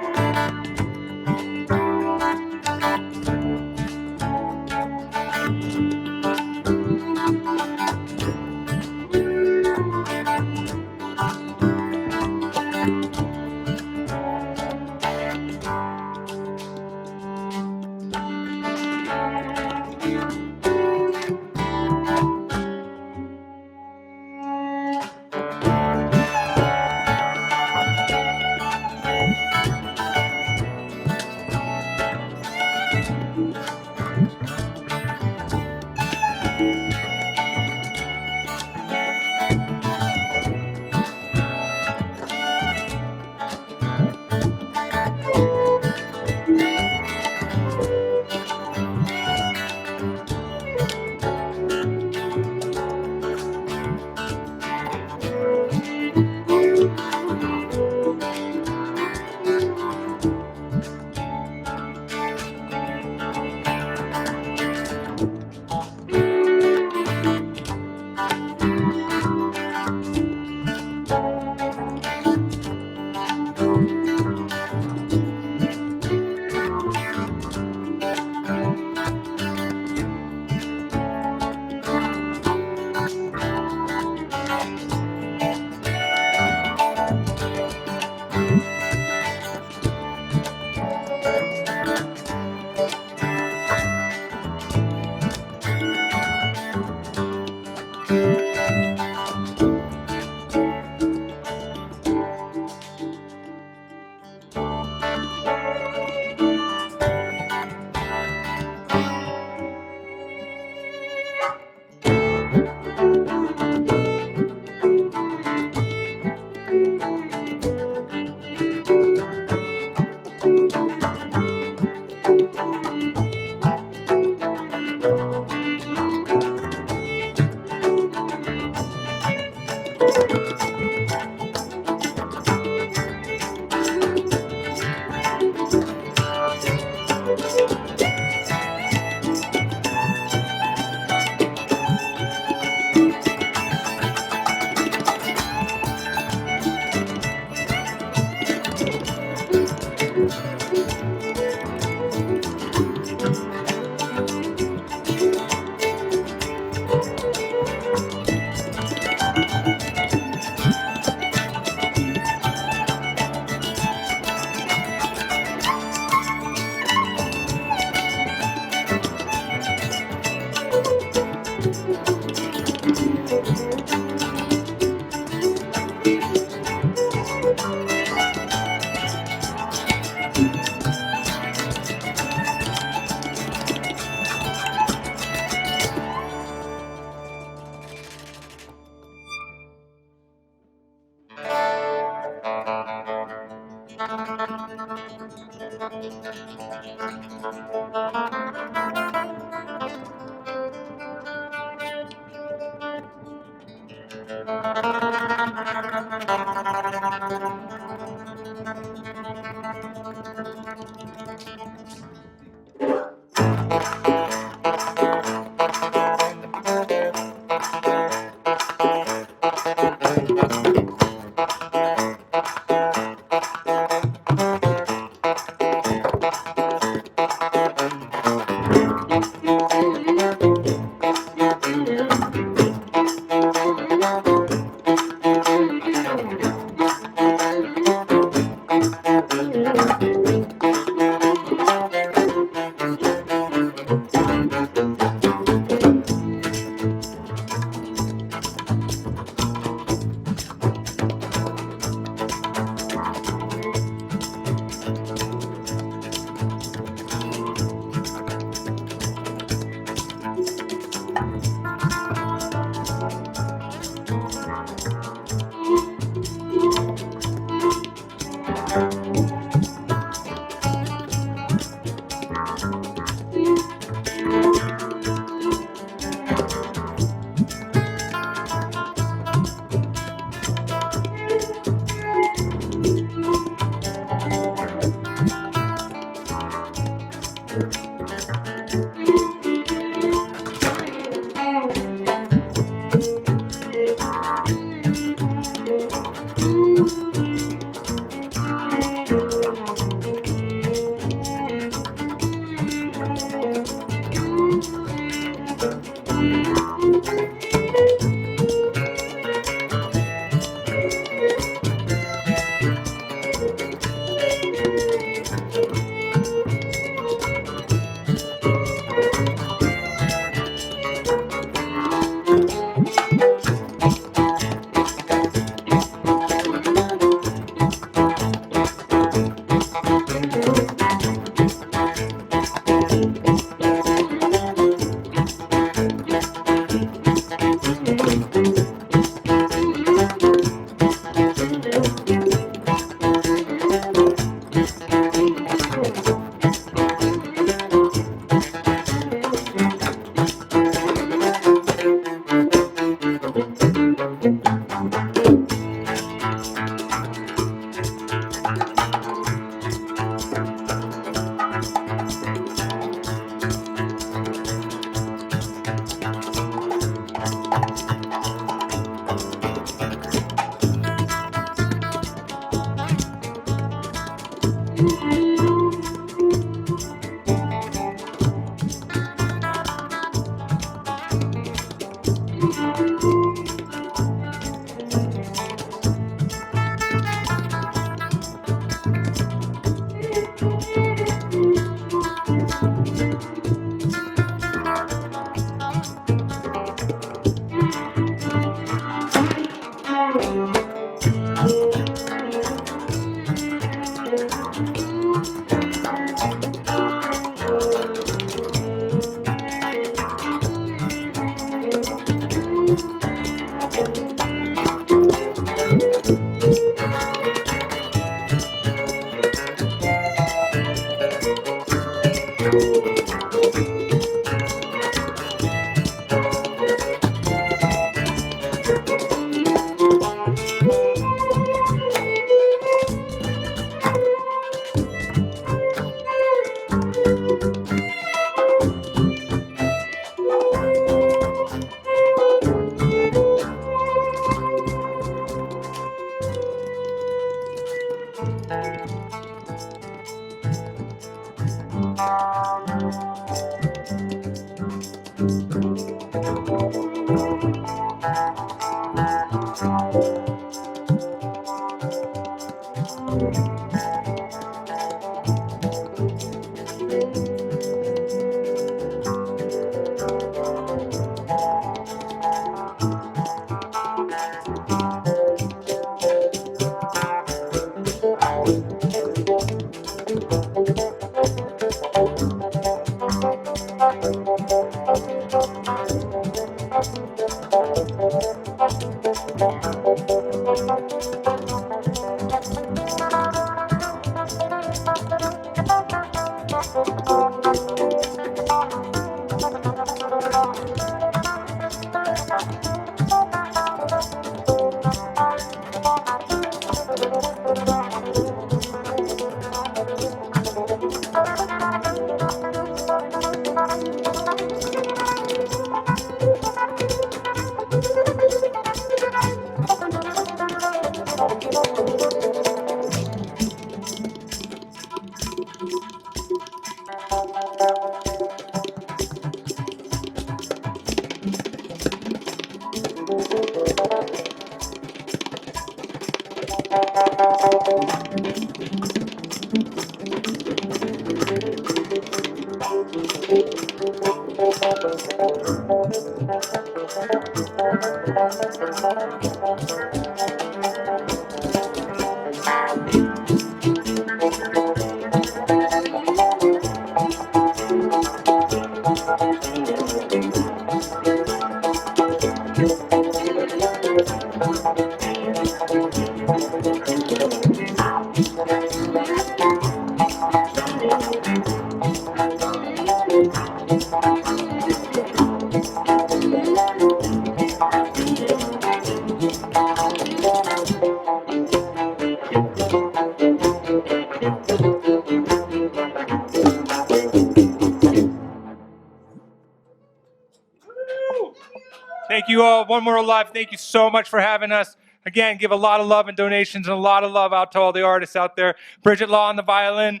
Thank you all. One More Live, thank you so much for having us. Again, give a lot of love and donations and a lot of love out to all the artists out there. Bridget Law on the violin,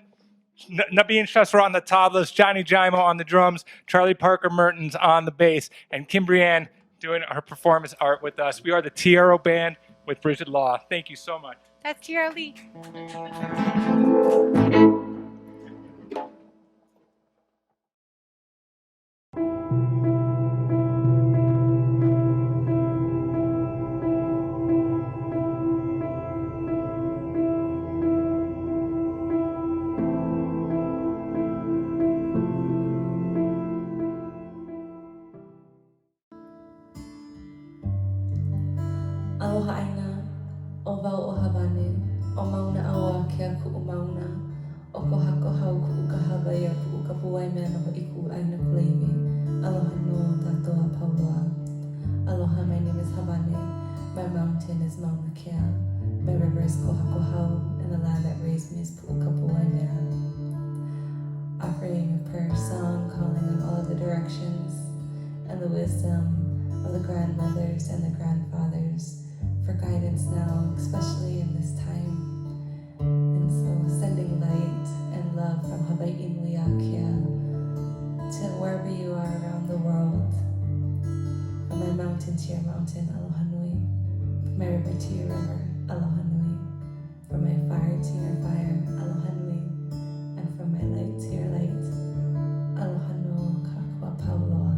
Nabeen Shusra on the tablas, Johnny Jaimo on the drums, Charlie Parker Mertens on the bass, and Kim Brianne doing her performance art with us. We are the Taro Band with Bridget Law. Thank you so much. That's Taro Lee. Aloha aina, o wau o Havane, o mauna awa kia ku'u mauna, o ko hako hau ku'u ka Hawaii a ku'u ka puai mea no iku aina kuleimi. Aloha no tātou a Paula. Aloha, my name is Havane. My mountain is Mauna Kea. My river is ko hako hau, and the land that raised me is pu'u ka puai mea. Offering a prayer song calling on all the directions and the wisdom of the grandmothers and the grandfathers for guidance now, especially in this time. And so sending light and love from Hawaii Nuiakia to wherever you are around the world. From my mountain to your mountain, aloha nui. From my river to your river, aloha nui. From my fire to your fire, aloha nui. And from my light to your light, aloha no kakua pauloa.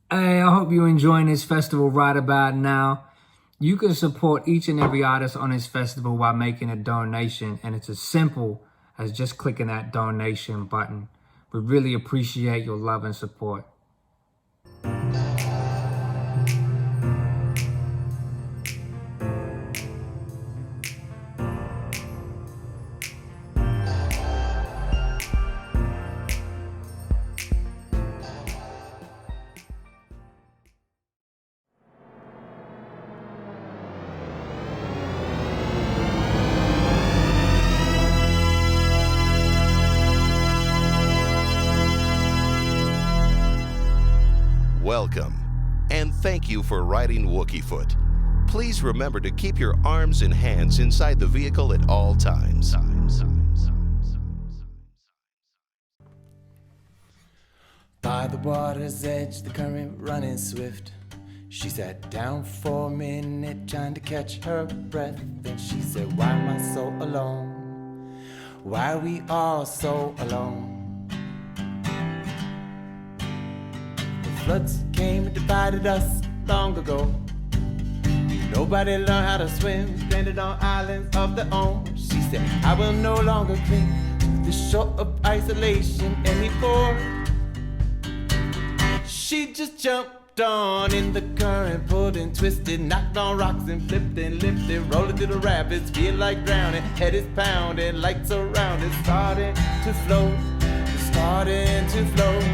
Hey, I hope you're enjoying this festival right about now. You can support each and every artist on this festival by making a donation, and it's as simple as just clicking that donation button. We really appreciate your love and support. Welcome, and thank you for riding Wookiefoot. Please remember to keep your arms and hands inside the vehicle at all times. By the water's edge, the current running swift. She sat down for a minute, trying to catch her breath. Then she said, why am I so alone? Why are we all so alone? Floods came and divided us long ago. Nobody learned how to swim, stranded on islands of their own. She said, I will no longer cling to the shore of isolation anymore. She just jumped on in the current, pulled and twisted, knocked on rocks and flipped and lifted, rolling through the rapids, feel like drowning, head is pounding, lights around it, starting to float, starting to float.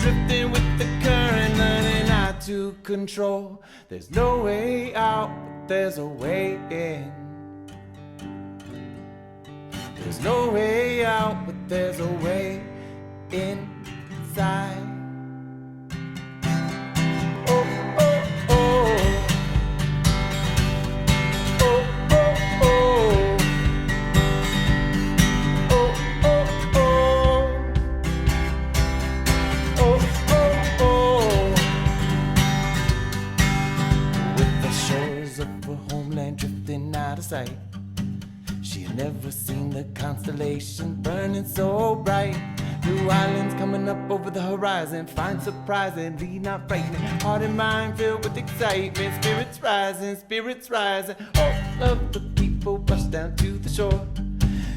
Drifting with the current, learning how to control. There's no way out, but there's a way in. There's no way out, but there's a way inside. Oh, oh, oh. Oh, oh, oh. Oh, oh, oh. Oh, oh, oh. With the shores of her homeland drifting out of sight, she had never seen the constellation burning so bright. New islands coming up over the horizon. Find surprisingly not frightening. Heart and mind filled with excitement. Spirits rising, spirits rising. All of the people rush down to the shore.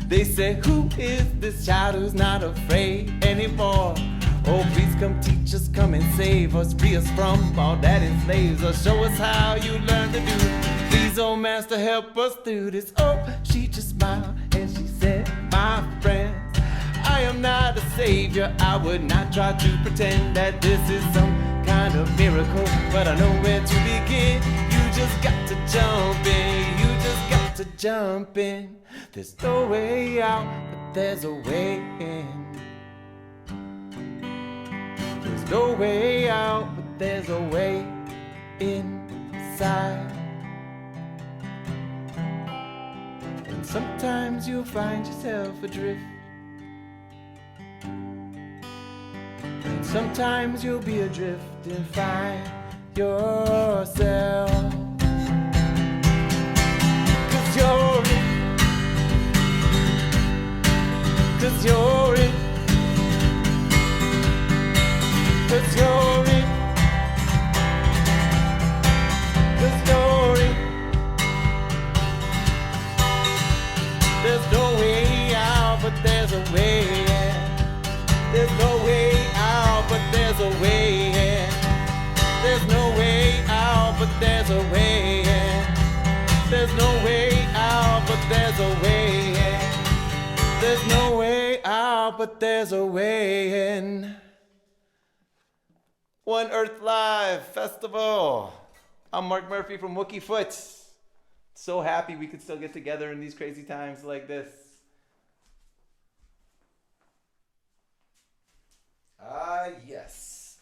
They say, who is this child who's not afraid anymore? Oh, please come teach us, come and save us. Free us from all that enslaves us. Show us how you learn to do. Please, oh master, help us through this. Oh, she just smiled and she said, my friends, I am not a savior. I would not try to pretend that this is some kind of miracle, but I know where to begin. You just got to jump in. You just got to jump in. There's no way out, but there's a way in. There's no way out, but there's a way inside. And sometimes you'll find yourself adrift. And sometimes you'll be adrift and find yourself. 'Cause you're it. 'Cause you're it. 'Cause you're it. 'Cause you're it. There's no way out, but there's a way in. There's no way out, but there's a way in. There's no way out, but there's a way in. There's no way out, but there's a way in. There's no way out, but there's a way in. One Earth Live Festival. I'm Mark Murphy from Wookiefoot. So happy we could still get together in these crazy times like this. Yes.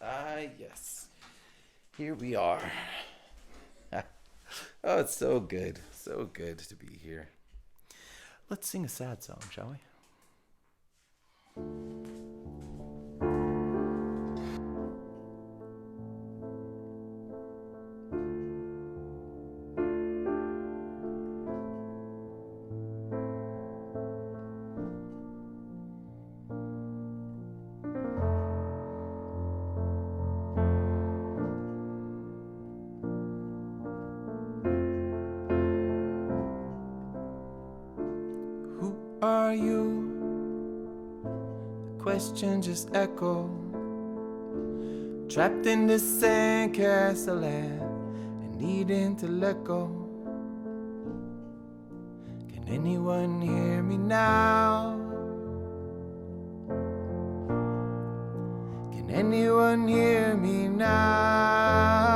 Yes. Here we are. Oh, it's so good. So good to be here. Let's sing a sad song, shall we? Are you? The question just echoed. Trapped in this sandcastle land and needing to let go. Can anyone hear me now? Can anyone hear me now?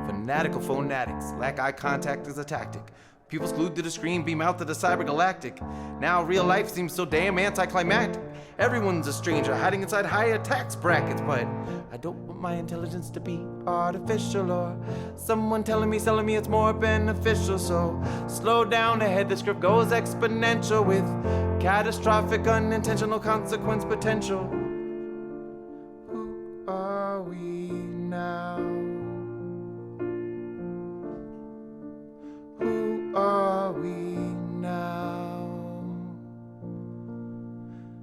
Fanatical phonetics, lack eye contact is a tactic. Pupils glued to the screen, beam out to the cybergalactic. Now real life seems so damn anticlimactic. Everyone's a stranger, hiding inside higher tax brackets. But I don't want my intelligence to be artificial, or someone telling me it's more beneficial. So slow down ahead, the script goes exponential with catastrophic unintentional consequence potential. Who are we now? Who are we now?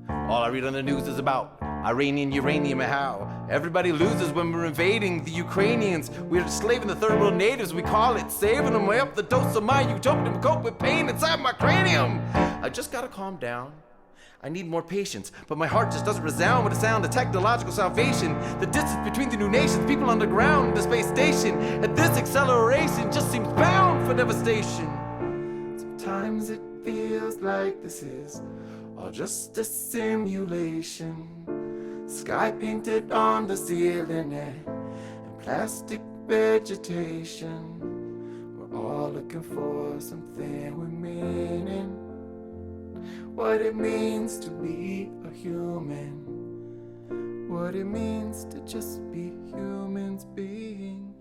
All I read on the news is about Iranian uranium and how everybody loses when we're invading the Ukrainians. We're enslaving the third world natives, we call it saving them. Way up the dose of my utopian to cope with pain inside my cranium. I just gotta calm down. I need more patience, but my heart just doesn't resound with a sound of technological salvation. The distance between the new nations, people underground in the space station, at this acceleration just seems bound for devastation. Sometimes it feels like this is all just a simulation. Sky painted on the ceiling and plastic vegetation. We're all looking for something with meaning. What it means to be a human. What it means to just be humans being.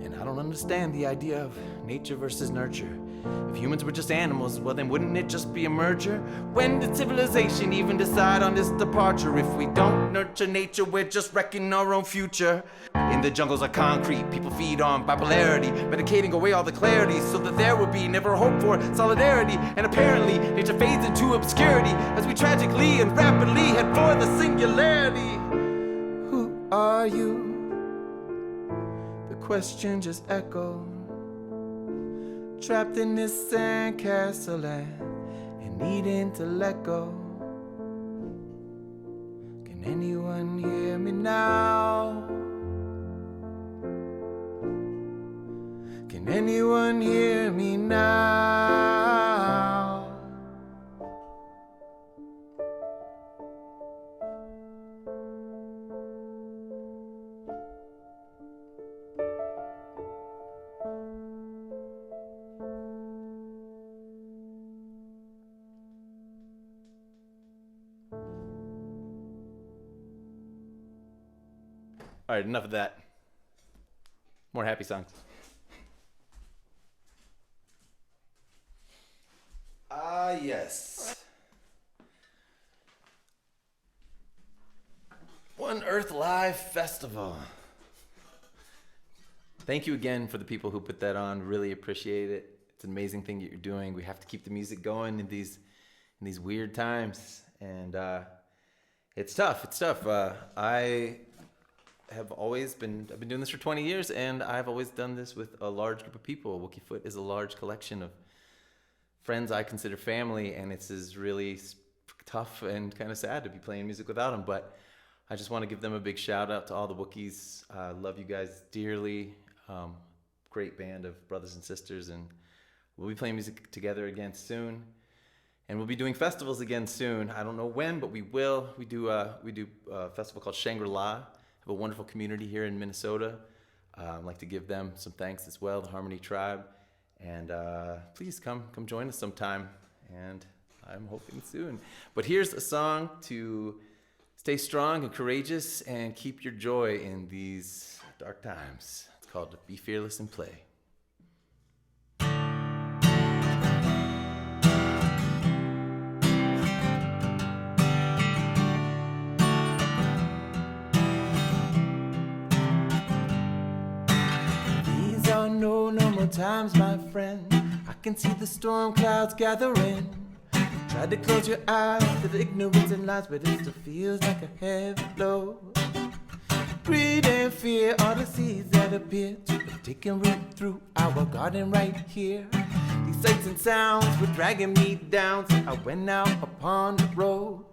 And I don't don't understand the idea of nature versus nurture. If humans were just animals, well then wouldn't it just be a merger? When did civilization even decide on this departure? If we don't nurture nature, we're just wrecking our own future. In the jungles of concrete, people feed on bipolarity, medicating away all the clarity so that there will be never hope for solidarity. And apparently, nature fades into obscurity as we tragically and rapidly head for the singularity. Who are you? The question just echoed. Trapped in this sandcastle and needing to let go. Can anyone hear me now? Can anyone hear me now? All right, enough of that. More happy songs. Yes. One Earth Live Festival. Thank you again for the people who put that on. Really appreciate it. It's an amazing thing that you're doing. We have to keep the music going in these weird times, and it's tough. It's tough. I've been doing this for 20 years, and I've always done this with a large group of people. Wookiefoot is a large collection of friends I consider family, and it's really tough and kind of sad to be playing music without them. But I just want to give them a big shout out to all the Wookiees. I love you guys dearly. Great band of brothers and sisters, and we'll be playing music together again soon. And we'll be doing festivals again soon. I don't know when, but we will. We do a festival called Shangri-La. Have a wonderful community here in Minnesota. I'd like to give them some thanks as well, the Harmony Tribe. And please come join us sometime. And I'm hoping soon. But here's a song to stay strong and courageous and keep your joy in these dark times. It's called Be Fearless and Play. These are no normal times, my friend. I can see the storm clouds gathering. Tried to close your eyes to the ignorance and lies, but it still feels like a heavy blow. Greed and fear are the seeds that appear to have taken root through our garden right here. These sights and sounds were dragging me down, so I went out upon the road.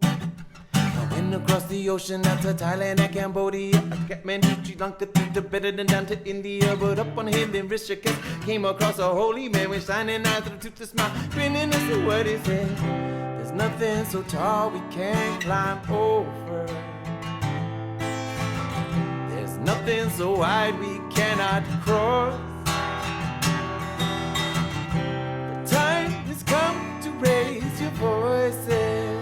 I went across the ocean out to Thailand and Cambodia. I got man to Sri Lanka, through Tibet and down to India. But up on a hill in Rishikesh, came across a holy man with shining eyes with a toothless smile, grinning as to what he said. There's nothing so tall we can't climb over. There's nothing so wide we cannot cross. The time has come to raise your voices.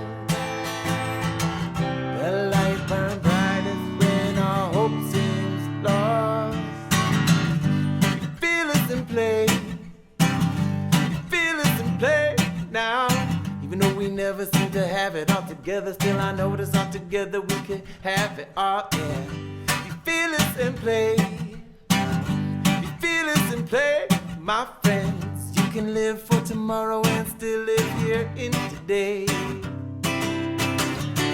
The light burns brightest when our hope seems lost. You feel us and play. You feel us and play now. Even though we never seem to have it all together, still I know that all together we can have it all, yeah. You feel us and play. You feel us and play, my friends. You can live for tomorrow and still live here in today.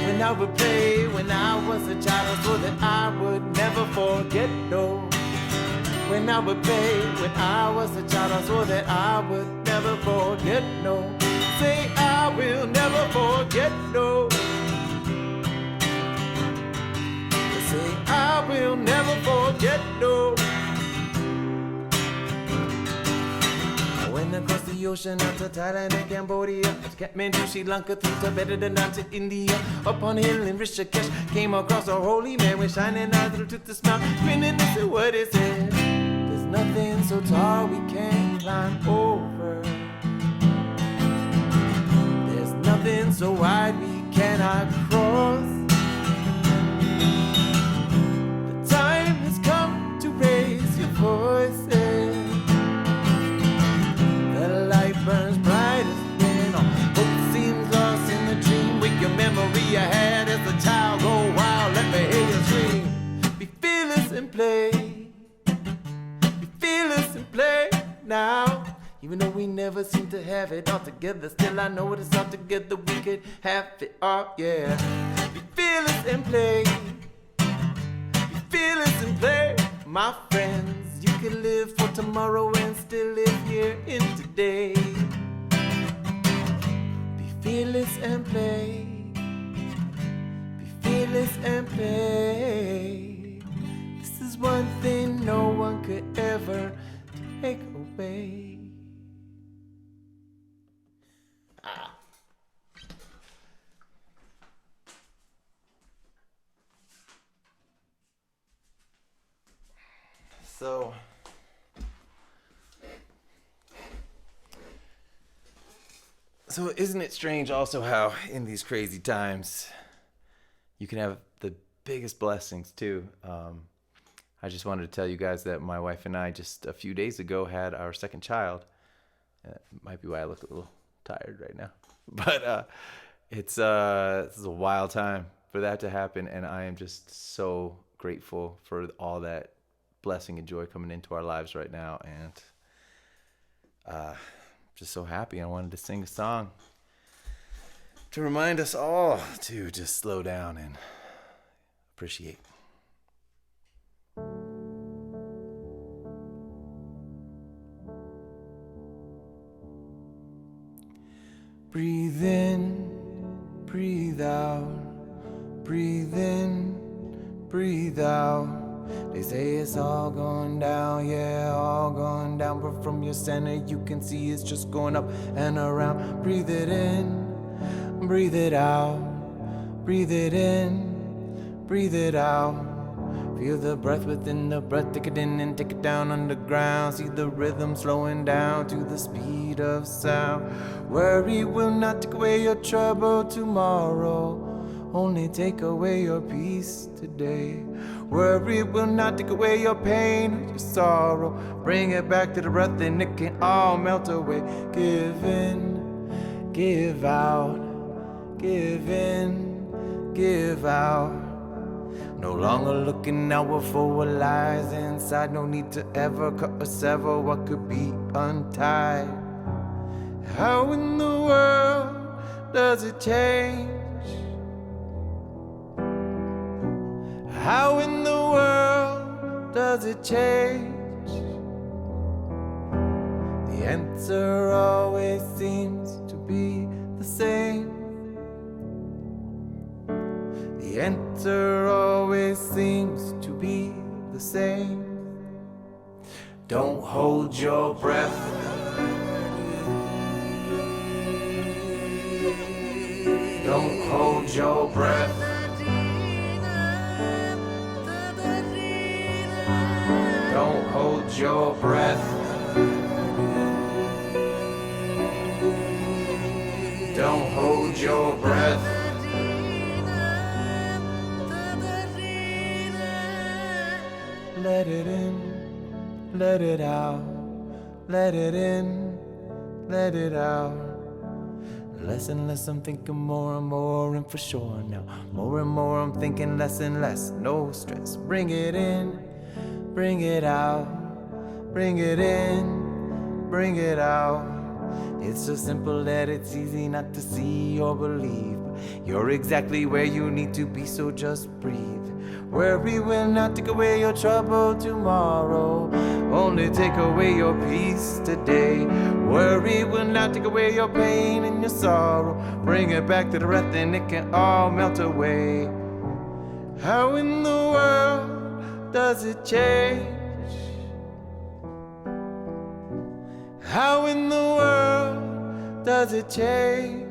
When I would play, when I was a child, I swore that I would never forget, no. When I would play, when I was a child, I swore that I would never forget, no. Say I will never forget, no. Say I will never forget, no. I went across the ocean out to Thailand and Cambodia, Kathmandu, Sri Lanka, through Tibet and down to India. Up on a hill in Rishikesh, came across a holy man with shining eyes with a toothless smile, grinning and said what he said. There's nothing so tall we can't climb over. There's nothing so wide we cannot cross. The time has come to raise your voices. we never seem to have it all together. Still, I know it is all together, we could have it all, yeah. Be fearless and play. Be fearless and play, my friends. You can live for tomorrow and still live here in today. Be fearless and play. Be fearless and play. This is one thing no one could ever take away. So isn't it strange also how in these crazy times you can have the biggest blessings too? I just wanted to tell you guys that my wife and I just a few days ago had our second child. Might be why I look a little tired right now, but this is a wild time for that to happen, and I am just so grateful for all that blessing and joy coming into our lives right now, and just so happy. I wanted to sing a song to remind us all to just slow down and appreciate. Breathe in, breathe out, breathe in, breathe out. They say it's all going down, yeah, all going down. But from your center you can see it's just going up and around. Breathe it in, breathe it out, breathe it in, breathe it out. Feel the breath within the breath, take it in and take it down underground. See the rhythm slowing down to the speed of sound. Worry will not take away your trouble tomorrow, only take away your peace today. Worry will not take away your pain or your sorrow. Bring it back to the breath and it can all melt away. Give in, give out, give in, give out. No longer looking outward for what lies inside. No need to ever cut or sever what could be untied. How in the world does it change? How in the world does it change? The answer always seems to be the same. The answer always seems to be the same. Don't hold your breath. Don't hold your breath. Don't hold your breath. Don't hold your breath. Let it in, let it out. Let it in, let it out. Less and less I'm thinking more and more, and for sure now more and more I'm thinking less and less. No stress. Bring it in, bring it out. Bring it in, bring it out. It's so simple that it's easy not to see or believe. You're exactly where you need to be, so just breathe. Worry will not take away your trouble tomorrow, only take away your peace today. Worry will not take away your pain and your sorrow. Bring it back to the breath and it can all melt away. How in the world does it change? How in the world does it change?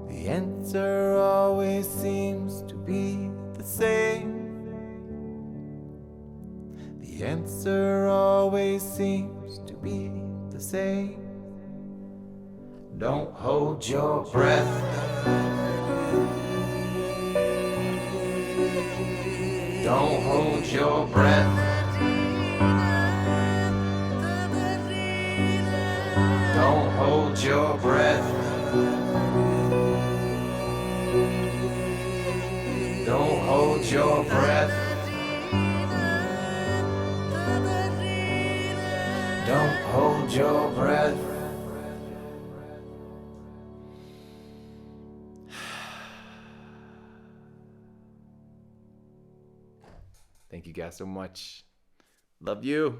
The answer always seems to be the same. The answer always seems to be the same. Don't hold your breath. Don't hold your breath. Don't hold your breath. Don't hold your breath. Don't hold your breath. Thank you guys so much. Love you.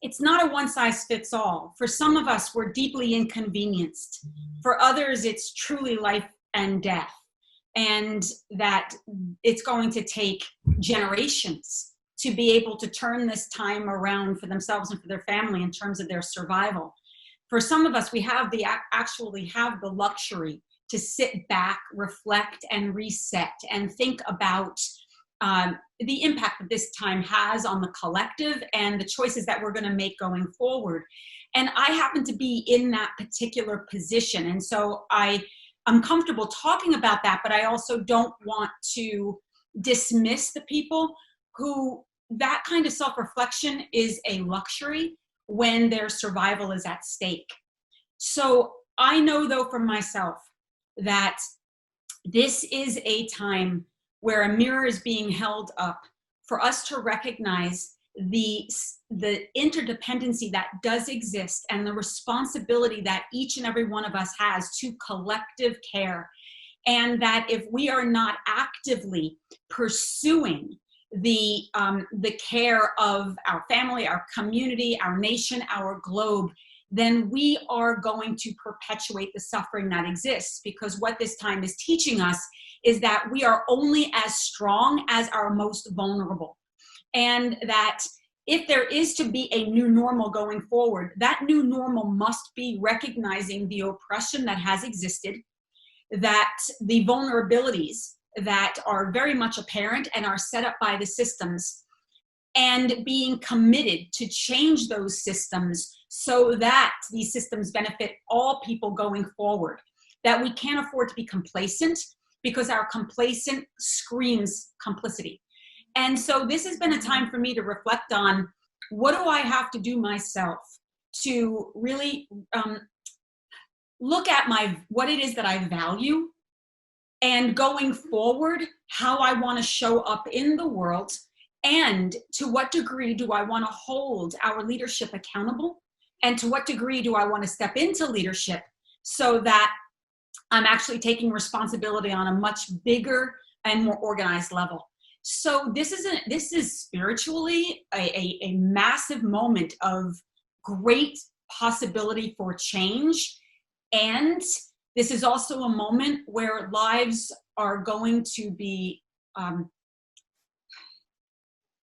It's not a one-size-fits-all. For some of us, we're deeply inconvenienced. For others, it's truly life and death, and that it's going to take generations to be able to turn this time around for themselves and for their family in terms of their survival. For some of us, we have actually have the luxury to sit back, reflect, and reset, and think about the impact that this time has on the collective and the choices that we're going to make going forward. And I happen to be in that particular position. And so I'm comfortable talking about that, but I also don't want to dismiss the people who that kind of self-reflection is a luxury when their survival is at stake. So I know, though, for myself that this is a time where a mirror is being held up for us to recognize the interdependency that does exist and the responsibility that each and every one of us has to collective care. And that if we are not actively pursuing the care of our family, our community, our nation, our globe, then we are going to perpetuate the suffering that exists. Because what this time is teaching us is that we are only as strong as our most vulnerable. And that if there is to be a new normal going forward, that new normal must be recognizing the oppression that has existed, that the vulnerabilities that are very much apparent and are set up by the systems, and being committed to change those systems so that these systems benefit all people going forward. That we can't afford to be complacent, because our complacent screams complicity. And so this has been a time for me to reflect on, what do I have to do myself to really look at what it is that I value, and going forward, how I want to show up in the world, and to what degree do I want to hold our leadership accountable, and to what degree do I want to step into leadership so that I'm actually taking responsibility on a much bigger and more organized level. So this is spiritually a massive moment of great possibility for change. And this is also a moment where lives are going to be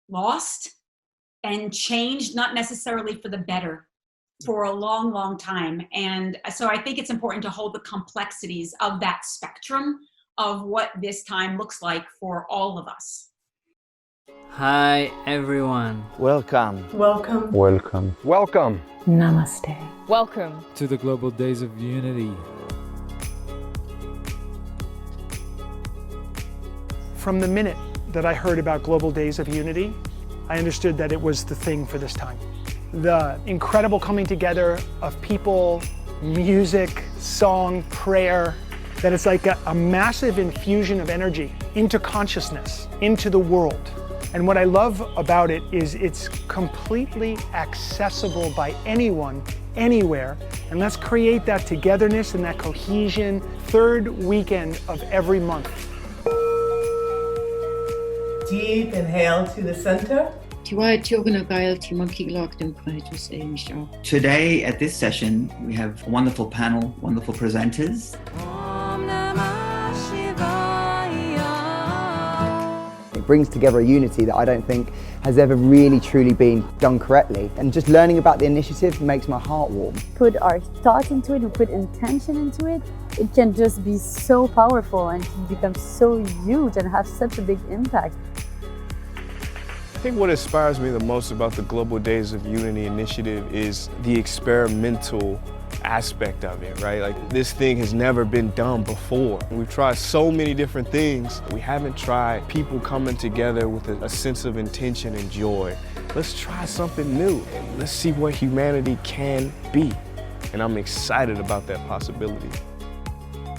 lost and changed, not necessarily for the better, for a long, long time. And so I think it's important to hold the complexities of that spectrum of what this time looks like for all of us. Hi, everyone. Welcome. Welcome. Welcome. Welcome. Namaste. Welcome to the Global Days of Unity. From the minute that I heard about Global Days of Unity, I understood that it was the thing for this time. The incredible coming together of people, music, song, prayer, that it's like a massive infusion of energy into consciousness, into the world. And what I love about it is it's completely accessible by anyone, anywhere. And let's create that togetherness and that cohesion, third weekend of every month. Deep inhale to the center. Today at this session, we have a wonderful panel, wonderful presenters. brings together a unity that I don't think has ever really truly been done correctly. And just learning about the initiative makes my heart warm. Put our thought into it and put intention into it, it can just be so powerful and can become so huge and have such a big impact. I think what inspires me the most about the Global Days of Unity initiative is the experimental aspect of it, right? Like, this thing has never been done before. We've tried so many different things. We haven't tried people coming together with a sense of intention and joy. Let's try something new. Let's see what humanity can be. And I'm excited about that possibility.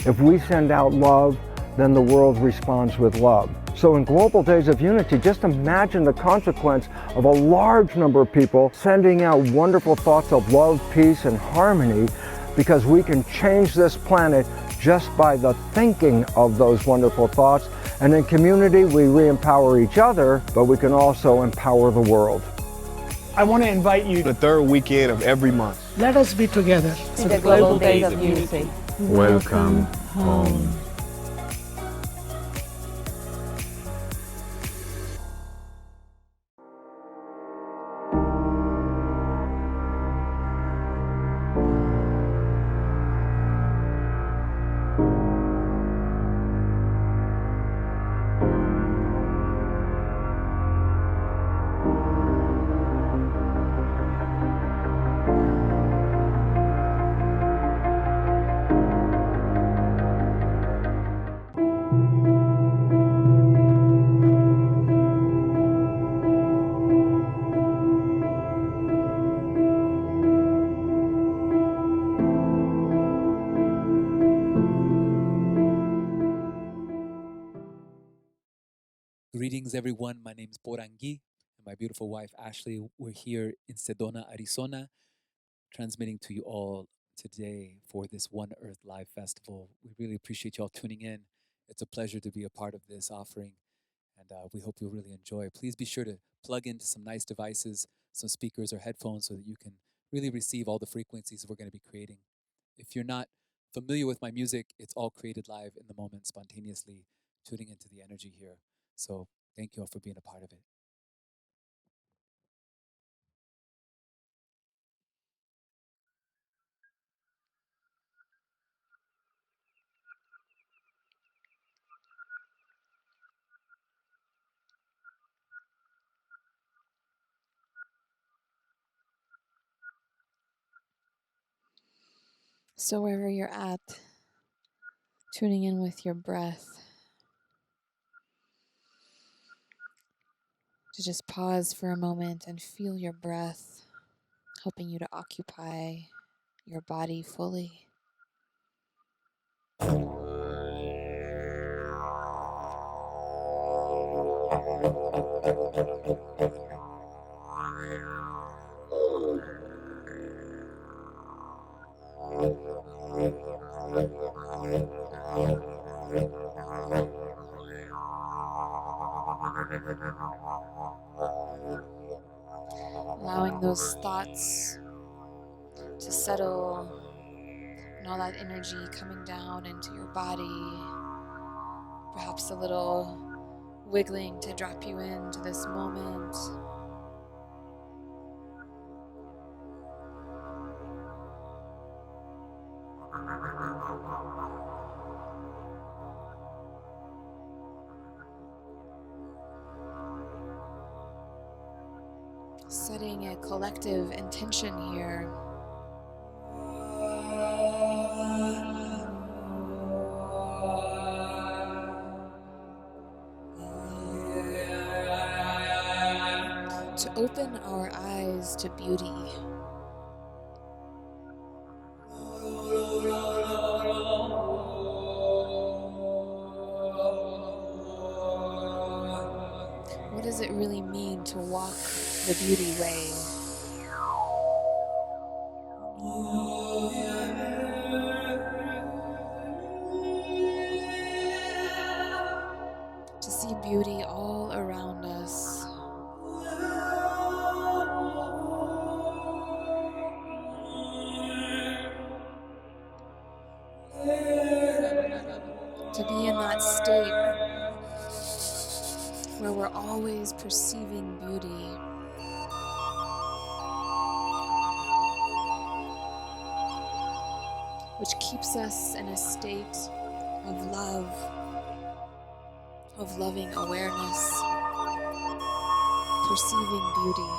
If we send out love, then the world responds with love. So in Global Days of Unity, just imagine the consequence of a large number of people sending out wonderful thoughts of love, peace, and harmony, because we can change this planet just by the thinking of those wonderful thoughts. And in community, we re-empower each other, but we can also empower the world. I want to invite you The third weekend of every month. Let us be together. To the Global Days of Unity. Welcome home. Greetings, everyone. My name is Porangi and my beautiful wife, Ashley. We're here in Sedona, Arizona, transmitting to you all today for this One Earth Live Festival. We really appreciate you all tuning in. It's a pleasure to be a part of this offering, and we hope you'll really enjoy. Please be sure to plug into some nice devices, some speakers or headphones, so that you can really receive all the frequencies we're going to be creating. If you're not familiar with my music, it's all created live in the moment, spontaneously, tuning into the energy here. So thank you all for being a part of it. So wherever you're at, tuning in with your breath, to just pause for a moment and feel your breath, helping you to occupy your body fully. Allowing those thoughts to settle and all that energy coming down into your body. Perhaps a little wiggling to drop you into this moment. Setting a collective intention here. To open our eyes to beauty. What does it really mean to walk the beauty way? To see beauty all around us. To be in that state where we're we're always perceiving beauty. Which keeps us in a state of love, of loving awareness, perceiving beauty.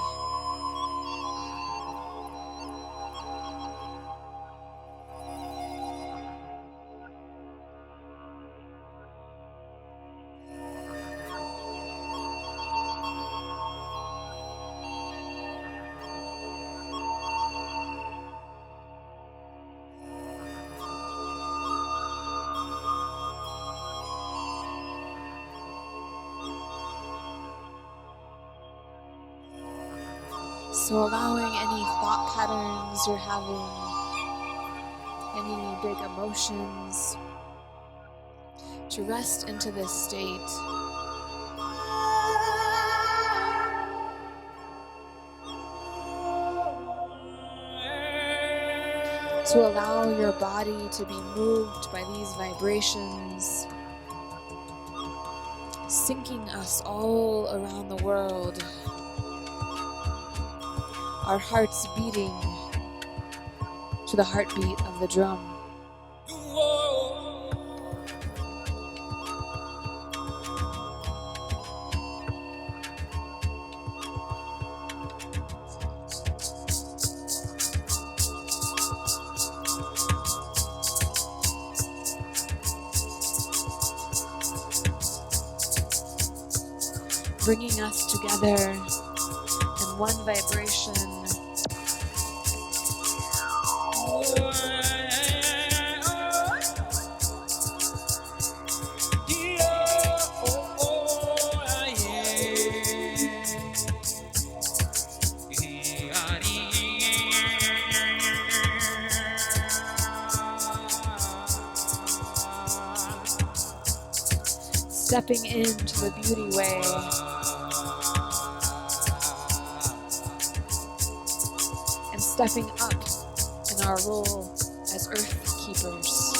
So allowing any thought patterns you're having, any big emotions, to rest into this state. To allow your body to be moved by these vibrations, syncing us all around the world. Our hearts beating to the heartbeat of the drum. Bringing us together in one vibration. Stepping into the beauty way. And stepping up in our role as earth keepers.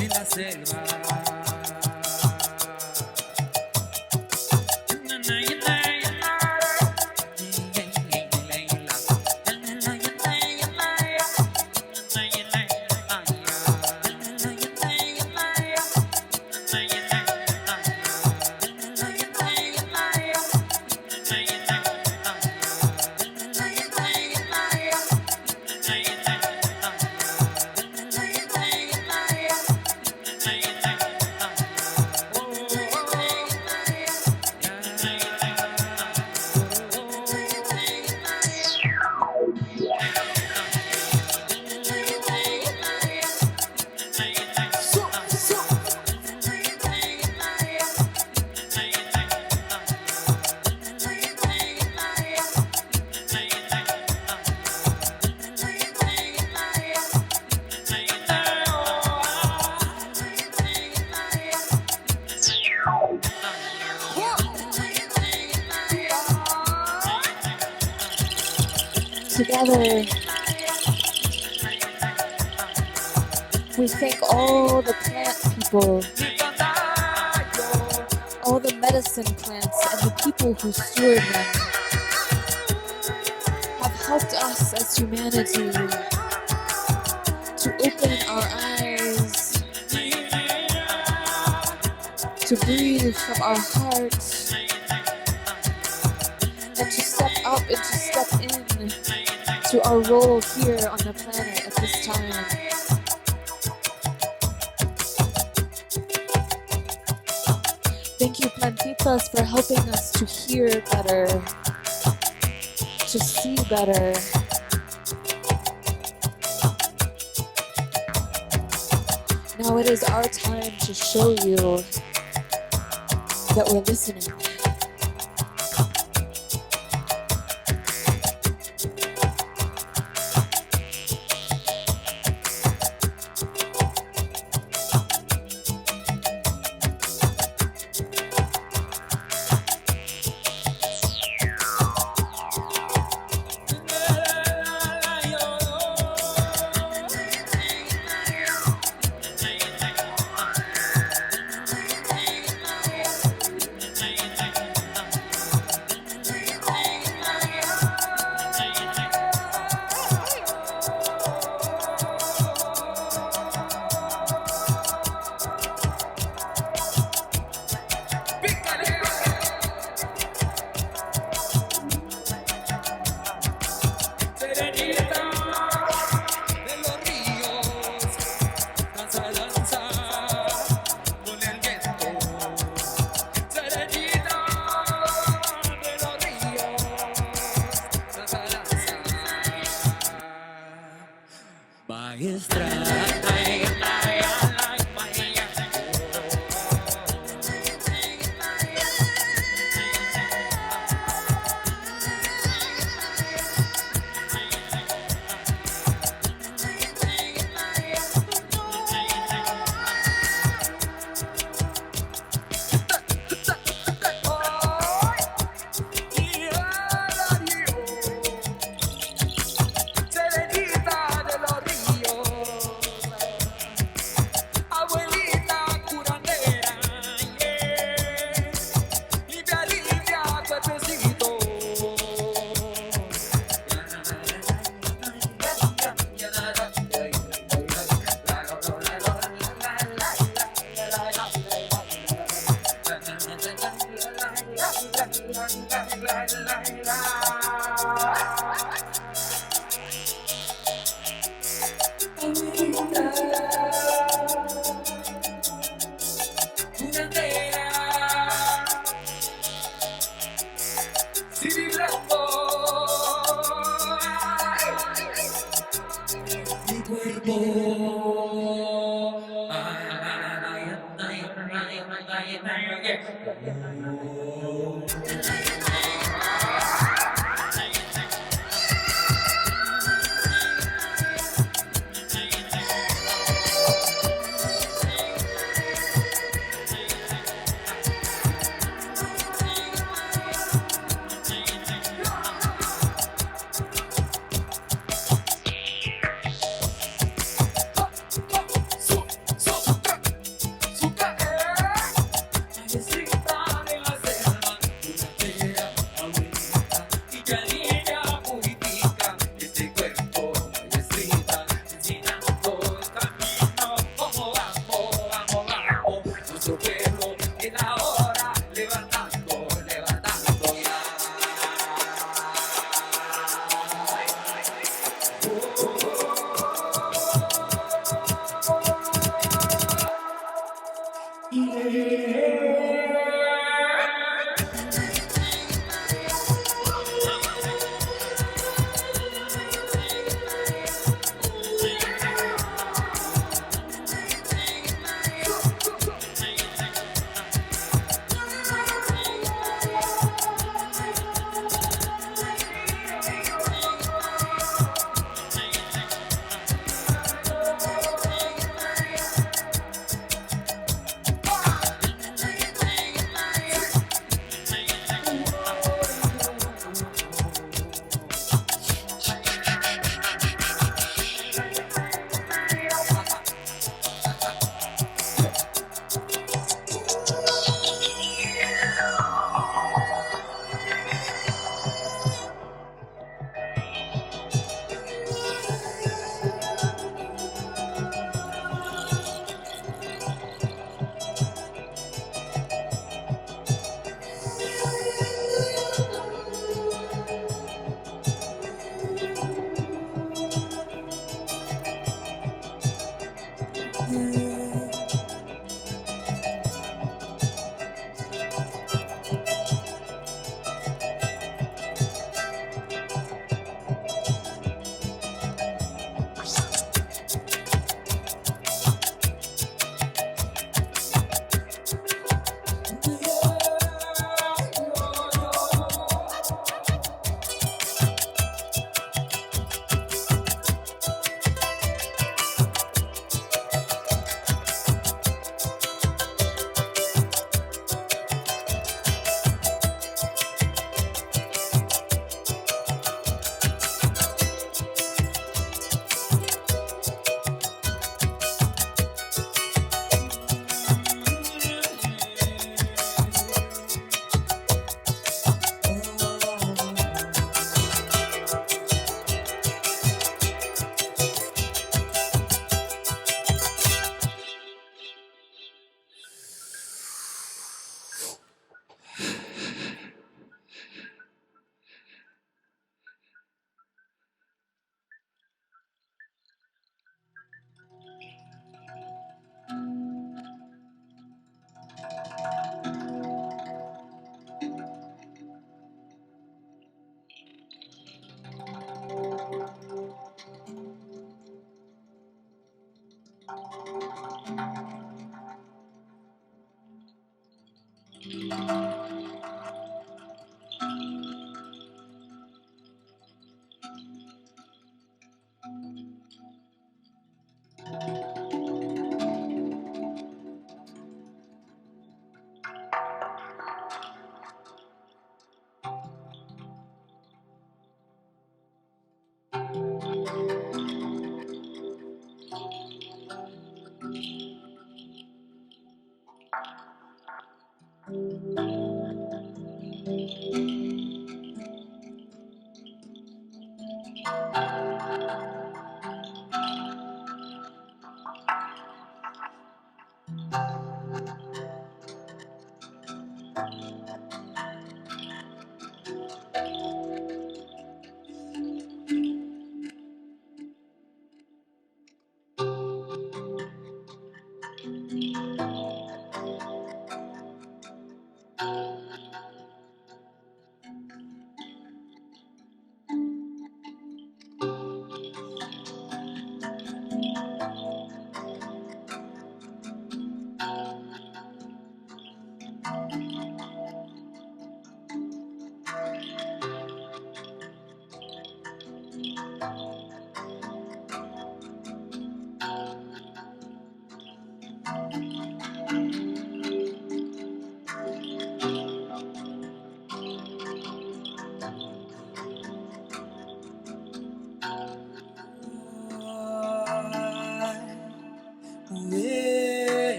En la selva. Together, we thank all the plant people, all the medicine plants, and the people who steward them have helped us as humanity to open our eyes, to breathe from our hearts, and to step up and to step in to our role here on the planet at this time. Thank you, plantitas, for helping us to hear better, to see better. Now it is our time to show you that we're listening.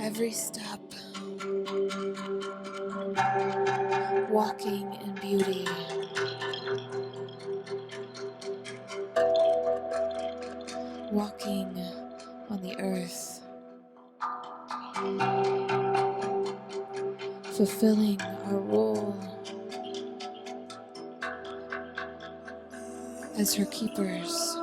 every step, walking in beauty, walking on the earth, fulfilling our role as her keepers.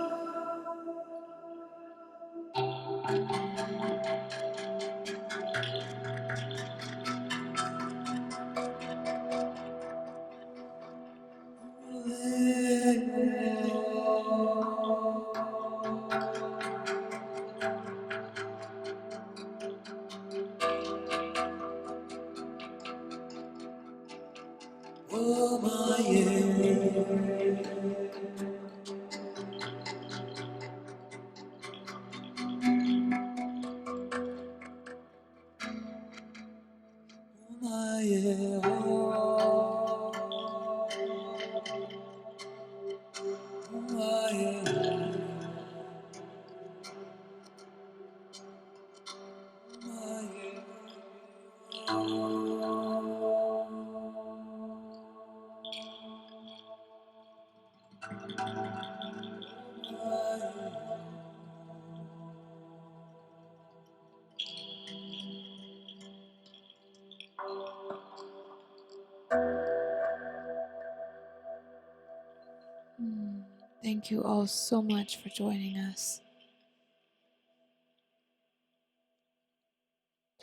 Thank you all so much for joining us.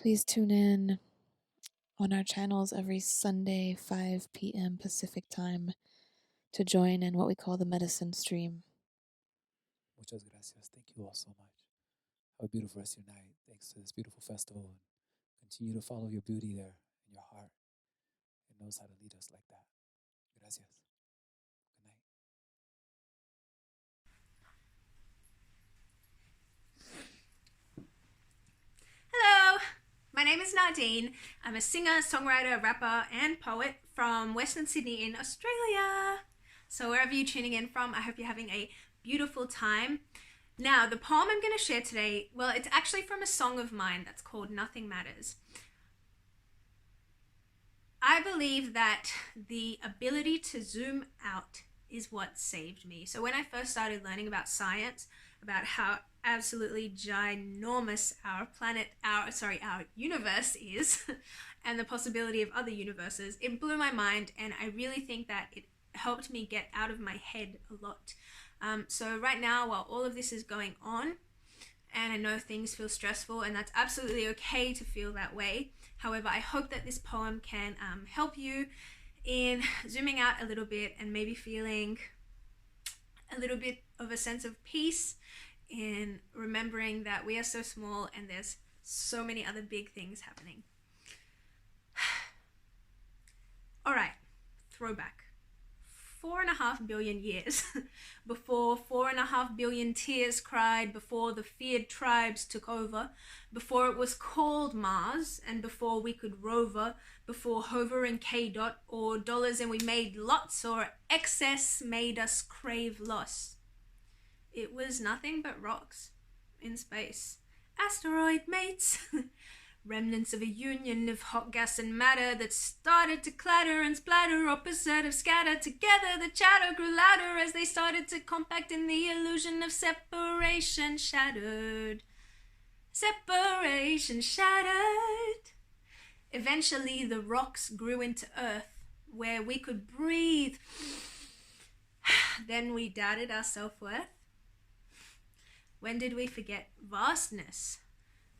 Please tune in on our channels every Sunday, 5 p.m. Pacific time, to join in what we call the medicine stream. Muchas gracias. Thank you all so much. Have a beautiful rest of your night. Thanks to this beautiful festival. And continue to follow your beauty there in your heart. It knows how to lead us like that. Gracias. Good night. Hello, my name is Nadine. I'm a singer, songwriter, rapper, and poet from Western Sydney in Australia. So wherever you're tuning in from, I hope you're having a beautiful time. Now, the poem I'm going to share today, well, it's actually from a song of mine that's called Nothing Matters. I believe that the ability to zoom out is what saved me. So when I first started learning about science, about how absolutely ginormous our planet, our universe is, and the possibility of other universes, it blew my mind, and I really think that it helped me get out of my head a lot. So right now, while all of this is going on, and I know things feel stressful, and that's absolutely okay to feel that way. However, I hope that this poem can help you in zooming out a little bit and maybe feeling a little bit of a sense of peace in remembering that we are so small and there's so many other big things happening. All right, throwback. 4.5 billion years before 4.5 billion tears cried, before the feared tribes took over, before it was called Mars, and before we could rover, before hover and K-dot or dollars and we made lots, or excess made us crave loss. It was nothing but rocks in space. Asteroid mates. Remnants of a union of hot gas and matter that started to clatter and splatter, opposite of scatter. Together the chatter grew louder as they started to compact in the illusion of separation shattered. Separation shattered. Eventually the rocks grew into earth where we could breathe. Then we doubted our self-worth. When did we forget vastness?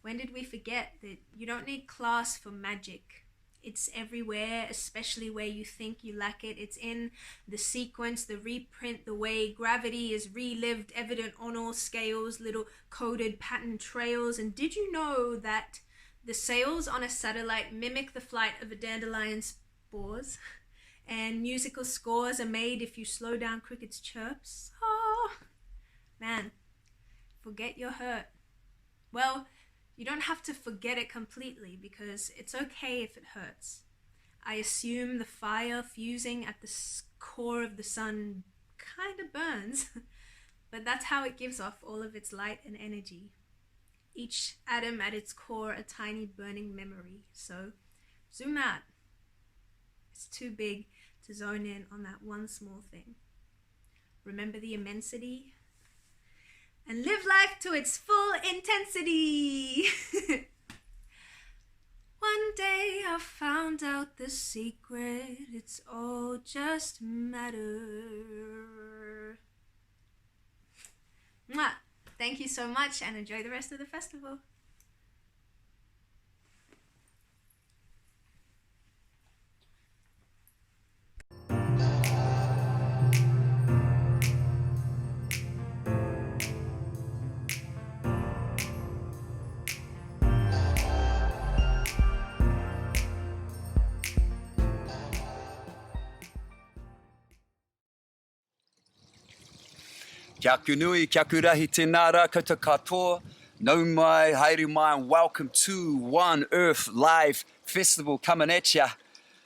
When did we forget that you don't need class for magic? It's everywhere, especially where you think you lack it. It's in the sequence, the reprint, the way gravity is relived, evident on all scales, little coded pattern trails. And did you know that the sails on a satellite mimic the flight of a dandelion's spores? And musical scores are made if you slow down cricket's chirps. Oh, man, forget your hurt. Well, you don't have to forget it completely because it's okay if it hurts. I assume the fire fusing at the core of the sun kind of burns, but that's how it gives off all of its light and energy. Each atom at its core a tiny burning memory. So zoom out. It's too big to zone in on that one small thing. Remember the immensity and live life to its full intensity. One day I found out the secret, it's all just matter. Mwah. Thank you so much and enjoy the rest of the festival. Kia kunui, kia kurahi tēnara, koutou katoa, nau mai, haere mai, and welcome to One Earth Live Festival coming at ya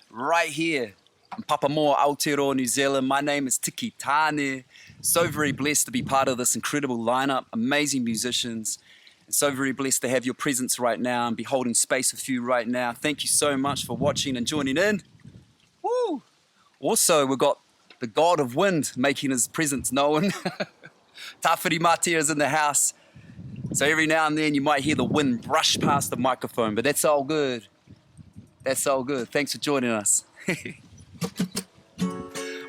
right here in Papamoa, Aotearoa, New Zealand. My name is Tiki Tane. So very blessed to be part of this incredible lineup, amazing musicians. And so very blessed to have your presence right now and be holding space with you right now. Thank you so much for watching and joining in. Woo! Also, we've got the God of Wind making his presence known. Tawhiri Matia is in the house. So every now and then you might hear the wind brush past the microphone, but that's all good. That's all good. Thanks for joining us.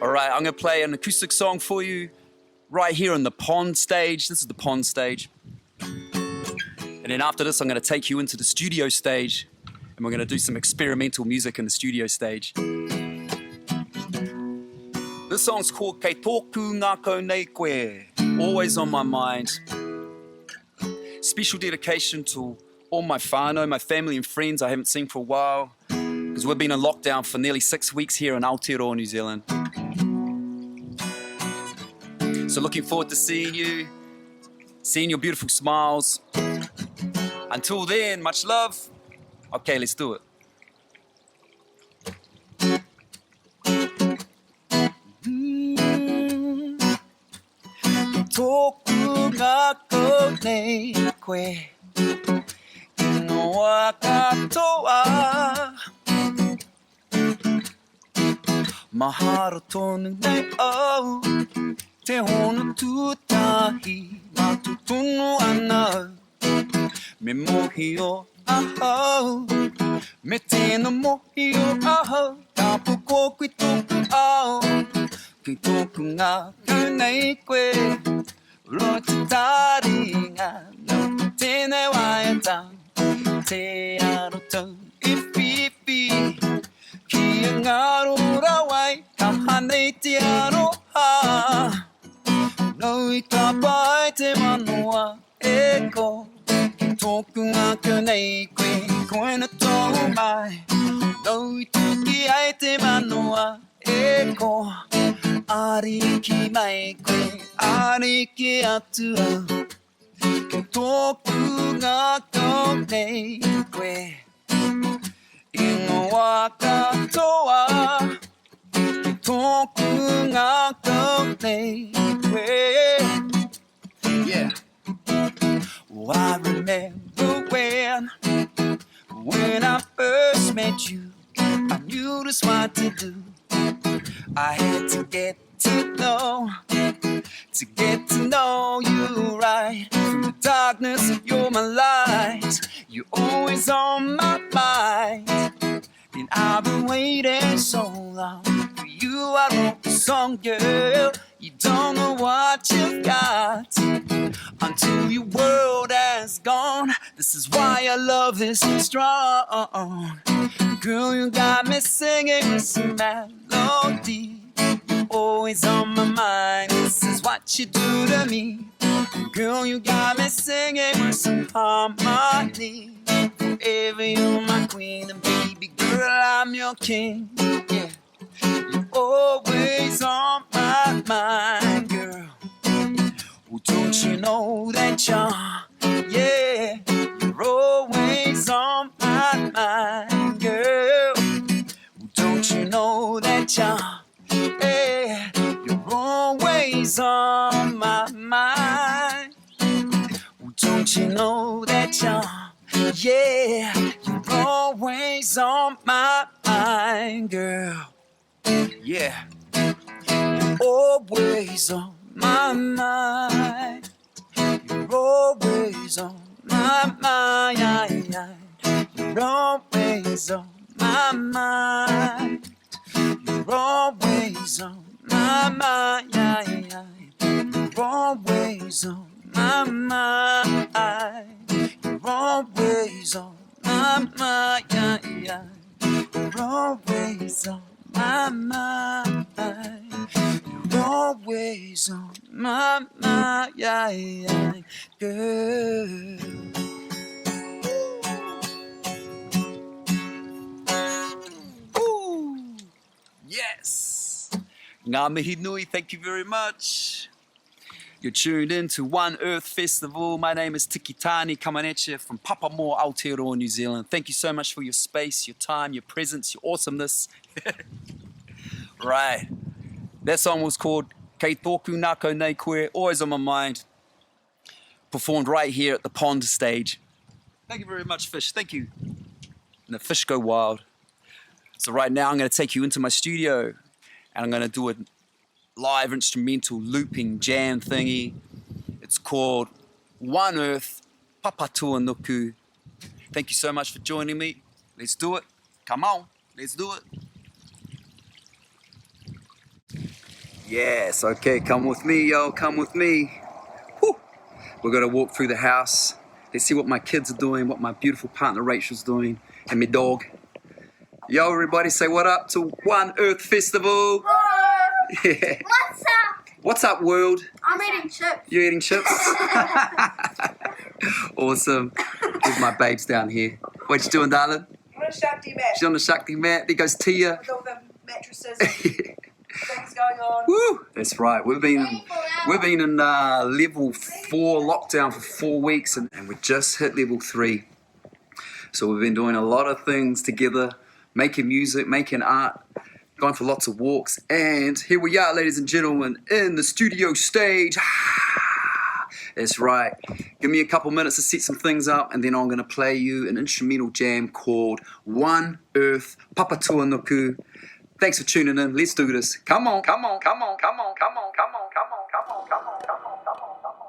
All right, I'm gonna play an acoustic song for you right here on the pond stage. This is the pond stage. And then after this, I'm gonna take you into the studio stage and we're gonna do some experimental music in the studio stage. This song's called Kei Tōku Nahko Nei Koe, always on my mind. Special dedication to all my whānau, my family and friends I haven't seen for a while, because we've been in lockdown for nearly 6 weeks here in Aotearoa, New Zealand. So looking forward to seeing you, seeing your beautiful smiles. Until then, much love. Okay, let's do it. Tōku ngako nei koe Inoa katoa Maharo tonu nei au Te hono tūtahi Matutunu ana Me mohi o ahau Me tēnā mohi o ahau Ka puko kui tōku au Ki tōku ngako nei koe Ro te taringa, no tēnei waiata Te aro tau I whiwhi Kia ngaro rawai, ka hanei te aroha Nau I ka pai te manoa e ko Ki tōku ngako nei koe, koe na tō mai Nau I tuki ai te manoa e ko Ariki mai koe, ariki atu au Ke tōku ngako nei koe Ingoa katoa Ke tōku ngako nei koe Yeah Oh, I remember when I first met you I knew just what to do I had to get to know you right. Through the darkness, you're my light. You're always on my mind. And I've been waiting so long for you. I wrote the song, girl. You don't know what you've got until your world has gone. This is why our love is strong. Girl, you got me singing with some melody. Always on my mind, this is what you do to me. Girl, you got me singing with some harmony. Forever you're my queen, and baby girl, I'm your king. Yeah, you're always on my mind, girl. Well, don't you know that yeah, you're always on my mind, girl. Well, don't you know that yeah, you're always on my mind. Well, don't Don't you know that you're always on my mind, girl. Yeah, you're always on my mind. You're always on my mind. You're always on my mind. You're always on my mind. You're always on my mind. You're always on my mind. You're always on my mind. You're always on my mind, girl. Ooh, yes. Ngā mihi nui, thank you very much. You're tuned in to One Earth Festival. My name is Tikitani, coming at you from Papamoa, Aotearoa, New Zealand. Thank you so much for your space, your time, your presence, your awesomeness. Right. That song was called Kei Tōku Nahko Nei Koe, always on my mind. Performed right here at the Pond stage. Thank you very much, Fish. Thank you. And the fish go wild. So right now I'm going to take you into my studio and I'm going to do a live instrumental looping jam thingy. It's called One Earth Papatua Nuku. Thank you so much for joining me. Let's do it. Come on, let's do it. Yes, okay, come with me, yo, come with me. Whew. We're gonna walk through the house. Let's see what my kids are doing, what my beautiful partner Rachel's doing, and my dog. Yo, everybody, say what up to One Earth Festival. Yeah. What's up? What's up, world? I'm eating chips. You eating chips? Awesome. There's my babes down here. What you doing, darling? I'm on a Shakti mat. She's on the Shakti mat. There goes Tia. With all the mattresses. Things going on. Woo! That's right. We've been in level 4 lockdown for 4 weeks, and we just hit level 3. So we've been doing a lot of things together, making music, making art, going for lots of walks, and here we are, ladies and gentlemen, in the studio stage. That's right. Give me a couple minutes to set some things up, and then I'm going to play you an instrumental jam called One Earth Papatua Nuku. Thanks for tuning in. Let's do this. Come on, come on, come on, come on, come on, come on, come on, come on, come on, come on, come on, come on.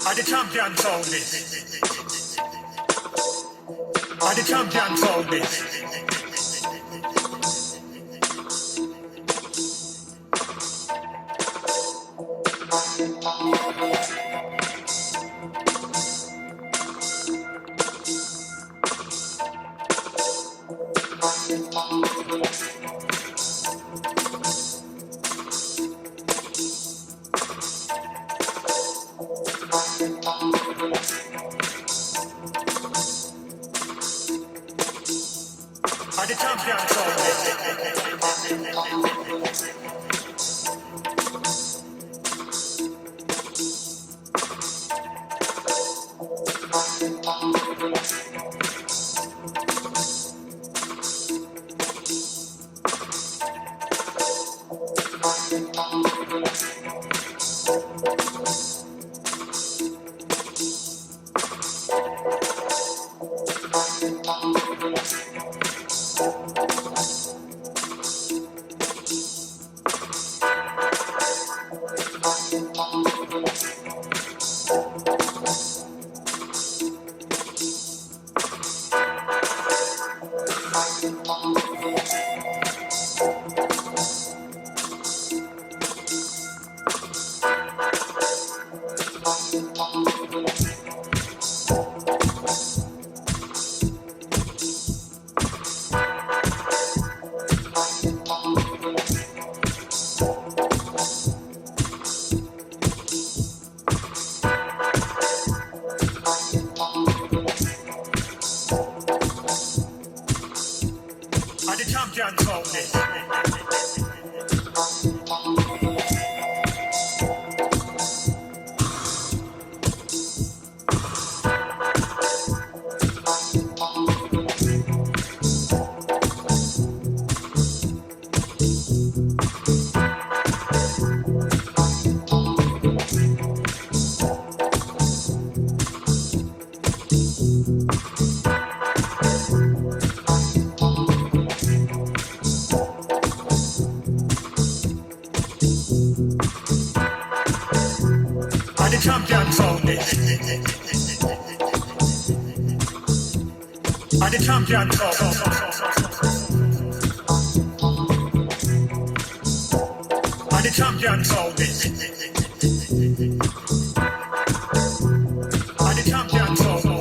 Are the champions on this? Are the champions on this? Are the champions on this? Are the champions on this? Are the champions on this? Are the champions on this? Are the champions on this?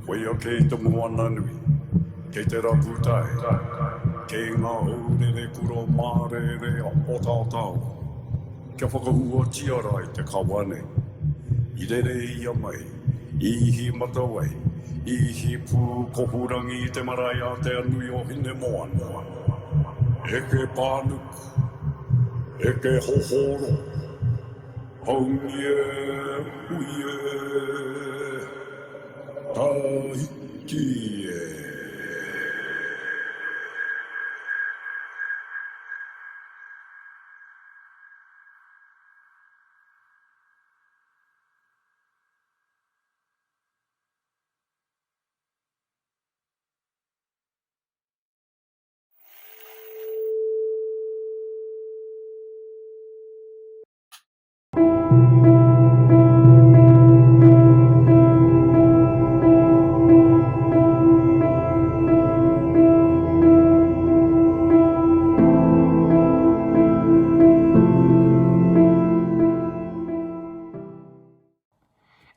Wea kei te moana nui, kei te raputai, kei ngā haurere kuro mārere o tātau. Kia whakahua tiara i te kawane, i rere ia mai, ihi matawai, ihi pū kohurangi i te marae a te anui o hine moana. Eke pānuku, eke hohoro, haungie, uie, tahikie.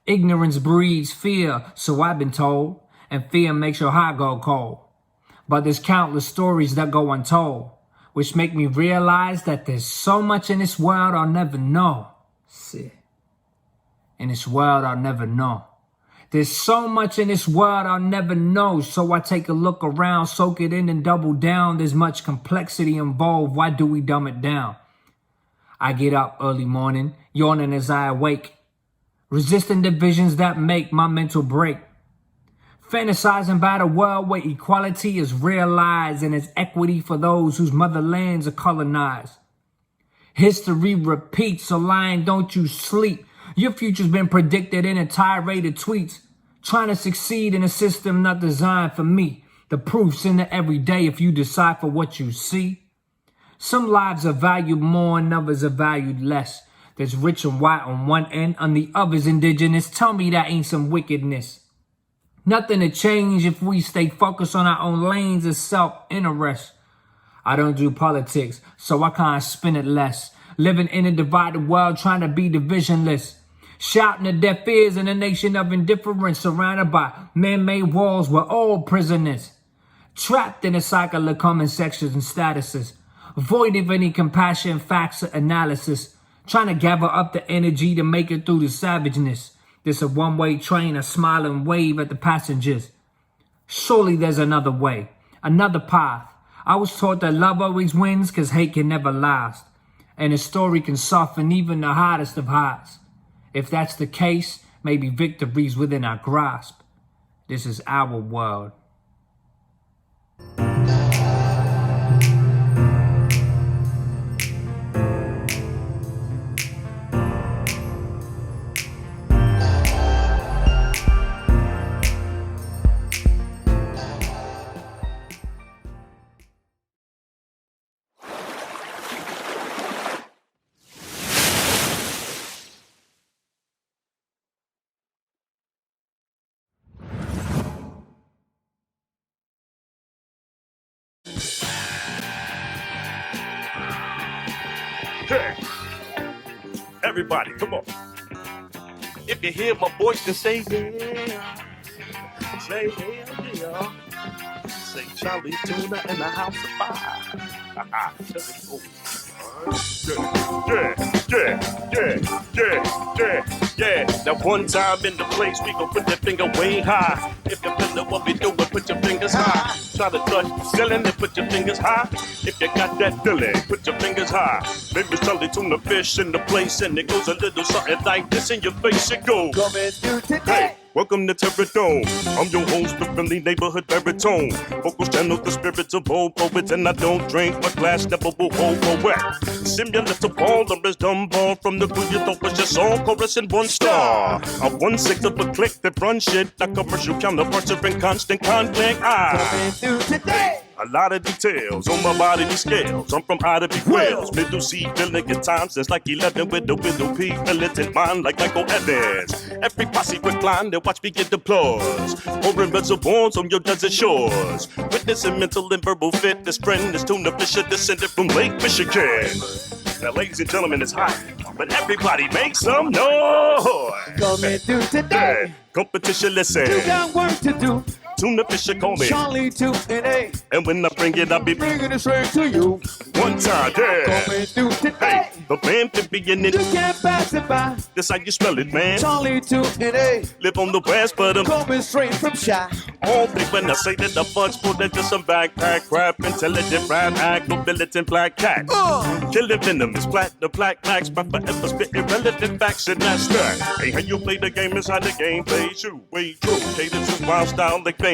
Ignorance breeds fear, so I've been told, and fear makes your heart go cold. But there's countless stories that go untold, which make me realize that there's so much in this world I'll never know. See, in this world I'll never know. There's so much in this world I'll never know, so I take a look around, soak it in and double down. There's much complexity involved, why do we dumb it down? I get up early morning, yawning as I awake, resisting the visions that make my mental break. Fantasizing about a world where equality is realized and is equity for those whose motherlands are colonized. History repeats, so lying, don't you sleep. Your future's been predicted in a tirade of tweets. Trying to succeed in a system not designed for me. The proof's in the everyday if you decipher what you see. Some lives are valued more and others are valued less. There's rich and white on one end, on the other's indigenous. Tell me that ain't some wickedness. Nothing to change if we stay focused on our own lanes of self-interest. I don't do politics, so I can't spin it less. Living in a divided world, trying to be divisionless. Shouting at deaf ears in a nation of indifference, surrounded by man-made walls, we're all prisoners. Trapped in a cycle of common sections and statuses. Void of any compassion, facts, or analysis. Trying to gather up the energy to make it through the savageness. This a one-way train, a smiling wave at the passengers. Surely there's another way, another path. I was taught that love always wins because hate can never last. And a story can soften even the hardest of hearts. If that's the case, maybe victory's within our grasp. This is our world. Hey, everybody, come on. If you hear my voice, then say yeah. Say yeah. Say Charlie Tuna in the house of fire. Yeah. Now one time in the place, we gon' put that finger way high. If you feel what we doing, put your fingers high. Try to touch the ceiling and put your fingers high. If you got that feeling, put your fingers high. Baby Charlie Tuna fish in the place, and it goes a little something like this in your face. It goes. Coming through today. Hey. Welcome to Terradome. I'm your host, the friendly neighborhood baritone. Vocals channel the spirits of old poets, and I don't drink, but glass never will hold correct. Similar to Baller is dumb ball from the crew you thought was just all chorus and one star. A 1/6 of a click that run shit. That commercial counterparts are in constant conflict. Coming through today. A lot of details on my body, these scales. I'm from Ida B. Wales. Middle C, feeling good times since like 11 with the Widow P. Militant mind like Michael Evans. Every posse recline, they watch me get the applause. Pouring reservoirs on your desert shores. Witness and mental and verbal fit. This friend is tuna fisher descended from Lake Michigan. Now, ladies and gentlemen, it's hot, but everybody make some noise. Coming through today. Competition, listen. You got work to do. Tuna Fisher call me Charlie 2 and 8. And when I bring it, I'll be bringing it straight to you. One time, yeah. Coming through today. The band to be in it. You can't pass it by. That's how you spell it, man. Charlie 2 and 8. Live on the west, but I'm coming straight from Shy. All big when I say that the bugs pulled into some backpack crap, intelligent rap act, no militant black cat. Killing venomous, the black max, but forever spit irrelevant facts, and that's that. Hey, how you play the game is how the game plays you. Way true, cater to wild style like veins.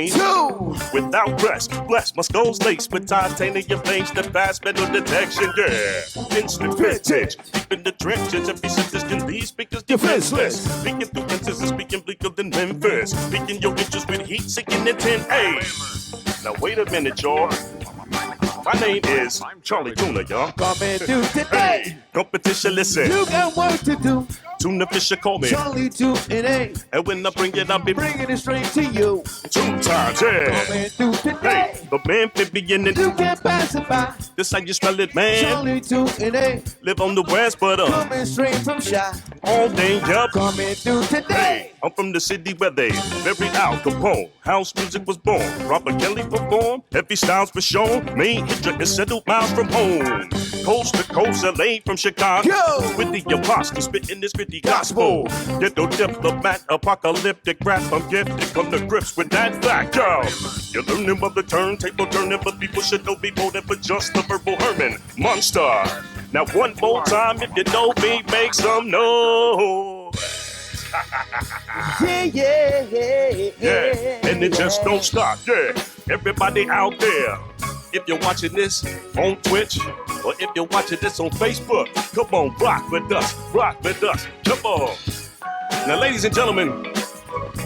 Without rest, bless my skull's laced with titanium veins that pass metal detection, yeah. Instant vintage, deep in the trenches, every sentence can leave speakers defenseless. Speaking through lenses and speaking bleaker than Memphis. Speaking your interest with heat seeking intent, hey. Now wait a minute, y'all. My name is Charlie Tuna, y'all. Coming through today. Hey, competition, listen. You got work to do. Tuna Fisher call me Charlie 2 and 8. And when I bring it, I'll be bringing it straight to you. 2 times, yeah. Coming through today. Hey, the man fit be in it. You can't pass it by. This how you spell it, man. Charlie 2 and 8. Live on the west, but coming straight from Shy. All day, yup. Coming through today. Hey, I'm from the city where they very Al Capone. House music was born. Robert Kelly performed. Heavy styles were shown. Main hit is settled miles from home. Coast to coast, LA from Chicago. With the apostle spitting this gritty gospel. Ghetto diplomat, apocalyptic rap. I'm gifted, come to grips with that fact, yo. You're learning about the turntable turning, but people should know be more than for just the verbal Herman monster. Now one more time, if you know me, make some noise. Yeah, and it just don't stop, yeah. Everybody out there, if you're watching this on Twitch, or if you're watching this on Facebook, come on, rock with us, come on. Now, ladies and gentlemen,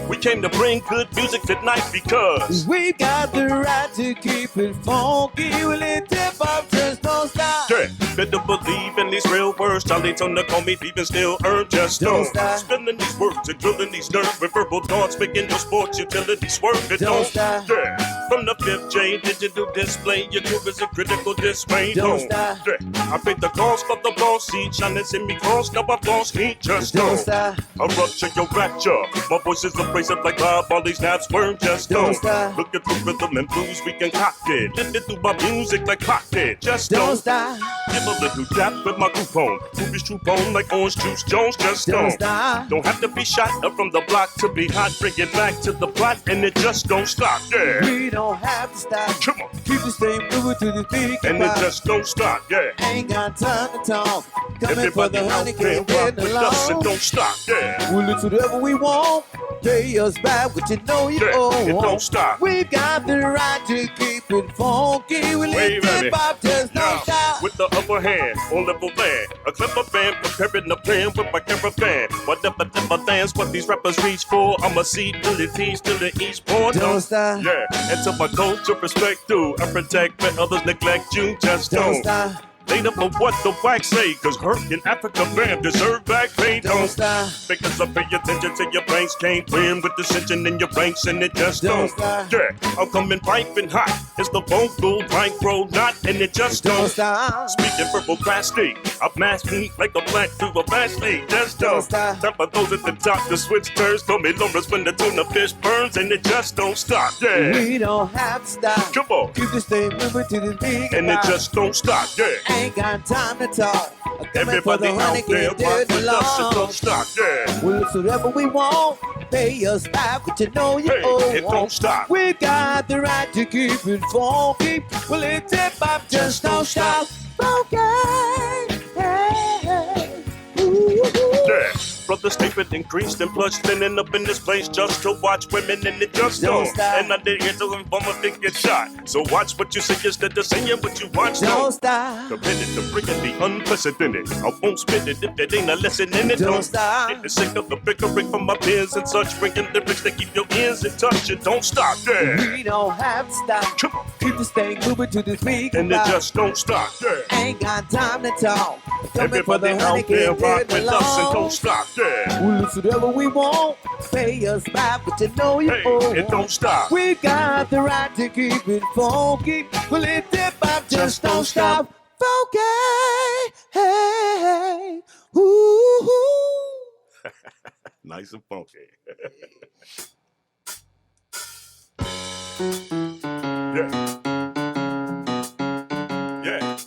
we came to bring good music tonight because we've got the right to keep it funky. Will it tip up, just don't stop. Yeah, better believe in these real words. Charlie Tuna call me thief and still earn just don't stop. Spilling these words and drilling these nerves with verbal thoughts, making your sports utility swerve. It don't stop. Yeah, from the 5th J digital display, your crew is a critical display. Don't stop. Yeah, I paid the cost for the boss seat. Shining in me cross, now I've lost heat. Just don't stop. I rupture your rapture. My voice is abrasive like Bob. All these snaps swerve. Just don't stop. Look at the rhythm and blues we concoct it. Lift it through my music like pocket. Just don't stop. Give a little tap with my group home. Ruby's true bone like orange juice. Jones just don't stop. Don't have to be shot up from the block to be hot. Bring it back to the plot and it just don't stop. Yeah. We don't have to stop. Come on. Keep the same moving to the beat. And it just don't stop. Yeah. Ain't got time to talk. Coming Everybody for the honey, can't rock get with us and don't stop. Yeah. We'll do whatever we want. Pay us back what you know you owe. It don't stop. We've got the right to keep it funky. We'll let it pop, just don't stop. With the upper hand on level land, a clever band preparing the plan with my caravan. Whatever dance, what these rappers reach for, I'ma see till it teach till the each born. Don't stop. Yeah, and to my culture respect due. I protect when others neglect you. Just don't stop. Later for what the wax say, cause hurt in Africa man deserve back pay. Don't stop. Because I pay attention to your banks, can't win with dissension in your ranks, and it just don't stop. Yeah, I'm coming piping hot. It's the vocal micro knot, and it just don't stop. Speaking verbal plastic, I mass heat like a black through a fast lead. Just don't stop. Time for those at the top, the switch turns, call me Lawrence when the tuna fish burns, and it just don't stop. Yeah, we don't have to stop. Come on. Keep the same moving to the beat. And it just don't stop. Yeah. Ain't got time to talk. Everybody out there, rock with us and don't stop, yeah. We'll do whatever we want. Pay us back what you know you owe. It don't stop. We got the right to keep it funky. Well, it tip up, just don't stop. Funky. Hey, yeah. Brother statement increased and plush thinning up in this place just to watch women and it just don't stop. And I did hear to inform a big get shot. So watch what you say instead of saying what you watch. Don't stop. Committed to bringing the unprecedented. I won't spit it if it ain't a lesson in it. Don't stop. Get sick of the bickering from my peers and such. Bringing lyrics that keep your ears in touch. It don't stop, yeah. We don't have to stop. Come on. Keep the thing moving to the beat. And it just don't stop, yeah. Ain't got time to talk. Everybody out there rock with us and don't stop, yeah. We'll do whatever we want. Pay us back what you know you owe. It don't stop. We got the right to keep it funky. Well, it dip up, just don't stop. Funky. Hey, ooh. Nice and funky. Yeah. Yeah.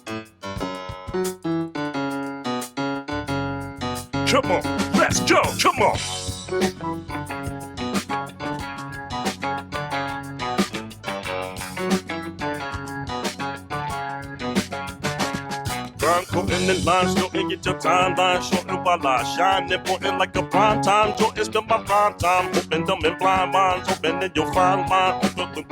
Come on, let's go, come on. Quoting in lines, don't get your timeline short and while I shine, important like a prime time. Joy is my prime time. Hoping them in blind minds, hoping that you'll find mine.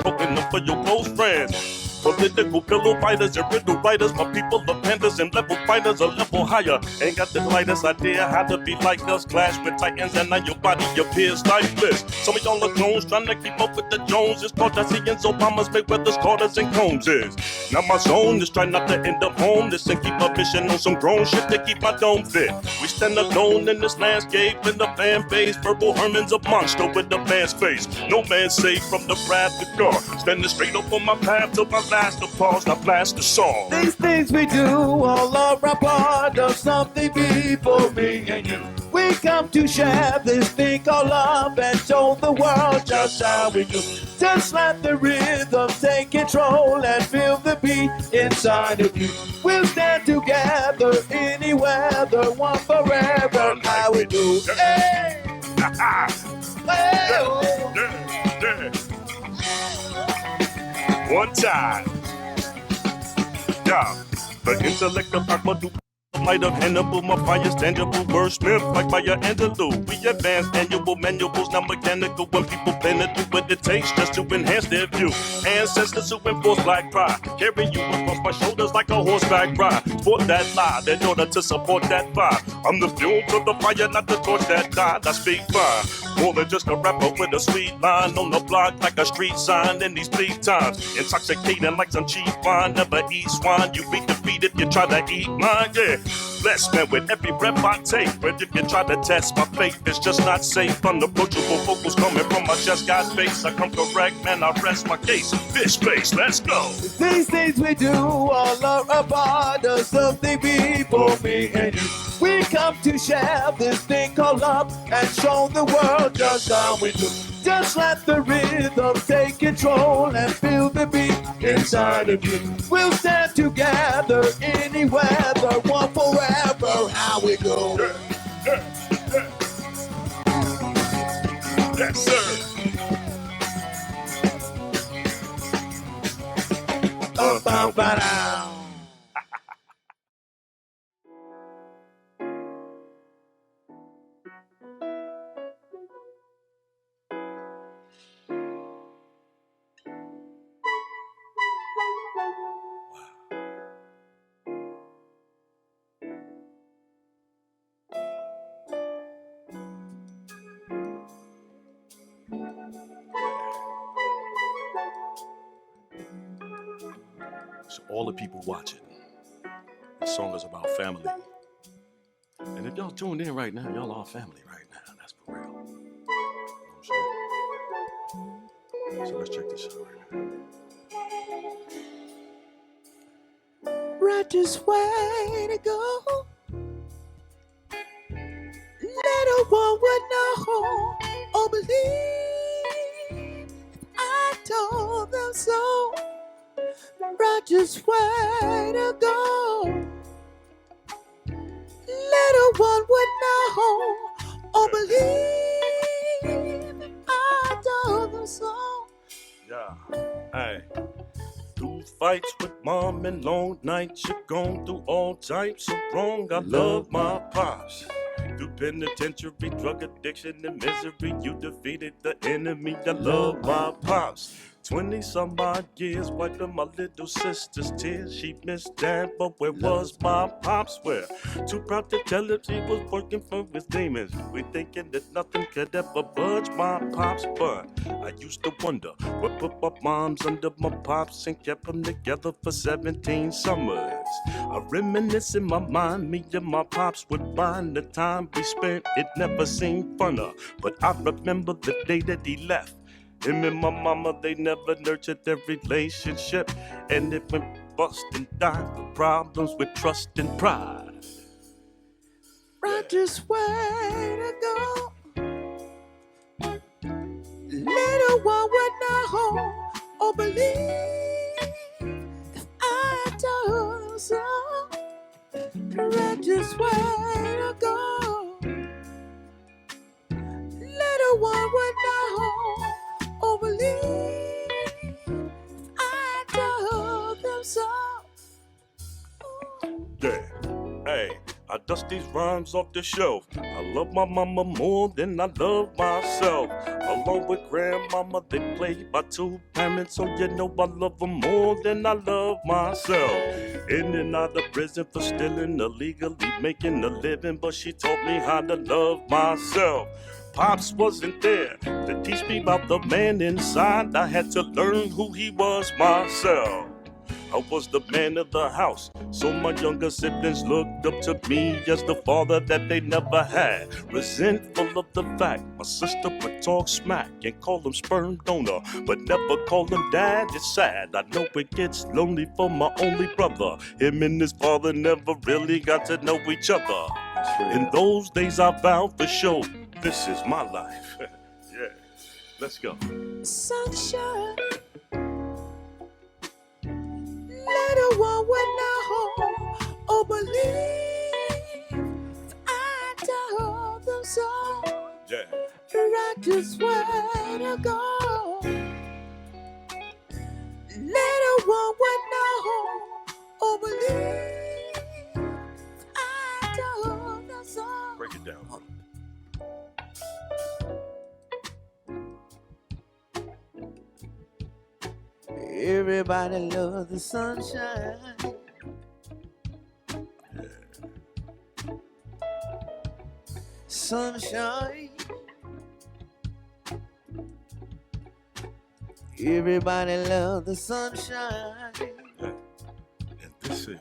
Hoping them for your close friends. Political pillow fighters and riddle writers, my people are pandas and level fighters a level higher. Ain't got the lightest idea how to be like us. Clash with titans and now your body appears lifeless. Some of y'all are clones trying to keep up with the Joneses. Kardashians, Obamas, Mayweathers, Carters, and Combses. Now my zone is trying not to end up homeless and keep a vision on some grown shit to keep my dome fit. We stand alone in this landscape in the fan base. Verbal Herman's a monster with a man's face. No man safe from the wrath of God. Standing straight up on my path till my last applause, I blast the song. These things we do all are a part of something before me and you. We come to share this thing called love and show the world just how we do. Just let the rhythm take control and feel the beat inside of you. We'll stand together any weather, one forever, how we do. Hey! One time. Yeah, the intellect of Aqua light of Hannibal, my fire's tangible, wordsmith like Maya Angelou. We advance annual manuals, now mechanical when people plan to do what it takes just to enhance their view. Ancestors who enforce black pride, carry you across my shoulders like a horseback ride. Sport that lie in order to support that vibe. I'm the fuel to the fire, not the torch that died. I speak fine, more than just a rapper with a sweet line on the block like a street sign in these bleak times. Intoxicating like some cheap wine, never eat swine. You be defeated if you try to eat mine, yeah. Blessed man with every rep I take, but if you try to test my faith, it's just not safe. Unapproachable vocals coming from my chest, got face. I come correct, man, I rest my case. Fish face, let's go. These things we do all are a part of something before me and you. We come to share this thing called love and show the world just how we do. Just let the rhythm take control and feel the beat inside of you. We'll stand together any weather, one forever, how we go. Yes, sir. So all the people watching, this song is about family. And if y'all tuned in right now, y'all are family right now. That's for real. You know what I'm saying? So let's check this out right now. Righteous way to go. Little one would know or believe if I told them so. Righteous way to go. Little one would know or believe if I told them so. Yeah, hey. Through fights with mom and long nights, you've gone through all types of wrong. I love my pops. Through penitentiary, drug addiction, and misery, you defeated the enemy. I love my pops. 20-some odd years, wiping my little sister's tears. She missed dad, but where was my pops? Where? Too proud to tell her he was working for his demons. We thinking that nothing could ever budge my pops, but I used to wonder what put my moms under my pops and kept them together for 17 summers. I reminisce in my mind, me and my pops would find the time we spent. It never seemed funner, but I remember the day that he left. Him and my mama, they never nurtured their relationship, and it went bust and died for problems with trust and pride. Righteous way to go. one would know or believe if I told them so. Right just where to go. Little one would know or believe if I told them so. Yeah, hey, I dust these rhymes off the shelf. I love my mama more than I love myself. Along with grandmama, they played by two parents, so you know I love them more than I love myself. In and out of prison for stealing, illegally making a living, but she taught me how to love myself. Pops wasn't there to teach me about the man inside. I had to learn who he was myself. I was the man of the house, so my younger siblings looked up to me as the father that they never had. Resentful of the fact my sister would talk smack and call him sperm donor, but never call him dad. It's sad, I know it gets lonely for my only brother. Him and his father never really got to know each other. In those days I vowed for sure, this is my life. Yeah, let's go. Sunshine. Little one would know or believe if I told them so. Yeah. Right just where to go. Little one would know or believe if I told them so. Break it down. Everybody loves the sunshine. Sunshine. Everybody loves the sunshine. And this is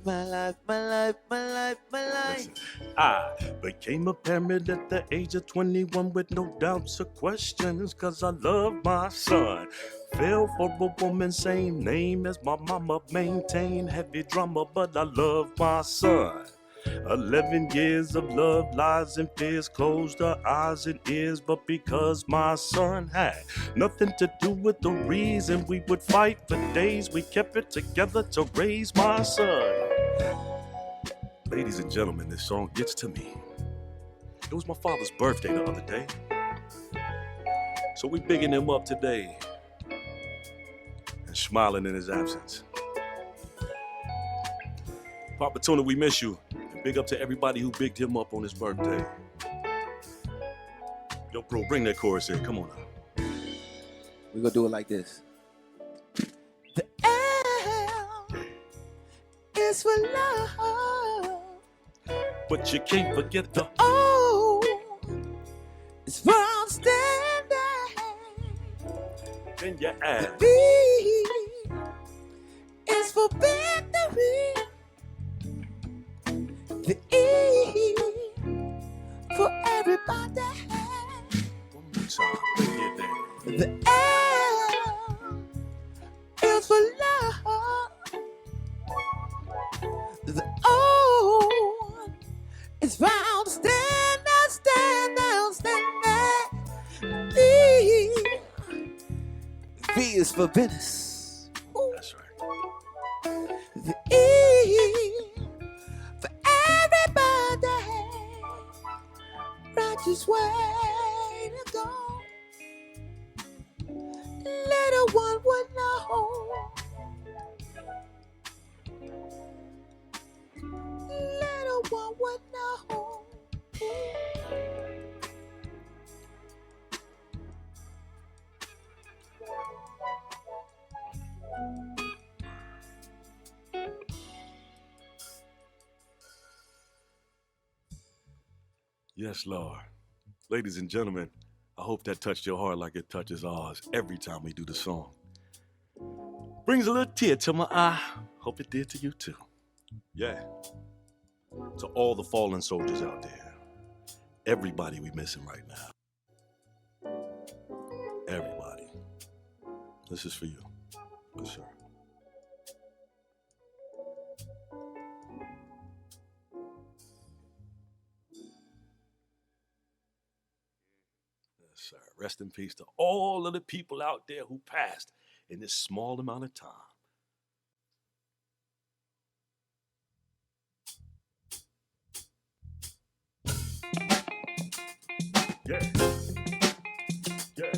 my life, my life, my life, my life. Listen, I became a parent at the age of 21 with no doubts or questions, cause I love my son. Fell for a woman, same name as my mama, maintain heavy drama, but I love my son. 11 years of love, lies and fears, closed her eyes and ears, but because my son had nothing to do with the reason we would fight for days, we kept it together to raise my son. Ladies and gentlemen, this song gets to me. It was my father's birthday the other day, so we bigging him up today and smiling in his absence. Papa Tuna, we miss you. And big up to everybody who bigged him up on his birthday. Yo, bro, bring that chorus in. Come on now. We're gonna do it like this. The L is for love. But you can't forget the O is for outstanding. Then you add B is for victory. The E for everybody. One more time. Bring it there. The L is for love. The O is for outstanding, standing. V is for Venice. That's right. The E for everybody. Righteous way to go. Little one would know. Little one would know. Yes, Lord. Ladies and gentlemen, I hope that touched your heart like it touches ours every time we do the song. Brings a little tear to my eye. Hope it did to you too. Yeah. To all the fallen soldiers out there. Everybody we missing right now. Everybody. This is for you. Good sir. Yes, sir. rest in peace to all of the people out there who passed in this small amount of time. Yeah. Yeah.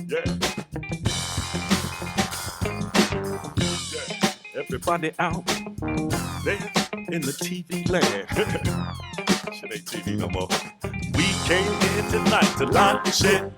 Yeah. Yeah. Everybody out there in the TV land. Shit ain't TV no more. We came here tonight to launch shit.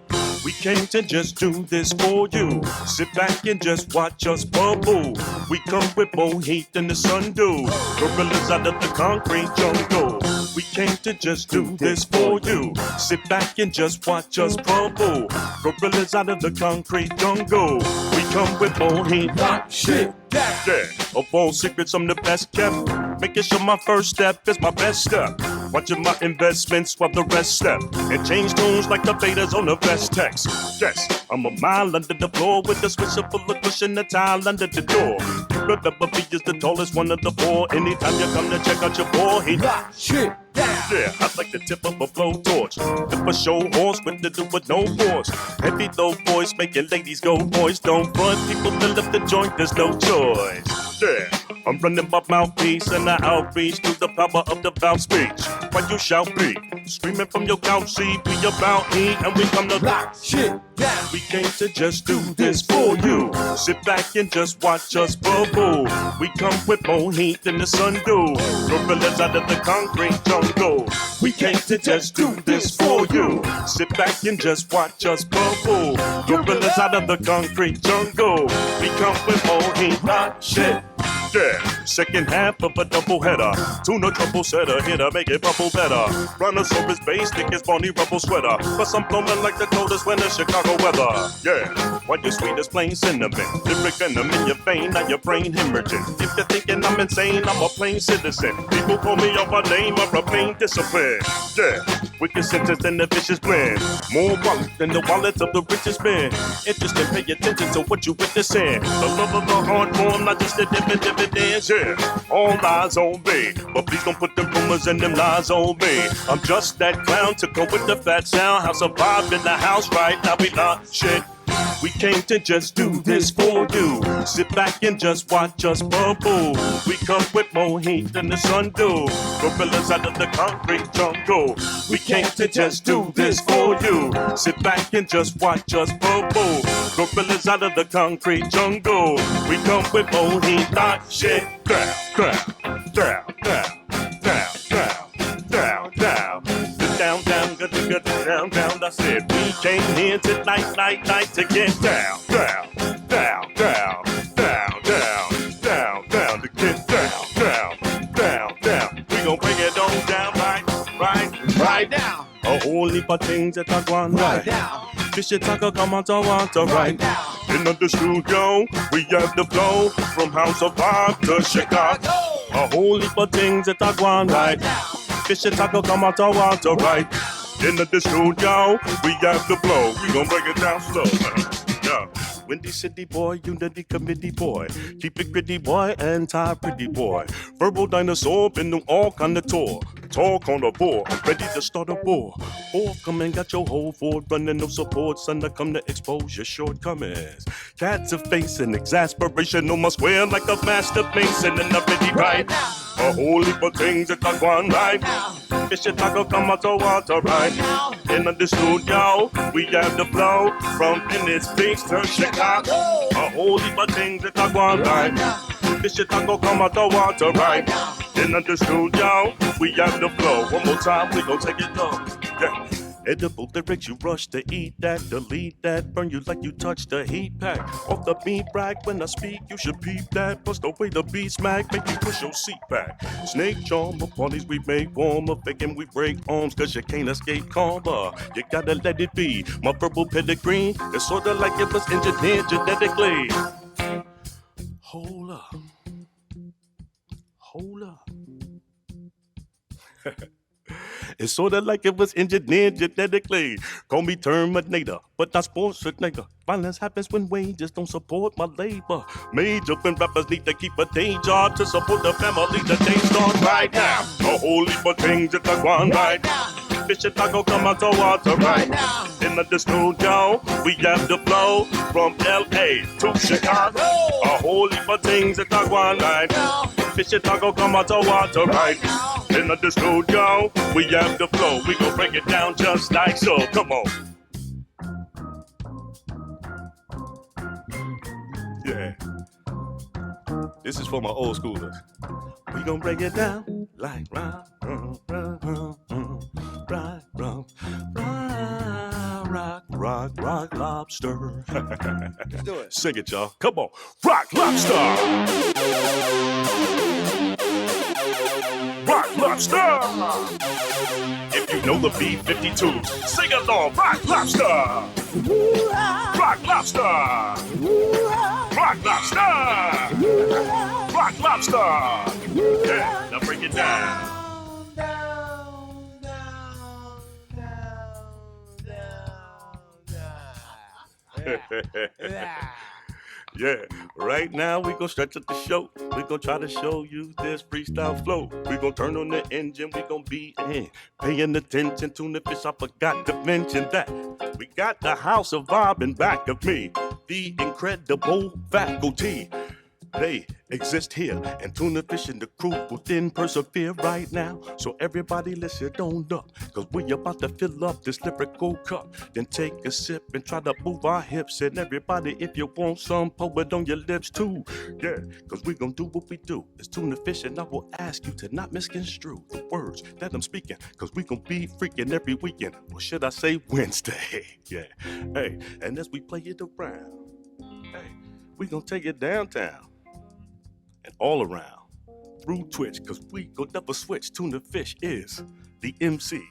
We came to just do this for you. Sit back and just watch us bubble. We come with more heat than the sun do. Gorillas out of the concrete jungle. We came to just do this for you. Sit back and just watch us bubble. Gorillas out of the concrete jungle. We come with more heat. Lock shit. Yeah, of all secrets, I'm the best kept. Making sure my first step is my best step. Watching my investments while the rest step. And change tunes like the betas on the best text. Yes, I'm a mile under the floor with a swisher full of cushion, a towel under the door. You remember me as the tallest one of the four. Anytime you come to check out your boy, he lock shit down. Yeah, I like the tip of a blowtorch. Tip a show horse with the do with no force. Heavy low voice making ladies go boys. Don't run, people fill up the joint, there's no choice. Yeah, I'm running my mouthpiece and I outreach through the power of the vowel speech. While you shall be screaming from your couch seat, we about me and we come to lock shit down. We came to just do this for you. Sit back and just watch us bubble. We come with more heat than the sun do. Gorillas out of the concrete jungle. We came to just do this for you. Sit back and just watch us bubble. Gorillas out of the concrete jungle. We come with more heat, lock shit. Yeah, second half of a double header. Tuna trouble setter, hitter, make it bubble better. Brontosaurus base, thick as Bonnie Rubble sweater. Plus I'm blowing like the coldest winter Chicago weather. Yeah, while you're sweet as plain cinnamon. Lyric venom in your vein, now your brain hemorrhaging. If you're thinking I'm insane, I'm a plain citizen. People call me off my name, I'm a plain discipline. Yeah, wicked sentence and the vicious blend. More wallet than the wallet of the richest man. Interesting, pay attention to what you witnessing. The love of the hard form, not just the dividends. Yeah, all eyes on me, but please don't put them rumors and them lies on me. I'm just that clown to go with the fat sound. How survive in the house right now, we not shit. We came to just do this for you. Sit back and just watch us bubble. We come with more heat than the sun do. Gorillas out of the concrete jungle. We came to just do this for you. Sit back and just watch us bubble. Gorillas out of the concrete jungle. We come with more heat, not shit. Down, down, down, down, down, down, down, down. Down, down, good, down, down. I said we came here tonight, night to get down, down, down, down, down, down, down, down, to get down, down, down, down. We gon' bring it on down, right down. A whole heap of things that I want right down. This shit talk come on to want right down. In the studio, we have the flow from House of Pop to Chicago. A whole heap of things that I want right down. Fish and taco come out to water right. In the studio, we have the flow. We gon' break it down slow. Yeah. Windy City boy, Unity Committee boy. Keep it gritty boy, anti-pretty boy. Verbal dinosaur, been on all kind of tour. Talk on the board, I'm ready to start a war. Come and got your whole Ford running, no support. Son, I come to expose your shortcomings. Cats are facing exasperation on my square like a master mason. And I'm ready right now. A whole heap of things that I want right now. Fish and taco come out to water right now. In the studio, we have the flow from Venice Beach to Chicago. A whole heap of things that I want right now. Fish and taco come out to water right now. In the studio, we have the flow. One more time, we gon' take it low. Yeah. Edible lyrics, you rush to eat that, delete that, burn you like you touched the heat pack. Off the beat brag, when I speak, you should peep that. Plus the way the beat smack, make you push your seat back. Snake charmer, parties we make warmer, faking we break arms, cause you can't escape karma. You gotta let it be. My verbal pedigree, it's sorta like it was engineered genetically. Hold up. Hold up. It's sorta like it was engineered genetically. Call me Terminator, but not Schwarzenegger. Violence happens when wages don't support my labor. Major when rappers need to keep a day job to support the family. The day starts right now. A whole heap of things that I want right now. Fish it taco come out the water right now. In the studio, we have the flow from LA to Chicago. A whole heap of things that I want right now. Fish it taco come out the water right now. In the studio, we have the flow. We gon' break it down just like so. Come on. Yeah. This is for my old schoolers. We gon' break it down like rock, lobster. Let's do it. Sing it, y'all. Come on. Rock, lobster. Rock, lobster. If you know the B-52, sing along. Rock, lobster. Rock, lobster. Rock, lobster. Rock, lobster. Yeah, now break it down. Yeah, right now we gon' stretch up the show. We gon' try to show you this freestyle flow. We gon' turn on the engine, we gon' be in. Paying attention to the fish, I forgot to mention that. We got the house of vibe in back of me. The incredible faculty. They exist here, and tuna fish and the crew will then persevere right now. So everybody listen on up, cause we about to fill up this lyrical cup. Then take a sip and try to move our hips. And everybody, if you want some, pour it on your lips too. Yeah, cause we gon' do what we do. It's tuna fish, and I will ask you to not misconstrue the words that I'm speaking, cause we gon' be freaking every weekend. Or should I say Wednesday? Yeah, hey, and as we play it around, hey, we gon' take it downtown. And all around, through Twitch, cause we gon' never switch. Tuna fish is the MC,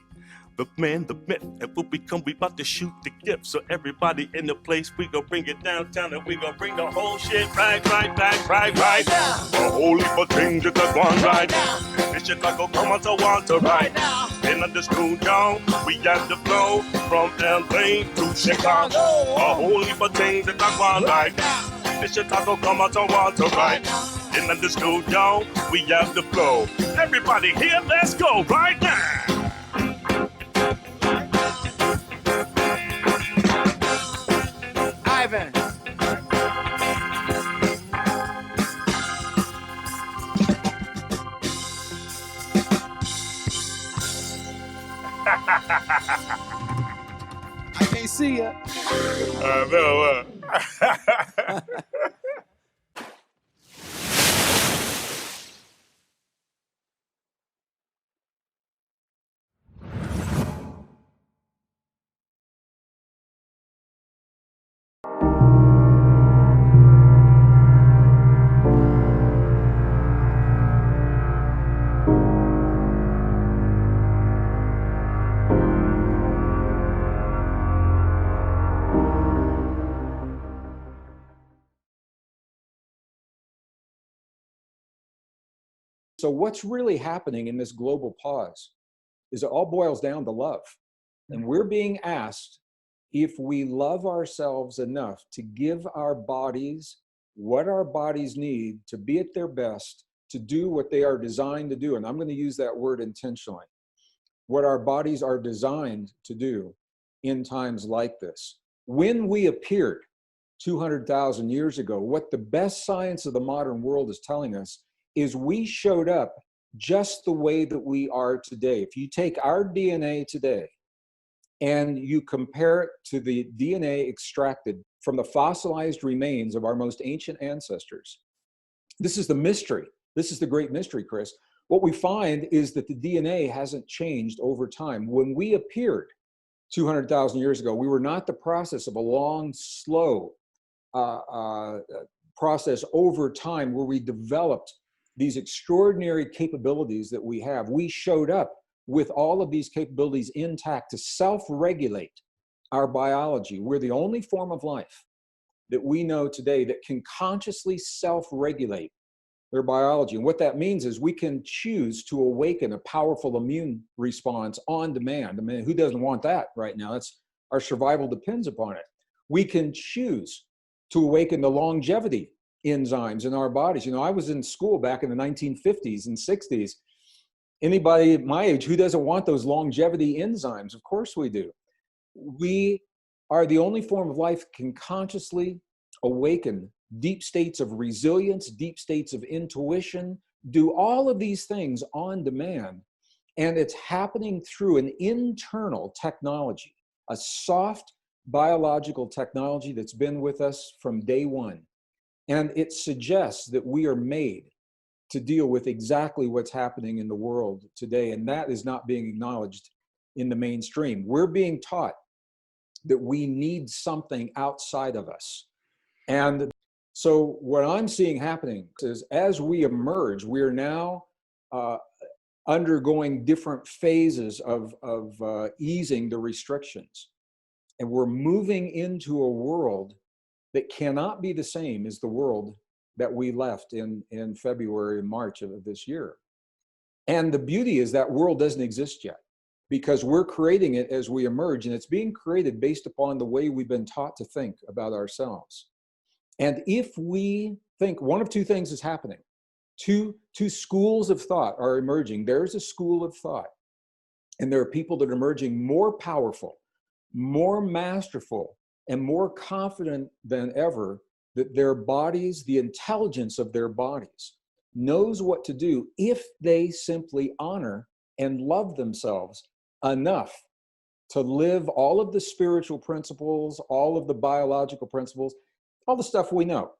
the man, the myth, and when we come, we about to shoot the gift. So everybody in the place, we gon' bring it downtown, and we gon' bring the whole shit right back. A whole heap of things that are going right now. This shit like go come out to water right now. In the studio, we got the flow from LA to Chicago. A whole heap of things that are going right now. This shit like go come out to water right now. In the studio, we have the flow. Everybody here, let's go right now. Ivan. I can't see ya. No. So what's really happening in this global pause is it all boils down to love. And we're being asked if we love ourselves enough to give our bodies what our bodies need to be at their best, to do what they are designed to do. And I'm going to use that word intentionally. What our bodies are designed to do in times like this. When we appeared 200,000 years ago, what the best science of the modern world is telling us is we showed up just the way that we are today. If you take our DNA today and you compare it to the DNA extracted from the fossilized remains of our most ancient ancestors, this is the mystery. This is the great mystery, Chris. What we find is that the DNA hasn't changed over time. When we appeared 200,000 years ago, we were not the process of a long, slow process over time where we developed these extraordinary capabilities that we have. We showed up with all of these capabilities intact to self-regulate our biology. We're the only form of life that we know today that can consciously self-regulate their biology. And what that means is we can choose to awaken a powerful immune response on demand. I mean, who doesn't want that right now? That's our survival depends upon it. We can choose to awaken the longevity enzymes in our bodies. You know, I was in school back in the 1950s and 60s, Anybody my age, who doesn't want those longevity enzymes? Of course we do. We are the only form of life that can consciously awaken deep states of resilience, deep states of intuition, do all of these things on demand. And it's happening through an internal technology, a soft biological technology that's been with us from day one. And it suggests that we are made to deal with exactly what's happening in the world today. And that is not being acknowledged in the mainstream. We're being taught that we need something outside of us. And so what I'm seeing happening is as we emerge, we are now undergoing different phases of easing the restrictions. And we're moving into a world that cannot be the same as the world that we left in February and March of this year. And the beauty is that world doesn't exist yet, because we're creating it as we emerge, and it's being created based upon the way we've been taught to think about ourselves. And if we think, one of two things is happening. Two schools of thought are emerging. There's a school of thought, and there are people that are emerging more powerful, more masterful, and more confident than ever that their bodies, the intelligence of their bodies, knows what to do if they simply honor and love themselves enough to live all of the spiritual principles, all of the biological principles, all the stuff we know.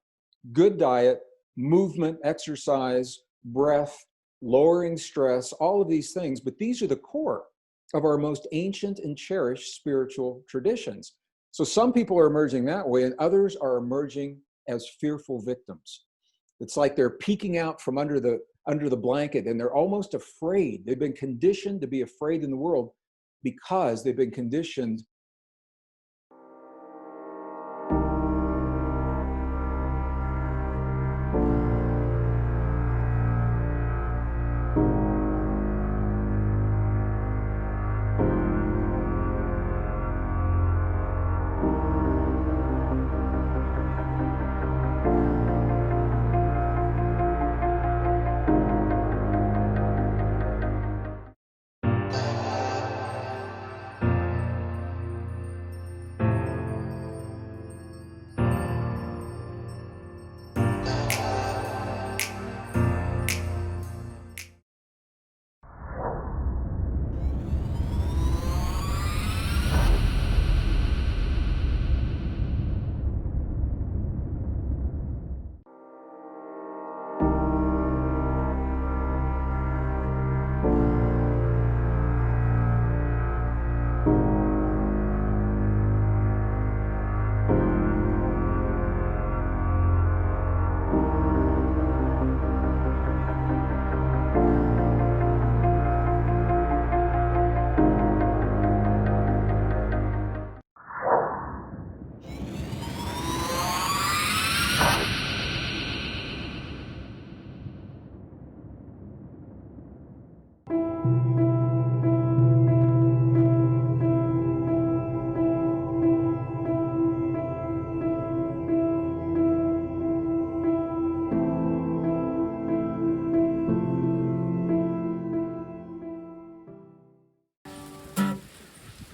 Good diet, movement, exercise, breath, lowering stress, all of these things. But these are the core of our most ancient and cherished spiritual traditions. So some people are emerging that way, and others are emerging as fearful victims. It's like they're peeking out from under the blanket, and they're almost afraid. They've been conditioned to be afraid in the world because they've been conditioned.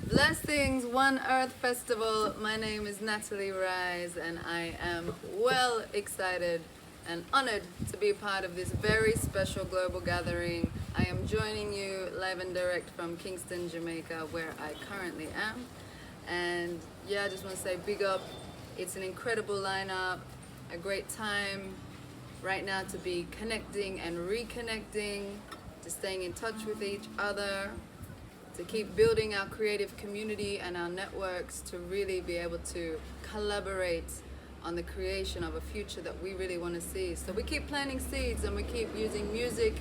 Blessings, One Earth Festival. My name is Natalie Rise, and I am well excited and honored to be a part of this very special global gathering. I am joining you live and direct from Kingston, Jamaica, where I currently am. And yeah, I just want to say big up. It's an incredible lineup, a great time right now to be connecting and reconnecting, to staying in touch with each other, to keep building our creative community and our networks, to really be able to collaborate on the creation of a future that we really want to see. So we keep planting seeds, and we keep using music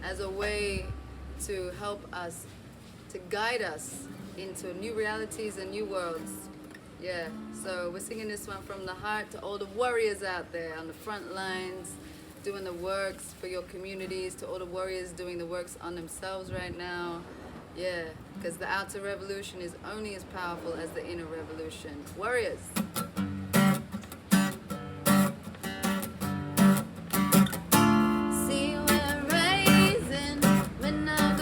as a way to help us, to guide us into new realities and new worlds. Yeah, so we're singing this one from the heart to all the warriors out there on the front lines, doing the works for your communities, to all the warriors doing the works on themselves right now. Yeah, because the outer revolution is only as powerful as the inner revolution. Warriors. See, we're rising, we're not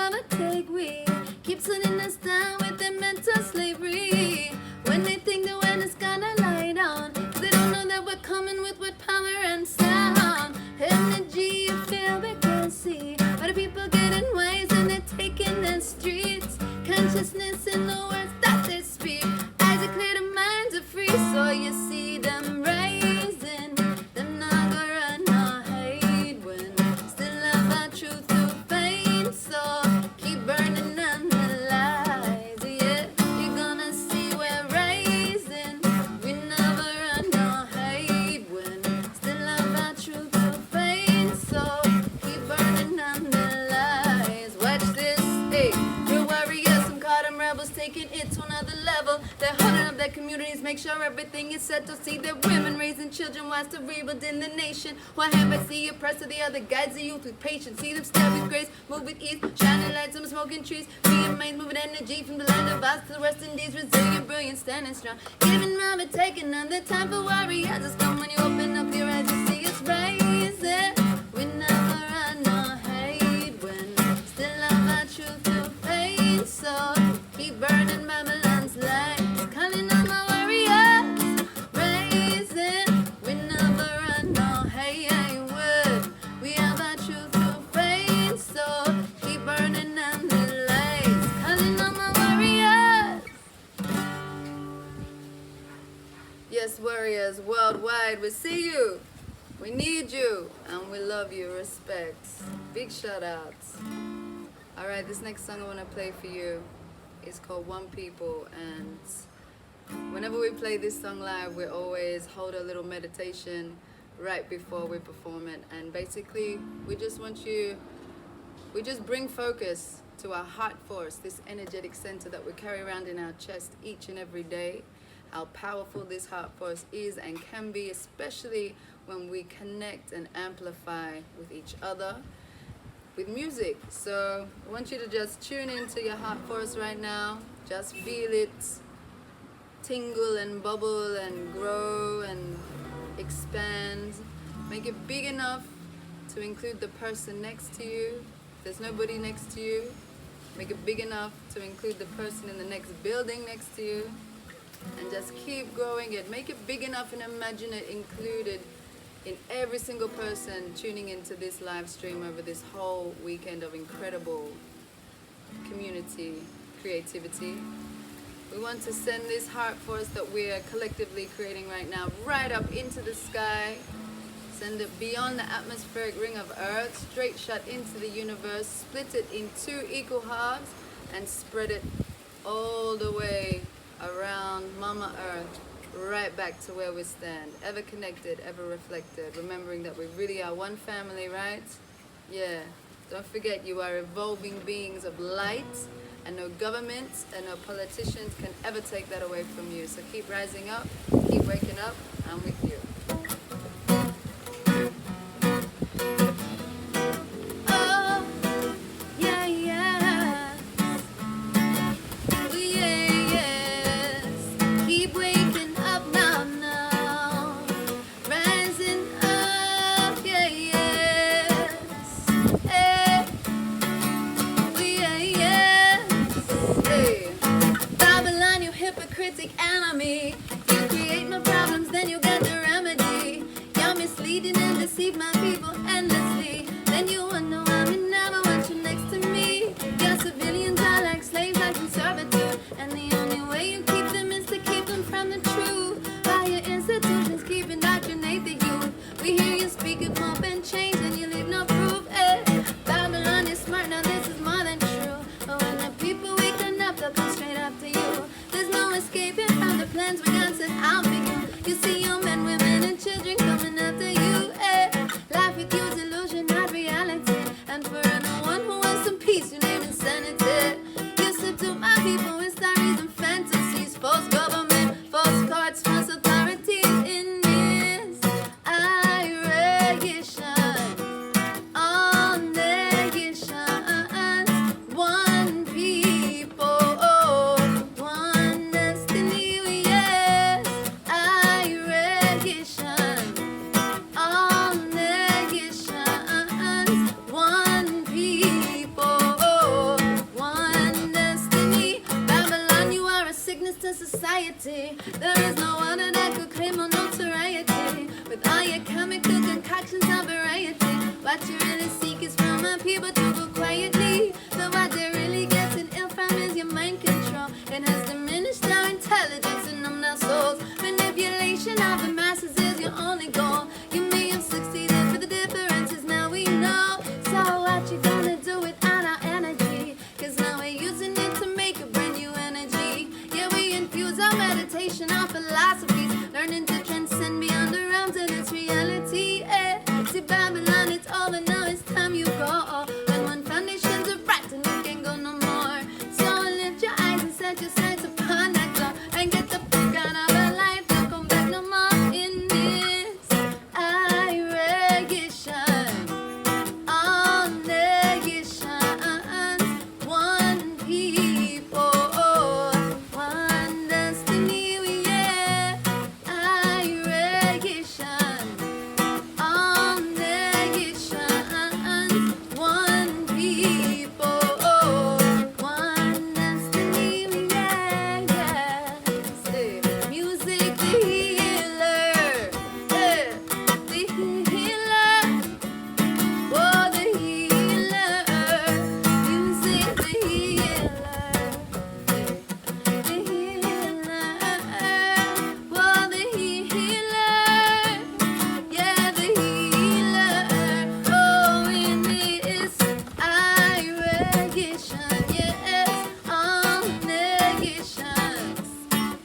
overtake we. Keeps letting us down with their mental slavery. When they think that when it's gonna lie down, 'cause they don't know that we're coming with power and sound. Energy you feel we can see. But the people getting wise and they're taking the streets. Consciousness in the words that they speak. Eyes are clear, the minds are free. So you see them rising. Them not gonna run or hide when still love our truth to find. So keep burning on the lies. Yeah, you're gonna see we're rising. We never run or hide when still love our truth to find. So keep burning on the lies. Watch this, hey, real warriors, some cotton rebels taking it to another level. They're holding up their communities, make sure everything is settled. See their women raising children whilst they're rebuilding the nation. One hand by the oppressor, the other guides the youth with patience. See them step with grace, move with ease, shining lights on smoking trees. Being minds, moving energy from the land of Oz to the West Indies. Resilient, brilliant, standing strong. Giving round and taking on the time for warriors. It's come when you open up your eyes and see us rising. We never run or hide when still love our truth to pain. So keep burning Babylon's lights, calling on my warriors, rising. We never run or hide when we have our truth to pain. So keep burning on the lights, calling on my warriors. Yes, warriors worldwide, we see you. We need you, and we love you. Respect. Big shout outs. All right, this next song I want to play for you is called One People, and whenever we play this song live, we always hold a little meditation right before we perform it. And basically, we just bring focus to our heart force, this energetic center that we carry around in our chest each and every day. How powerful this heart force is and can be, especially when we connect and amplify with each other with music. So I want you to just tune into your heart force right now. Just feel it tingle and bubble and grow and expand. Make it big enough to include the person next to you. If there's nobody next to you, make it big enough to include the person in the next building next to you. And just keep growing it. Make it big enough and imagine it included in every single person tuning into this live stream over this whole weekend of incredible community creativity. We want to send this heart force that we are collectively creating right now right up into the sky. Send it beyond the atmospheric ring of Earth, straight shot into the universe, split it in 2 equal halves, and spread it all the way around Mama Earth, right back to where we stand, ever connected, ever reflected, remembering that we really are one family, right? Yeah, don't forget you are evolving beings of light, and no governments and no politicians can ever take that away from you. So keep rising up, keep waking up, I'm with you. Enemy, you create my problems, then you got the society. There is no one that could claim on notoriety. With all your chemical concoctions of variety, what you really seek is from my people to go quietly. So what they're really getting ill from is your mind control. It has diminished our intelligence and numbed our souls. Manipulation of the masses is your only goal. You may have succeeded, but the difference is now we know. So what you gonna do without our energy? Cause now we're using it to make a brand new energy. Yeah, we infuse our meditation, our philosophies, learning to transcend beyond the realms of this reality. See Babylon, it's over now, it's time you go. When one foundation's are right and you can't go no more. So lift your eyes and set your sights upon that door and get the fuck out of our life. Don't come back no more in this irrigation. All negations, one people, one destiny, yeah. Irrigation. All negations, one people, one destiny, yeah, yeah. Say, music the healer, the healer, oh the healer, music the healer, the healer, oh the healer. Yeah, the healer, oh, in this irrigation, yes, all negations,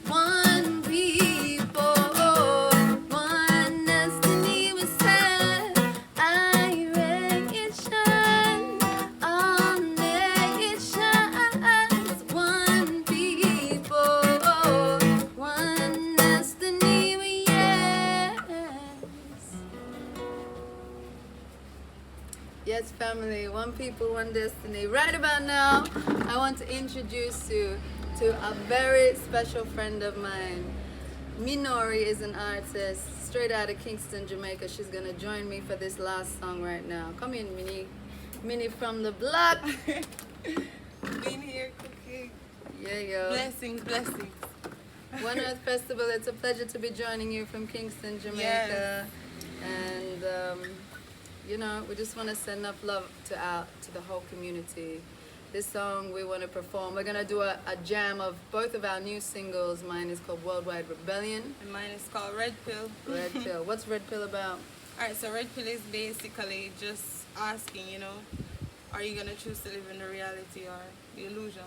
one people, one destiny, we said, irrigation, all negations, one people, one destiny, yes. Yes, family, one people, one destiny. Right about now, I want to introduce you to a very special friend of mine. Minori is an artist straight out of Kingston, Jamaica. She's gonna join me for this last song right now. Come in, Minnie. Minnie from the block. Being here, cooking. Yeah, yo. Blessings, blessings. One Earth Festival, it's a pleasure to be joining you from Kingston, Jamaica. Yes. And you know, we just want to send enough love to the whole community. This song we want to perform. We're gonna do a jam of both of our new singles. Mine is called Worldwide Rebellion. And mine is called Red Pill. Red Pill. What's Red Pill about? Alright, so Red Pill is basically just asking, you know, are you gonna choose to live in the reality or the illusion?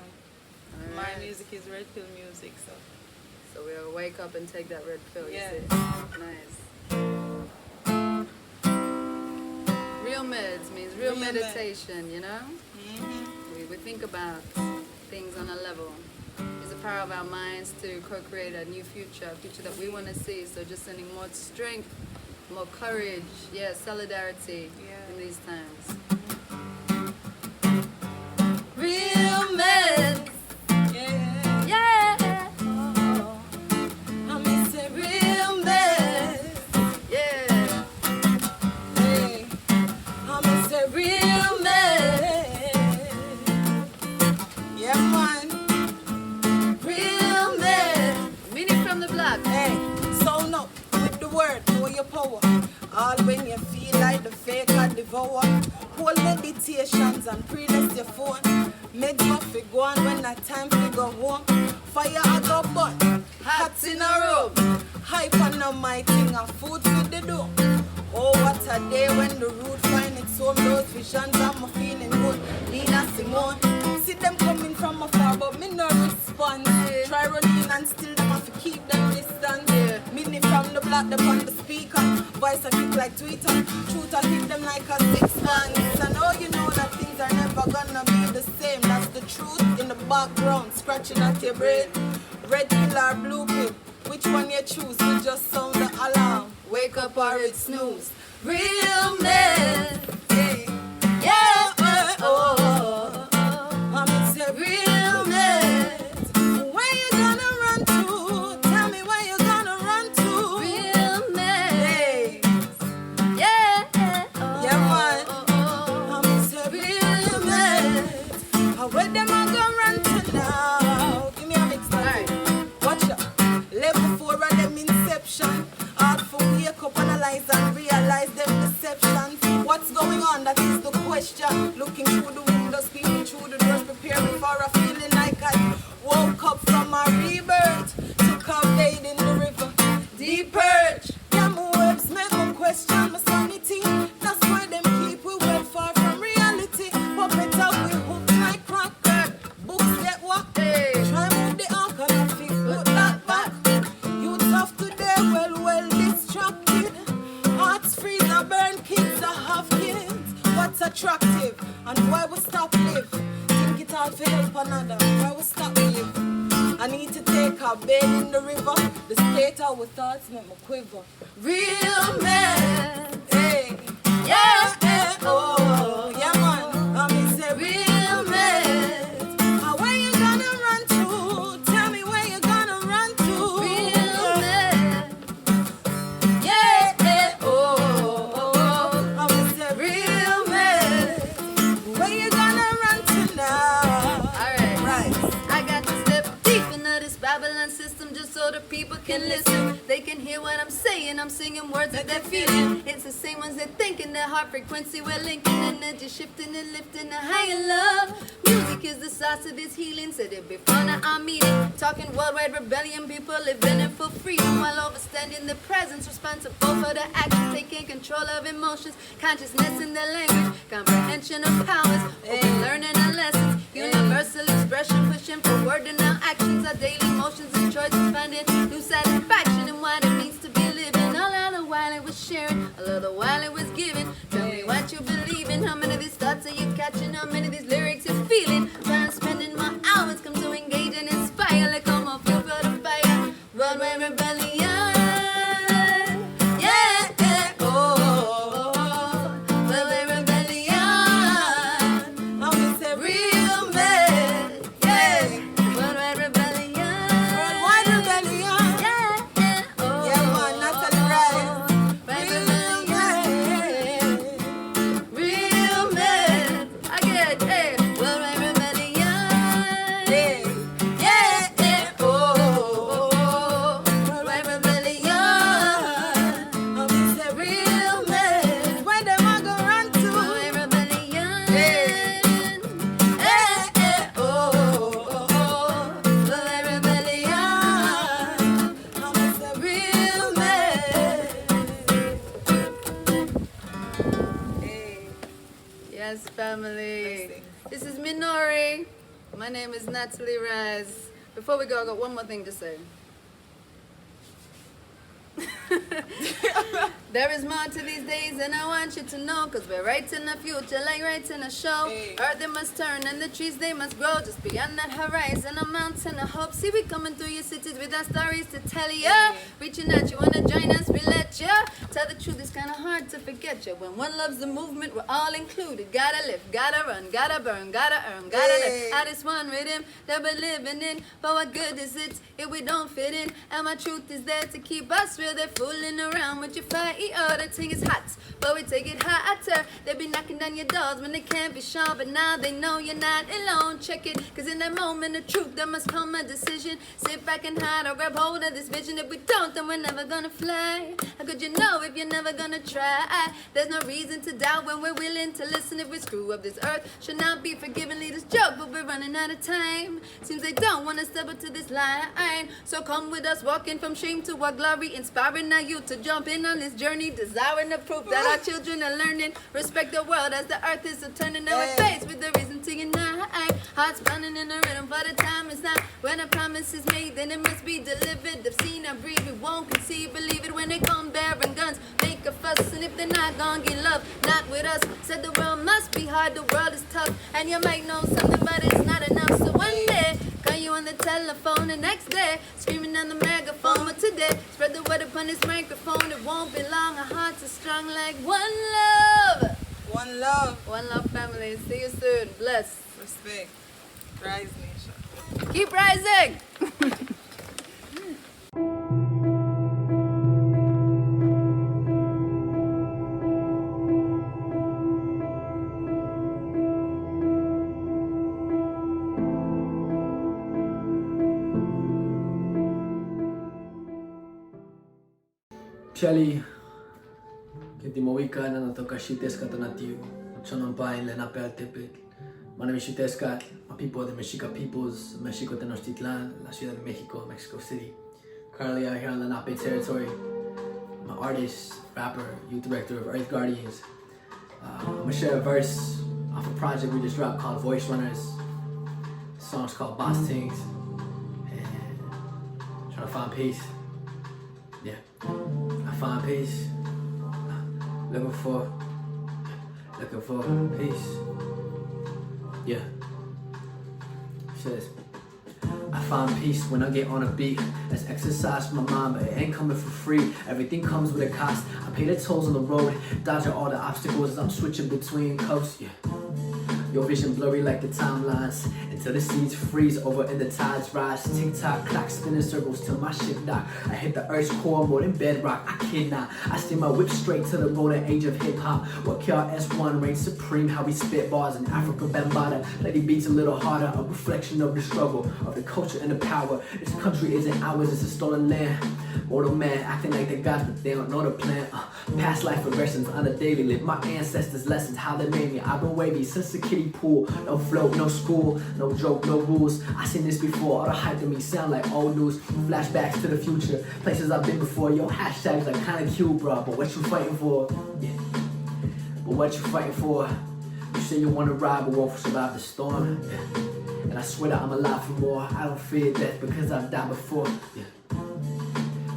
All My right. music is Red Pill music, so. So we'll wake up and take that red pill, you Yes. see? Nice. Real meds means real meditation, you know? We think about things on a level. It's the power of our minds to co-create a new future, a future that we want to see. So just sending more strength, more courage, yeah, solidarity in these times. Real meds. Yeah. Yeah. I miss a real mess. Yeah. Hey, I miss a real mess. Yeah, man. Real meds. Minnie from the block. Hey, sound up with the word, know your power. All when you feel like the fake and devour. Whole meditations and pre-list your phone. Meds off fi go on when that time fi go home. Fire I go burn, hot in a room. Hype on the my thing and food with the dough. Oh, what a day when the root find its home. Those visions I'm feeling good. Nina Simone, see them coming from afar, but me no respond. Try running and still them have to keep them distance. Minnie from the block, them on the speaker. Voice I kick like Twitter. Truth I hit them like a 6 months. I know you know that things are never gonna be the same. That's the truth in the background, scratching at your brain. Red pill or blue pill, which one you choose? We just sound the alarm. Wake up or it snooze. Real men. Yeah, oh. I miss a real man. Where you gonna run to? Tell me where you gonna run to. Real men. Hey. Yeah. Yeah, man. I miss a real man. Where them I gonna run to now? Give me a mix. Alright. Watch out. uplift. Think it all for help another. Why we stop live? I need to take a bed in the river. The state of our thoughts make me quiver. Real men, hey, yeah, yeah, oh, yeah, man. I mean, say real men. Where you gonna run to? Tell me where you gonna run to. Real men, yeah, yeah, oh, I mean, say real men. Where you gonna run to now? Alright, right. I got to step deep into this Babylon system just so the people can listen. They can hear what I'm saying. I'm singing words that they're feeling. It's the same ones they're thinking. Their heart frequency, we're linking energy, shifting and lifting a higher love. Music is the source of this healing. Said it before, now I'm meeting. Talking worldwide rebellion, people living in full freedom while overstanding the presence, responsible for the actions, taking control of emotions, consciousness in their language, comprehension of powers, open learning our lessons, universal expression, pushing forward in our actions, our daily motions and choices, finding new satisfaction in what it means to be living. All of the while it was sharing, all of the while it was giving. Tell me what you believe in, how many of these thoughts are you catching, how many of these lyrics you're feeling. While I'm spending my hours, come to engage and inspire, like I'm a fuel for the fire. Worldwide rebellion, yeah, yeah, oh, worldwide rebellion. I'm gonna say real men, yeah, worldwide rebellion, worldwide rebellion, yeah, yeah, oh, yeah, man, that's the right, real men, again, hey, worldwide rebellion, yeah, yeah, yeah, oh, worldwide rebellion. I'm gonna say real men, where them I go run to? Worldwide rebellion, yeah, yeah, oh, worldwide rebellion. I'm gonna say real men. Yes, family. This is Minori. My name is Natalie Raz. Before we go, I got one more thing to say. There is more to these days and I want you to know, cause we're writing the future like writing a show. Earth they must turn and the trees they must grow. Just beyond that horizon, a mountain of hope. See we coming through your cities with our stories to tell ya. Reaching out, you wanna join us, we let ya. Tell the truth, it's kinda hard to forget ya. When one loves the movement, we're all included. Gotta live, gotta run, gotta burn, gotta earn, gotta live. At this one rhythm that we're living in. But what good is it if we don't fit in? And my truth is there to keep us real. They're fooling around with your fire, the thing is hot, but we take it hotter. They be knocking down your doors when they can't be sure, but now they know you're not alone. Check it, cause in that moment of truth there must come a decision. Sit back and hide or grab hold of this vision. If we don't, then we're never gonna fly. How could you know if you're never gonna try? There's no reason to doubt when we're willing to listen. If we screw up this earth, should not be forgiven. Leaders joke, but we're running out of time. Seems they don't wanna step up to this line. So come with us, walking from shame to our glory, inspiring our youth to jump in on this journey, desiring the proof that our children are learning. Respect the world as the earth is a turning. Now we're faced with the reason to unite. Hearts pounding in the rhythm for the time is now. When a promise is made, then it must be delivered. They've seen and breathe, we won't conceive, believe it. When they come bearing guns, make a fuss. And if they're not gonna get love, not with us. Said the world must be hard, the world is tough. And you might know something, but it's not enough. So one day, call you on the telephone, the next day screaming on the megaphone. But today, spread the word upon this microphone. It won't be long, our hearts are strong like one love. One love. One love, family. See you soon. Bless. Respect. Rise nation. Keep rising. Shali, que timowika na natoka Xiuhtezcatl nativo, chonompai le napel tepet. My name is Xiuhtezcatl, my people are the Mexica peoples, Mexico Tenochtitlan, La Ciudad de Mexico, Mexico City. Currently out here on Lenape territory. I'm an artist, rapper, youth director of Earth Guardians. I'm gonna share a verse off a project we just dropped called Voice Runners. The song's called Boss Things, and trying to find peace. Yeah, I find peace. Looking for peace. Yeah. Says, I find peace when I get on a beat. That's exercise for my mind, but it ain't coming for free. Everything comes with a cost. I pay the tolls on the road, dodging all the obstacles as I'm switching between coasts. Yeah. Your vision blurry like the timelines, until the seas freeze over and the tides rise. Tick-tock, clock spinning circles till my ship dock. I hit the earth's core more than bedrock, I kid not. I steer my whip straight to the golden age of hip-hop. What KRS-One reigns supreme, how we spit bars in Africa Bambaataa. Lady beats a little harder, a reflection of the struggle, of the culture and the power. This country isn't ours, it's a stolen land. Mortal man acting like they're gods, but they don't know the plan. Past life regressions on a daily, live my ancestors' lessons, how they made me. I've been wavy since the kiddie pool. No float, no school, no joke, no rules. I seen this before, all the hype to me sound like old news. Flashbacks to the future, places I've been before. Yo, hashtags are kinda cute, bro, but what you fighting for? Yeah. But what you fighting for? You say you wanna ride, but won't survive the storm. Yeah. And I swear that I'm alive for more. I don't fear death because I've died before. Yeah.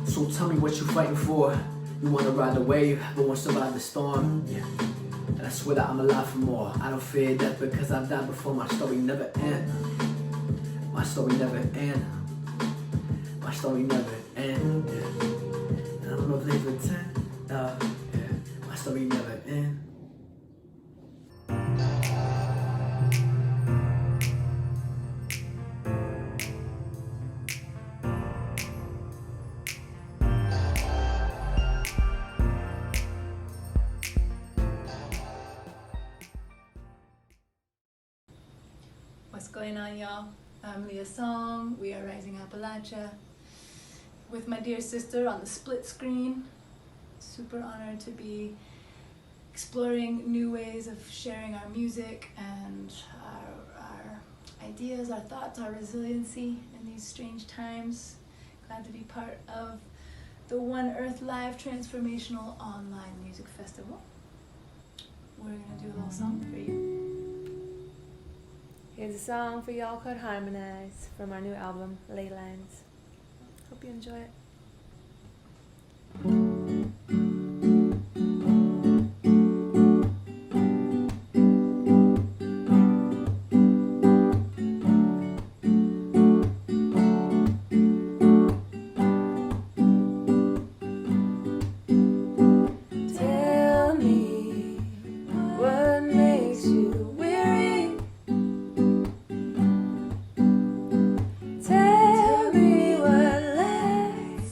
So tell me what you fighting for. You wanna ride the wave, but won't survive the storm. Yeah. And I swear that I'm alive for more. I don't fear death because I've died before. My story never ends. My story never ends. My story never ends. Yeah. And I don't know if they pretend. Yeah. My story never ends. What's going on, y'all? I'm Leah Song. We are Rising Appalachia with my dear sister on the split screen. Super honored to be exploring new ways of sharing our music and our ideas, our thoughts, our resiliency in these strange times. Glad to be part of the One Earth Live Transformational Online Music Festival. We're gonna do a little song for you. Here's a song for y'all called Harmonize from our new album, Leylands. Hope you enjoy it. Tell me what makes you weary. Tell me what lies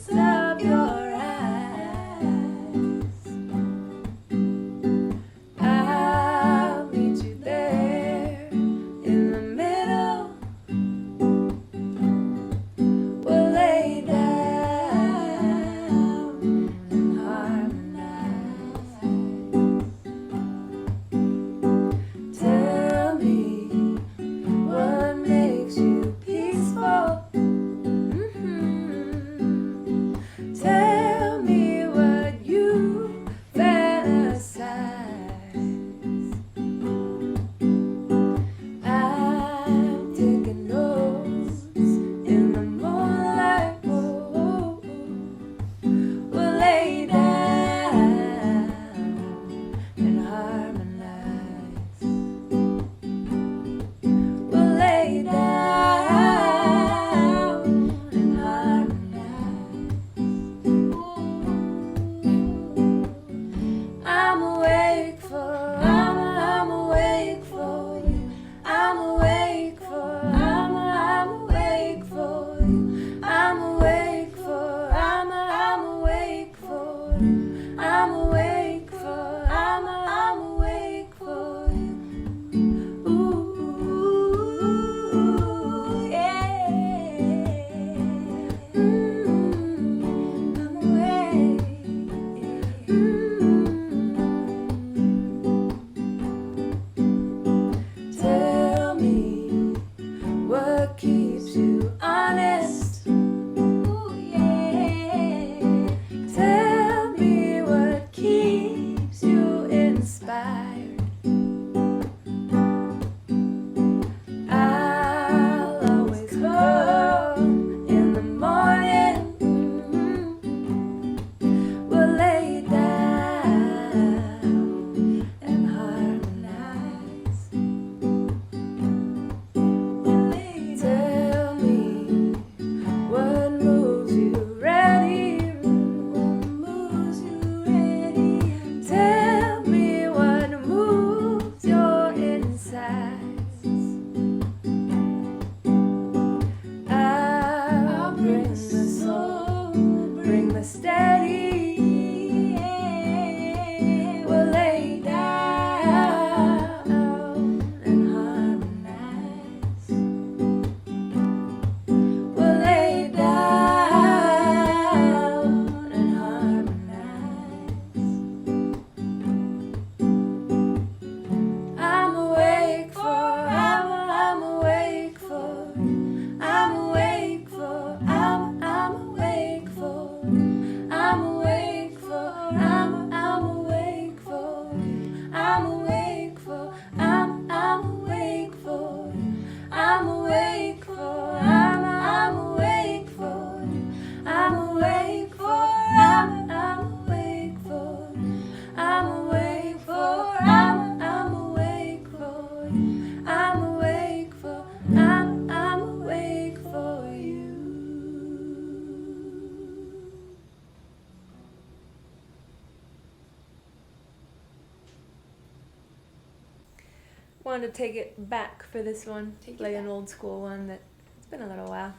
wanted to take it back for this one. Take it Play an back. old school one that it's been a little while,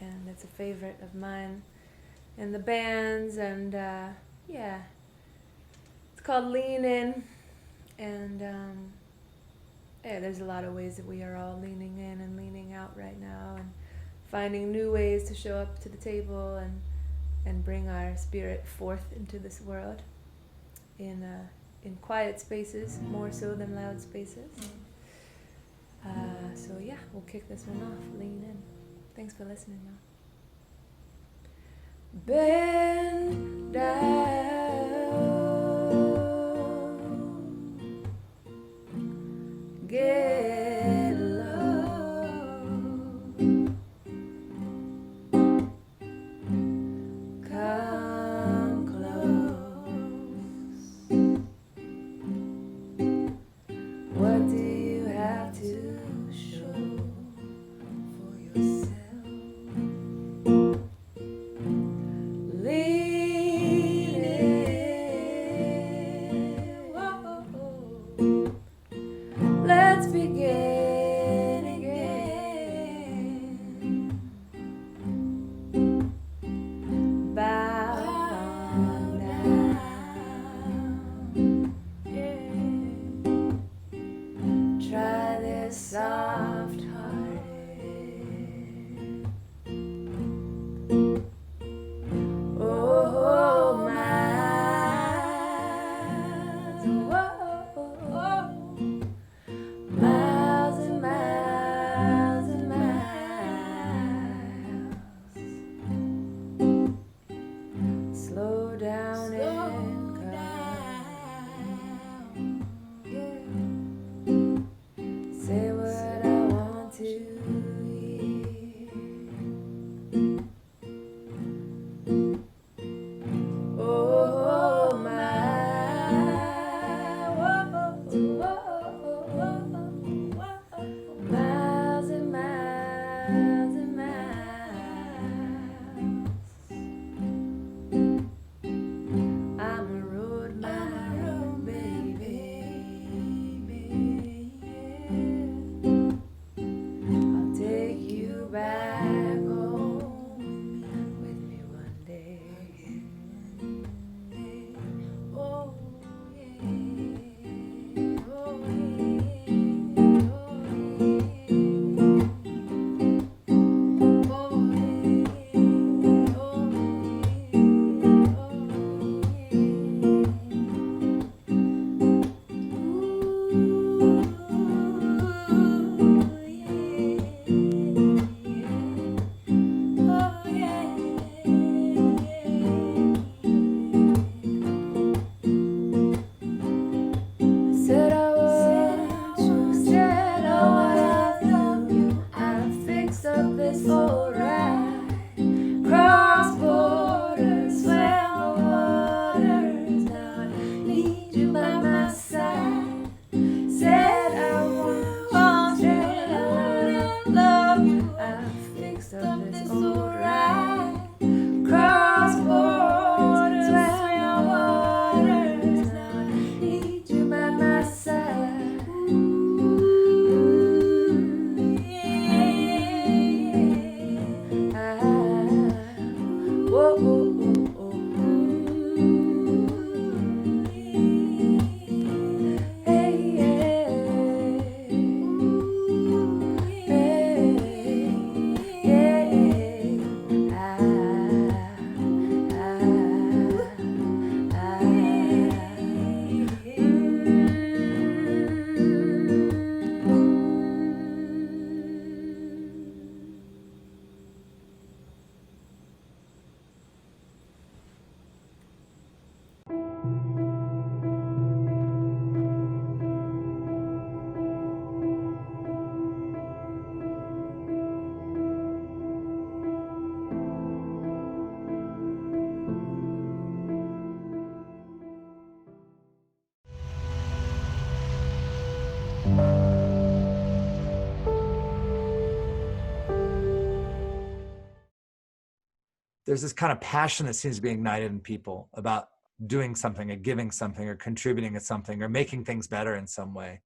and it's a favorite of mine and the band's, and yeah, it's called Lean In, and yeah, there's a lot of ways that we are all leaning in and leaning out right now, and finding new ways to show up to the table and bring our spirit forth into this world in quiet spaces, more so than loud spaces. So yeah, we'll kick this one off. Lean in. Thanks for listening, y'all. Bend down, get low, come close. What do you have to show for yourself? Lean in. Whoa. Let's begin again. Bow down. Yeah. Try this soft-hearted. Oh, miles, whoa, miles and miles and miles. Slow down and come. Yeah. Say what I want to hear. Oh my, miles and miles and miles. I'm a road man, baby. I'll take you back home with me one day. Oh yeah, oh yeah, Said I want you, said I love you. I fix up this old ride. Cross borders, swim the waters. Now I need you by my side. Said I want you, said I love you. I fixed up this old ride. Cross borders, swim the waters. Now I need you by my side. Whoa, whoa, whoa, whoa. Hey, yeah. There's this kind of passion that seems to be ignited in people about doing something or giving something or contributing to something or making things better in some way.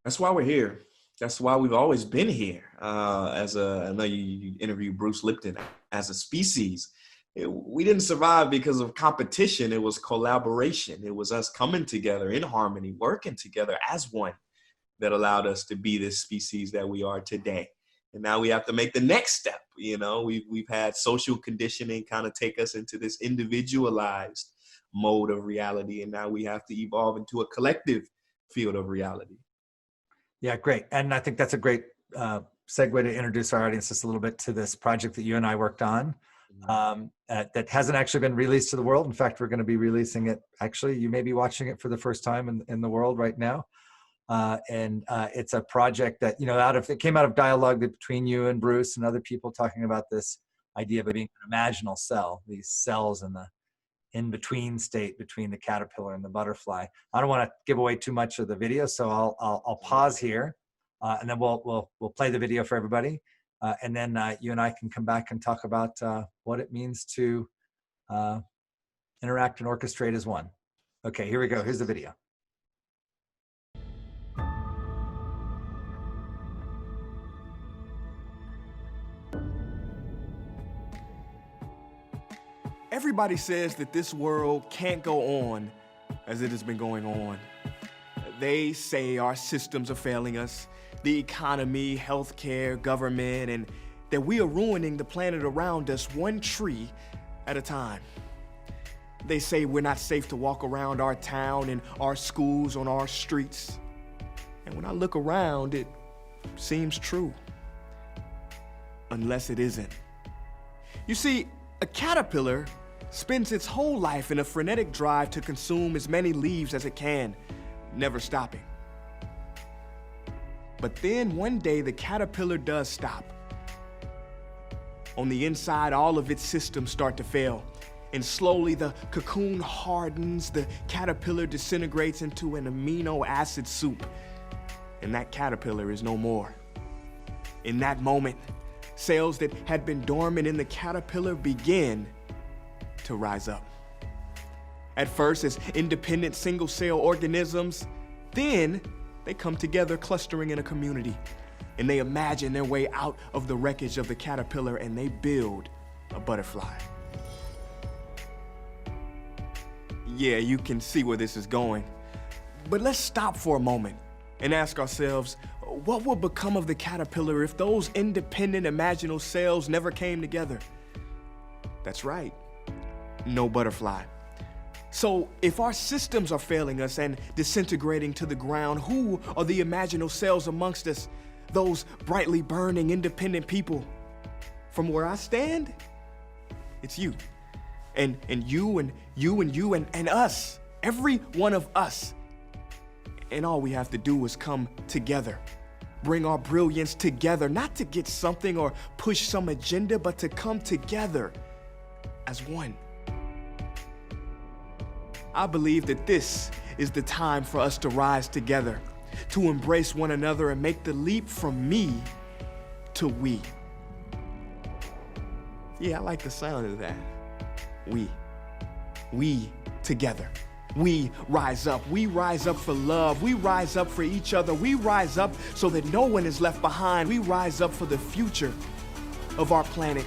That's why we're here. That's why we've always been here. I know you interviewed Bruce Lipton. As a species, we didn't survive because of competition. It was collaboration. It was us coming together in harmony, working together as one, that allowed us to be this species that we are today. And now we have to make the next step. You know, we've had social conditioning kind of take us into this individualized mode of reality. And now we have to evolve into a collective field of reality. Yeah, great. And I think that's a great segue to introduce our audience just a little bit to this project that you and I worked on that hasn't actually been released to the world. In fact, we're going to be releasing it. Actually, you may be watching it for the first time in the world right now. It's a project that, you know, it came out of dialogue between you and Bruce and other people talking about this idea of it being an imaginal cell, these cells in the in-between state between the caterpillar and the butterfly. I don't want to give away too much of the video, so I'll pause here, and then we'll play the video for everybody, and then you and I can come back and talk about what it means to interact and orchestrate as one. Okay, here we go. Here's the video. Everybody says that this world can't go on as it has been going on. They say our systems are failing us, the economy, healthcare, government, and that we are ruining the planet around us one tree at a time. They say we're not safe to walk around our town and our schools on our streets. And when I look around, it seems true. Unless it isn't. You see, a caterpillar spends its whole life in a frenetic drive to consume as many leaves as it can, never stopping. But then one day the caterpillar does stop. On the inside, all of its systems start to fail, and slowly the cocoon hardens, the caterpillar disintegrates into an amino acid soup, and that caterpillar is no more. In that moment, cells that had been dormant in the caterpillar begin to rise up. At first as independent single-cell organisms, then they come together clustering in a community, and they imagine their way out of the wreckage of the caterpillar, and they build a butterfly. Yeah, you can see where this is going, but let's stop for a moment and ask ourselves, what would become of the caterpillar if those independent imaginal cells never came together? That's right, no butterfly. So if our systems are failing us and disintegrating to the ground, who are the imaginal cells amongst us, those brightly burning independent people? From where I stand, it's you. And you and you and you and us, every one of us. And all we have to do is come together. Bring our brilliance together, not to get something or push some agenda, but to come together as one. I believe that this is the time for us to rise together, to embrace one another and make the leap from me to we. Yeah, I like the sound of that. We together. We rise up for love, we rise up for each other, we rise up so that no one is left behind, we rise up for the future of our planet.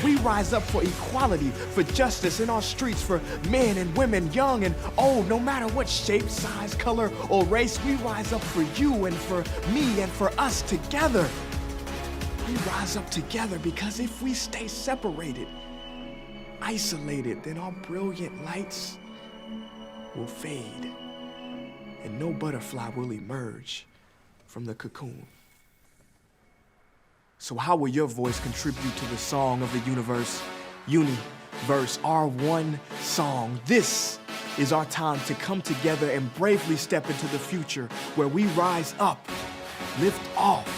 We rise up for equality, for justice in our streets, for men and women, young and old, no matter what shape, size, color, or race. We rise up for you and for me and for us together. We rise up together because if we stay separated, isolated, then our brilliant lights will fade and no butterfly will emerge from the cocoon. So how will your voice contribute to the song of the universe? Universe, our one song. This is our time to come together and bravely step into the future where we rise up, lift off,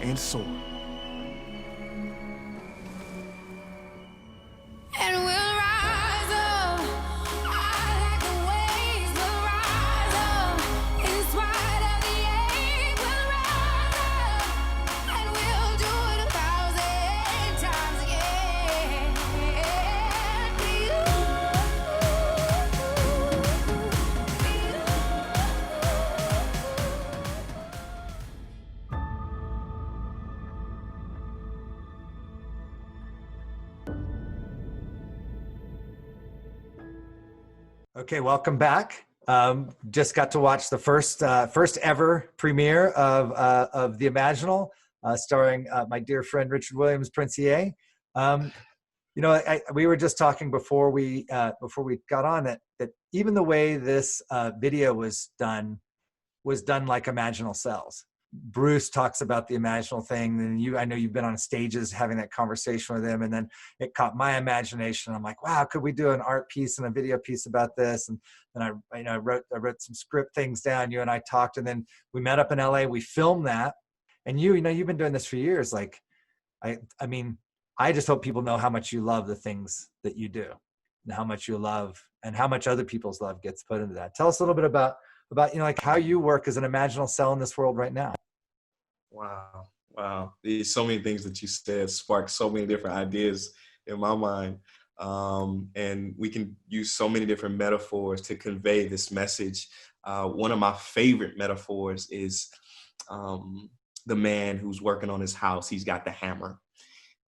and soar. And we'll rise up. I like the waves will rise up. In spite of the ache, we'll rise up. And we'll do it 1,000 times again. Okay, welcome back. Just got to watch the first ever premiere of The Imaginal, starring my dear friend Richard Williams Princier. You know, we were just talking before we got on that even the way this video was done like imaginal cells. Bruce talks about the imaginal thing, and I know you've been on stages having that conversation with him, and then it caught my imagination. I'm like, wow, could we do an art piece and a video piece about this? And then I wrote some script things down. You and I talked, and then we met up in LA. We filmed that, and you know you've been doing this for years. Like, I mean, I just hope people know how much you love the things that you do, and how much you love, and how much other people's love gets put into that. Tell us a little bit about you know, like how you work as an imaginal cell in this world right now. Wow. There's so many things that you said sparked so many different ideas in my mind. And we can use so many different metaphors to convey this message. One of my favorite metaphors is the man who's working on his house. He's got the hammer,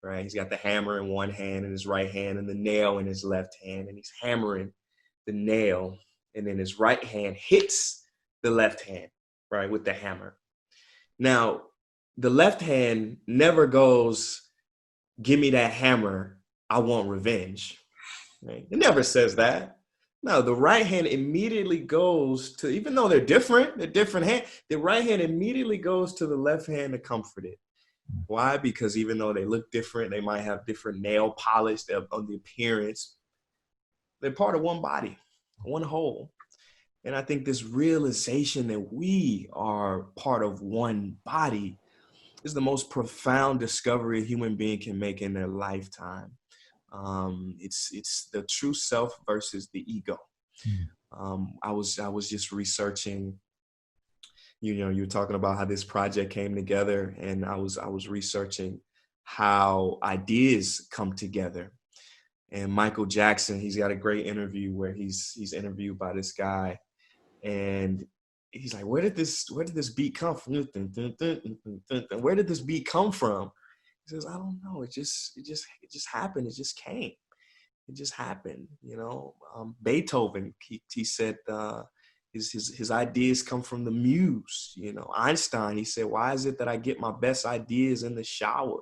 right? He's got the hammer in one hand in his right hand and the nail in his left hand. And he's hammering the nail, and then his right hand hits the left hand, right, with the hammer. Now, the left hand never goes, give me that hammer, I want revenge. Right? It never says that. No, the right hand immediately goes to, even though they're different hands, the right hand immediately goes to the left hand to comfort it. Why? Because even though they look different, they might have different nail polish on the appearance, they're part of one body, one whole. And I think this realization that we are part of one body is the most profound discovery a human being can make in their lifetime. It's the true self versus the ego. I was just researching, you know, you were talking about how this project came together, and I was researching how ideas come together. And Michael Jackson, he's got a great interview where he's interviewed by this guy, and he's like, where did this beat come from? Where did this beat come from? He says, I don't know. It just happened. It just came. It just happened. You know, Beethoven, he said his ideas come from the muse. You know, Einstein, he said, why is it that I get my best ideas in the shower?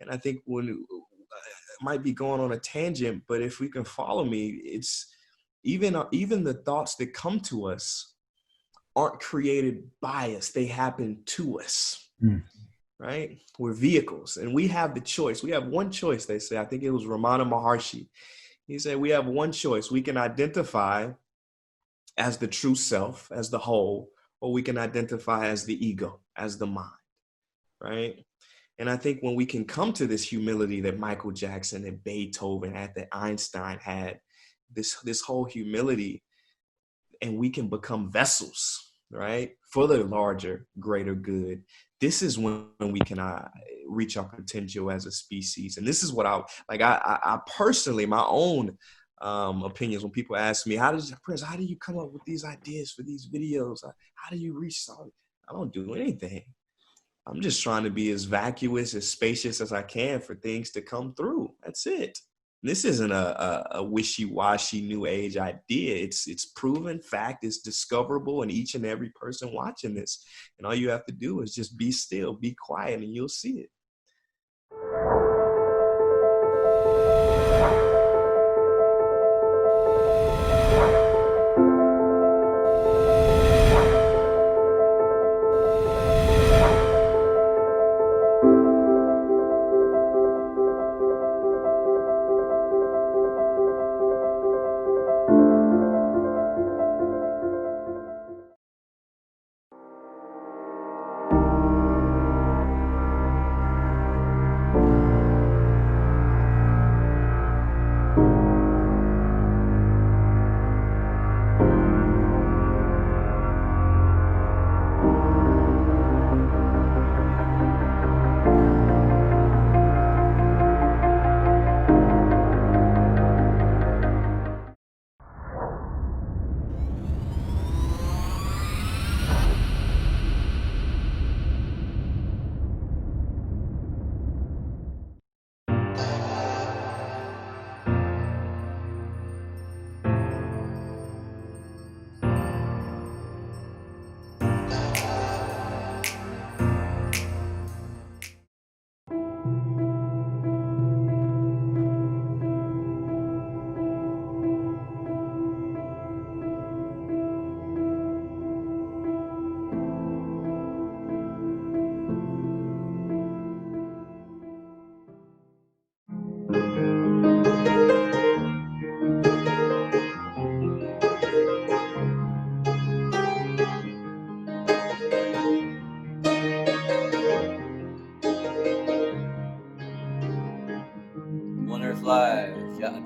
And I think when it might be going on a tangent, but if we can follow me, it's even the thoughts that come to us aren't created by us. They happen to us, right? We're vehicles, and we have the choice. We have one choice, they say. I think it was Ramana Maharshi. He said, we have one choice. We can identify as the true self, as the whole, or we can identify as the ego, as the mind, right? And I think when we can come to this humility that Michael Jackson and Beethoven had, that Einstein had, this whole humility, and we can become vessels, right, for the larger, greater good. This is when we can reach our potential as a species. And this is what I personally, my own opinions, when people ask me, how do you come up with these ideas for these videos? How do you reach something? I don't do anything. I'm just trying to be as vacuous, as spacious as I can for things to come through. That's it. This isn't a wishy-washy new age idea. It's proven fact. It's discoverable in each and every person watching this. And all you have to do is just be still, be quiet, and you'll see it.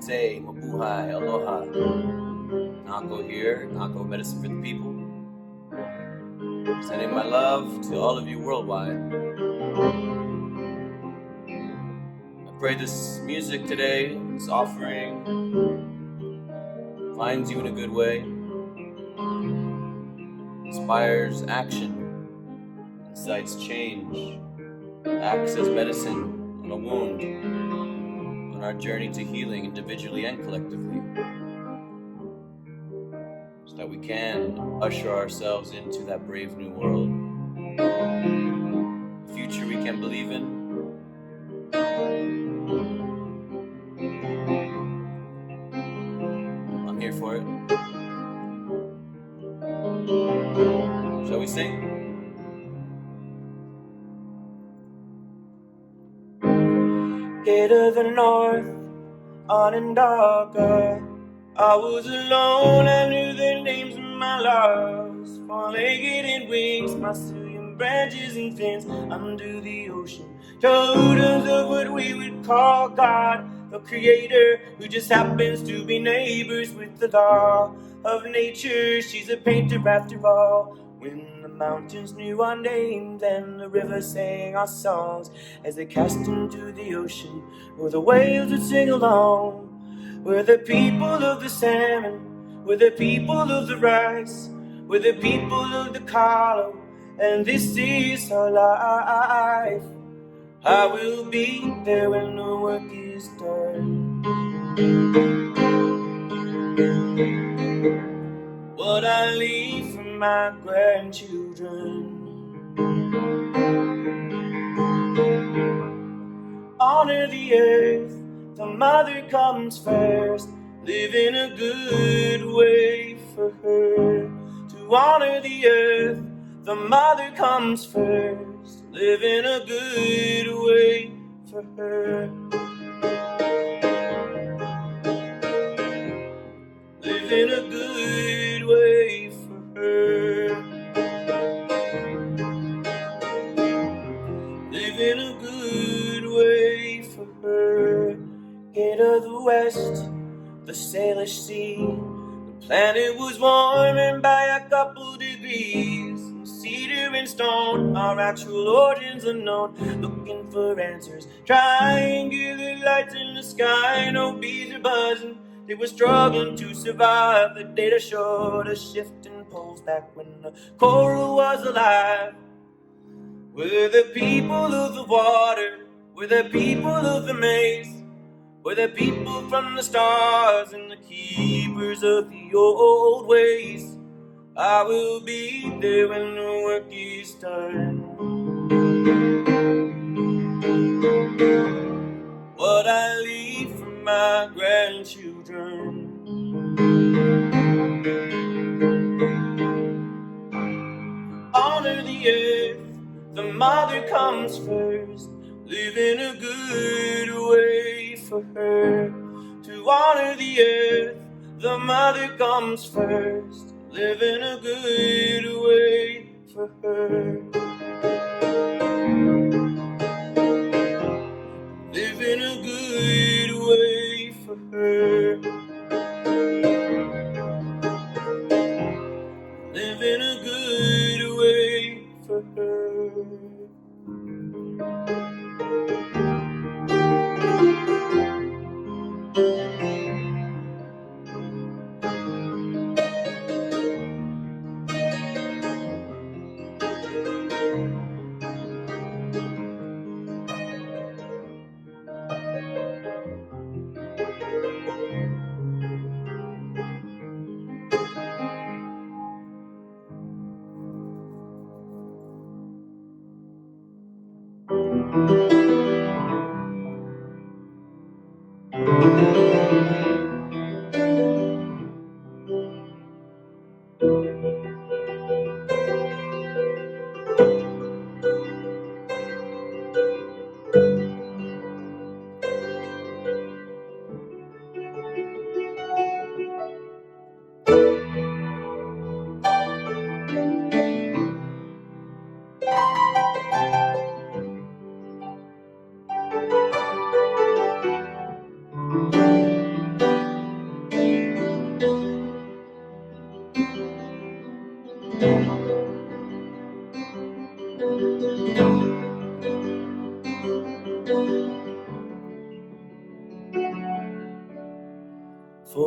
Namaste, Mabuhay, Aloha. Nahko here, Nahko Medicine for the People. Sending my love to all of you worldwide. I pray this music today, this offering, finds you in a good way, inspires action, incites change, acts as medicine on a wound, on our journey to healing individually and collectively, so that we can usher ourselves into that brave new world, a future we can believe in. I'm here for it. Shall we sing? Gate of the North, Onondaga. I was alone, I knew the names of my loves. Four-legged and wings, my Syrian branches and fins under the ocean. Totems of what we would call God, the creator, who just happens to be neighbors with the law of nature. She's a painter after all. When the mountains knew our names and the rivers sang our songs as they cast into the ocean, where the whales would sing along. We're the people of the salmon, we're the people of the rice, we're the people of the column, and this is our life. I will be there when the work is done. What I leave for my grandchildren. Honor the earth, the mother comes first. Live in a good way for her. To honor the earth, the mother comes first. Live in a good way for her. Live in a good way for her. Live in a good way for her. Gate of the West, the Salish Sea. The planet was warming by a couple degrees. Cedar and stone, our actual origins unknown. Looking for answers, triangular lights in the sky. No bees are buzzing, they were struggling to survive. The data showed a shift in poles back when the coral was alive. We're the people of the water, we're the people of the maze. We're the people from the stars and the keepers of the old ways. I will be there when the work is done. What I leave for my grandchildren. Honor the earth, the mother comes first. Live in a good way for her. To honor the earth, the mother comes first. Live in a good way for her. Live in a good way for her. Live in a good way for her.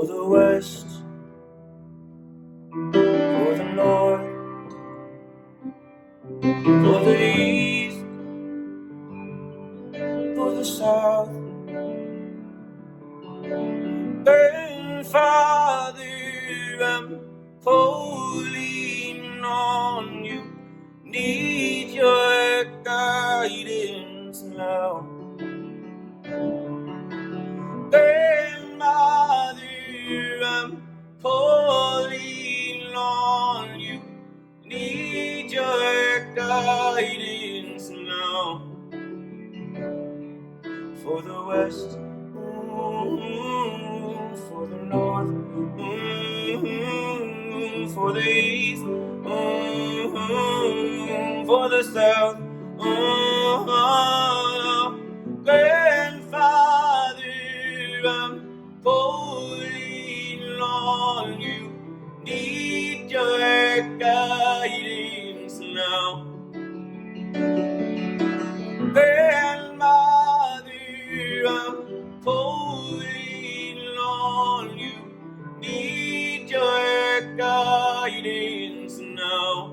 the west, for the north, for the east, for the south. Grandfather, I'm calling on you. Need your guidance now. Grandmother, I'm calling on you. Need your guidance now. For the west, for the north, for the east, for the south. Grandfather, I'm calling on you. Need your guidance now. Grandmother, I'm calling on you. Need your guidance now.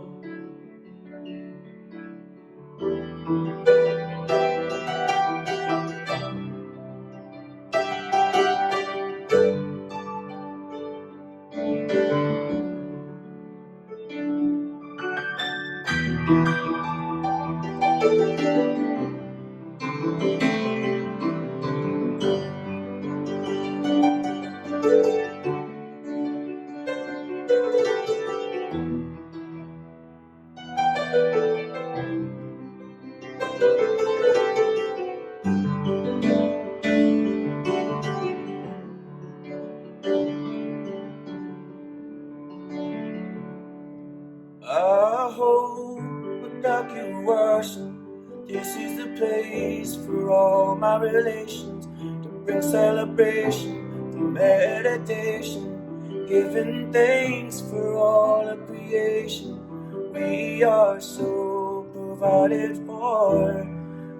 I hope without you washing, this is the place for all my relations to bring celebration through meditation, giving thanks for all of creation. We are so provided for.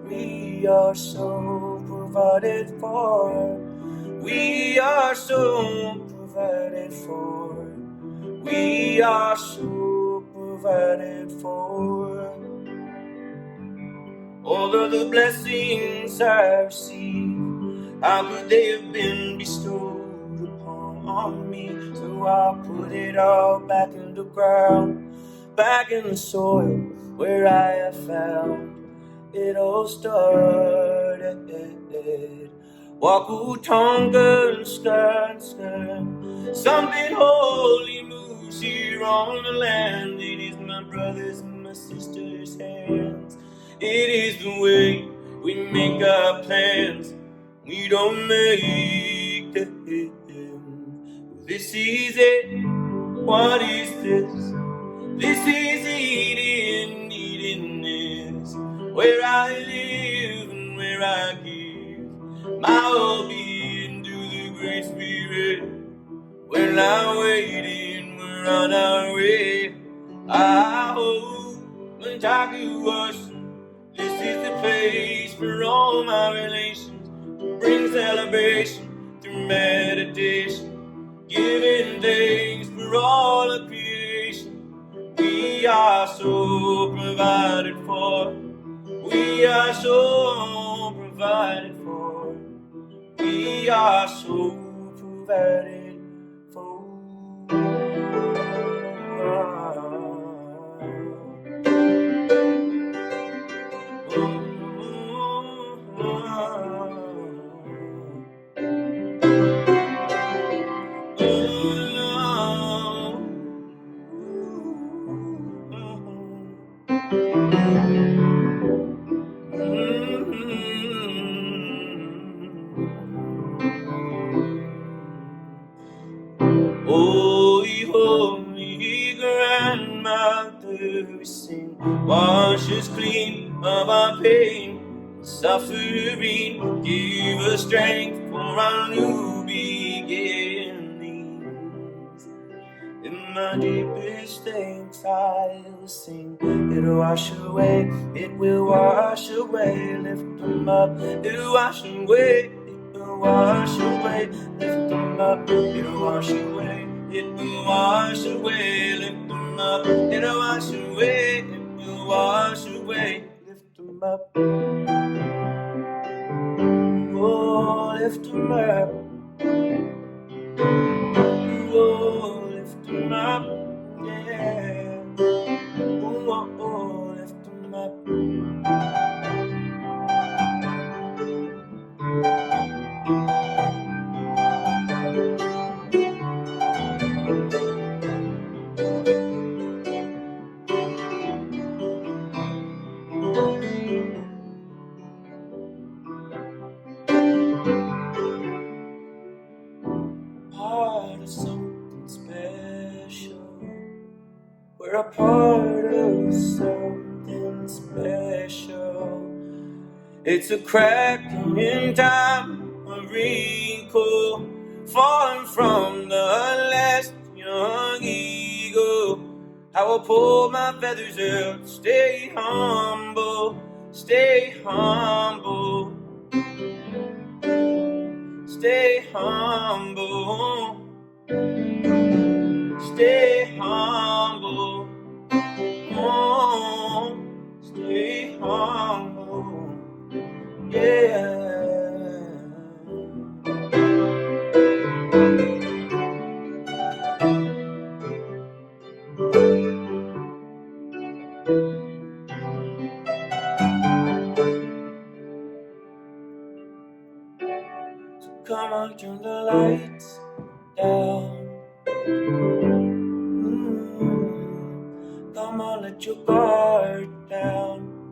We are so provided for. We are so provided for. We are so provided for. All of the blessings I received, how could they have been bestowed upon me? So I'll put it all back in the ground, back in the soil where I have found it all started. Waku Tonga and sky, something holy moves here on the land. It is my brothers and my sisters' hands. It is the way we make our plans. We don't make them. This is it. What is this? This is Eden, Eden is where I live and where I give my whole being to the Great Spirit. When I'm waiting, we're on our way. I hope when Taku Ocean, this is the place for all my relations to bring celebration through meditation, giving thanks for all of creation. We are so provided for. We are so provided for. We are so provided for. Holy, holy grandmother, we sing, wash us clean of our pain, suffering, give us strength for our new beginnings. In my deepest thanks I'll sing, it'll wash away, it will wash away, lift them up, it'll wash away, it will wash away, lift them up, it'll wash away, it will wash away, lift them up, it'll wash away, it will wash away, lift them up. Oh, lift them up. Oh, lift them up. Yeah. Oh, lift them up. Part of something special. We're a part of something special. It's a crack in time, a wrinkle, falling from the last young eagle. I will pull my feathers out, stay humble, stay humble, stay humble, stay humble, oh, stay humble, yeah. Come on, turn the lights down. Come on, let your guard down.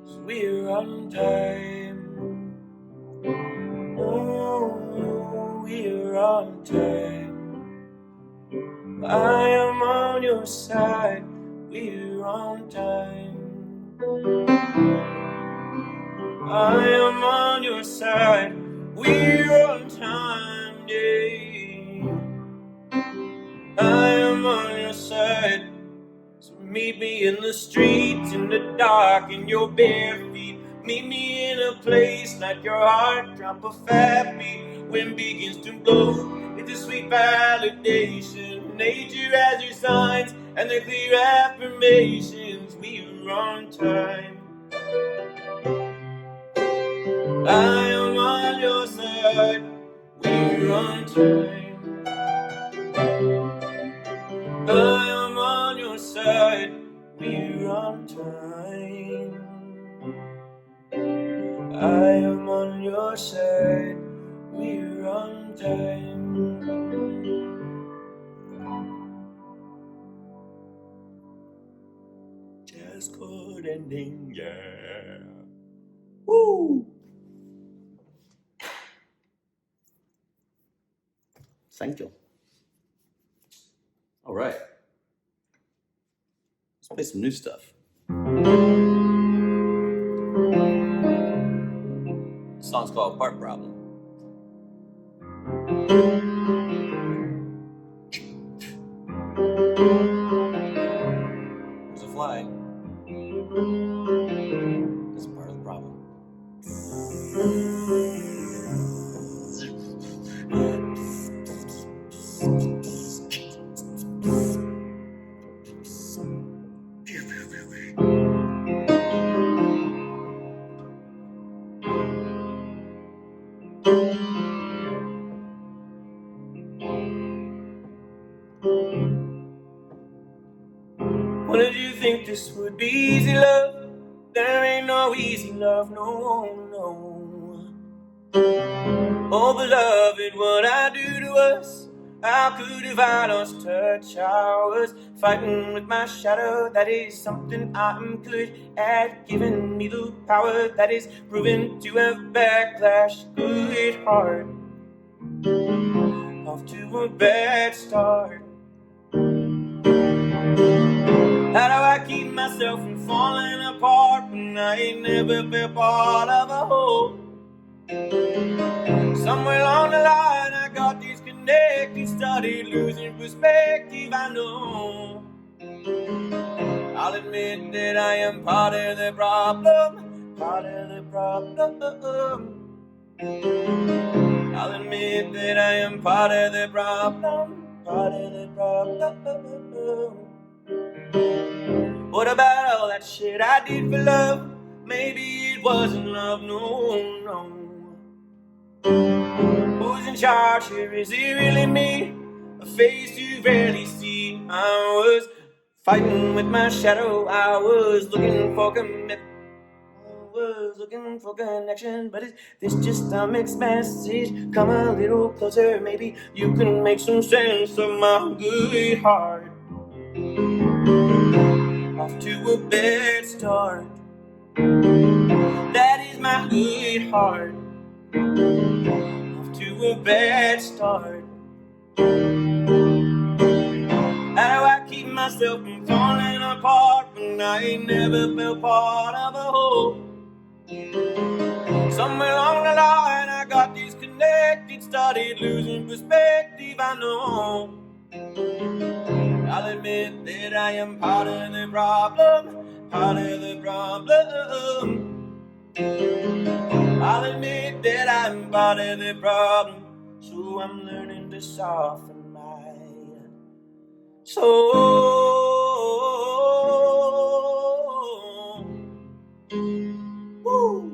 So we're on time. Oh, we're on time. I am on your side. We're on time. I am on your side. We're on time, yeah. I am on your side. So meet me in the streets, in the dark, in your bare feet. Meet me in a place like your heart drop a fat beat. Wind begins to blow, it's a sweet validation. Nature has your signs and the clear affirmations. We're on time. I am on your side. We're on time. I am on your side. We're on time. I am on your side. We're on time. Just good ending, yeah. Woo! Thank you. All right. Let's play some new stuff. The song's called Part Problem. There's a fly. That's part of the problem. What did you think this would be easy, love? There ain't no easy love, no, no. Oh, beloved, what I do to us? How could have I lost touch? I was fighting with my shadow. That is something I'm good at. Giving me the power that is proven to have backlash. Good heart, off to a bad start. How do I keep myself from falling apart when I ain't never been part of a whole? Somewhere along the line I got disconnected, started losing perspective. I know I'll admit that I am part of the problem, part of the problem. I'll admit that I am part of the problem, part of the problem. What about all that shit I did for love? Maybe it wasn't love, no. Who's in charge here? Is it really me? A face you rarely see. I was fighting with my shadow. I was looking for commitment. I was looking for connection. But is this just a mixed message? Come a little closer. Maybe you can make some sense of my good heart. Off to a bad start. That is my good heart. Off to a bad start. How do I keep myself from falling apart when I ain't never felt part of a whole? Somewhere along the line I got disconnected, started losing perspective, I know. I'll admit that I am part of the problem, part of the problem. I'll admit that I'm part of the problem, so I'm learning to soften my soul. Woo.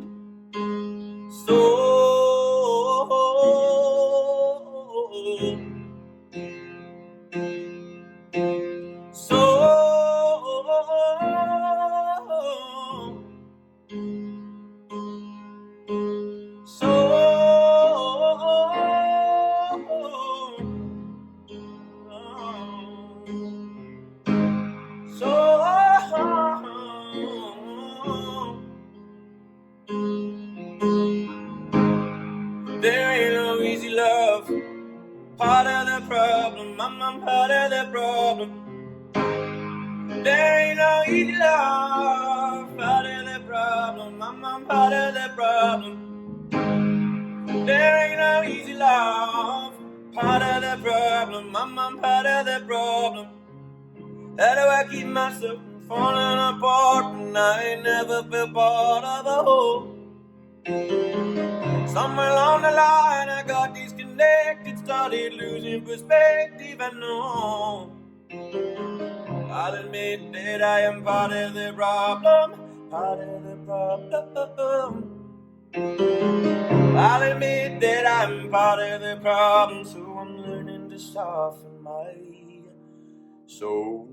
There ain't no easy love. Part of the problem, I'm part of the problem. There ain't no easy love. Part of the problem, I'm part of the problem. There ain't no easy love. Part of the problem, I'm part of the problem. How do I keep myself from falling apart when I ain't never felt part of a whole? Somewhere along the line I got disconnected, started losing perspective, I know. I'll admit that I am part of the problem, part of the problem. I'll admit that I'm part of the problem, so I'm learning to soften my soul.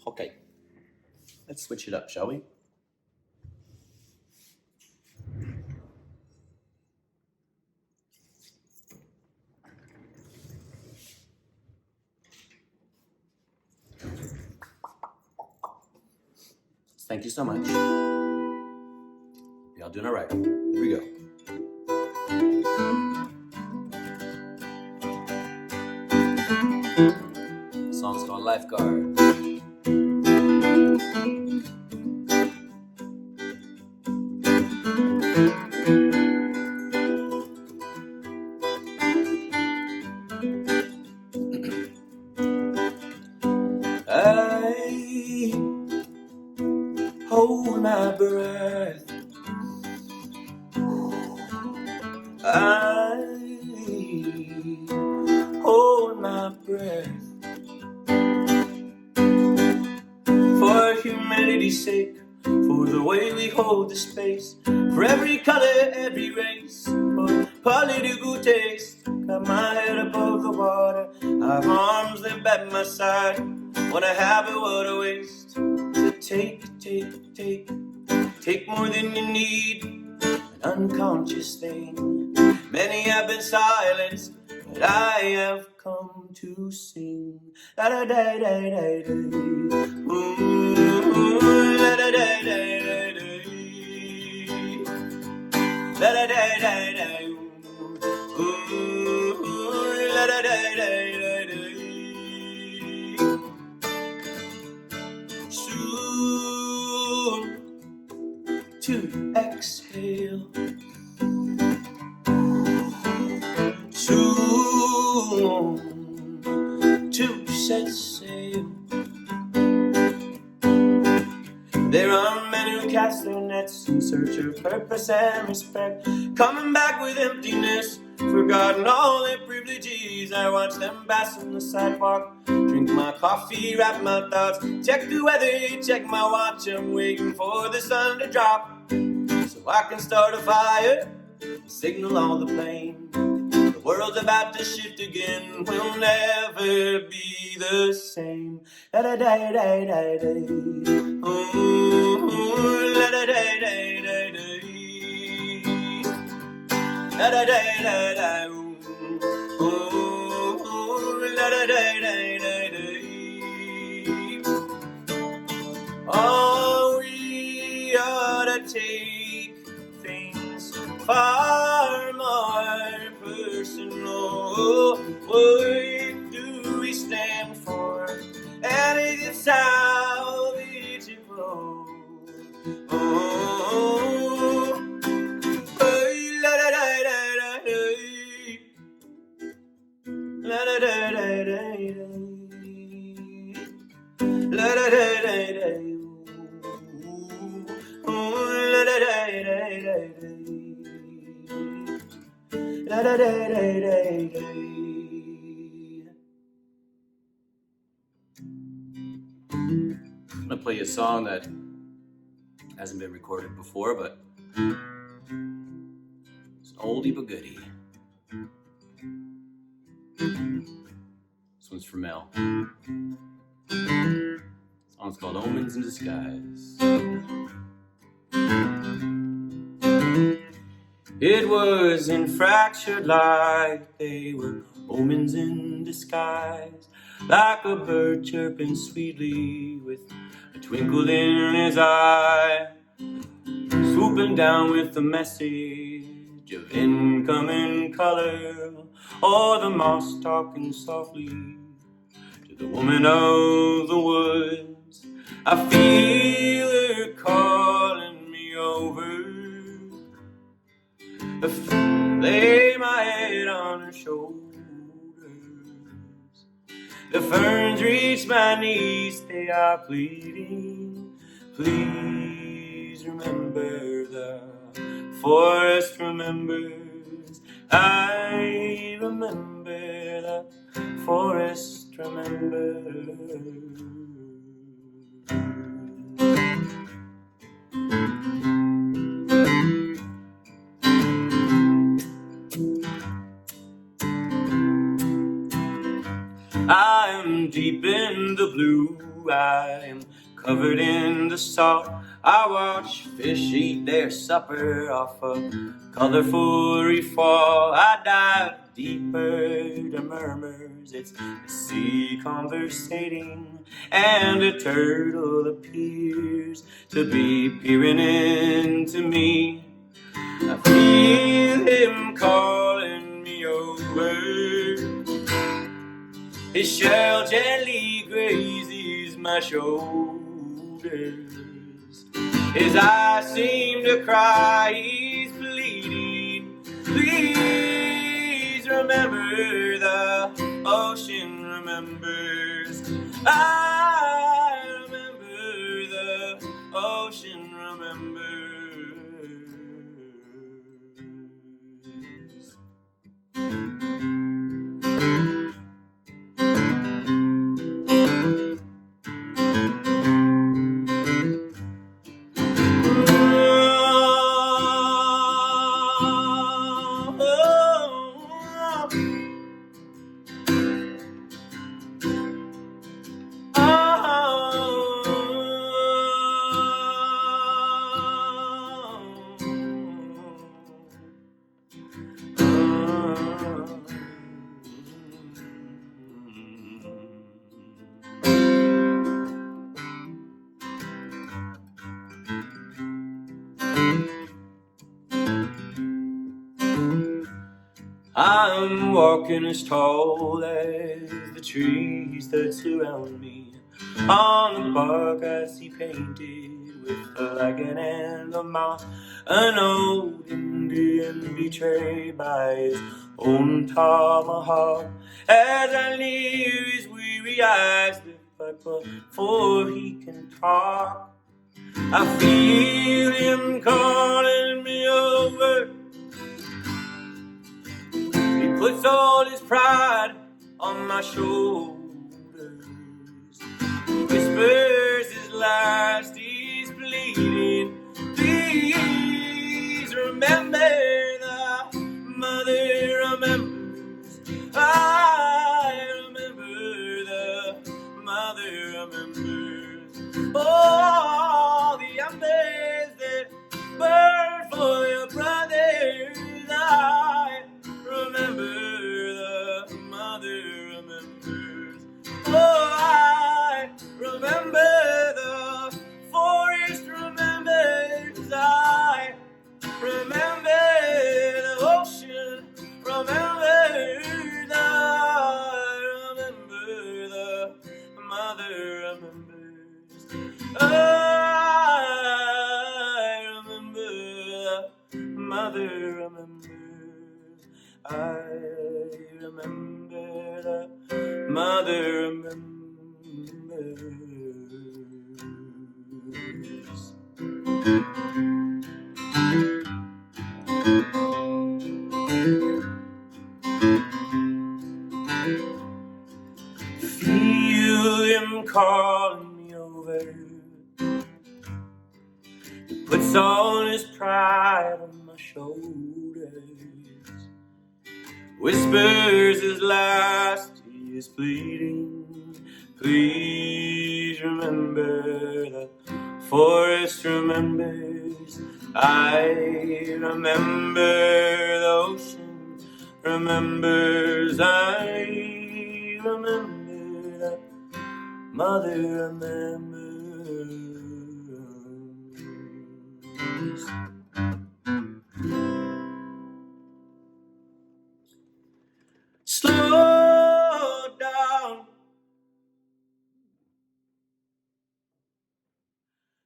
Okay, let's switch it up, shall we? Thank you so much. Y'all doing all right. Here we go. The song's called Lifeguard. I hold my breath. I hold my breath. For humanity's sake, for the way we hold the space, for every color, every race, for political taste. Got my head above the water, I have arms that back my side. What a habit, what a waste. To take more than you need, an unconscious thing. Many have been silenced, but I have come to sing. La da da da da da. Ooh, la da da da da da. La da da da da. Ooh, la da da da da da. home to set sail. There are men who cast their nets in search of purpose and respect, coming back with emptiness, forgotten all their privileges. I watch them bask on the sidewalk, drink my coffee, wrap my thoughts, check the weather, check my watch. I'm waiting for the sun to drop so I can start a fire, signal all the planes. The world's about to shift again, we'll never be the same. Da-da-da-da-da-da. Ooh, la-da-da-da-da-da. La-da-da-da-da. Ooh, la-da-da-da-da-da. Oh, we ought to take things far more personal. What do we stand for? And is it salvageable? Oh, la-da-da-da-da-da. La-da-da-da-da-da. La-da-da-da-da. I'm gonna play you a song that hasn't been recorded before, but it's an oldie but goodie. This one's for Mel. The song's called Omens in Disguise. It was in fractured light, they were omens in disguise, like a bird chirping sweetly with a twinkle in his eye, swooping down with the message of incoming color, or the moss talking softly to the woman of the woods. I feel her calling me over, lay my head on her shoulders. The ferns reach my knees, they are pleading. Please remember, the forest remembers. I remember, the forest remembers. I am deep in the blue, I am covered in the salt. I watch fish eat their supper off a colorful reef wall. I dive deeper to murmurs, it's the sea conversating, and a turtle appears to be peering into me. I feel him calling me over, his shell gently grazes my shoulders. His eyes seem to cry, he's pleading. Please remember, the ocean remembers. I remember, the ocean remembers. I'm walking as tall as the trees that surround me. On the bark I see painted with the lichen and the moss, an old Indian betrayed by his on top of my heart. As I near his weary eyes lift but before he can talk, I feel him calling me over. He puts all his pride on my shoulders. He whispers his last, he's pleading, please remember the mother remembers. I remember the mother remembers. Oh, the embers that burn for your brothers. I remember the mother remembers. Oh, I remember the forest remembers. I remember the ocean remembers. I remember the mother remembers. I remember the mother remembers. I remember the mother remembers. Feel him calling me over. He puts all his pride on my shoulders. Whispers his last, he is pleading, please remember the forest remembers. I remember the ocean remembers. I remember the mother remembers. Slow down,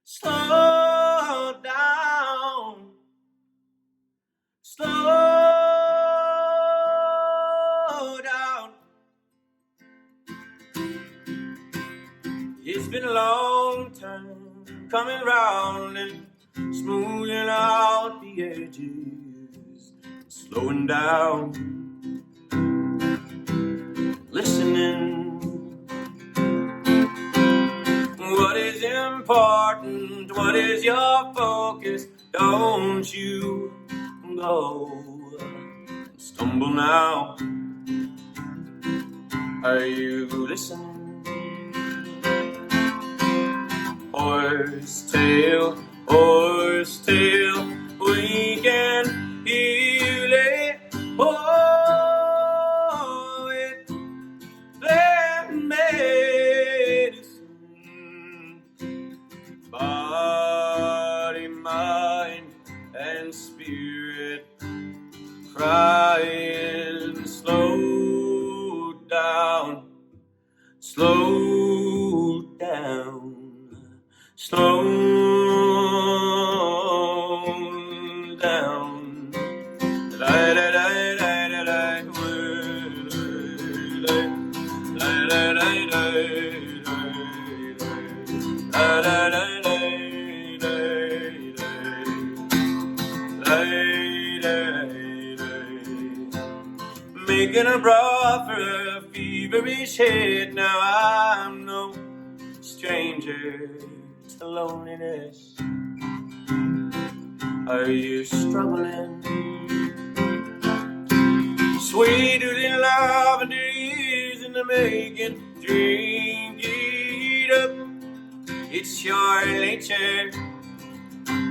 slow down, slow down. It's been a long time coming round and smoothing out the edges, slowing down, listening. What is important? What is your focus? Don't you go and stumble now. Are you listening? Horse tail, we can heal it. Oh, it's plant medicine. Body, mind, and spirit crying. Slow down, slow down. Slow down. Making a broth for a feverish head. Now I'm no stranger to loneliness. Are you struggling? Sweet to the lavender years in the making. Drink it up, it's your nature.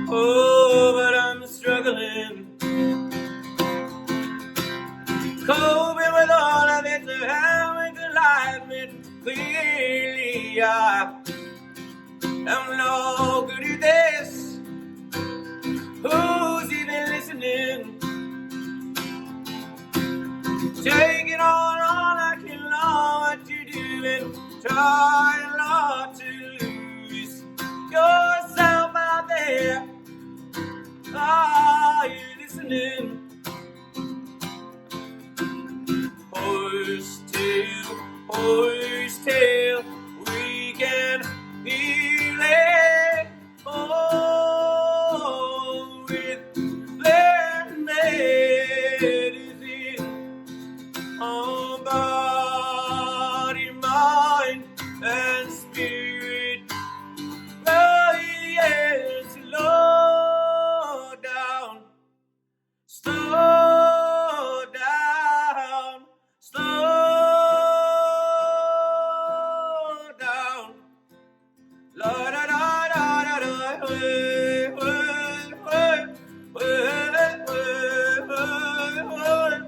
Oh, but I'm struggling. Coping with all of it, so how it's alive and clearly I'm no good at this. Who's even listening? Taking on all I can know what you're doing. Trying not to lose yourself out there. Are you listening? horsetail, we can feel it. Oh, with their medicine on body, mind, and spirit. Oh, yes, slow down, slow down, slow down. La da da da da da, way, way, way, way, way, way,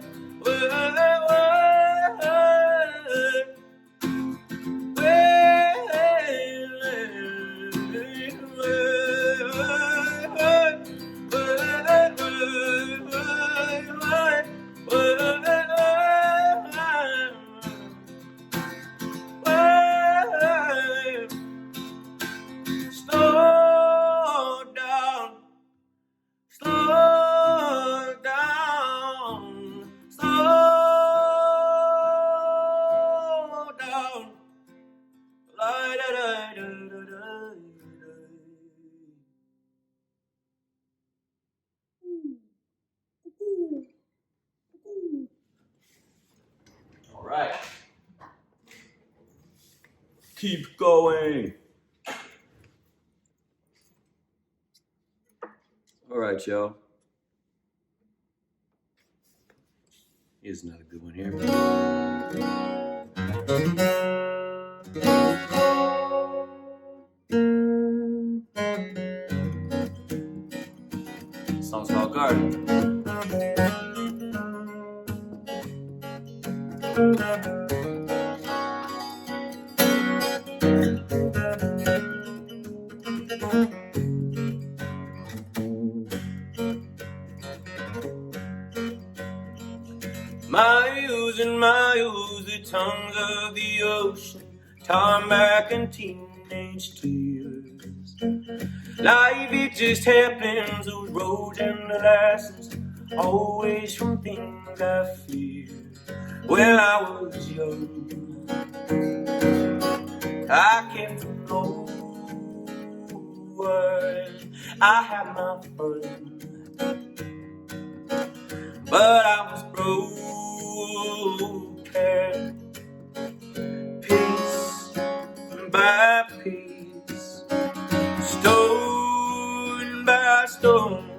all right. Keep going. All right, y'all. Here's not a good one here. Song's called Garden. Mayus, the tongues of the ocean, tarmac and teenage tears. Life, it just happens, those roads and the lessons, always from things I feared. When I was young, I kept from no word. I had my fun, but I was broken. Piece by piece, stone by stone,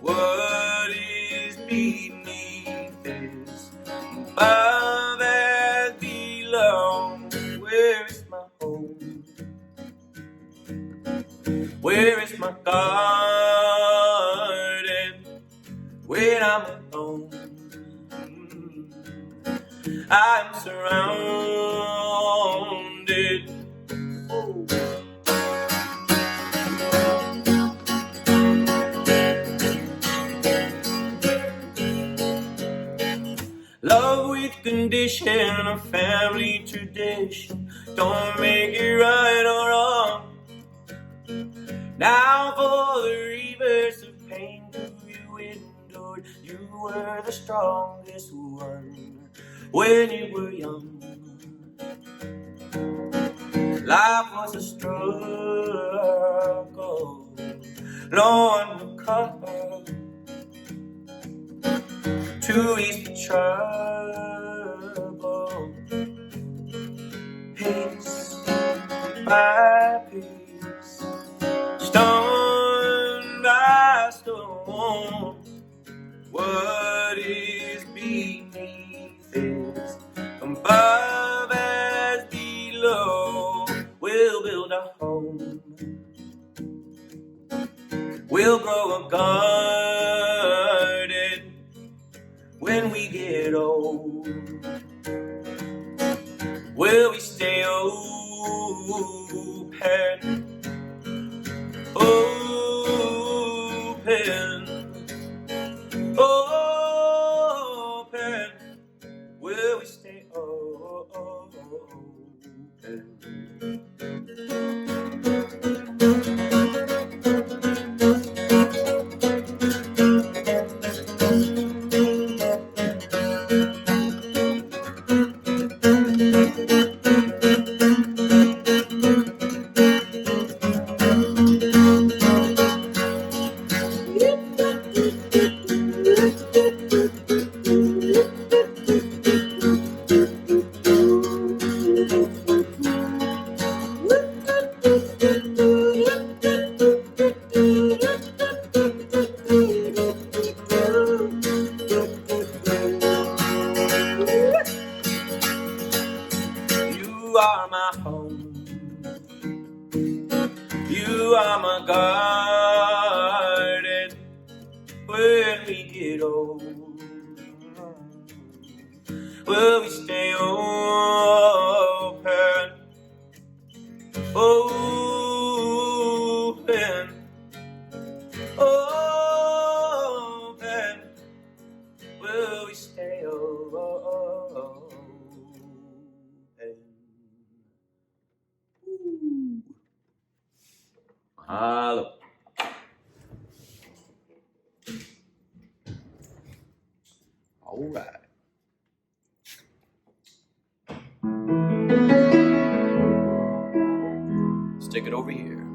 what is beneath is above as below. Where is my home? Where is my garden? When I'm alone, I'm surrounded. Love with condition, a family tradition. Don't make it right or wrong. Now for the reverse of pain you endured. You were the strongest one when you were young. Life was a struggle, no one would come to ease the trouble. Piece by piece, stone by stone, what is beneath is above as below. We'll build a home, we'll grow a garden when we get old. Will we stay open? Open, open. Will we stay open? my home. You are my garden when we get old. Will we stay open? Open. Open. Will we stay open? Hello. All right. Let's take it over here.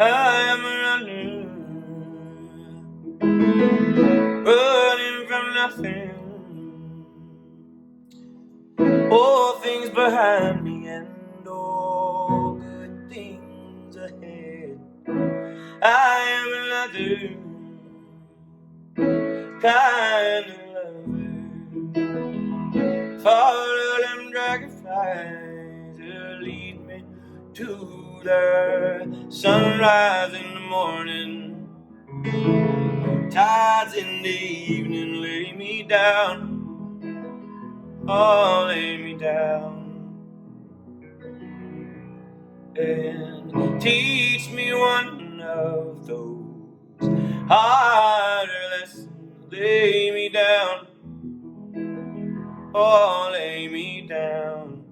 I'm running from nothing. All things behind me and all good things ahead. I am another kind of lover. Follow them dragonflies that lead me to the sunrise in the morning. Tides in the evening lay me down. Oh, lay me down and teach me one of those harder lessons. Lay me down, oh, lay me down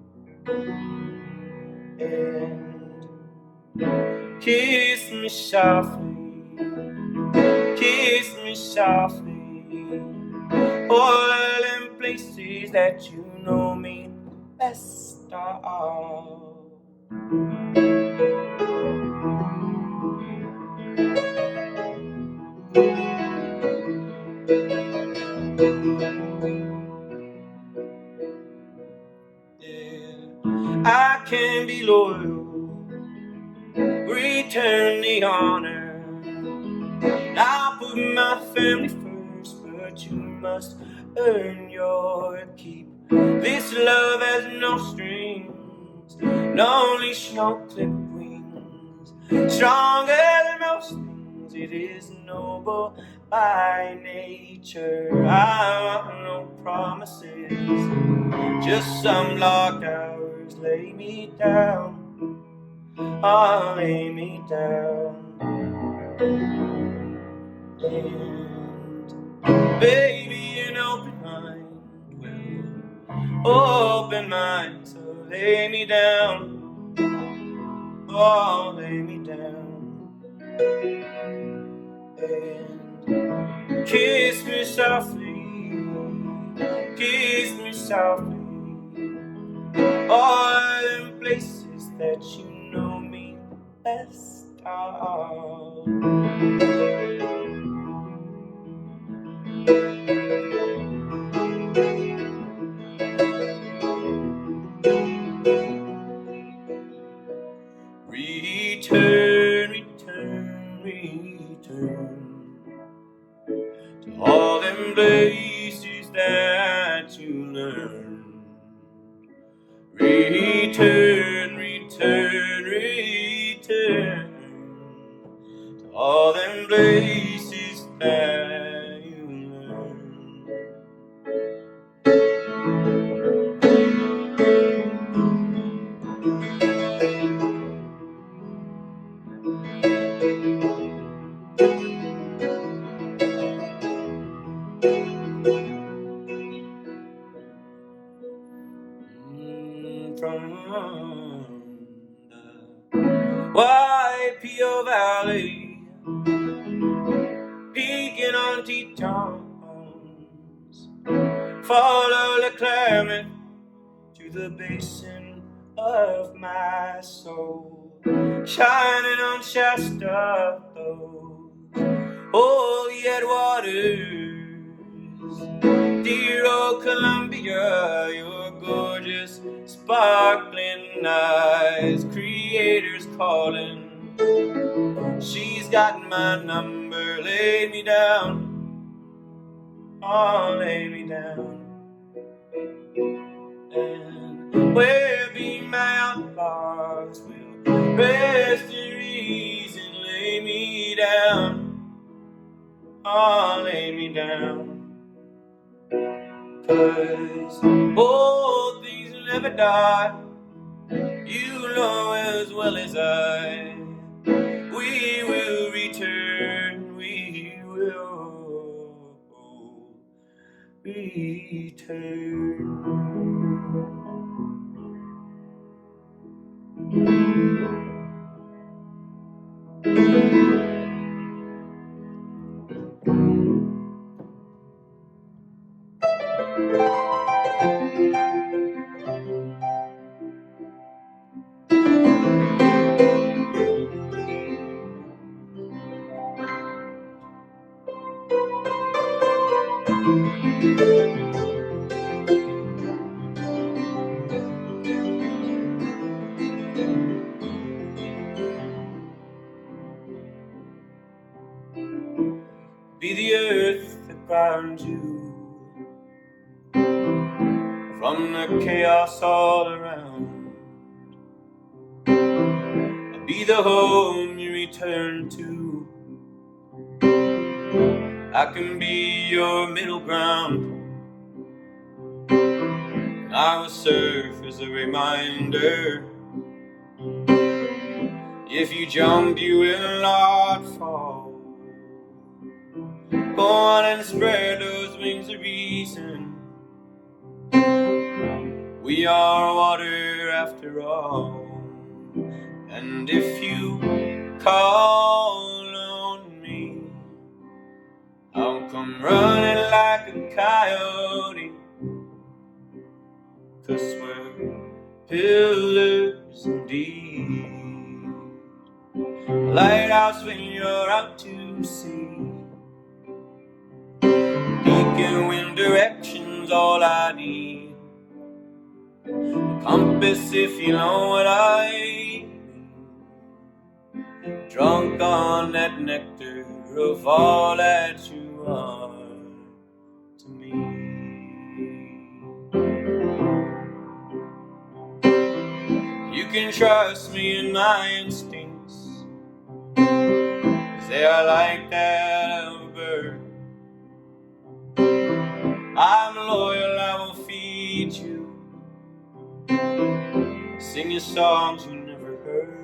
and kiss me softly, kiss me softly. All them places that you know me best of. I can be loyal, return the honor. I put my family first, but you must earn your keep. This love has no strings, no leash, no clipped wings. Stronger than most things, it is noble by nature. I want no promises, just some locked hours. Lay me down, oh, lay me down. And baby, an open mind will open mind. So lay me down, oh, lay me down and kiss me softly, kiss me softly. All them places that you know me best of. Return, return, return to all them places that you learn. Return, return, return to all them places that you learn. White Pio Valley, peeking on Tetons, follow the Claremont to the basin of my soul, shining on Shasta, holy headwaters, dear old Columbia, your gorgeous, sparkling eyes, creators calling. She's got my number, lay me down, oh, lay me down. And where be my outlaws will rest in reason, lay me down, oh, lay me down. 'Cause old things never die, you know as well as I. We will return, we will return. Be the earth that grounds you from the chaos all around. Be the home you return to. I can be your middle ground. I will serve as a reminder. If you jump, you will not fall. Go on and spread those wings of reason. We are water after all. And if you call on me, I'll come running like a coyote. 'Cause we're pillars indeed. Lighthouse when you're out to sea. Beacon wind directions all I need. Compass if you know what I mean. Drunk on that nectar of all that you are to me. You can trust me in my instincts, 'cause they are like that of a bird. I'm loyal, I will feed you, sing you songs you never heard.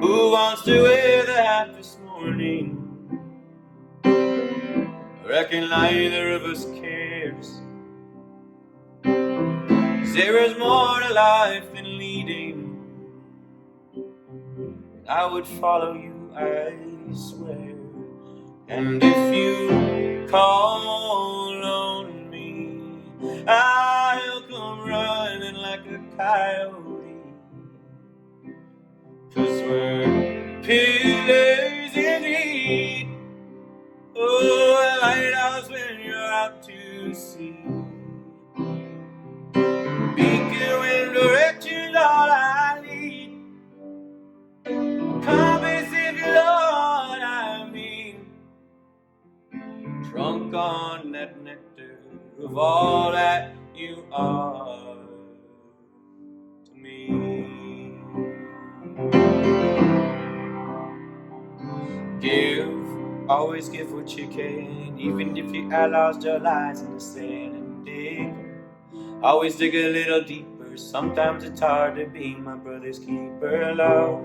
Who wants to wear the hat this morning? I reckon neither of us cares. 'Cause there is more to life than leading. I would follow you, I swear. And if you call on me, I'll come running like a coyote. 'Cause we're pillars indeed. Oh, a lighthouse when you're out to sea. Beacon wind directions all I need. Compass if you know what I mean. Drunk on that nectar of all that you are to me. Give, always give what you can, even if you lost your lies in the sand. And dig, always dig a little deeper. Sometimes it's hard to be my brother's keeper. Love,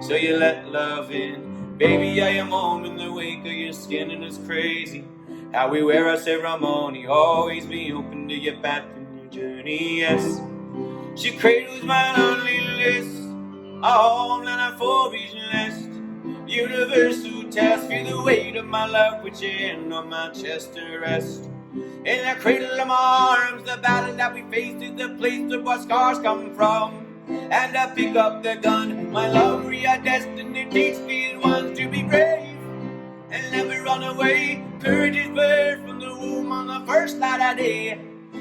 so you let love in. Baby, I am home in the wake of your skin, and it's crazy how we wear our ceremony. Always be open to your path and your journey, yes. She cradles my loneliness, a homeland for visionless. Universal task, feel the weight of my love within on my chest to rest. In the cradle of my arms, the battle that we face is the place of where scars come from. And I pick up the gun, my love, we are destined to teach these ones to be brave and never run away. Courage is birthed from the womb on the first light of day.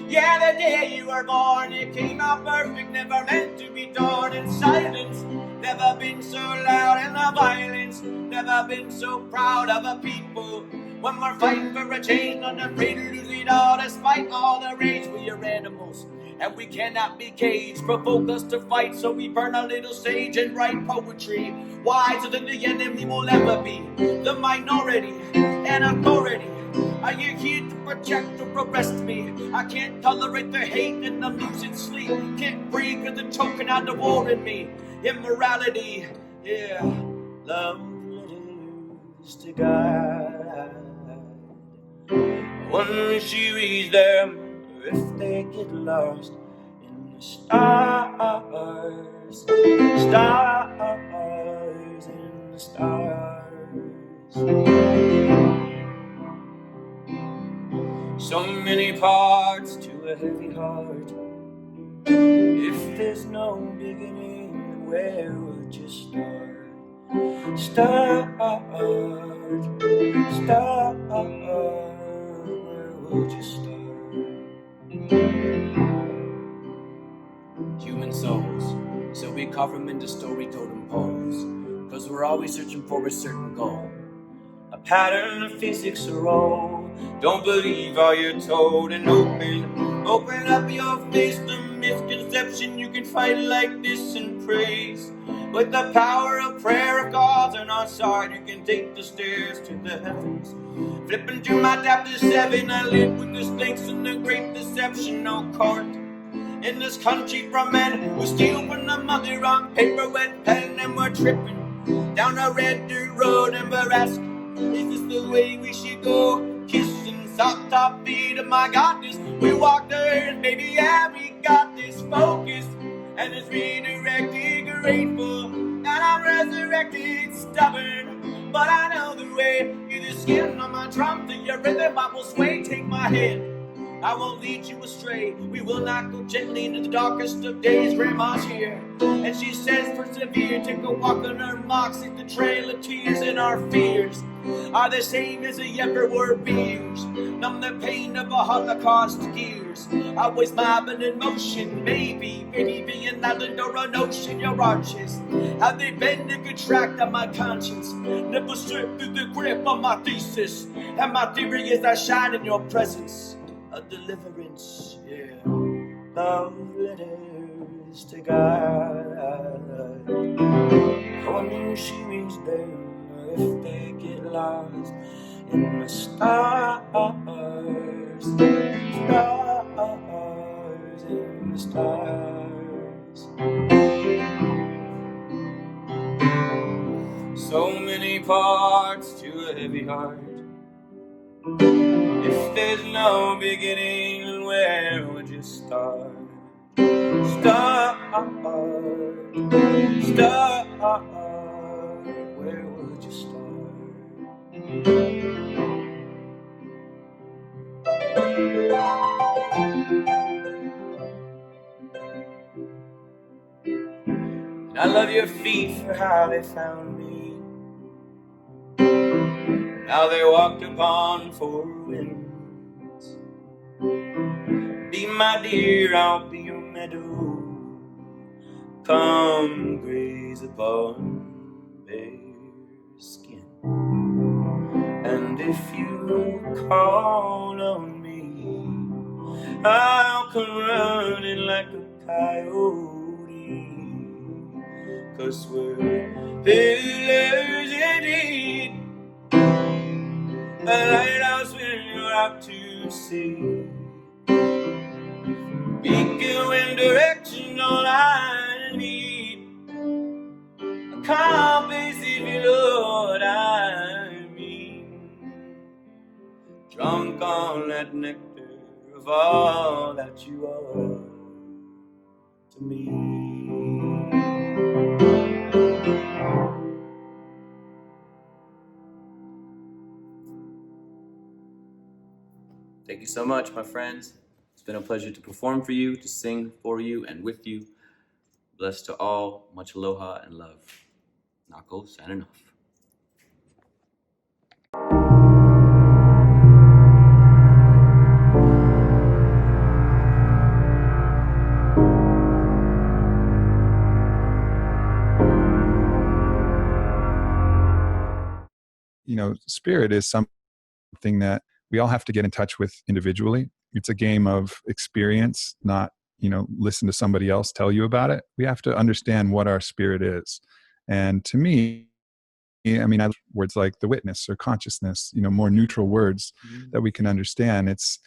Yeah, the day you were born, it came out perfect, never meant to be torn in silence. Never been so loud, and the violence never been so proud of a people. When we're fighting for a change, not afraid to lose it all, despite all the rage. We are animals, and we cannot be caged. Provoke us to fight, so we burn a little sage and write poetry. Wiser than the enemy will ever be. The minority and authority. Are you here to protect or arrest me? I can't tolerate the hate and I'm losing sleep. Can't breathe cause they're choking out the war in me. Immorality, yeah. Love letters to God. I wonder if she reads them or if they get lost in the stars. Stars in the stars. So many parts to a heavy heart. If there's no beginning, where would you start? Start, where would you start? Human souls, so we carve them into story totem poles, cause we're always searching for a certain goal. A pattern of physics or role. Don't believe all you're told and open up your face to misconception. You can fight like this and praise. With the power of prayer, if God's on our side, you can take the stairs to the heavens. Flipping through my chapter 7, I live with the snakes and the great deception. No court in this country from men who steal from the mother on paper, wet pen, and we're tripping down a red dirt road and we're asking, is this the way we should go? Kissing soft top feet of my goddess. We walk the earth, baby, yeah, we got this focus. And it's redirected, grateful. And I'm resurrected, stubborn. But I know the way. You're the skin on my drum, to your rhythm I will sway. Take my hand, I won't lead you astray. We will not go gently into the darkest of days. Grandma's here, and she says persevere. Take a walk on her mocks, it's the trail of tears. And our fears are the same as they ever were beers. Numb the pain of a Holocaust years. Always mobbing in motion, maybe being an island or an ocean. Your arches, how they bend and contract on my conscience. Never slip through the grip of my thesis. And my theory is I shine in your presence. A deliverance, yeah. Love letters to God. I wonder if she reads them or if they get lost in the stars. Stars in the stars. So many parts to a heavy heart. If there's no beginning, where would you start? Start, where would you start? And I love your feet for how they found me. Now they walked upon four winds. Be my deer, I'll be your meadow. Come graze upon bare skin. And if you call on me, I'll come running like a coyote. 'Cause we're pillars indeed. A lighthouse when you're out to sea. Beacon when direction all I need. A compass if you know what I mean. Drunk on that nectar of of all that you are to me. Thank you so much, my friends. It's been a pleasure to perform for you, to sing for you and with you. Blessed to all, much aloha and love. Nahko, signing off. You know, spirit is something that we all have to get in touch with individually. It's a game of experience, not, you know, listen to somebody else tell you about it. We have to understand what our spirit is. And to me, I mean, words like the witness or consciousness, you know, more neutral words that we can understand. It's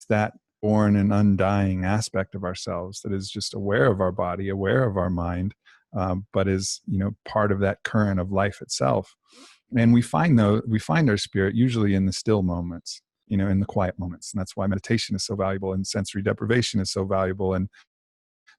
that born and undying aspect of ourselves that is just aware of our body, aware of our mind, but is, you know, part of that current of life itself. And we find our spirit usually in the still moments, you know, in the quiet moments. And that's why meditation is so valuable and sensory deprivation is so valuable. And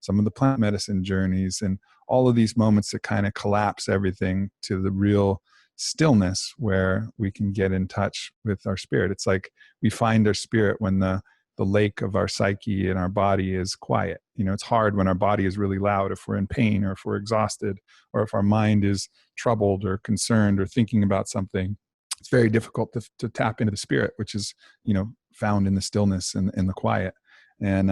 some of the plant medicine journeys and all of these moments that kind of collapse everything to the real stillness where we can get in touch with our spirit. It's like we find our spirit when the lake of our psyche and our body is quiet. You know, it's hard when our body is really loud, if we're in pain or if we're exhausted or if our mind is troubled or concerned or thinking about something. It's very difficult to tap into the spirit, which is, you know, found in the stillness and in the quiet. And,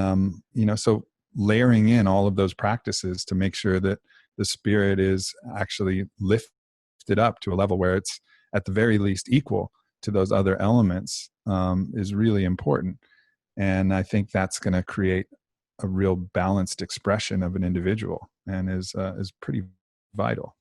you know, so layering in all of those practices to make sure that the spirit is actually lifted up to a level where it's at the very least equal to those other elements is really important. And I think that's going to create a real balanced expression of an individual and is pretty vital.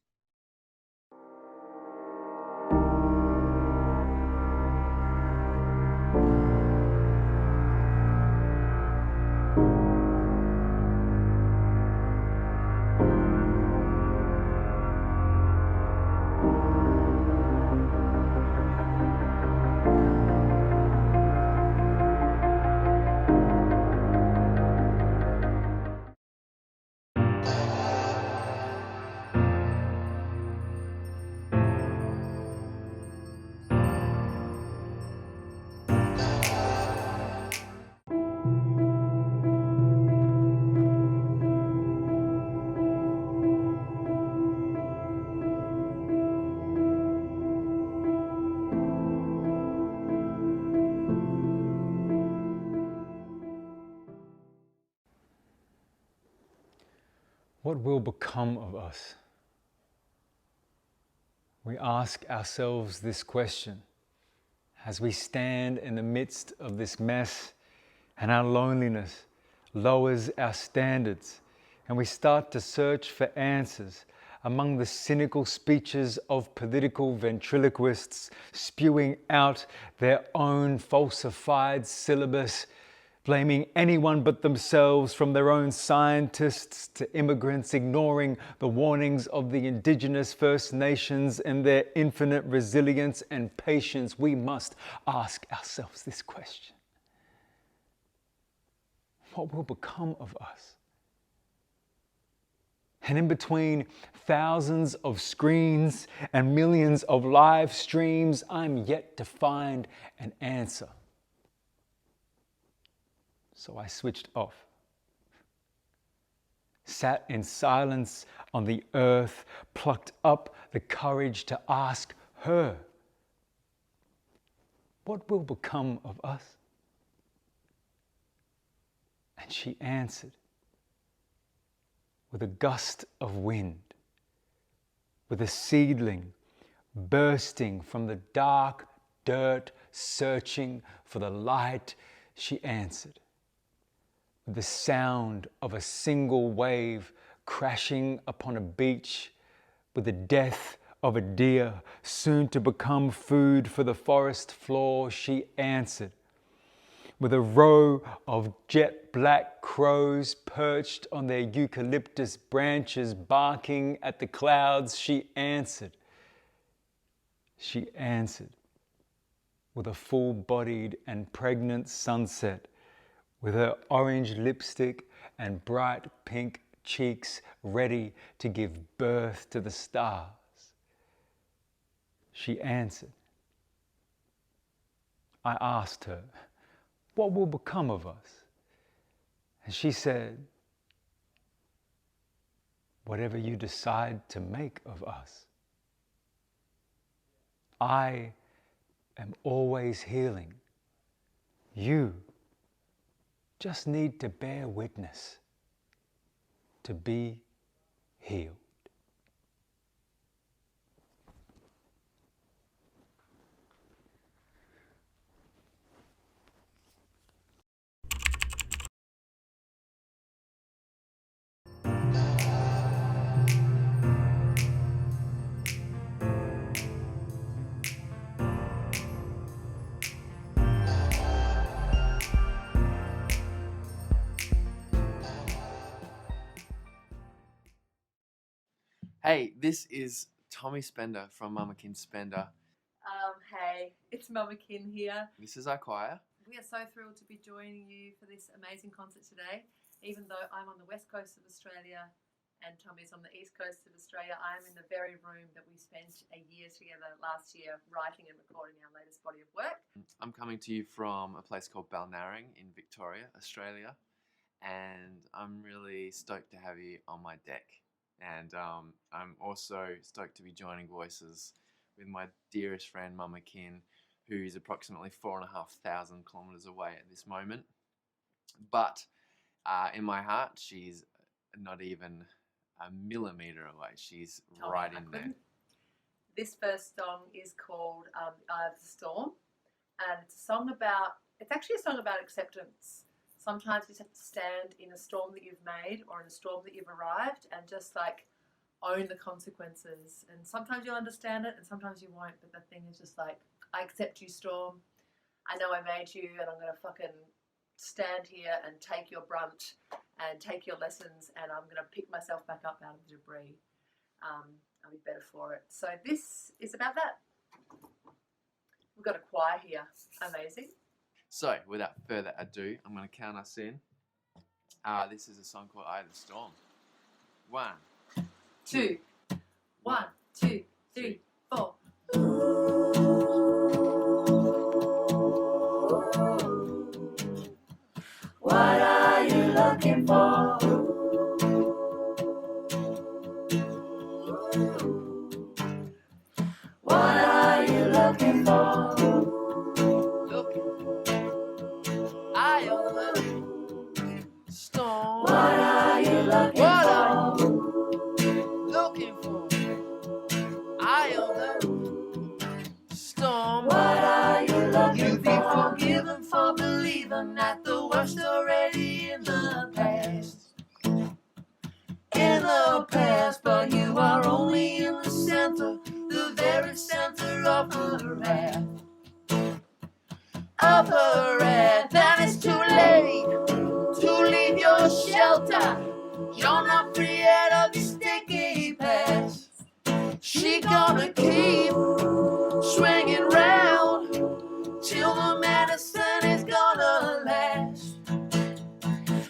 What will become of us? We ask ourselves this question as we stand in the midst of this mess and our loneliness lowers our standards and we start to search for answers among the cynical speeches of political ventriloquists spewing out their own falsified syllabus, blaming anyone but themselves, from their own scientists to immigrants, ignoring the warnings of the indigenous First Nations and their infinite resilience and patience. We must ask ourselves this question. What will become of us? And in between thousands of screens and millions of live streams, I'm yet to find an answer. So I switched off, sat in silence on the earth, plucked up the courage to ask her, what will become of us? And she answered with a gust of wind, with a seedling bursting from the dark dirt, searching for the light. She answered with the sound of a single wave crashing upon a beach, with the death of a deer soon to become food for the forest floor. She answered with a row of jet black crows perched on their eucalyptus branches, barking at the clouds. She answered with a full-bodied and pregnant sunset, with her orange lipstick and bright pink cheeks ready to give birth to the stars. She answered. I asked her, what will become of us? And she said, whatever you decide to make of us. I am always healing. You just need to bear witness to be healed. Hey, this is Tommy Spender from Mama Kin Spender. Hey, it's Mama Kin here. This is our choir. We are so thrilled to be joining you for this amazing concert today. Even though I'm on the west coast of Australia and Tommy's on the east coast of Australia, I'm in the very room that we spent a year together last year writing and recording our latest body of work. I'm coming to you from a place called Balnarring in Victoria, Australia, and I'm really stoked to have you on my deck. And I'm also stoked to be joining voices with my dearest friend Mama Kin, who is approximately 4,500 kilometers away at this moment. But in my heart, she's not even a millimeter away. She's right in there. This first song is called Eye of the Storm, and it's actually a song about acceptance. Sometimes you just have to stand in a storm that you've made or in a storm that you've arrived and just like own the consequences. And sometimes you'll understand it and sometimes you won't. But the thing is just like, I accept you, storm. I know I made you and I'm going to fucking stand here and take your brunt and take your lessons and I'm going to pick myself back up out of the debris. I'll be better for it. So this is about that. We've got a choir here. Amazing. So, without further ado, I'm going to count us in. This is a song called Eye of the Storm. 1, 2, 1, 2, 3, 4. What are you looking for? What are you looking for? Eye of the storm. What are you looking for? Looking for? Eye of the storm. What are you looking You'll be for? forgiven for believing that the worst already in the past. In the past, but you are only in the center, the very center of her wrath. Of her wrath, and it's too late to leave your shelter. You're not free out of your sticky past. She gonna keep swinging round till the medicine is gonna last.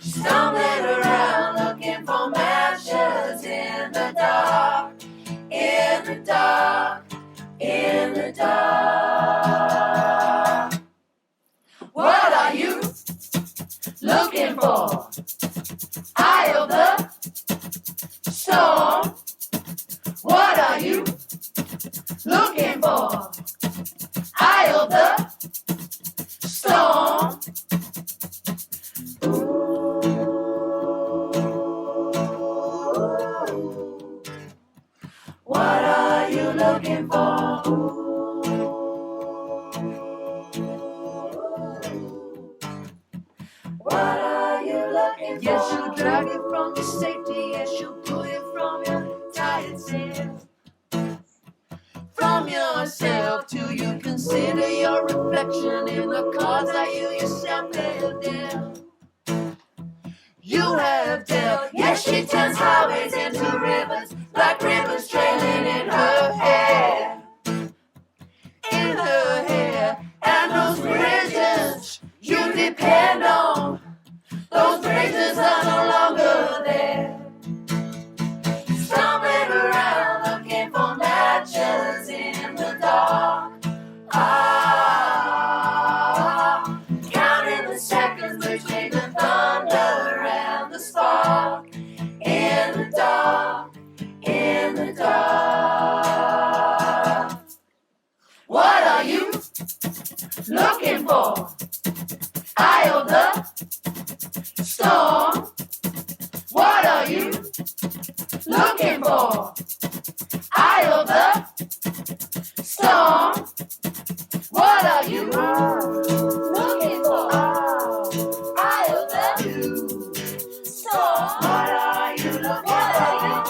Stumbling around looking for matches in the dark, in the dark, in the dark. What are you looking for? Eye of the storm. What are you looking for? Eye of the storm. What are you looking for? What are you looking for? Yes, she'll drag you from your safety. Yes, she'll pull you from your tired self. From yourself till you consider your reflection in the cards that you yourself have dealt. You have dealt. Yes, she turns highways into rivers, black ribbons trailing in her hair. In her hair. And those bridges you depend on, those bridges are no longer there. Stumbling around looking for matches in the dark. Counting the seconds between the thunder and the spark. In the dark, in the dark. What are you looking for? Eye of the storm. What are you looking for? Eye of the storm. What are you looking for? Eye of the storm. What are you looking for? Eye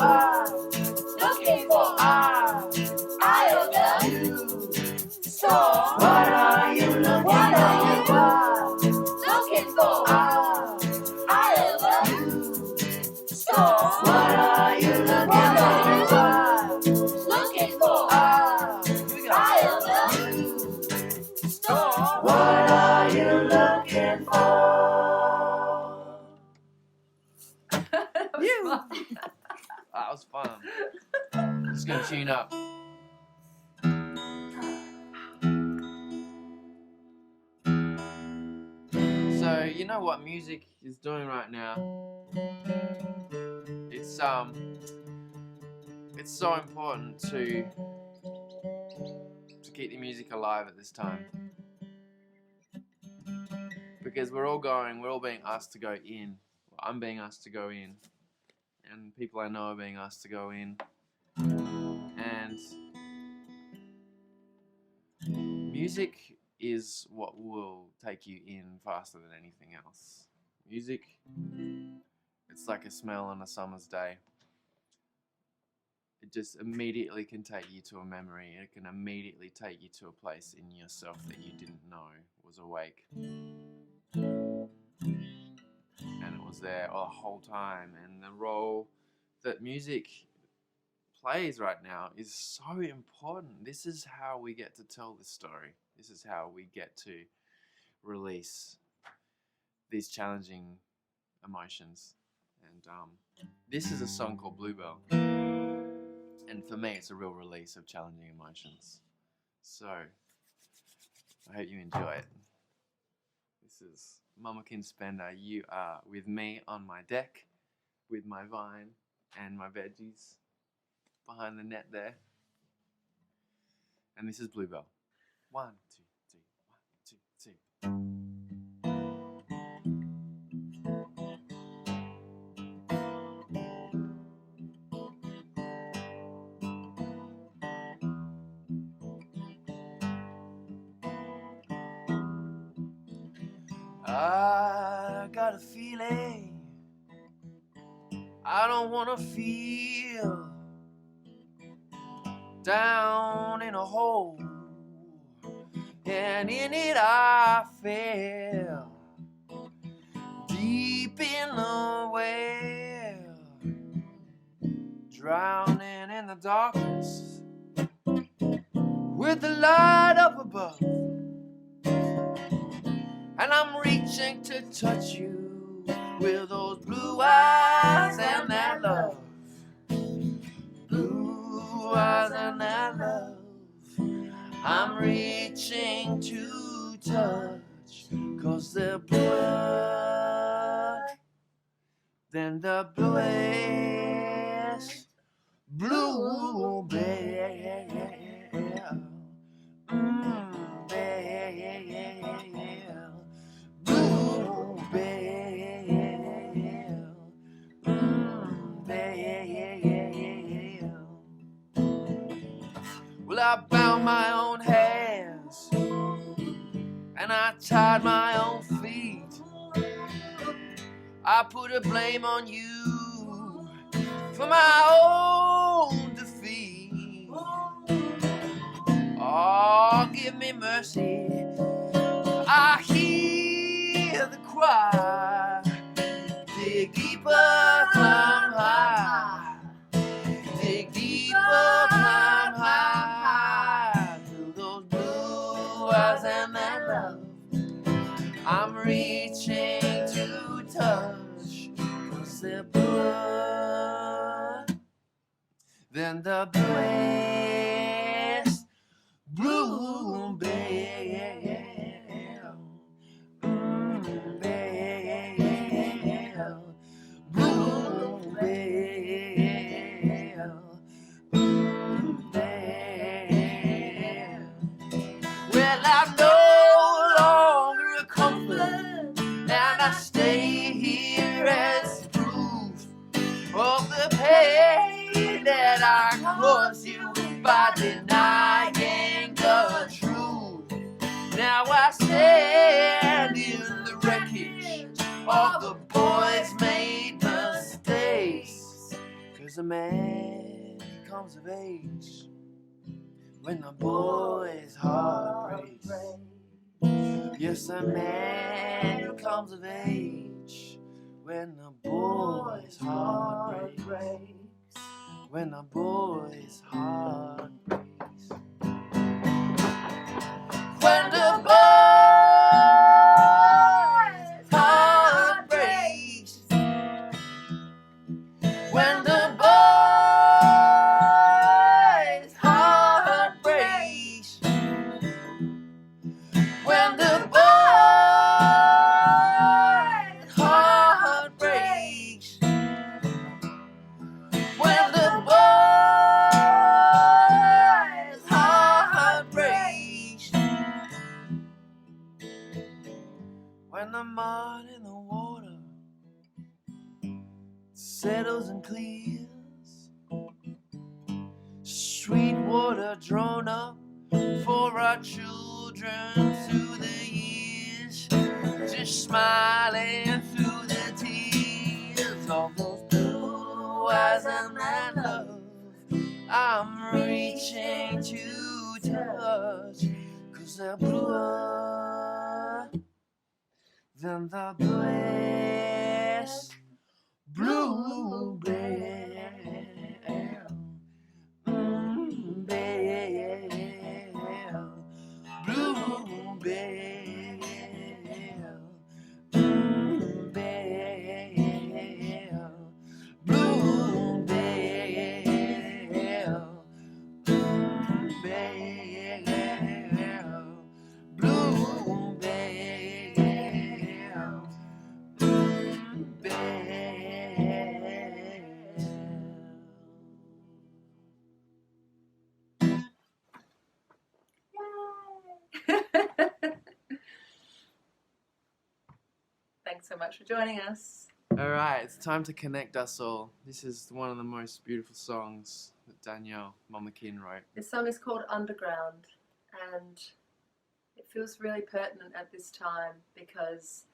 of the storm. What are you looking for? Eye of the storm. What are you looking for? Eye of the storm. What are you looking for? That was fun. Just gonna tune up. So you know what music is doing right now? It's so important to keep the music alive at this time. Because we're all being asked to go in. I'm being asked to go in. And people I know are being asked to go in. And music is what will take you in faster than anything else. Music, it's like a smell on a summer's day. It just immediately can take you to a memory. It can immediately take you to a place in yourself that you didn't know was awake. And it was there the whole time. And the role that music plays right now is so important. This is how we get to tell this story. This is how we get to release these challenging emotions. And this is a song called Bluebell. And for me, it's a real release of challenging emotions. So, I hope you enjoy it. This is Mamakin Spender. You are with me on my deck, with my vine and my veggies behind the net there. And this is Bluebell. 1, 2, 3, 1, 2, 3. I got a feeling I don't wanna feel down in a hole, and in it I fell deep in the well, drowning in the darkness with the light up above. And I'm reaching to touch you with those blue eyes and that love. Blue eyes and that love. I'm reaching to touch, 'cause they're bluer than the bluest bluebell. Well, I bound my own hands and I tied my own feet. I put a blame on you for my own defeat. Oh, give me mercy. I hear the cry. Dig deeper, climb high. Dig deeper, climb high. Through those blue eyes and that love. I'm reaching to touch, 'cause they're bluer than the bluest bluebell. Well, I'm no longer a comfort, and I stay here as proof of the pain that I cause you by denying the truth. Now I stand in the wreckage of the boys made mistakes, 'cause a man comes of age when the boy's heart breaks. Yes, a man comes of age when the boy's heart breaks. When the boy's heart breaks. When the boy's heart breaks. When the boy's heart breaks. When the boy's heart breaks. When the boy's heart breaks. When the mud in the water settles and clears, sweet water drawn up for our children through the years, just smiling through the tears of those blue eyes and that love I'm reaching to touch, 'cause they're bluer than the bluest bluebell. Thanks so much for joining us. All right, it's time to connect us all. This is one of the most beautiful songs that Danielle Mamakin wrote. This song is called Underground, and it feels really pertinent at this time because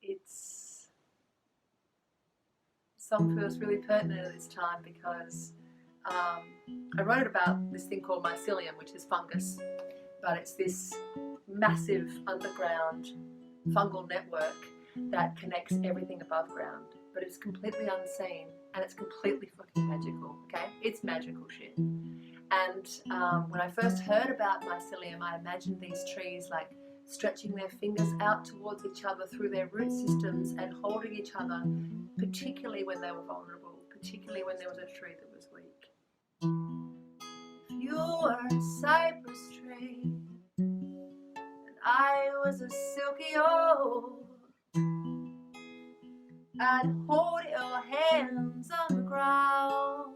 the song feels really pertinent at this time because I wrote about this thing called mycelium, which is fungus, but it's this massive underground fungal network that connects everything above ground, but it's completely unseen and it's completely fucking magical, okay? It's magical shit. And when I first heard about mycelium, I imagined these trees like stretching their fingers out towards each other through their root systems and holding each other, particularly when they were vulnerable, particularly when there was a tree that was weak. If you were a cypress tree and I was a silky oak, I'd hold your hands on the ground.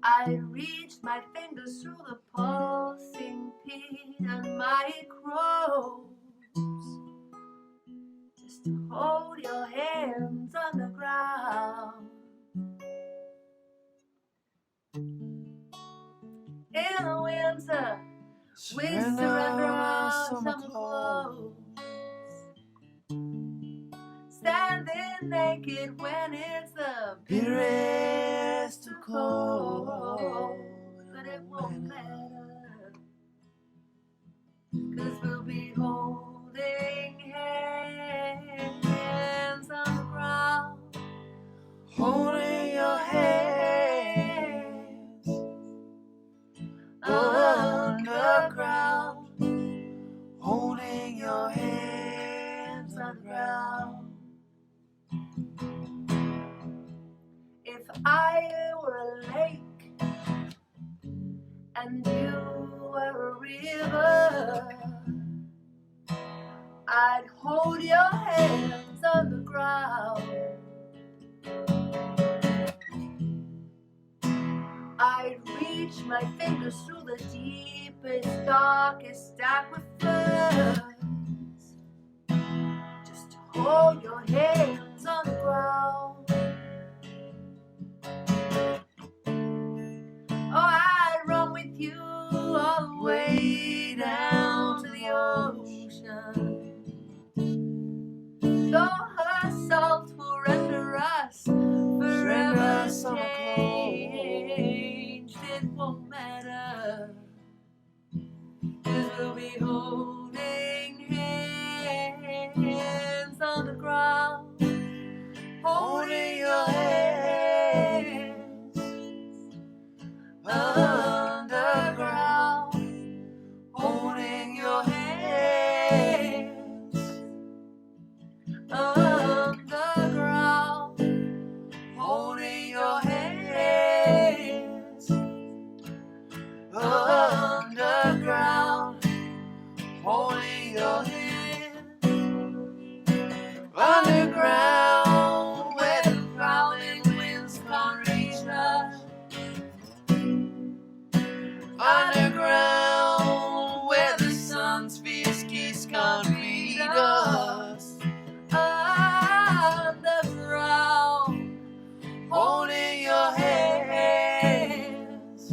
I reached my fingers through the pulsing peat and microbes, just to hold your hands on the ground. In the winter, we surrender our summer clothes, standing naked when it's the bitterest of cold. But it won't matter, 'cause we'll be holding hands on the ground, holding your hands and you were a river, I'd hold your hands underground. I'd reach my fingers through the deepest, darkest aquifers, just to hold your hands on the ground. Oh, I'd run with you all the way down to the ocean. Though her salt will render us forever changed, it won't matter, 'cause we'll be holding hands on the ground, holding your hands underground, holding your hands underground, holding your hands underground, holding your hands underground, where the prowling winds can't reach us, underground, where the sun's fierce kiss can't reach us, underground, holding your hands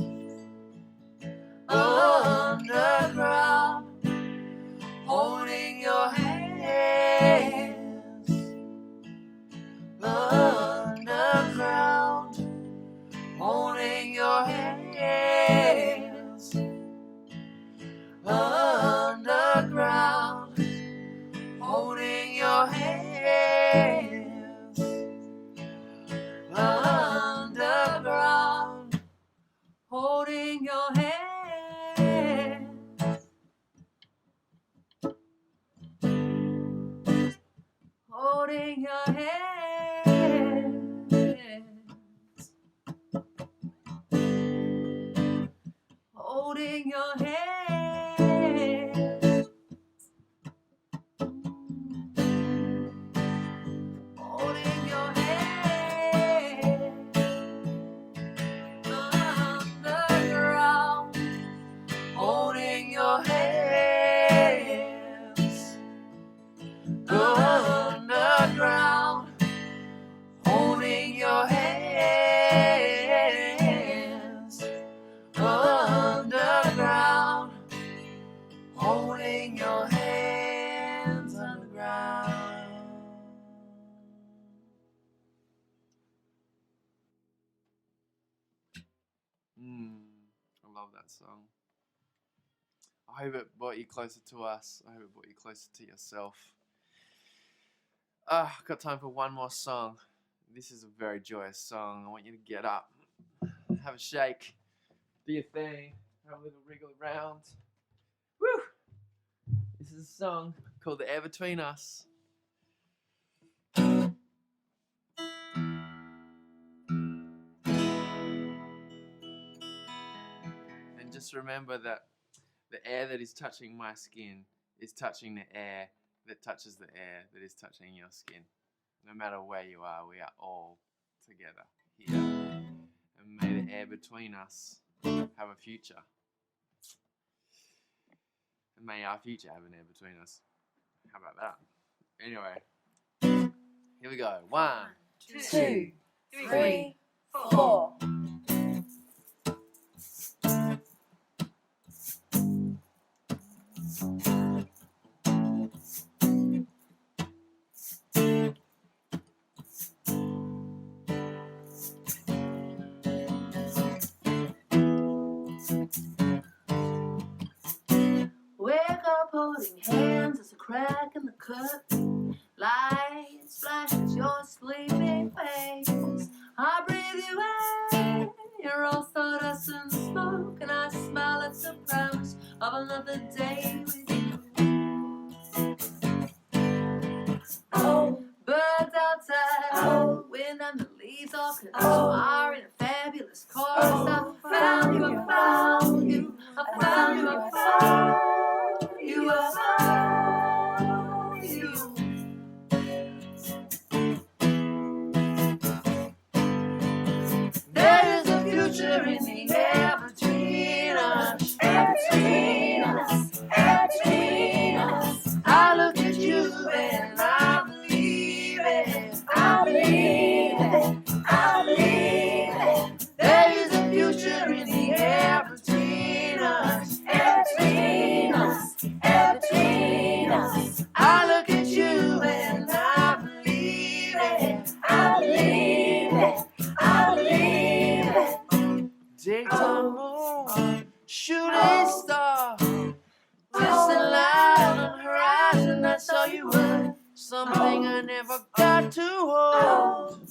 underground, holding your hands underground, holding your hands underground, holding your hands underground, holding your hands, holding your hands, holding your hands, holding your hands underground, holding your hands underground, holding your hands underground, holding your hands underground. I love that song. I hope it brought you closer to us. I hope it brought you closer to yourself. I've got time for one more song. This is a very joyous song. I want you to get up, have a shake, do your thing, have a little wriggle around. Woo! This is a song called The Air Between Us. And just remember that the air that is touching my skin is touching the air that touches the air that is touching your skin. No matter where you are, we are all together here. And may the air between us have a future. And may our future have an air between us. How about that? Anyway, here we go. 1, 2, 3, 4. Wake up holding hands, there's a crack in the curtain. Light splashes your sleeping face. I breathe you in, you're all sawdust and smoke, and I smile at the promise of another day with you. Oh, birds outside, oh, wind and the leaves all conspire in a fabulous chorus. I found you, Take time, move, shooting star. Distant light on the horizon, that's all you were. Something I never got to hold.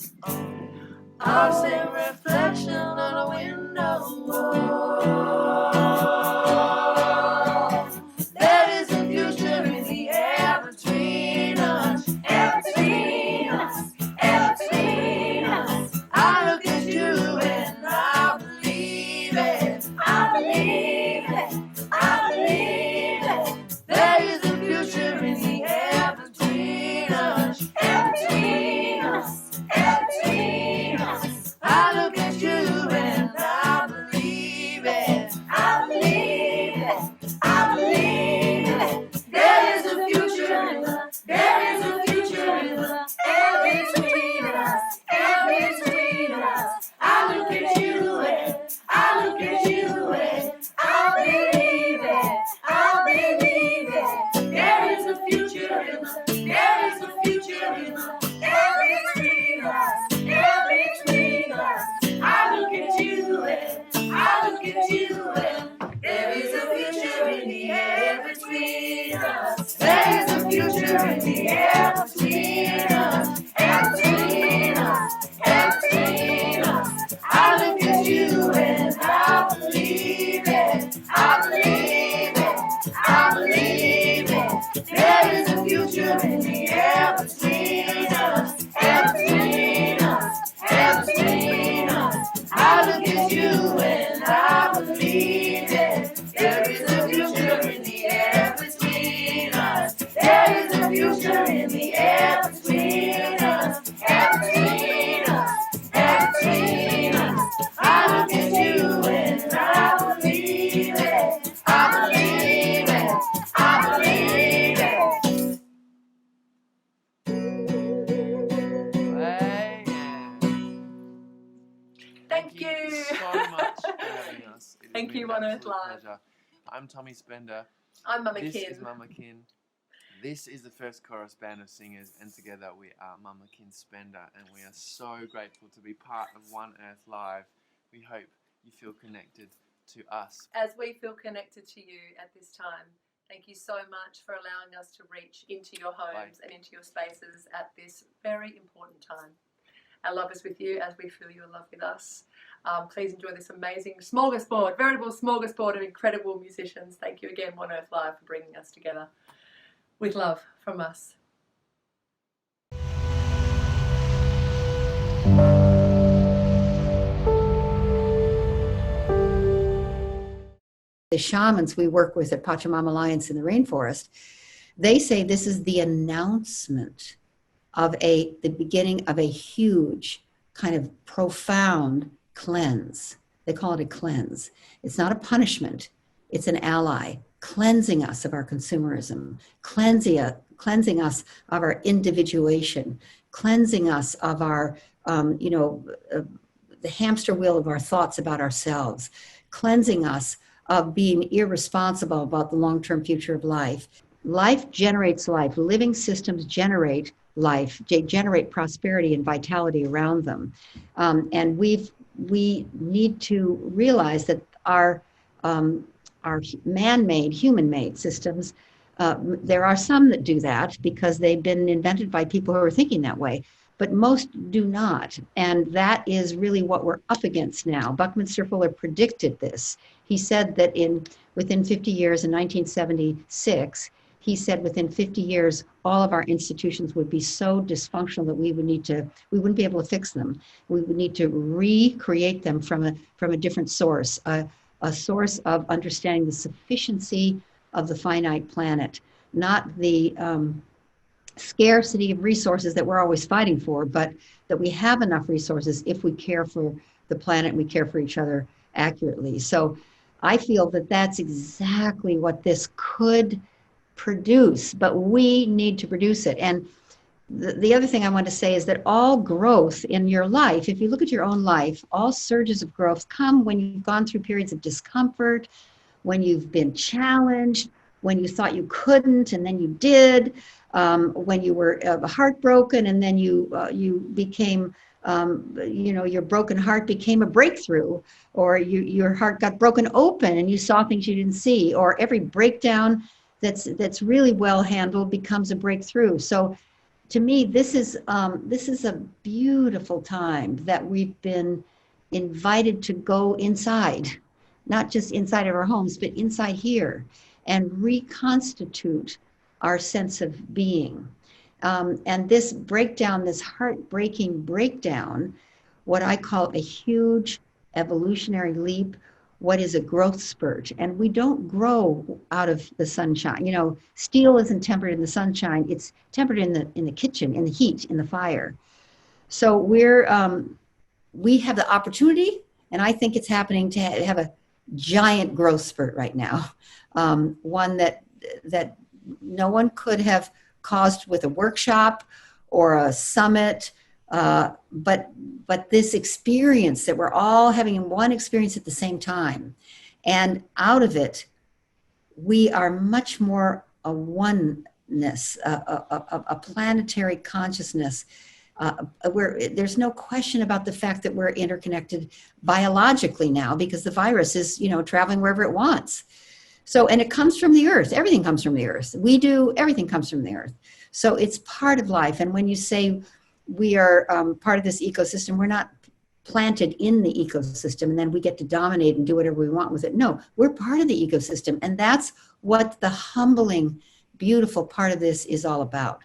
Our same reflection on a window. There is a future in the air between us. Air between us. Air between us. I look at you and I believe it. I believe it. I believe it. There is a future in the air between us. Air between us. Air between us. I look at you and I believe it. I believe it. I believe it. There is a future in the, there is a future in the air between us. Air between us. I look at you and I look at you and I believe it. I believe it. There is a future in the, there is a future in the air between us. Air between us. I look at you and I look at you and there is a future in the air between us. There is a future in the air between us. Air between us. Air between us. I look at you and I believe it. I believe it. I believe it. There is a future in the air between us. Air between us. Air between us. I look at you and I believe it. There is a future in the air between us. There is a future in the air between us. Air between us. Air between us. I look at you and I believe it. I believe it. I believe it. Thank you so much for having us. It has Thank been you, an One Earth absolute Live. pleasure. I'm Tommy Spender. I'm Mama This Kin. is Mama Kin. This is the first chorus band of singers, and together we are Mama Kin Spender, and we are so grateful to be part of One Earth Live. We hope you feel connected to us. As we feel connected to you at this time, thank you so much for allowing us to reach into your homes and into your spaces at this very important time. Our love is with you as we feel your love with us. Please enjoy this amazing smorgasbord, veritable smorgasbord of incredible musicians. Thank you again, One Earth Live, for bringing us together with love from us. The shamans we work with at Pachamama Alliance in the rainforest, they say this is the announcement of the beginning of a huge kind of profound cleanse. They call it a cleanse. It's not a punishment. It's an ally, cleansing us of our consumerism, cleansing us of our individuation, cleansing us of our, the hamster wheel of our thoughts about ourselves, cleansing us of being irresponsible about the long-term future of life. Life generates life. Living systems generate life, they generate prosperity and vitality around them. And we need to realize that our man-made, human-made systems, there are some that do that because they've been invented by people who are thinking that way, but most do not. And that is really what we're up against now. Buckminster Fuller predicted this. He said that within 50 years, in 1976, he said within 50 years, all of our institutions would be so dysfunctional that we wouldn't be able to fix them. We would need to recreate them from a different source, a source of understanding the sufficiency of the finite planet, not the scarcity of resources that we're always fighting for, but that we have enough resources if we care for the planet and we care for each other accurately. So I feel that that's exactly what this could produce, but we need to produce it. And the other thing I want to say is that all growth in your life, if you look at your own life, all surges of growth come when you've gone through periods of discomfort, when you've been challenged, when you thought you couldn't and then you did, when you were heartbroken and then you became Your broken heart became a breakthrough, or your heart got broken open and you saw things you didn't see, or every breakdown that's really well handled becomes a breakthrough. So to me, this is a beautiful time that we've been invited to go inside, not just inside of our homes, but inside here, and reconstitute our sense of being. And this breakdown, this heartbreaking breakdown, what I call a huge evolutionary leap, what is a growth spurt. And we don't grow out of the sunshine. Steel isn't tempered in the sunshine, it's tempered in the kitchen, in the heat, in the fire. So we have the opportunity, and I think it's happening, to have a giant growth spurt right now. One that no one could have caused with a workshop or a summit, but this experience that we're all having one experience at the same time. And out of it, we are much more a oneness, a planetary consciousness, where there's no question about the fact that we're interconnected biologically now, because the virus is, traveling wherever it wants. So, and it comes from the earth. Everything comes from the earth. Everything comes from the earth. So it's part of life. And when you say we are part of this ecosystem, we're not planted in the ecosystem and then we get to dominate and do whatever we want with it. No, we're part of the ecosystem. And that's what the humbling, beautiful part of this is all about.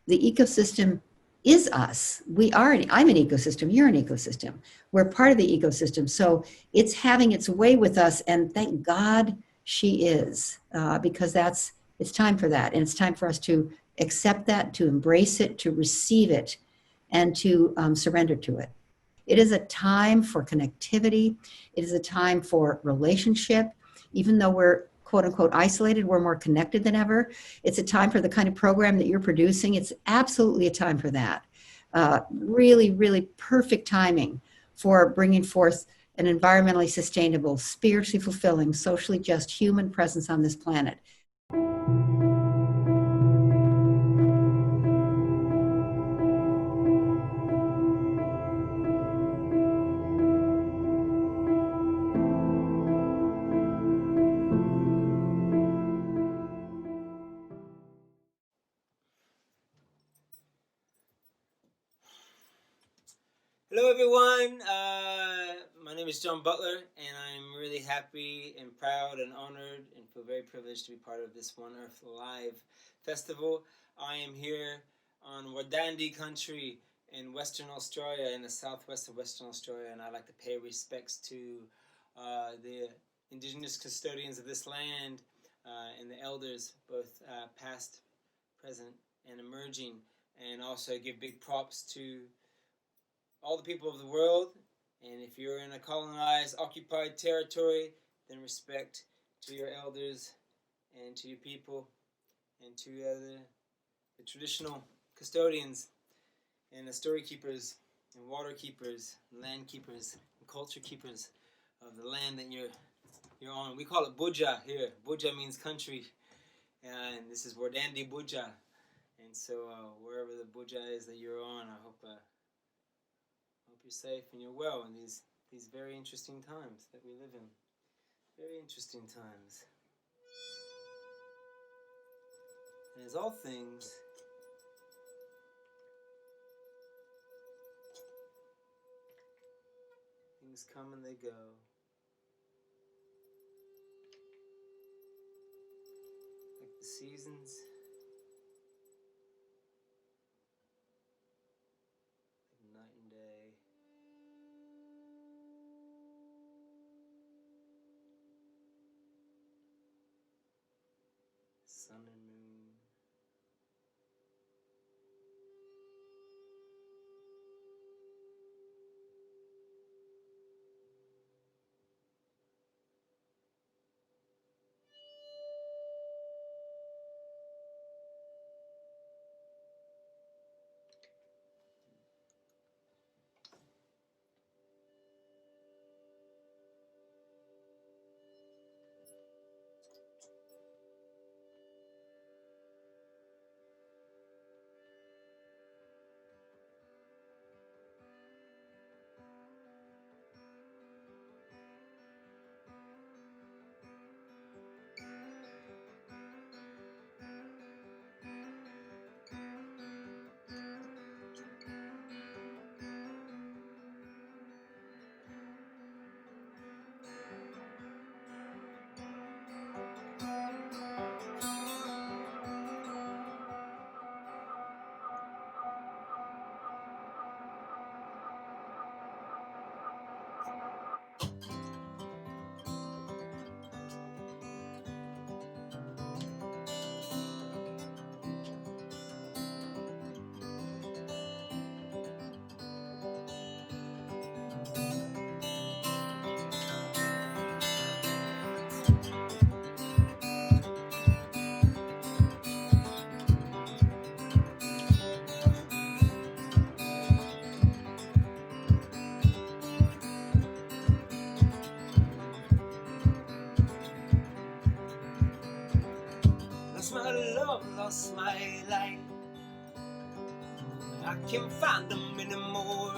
The ecosystem is us. I'm an ecosystem, you're an ecosystem. We're part of the ecosystem. So it's having its way with us, and thank God she is, because it's time for that. And it's time for us to accept that, to embrace it, to receive it, and to surrender to it. It is a time for connectivity. It is a time for relationship. Even though we're quote unquote isolated, we're more connected than ever. It's a time for the kind of program that you're producing. It's absolutely a time for that. Really, really perfect timing for bringing forth an environmentally sustainable, spiritually fulfilling, socially just human presence on this planet. Hello everyone, my name is John Butler, and I'm really happy and proud and honored and feel very privileged to be part of this One Earth Live festival. I am here on Wadandi country in Western Australia, in the southwest of Western Australia, and I'd like to pay respects to the indigenous custodians of this land and the elders, both past, present, and emerging, and also give big props to all the people of the world. And if you're in a colonized, occupied territory, then respect to your elders and to your people and to the traditional custodians and the story keepers and water keepers, and land keepers and culture keepers of the land that you're on. We call it Buja here. Buja means country, and this is Wardandi Buja. And so wherever the Buja is that you're on, I hope you're safe and you're well in these very interesting times that we live in. Very interesting times. And as all things, things come and they go. Like the seasons. Like night and day. Sun and moon. I've lost my light. I can't find them anymore.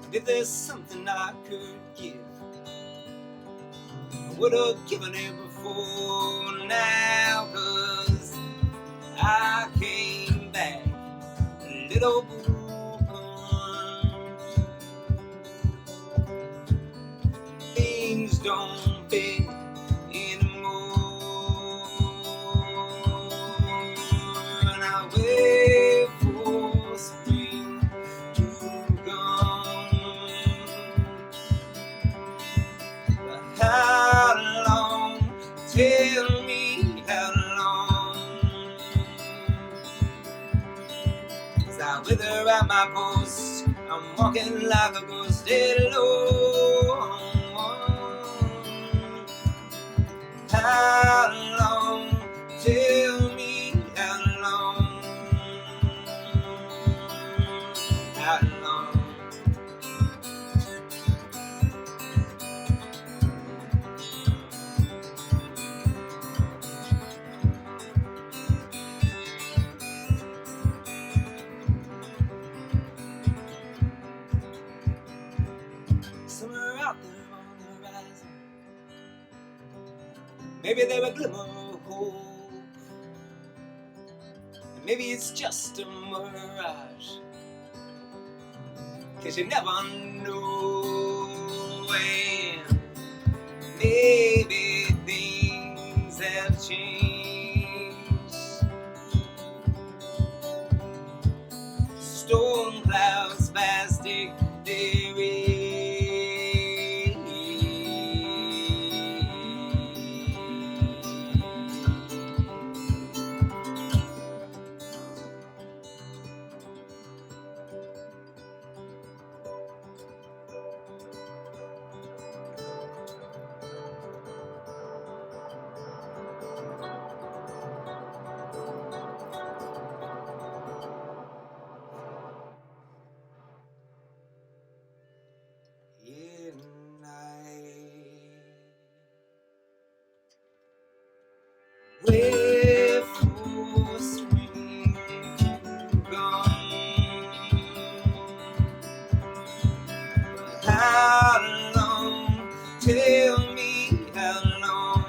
And if there's something I could give, I would have given it before now, 'cause I came back a little broken. Things don't fit anymore, and I wait for spring to come. But how long? Tell me how long? 'Cause I wither at my post. I'm walking like a ghost alone. How long? Tell me how long? How long? Somewhere out there on the horizon, maybe they're a glimmer of hope, and maybe it's just a mirage, 'cause you never know. And maybe things have changed. Storm clouds plastic theory. Wait for spring to come. How long? Tell me how long?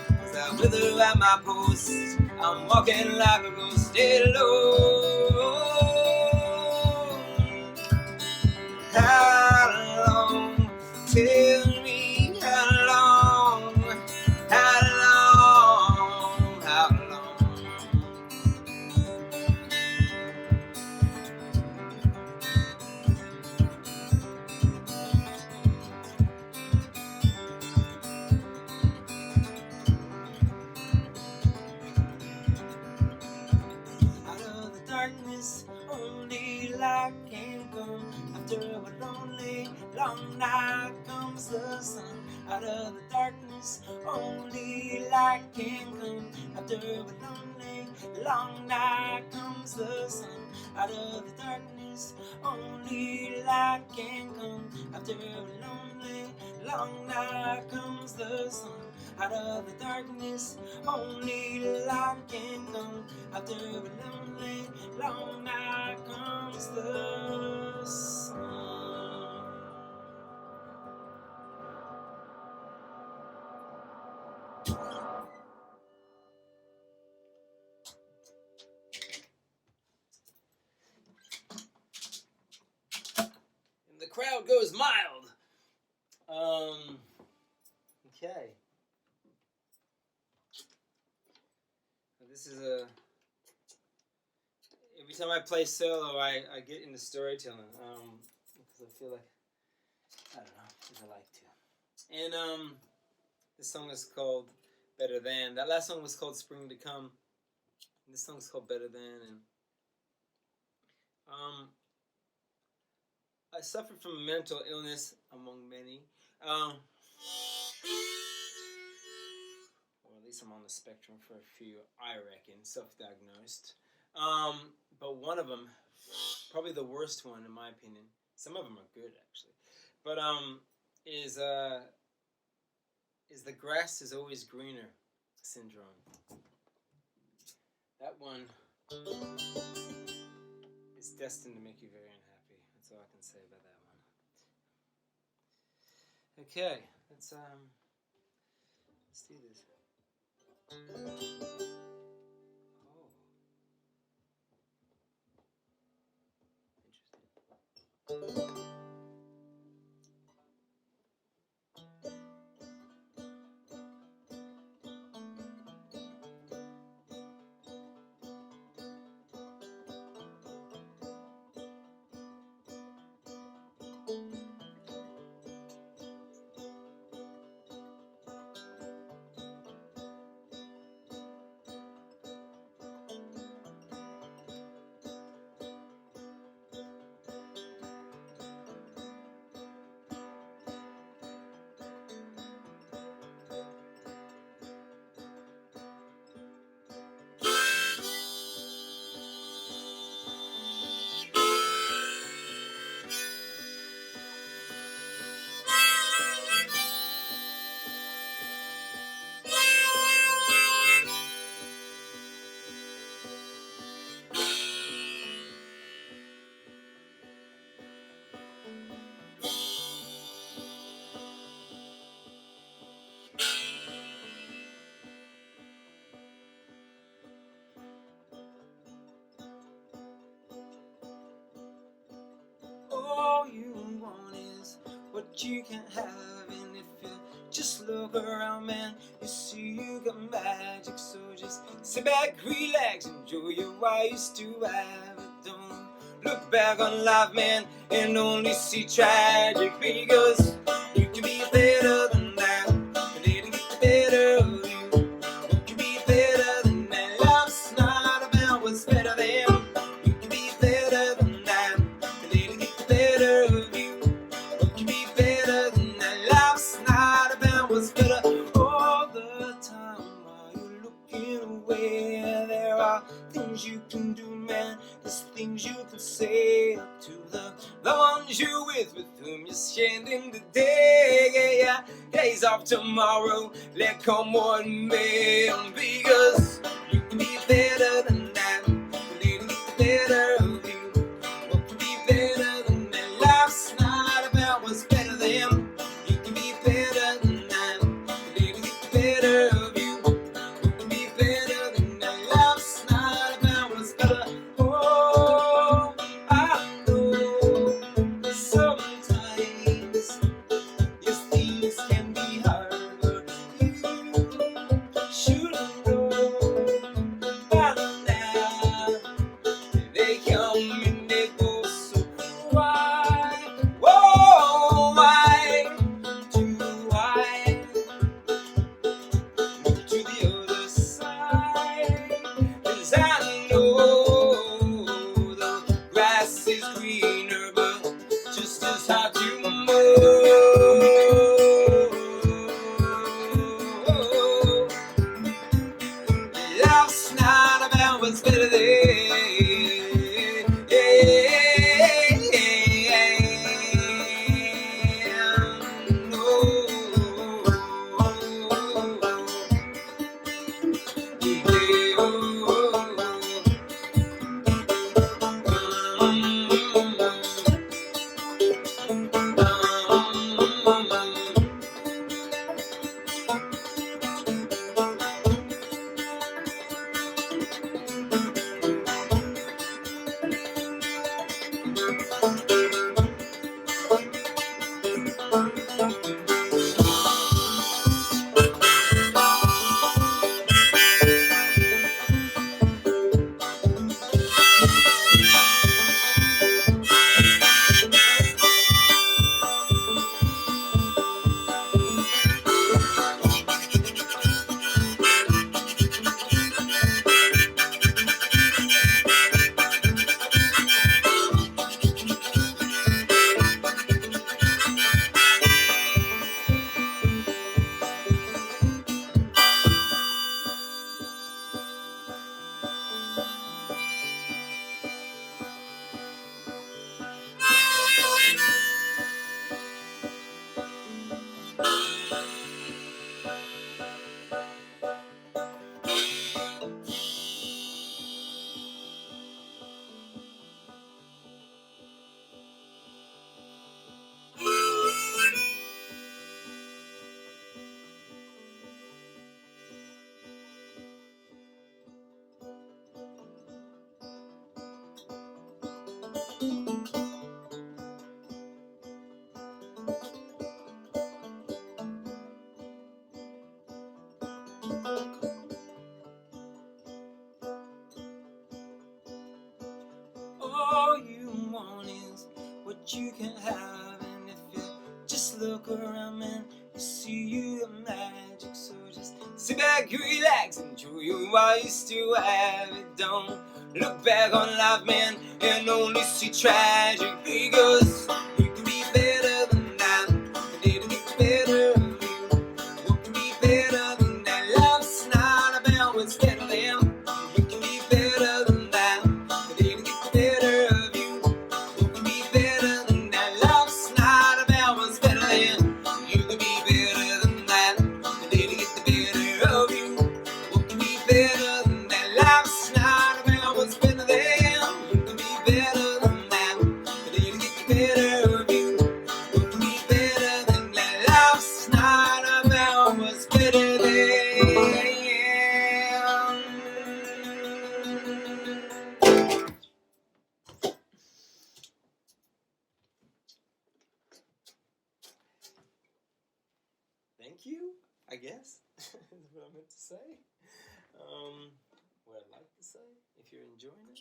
'Cause I wither at my post. I'm walking like a ghost alone. How long? Tell me how long? How long? How long? Out of the darkness, only light can come. After a lonely, long night comes the sun. Out of the darkness, only light can come. After a lonely, long night comes the sun. Out of the darkness, only light can come. After a lonely, long night comes the sun. Out of the darkness, only light can come. After a lonely, long night comes the sun. And the crowd goes mild. Okay. This is a. Every time I play solo, I get into storytelling. Because I feel like, I don't know, because I like to. And this song is called Better Than. That last song was called Spring to Come. And this song's called Better Than. And I suffered from mental illness, among many. Or at least I'm on the spectrum for a few, I reckon, self-diagnosed. But one of them, probably the worst one in my opinion, some of them are good actually, but is is the grass is always greener syndrome. That one is destined to make you very unhappy. That's all I can say about that one. Okay, let's do this. All you want is what you can't have, and if you just look around, man, you see you got magic. So just sit back, relax, enjoy your while you still have it. Don't look back on life, man, and only see tragic, because you can be better than that, and it'll get better of you. You can be better than that. Life's not about what's better than. You can be better than that. Better of you. What can be better than that? Life's not about what's better all the time. While you're looking away, there are things you can do, man. There's things you can say to the ones you're with whom you're spending the day. Yeah, days off tomorrow, let come what may. Because you can be better than that. You can get better of you. What can be better than life's not about what's better than. You can be better than that. You can get better of you. You can be better than that. Life's not about what's better. Oh, I know sometimes yes, things can be hard, but you should know by now. you can't have. And if you just look around, man, you see the magic. So just sit back, relax, enjoy you while you still have it. Don't look back on life, man, and only see tragedy. Because you can be better than that. You need to be better than you. What can be better than that? Love's not about what's better than. You can be better than that. You need to get better of you. What can be better than that? Love's not about what's better than. You can be better than that. You need to get the better of you. What can be better than that? Life's not about what's better than. You can be better than that. You need to get the better of you. What can be better than that? Life's not about what's better than. Thank you, I guess. That's what I meant to say. What I'd like to say, if you're enjoying it.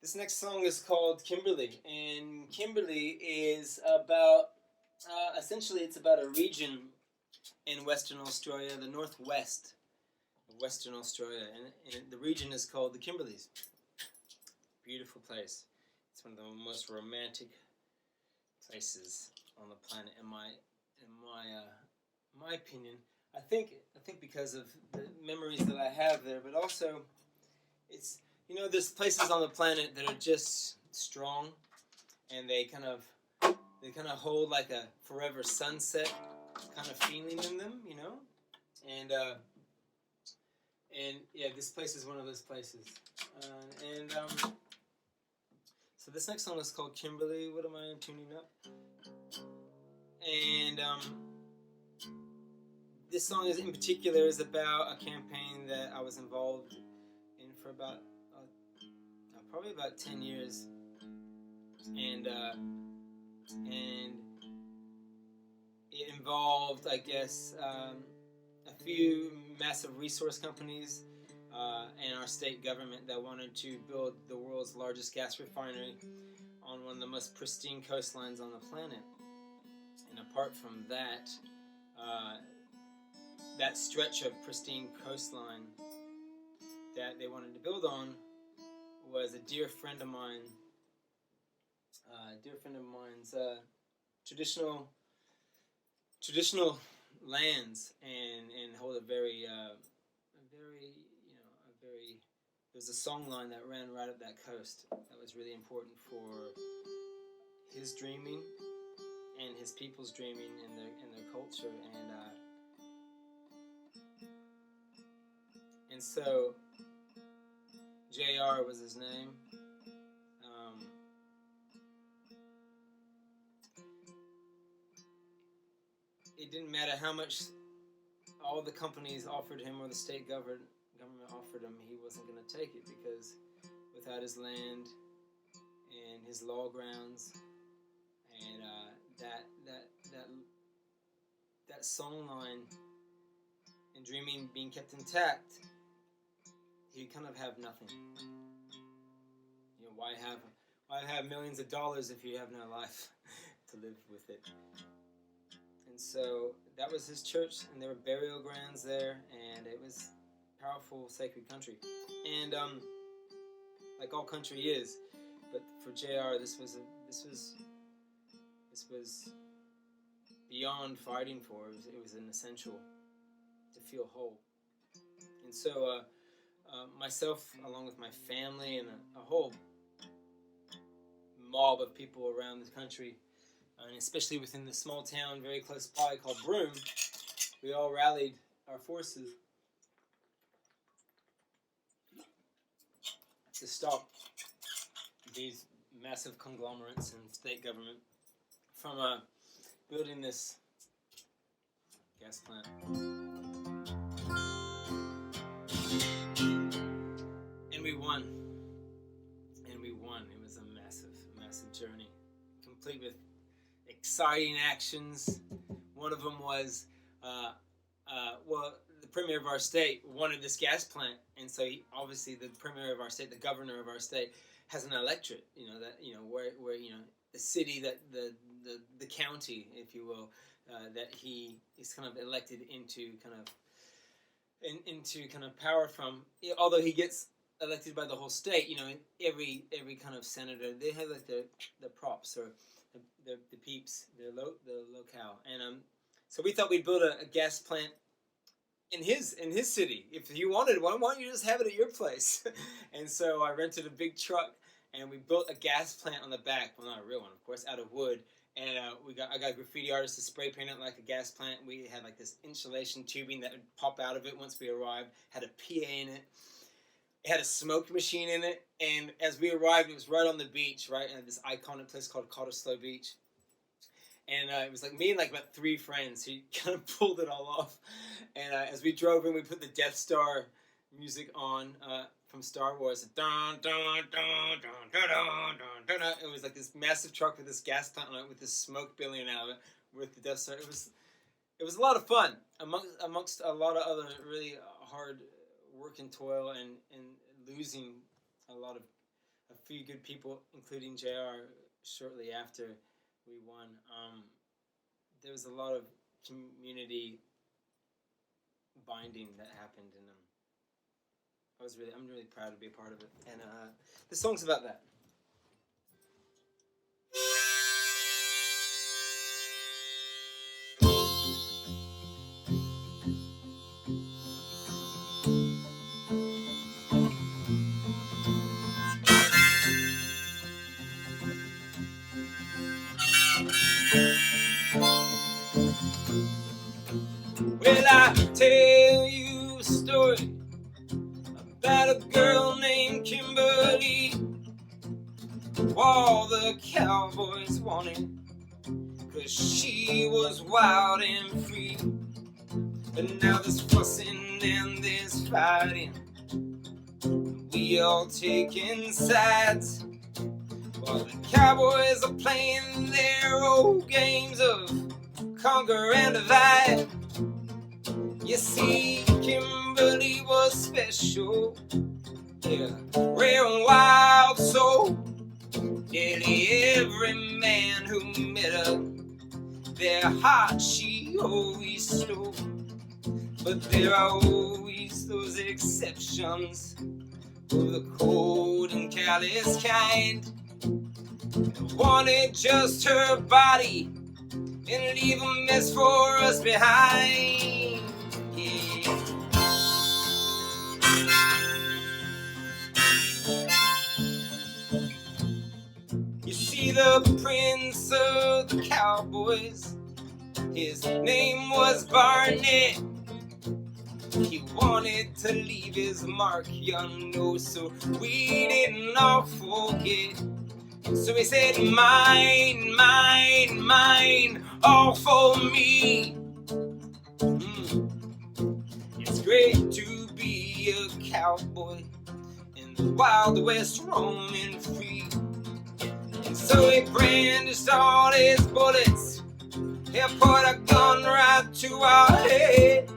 This next song is called Kimberley, and Kimberley is about, essentially it's about a region in Western Australia, the northwest of Western Australia, and the region is called the Kimberleys. Beautiful place. It's one of the most romantic places on the planet, in my opinion. I think because of the memories that I have there, but also it's, there's places on the planet that are just strong, and they kind of hold like a forever sunset kind of feeling in them, and yeah, this place is one of those places, so this next song is called Kimberley. What am I tuning up? And this song in particular is about a campaign that I was involved in for about probably about 10 years, and it involved, I guess, a few massive resource companies and our state government that wanted to build the world's largest gas refinery on one of the most pristine coastlines on the planet. And apart from that, that stretch of pristine coastline that they wanted to build on was a dear friend of mine's traditional lands, and hold a very there's a song line that ran right up that coast that was really important for his dreaming and his people's dreaming and their culture, and so JR was his name. It didn't matter how much all the companies offered him or the state government offered him, he wasn't going to take it, because without his land and his law grounds and that song line and dreaming being kept intact, he'd kind of have nothing. Why have millions of dollars if you have no life to live with it? And so that was his church, and there were burial grounds there, and it was powerful, sacred country. And like all country is, but for JR, this was beyond fighting for. It was an essential to feel whole. And so myself, along with my family and a whole mob of people around the country, and especially within the small town very close by called Broome, we all rallied our forces to stop these massive conglomerates and state government from building this gas plant. And we won. It was a massive journey, complete with exciting actions. One of them was, the premier of our state wanted this gas plant, and so obviously the premier of our state, the governor of our state, has an electorate. Where city, that the county, if you will, that he is kind of elected into kind of power from. Although he gets elected by the whole state, you know, every kind of senator, they have like the props or the peeps, the locale, and so we thought we'd build a gas plant in his city. If you wanted one, why don't you just have it at your place? And so I rented a big truck, and we built a gas plant on the back. Well, not a real one, of course, out of wood. And I got graffiti artists to spray paint it like a gas plant. We had like this insulation tubing that would pop out of it once we arrived. Had a PA in it. It had a smoke machine in it. And as we arrived, it was right on the beach, right at this iconic place called Cottesloe Beach. And it was like me and like about 3 friends who kind of pulled it all off. And as we drove in, we put the Death Star music on from Star Wars. Dun, dun, dun, dun, dun, dun, dun, dun. It was like this massive truck with this gas plant on it with this smoke billowing out of it with the Death Star. It was a lot of fun amongst a lot of other really hard work and toil and losing a few good people, including JR, shortly after we won. There was a lot of community binding that happened, and I'm really proud to be a part of it. And the song's about that. Well, I tell you a story about a girl named Kimberly, who all the cowboys wanted, 'cause she was wild and free. But now there's fussing and there's fighting, we all taking sides, while the cowboys are playing their old games of conquer and divide. You see, Kimberly was special, yeah, rare and wild soul. Nearly every man who met her, their heart she always stole. But there are always those exceptions, of the cold and callous kind, that wanted just her body and leave a mess for us behind. You see, the prince of the cowboys, his name was Barnett. He wanted to leave his mark, you know, so we didn't all forget. So he said, mine, mine, mine, all for me. It's great to be a cowboy in the Wild West, roaming free. And so he brandished all his bullets and put a gun right to our head.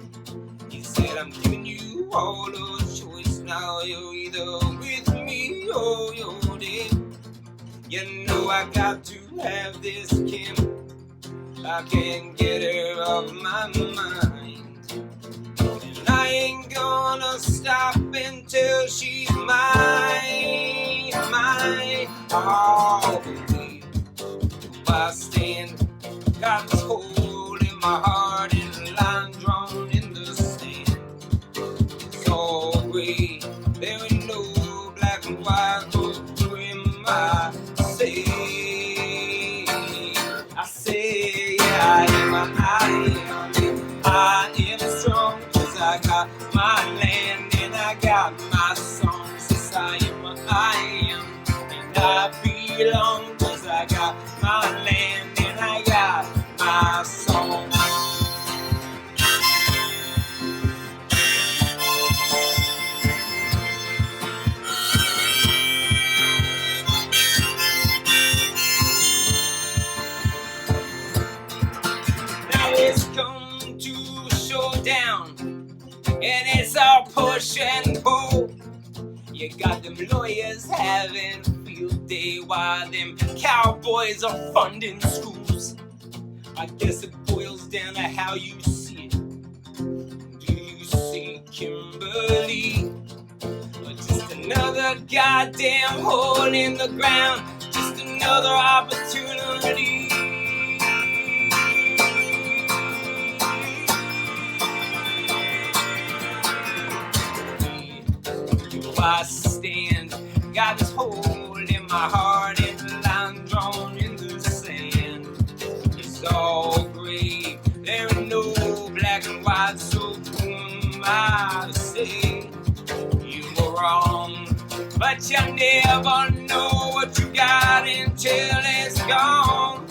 He said, I'm giving you all a choice now. You're either with me or you're dead. You know I got to have this Kim. I can't get her off my mind. And I ain't gonna stop until she's mine, mine. Oh, baby, I stand, got this hole in my heart and a line drawn in the sand. It's all gray, there ain't no black and white, blue in my say. I say, yeah, I am strong, 'cause I got my land and I got my songs. Yes, I am, and I belong, 'cause I got my land and I got my songs. Now it's come to a showdown, and it's all push and pull. You got them lawyers having field day while them cowboys are funding schools. I guess it boils down to how you see it. Do you see Kimberly? Or just another goddamn hole in the ground? Just another opportunity? I stand, got this hole in my heart and the line drawn in the sand. It's all gray, there ain't no black and white, so who am I to say you were wrong? But you never know what you got until it's gone.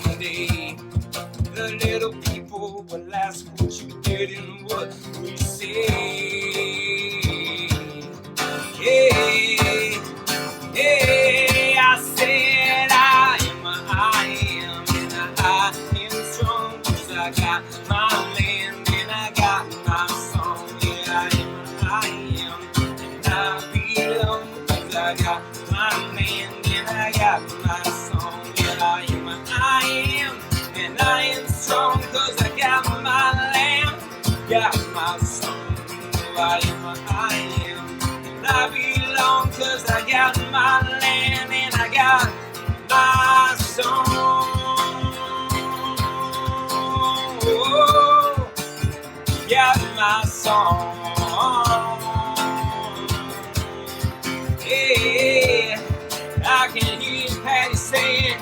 One day, the little people will ask what you did and what we say. Hey, hey, I said I am, and I am strong, 'cause I got my land and I got my song. Yeah, I am, and I belong, 'cause I got my land and I got my song. Yeah, I am, and I am strong, 'cause I got my land, got my song. I am, I belong, 'cause I got my land and I got my song. Oh, got my song. Yeah, I can hear Patty saying,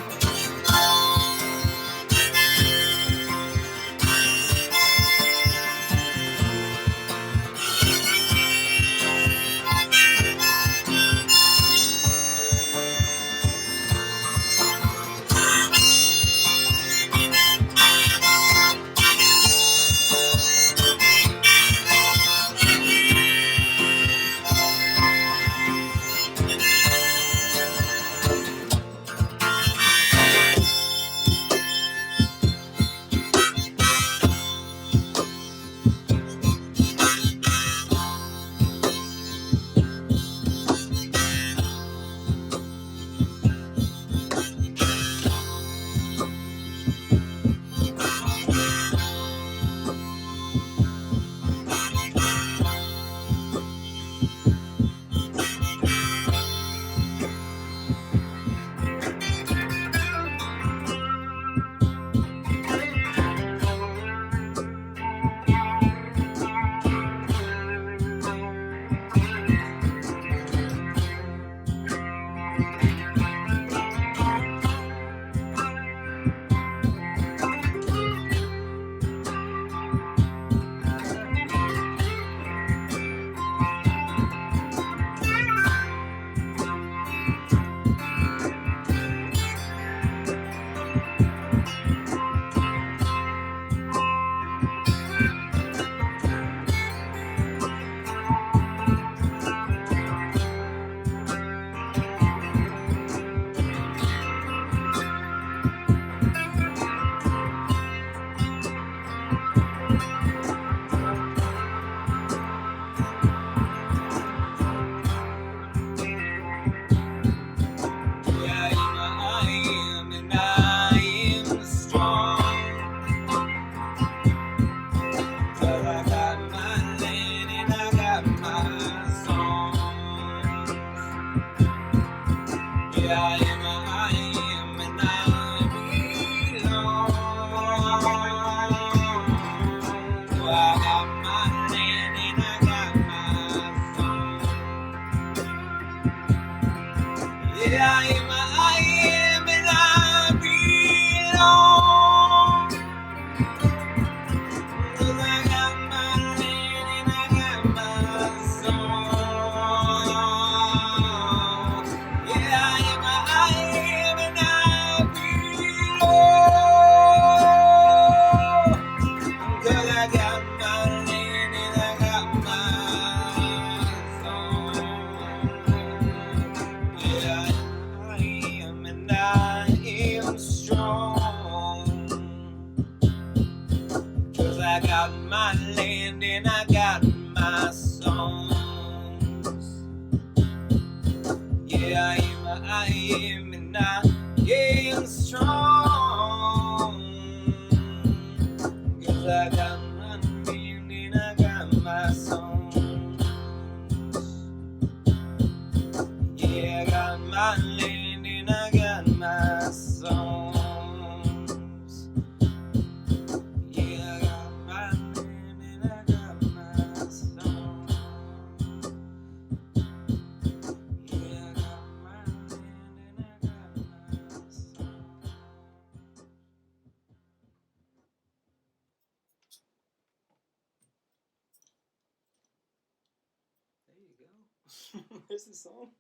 Where's the song?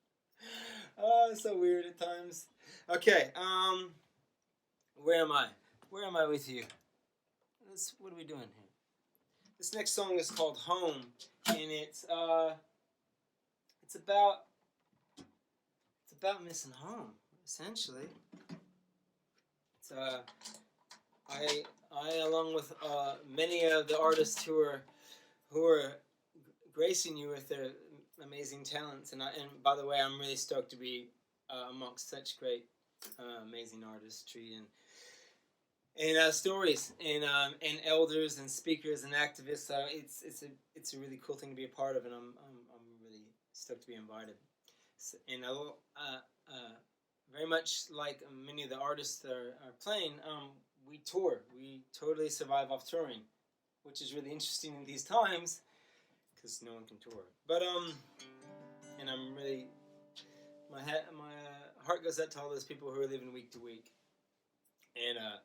Oh, it's so weird at times. Okay, where am I? Where am I with you? What are we doing here? This next song is called Home, and it's about missing home, essentially. It's I along with many of the artists who are gracing you with their amazing talents, and by the way, I'm really stoked to be amongst such great, amazing artistry and stories and elders and speakers and activists. So it's a really cool thing to be a part of, and I'm really stoked to be invited. So, and very much like many of the artists that are playing, we tour. We totally survive off touring, which is really interesting in these times because no one can tour. But and I'm really my heart goes out to all those people who are living week to week and are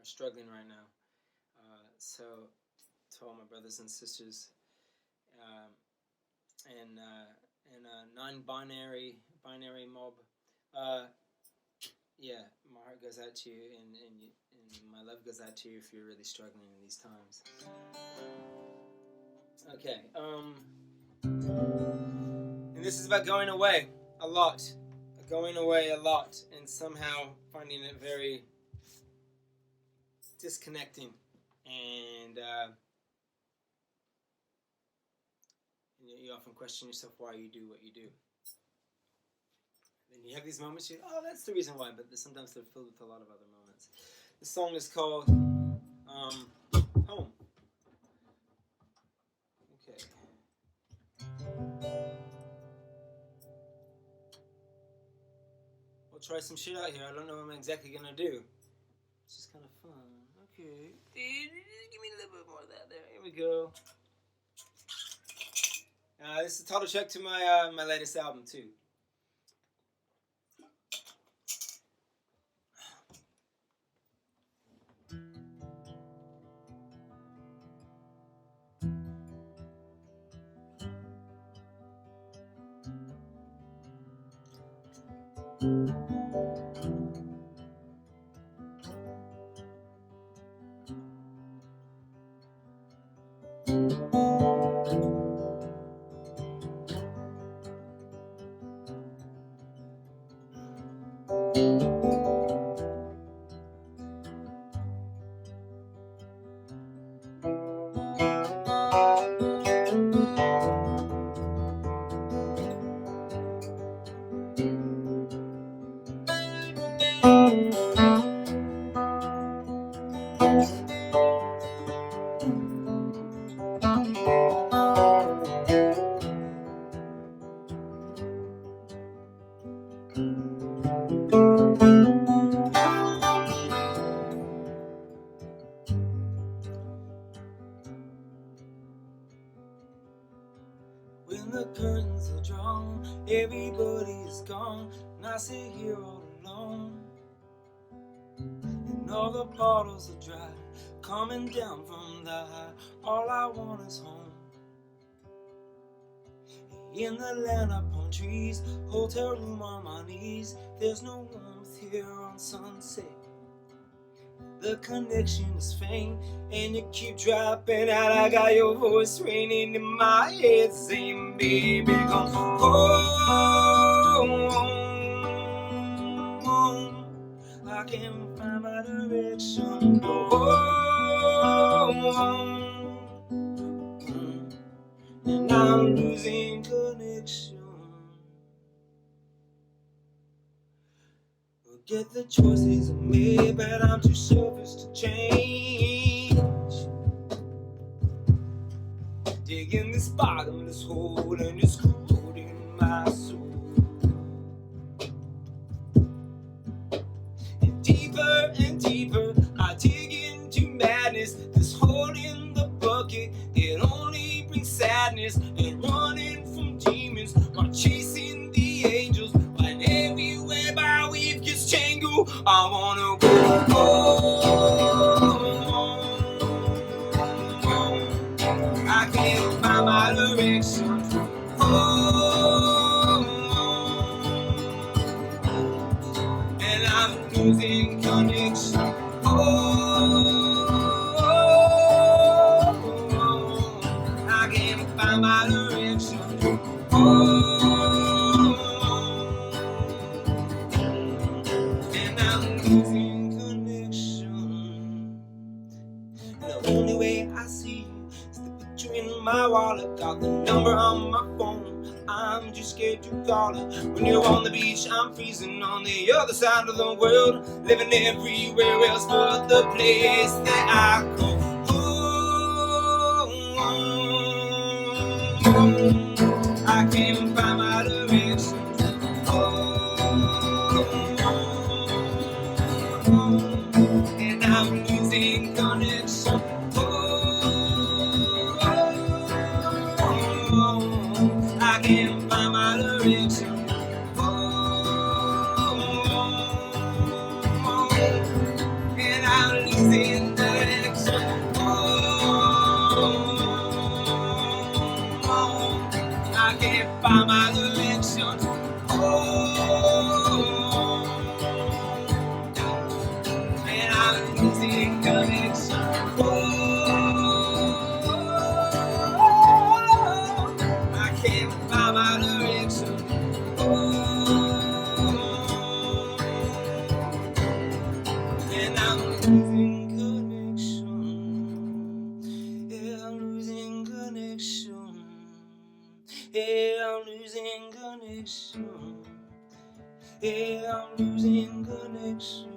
struggling right now. So to all my brothers and sisters and non-binary mob. Yeah, my heart goes out to you, and my love goes out to you if you're really struggling in these times. Okay, and this is about going away a lot, and somehow finding it very disconnecting, and you often question yourself why you do what you do. And you have these moments, that's the reason why, but sometimes they're filled with a lot of other moments. The song is called Home. Okay. We'll try some shit out here. I don't know what I'm exactly going to do. It's just kind of fun. Okay. Give me a little bit more of that there. Here we go. This is a title track to my latest album, too. When the curtains are drawn, everybody is gone, and I sit here all alone. And all the bottles are dry, coming down from the high. All I want is home. In the land of palm trees, hotel room on my knees. There's no warmth here on sunset. The connection is faint, and you keep dropping out. I got your voice ringing in my head, saying, baby, come home. I can't find my direction. Home. And I'm losing connection. Get the choices I made, but I'm too selfish to change. Digging this bottomless hole and it's corroding my soul. And deeper, I dig into madness. This hole in the bucket, it only brings sadness. And running from demons while chasing the angels. When everywhere my weave gets tangled, I wanna go home. I can't find my direction. Home. And I'm losing connection. The only way I see you is the picture in my wallet. Got the number on my phone, I'm too scared to call it. When you're on the beach, I'm freezing on the other side of the world, living everywhere else but the place that I call home. I can't find my direction. And I'm losing connection. I can't find my direction. And I'm losing direction. I can't find my direction. And I'm losing connection. I can't find my direction. And I'm losing connection. Yeah, I'm losing connection. Yeah, I'm losing connection. Yeah, I'm losing connection.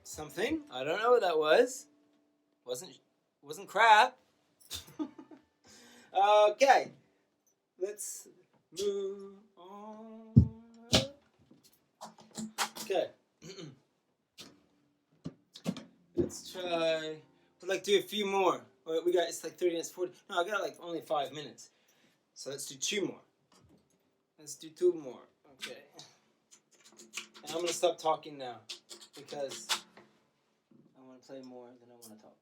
Something? I don't know what that was. Wasn't crap. Okay. Let's move on. Okay. Let's try. I'd like to do a few more. Or we got, it's like 30 minutes, 40. No, I got like only 5 minutes. So let's do 2 more. Let's do 2 more. Okay. And I'm going to stop talking now because I want to play more than I want to talk.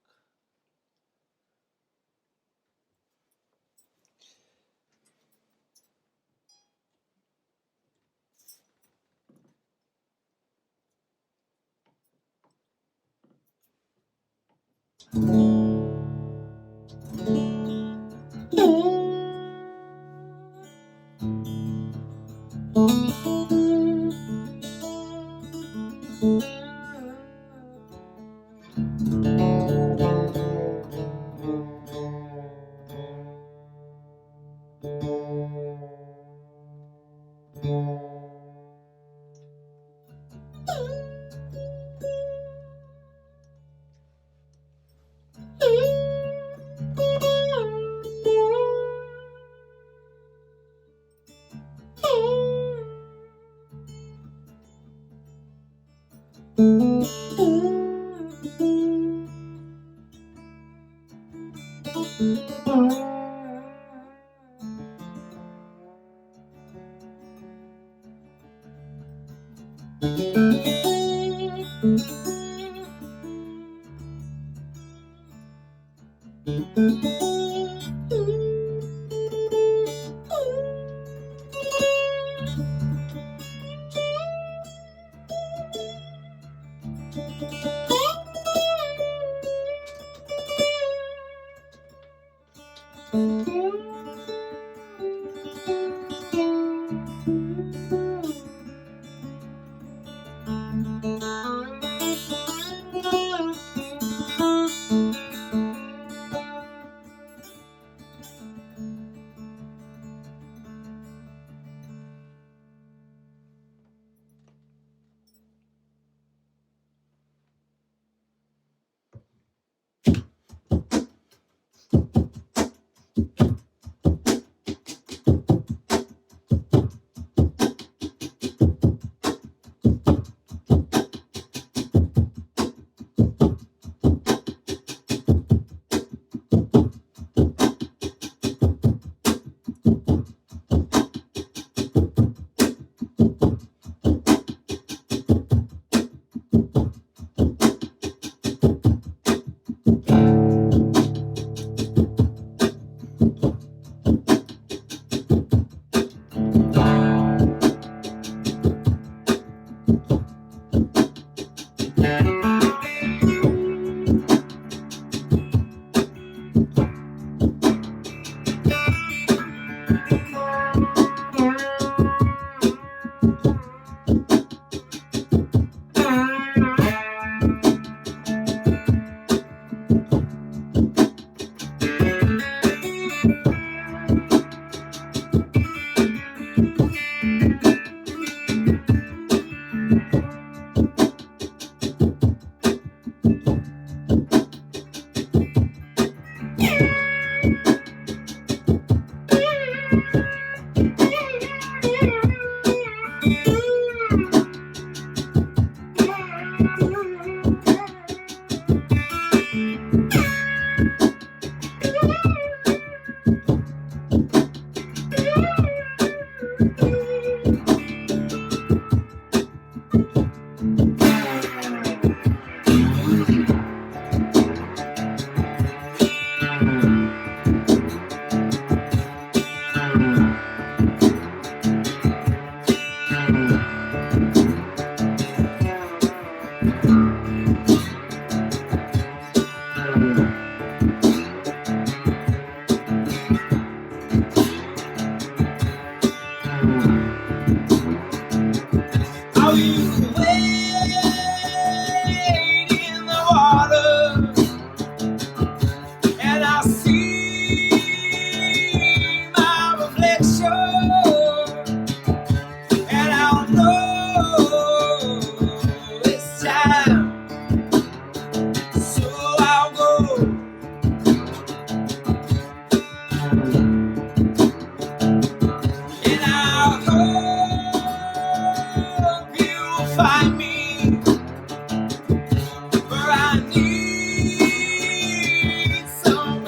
Some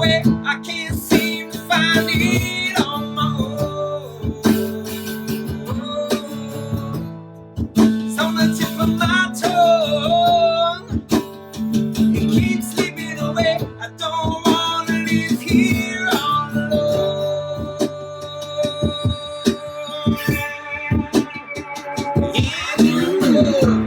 way. I can't seem to find it on my own. It's on the tip of my tongue. It keeps slipping away. I don't want to live here all alone. In your love.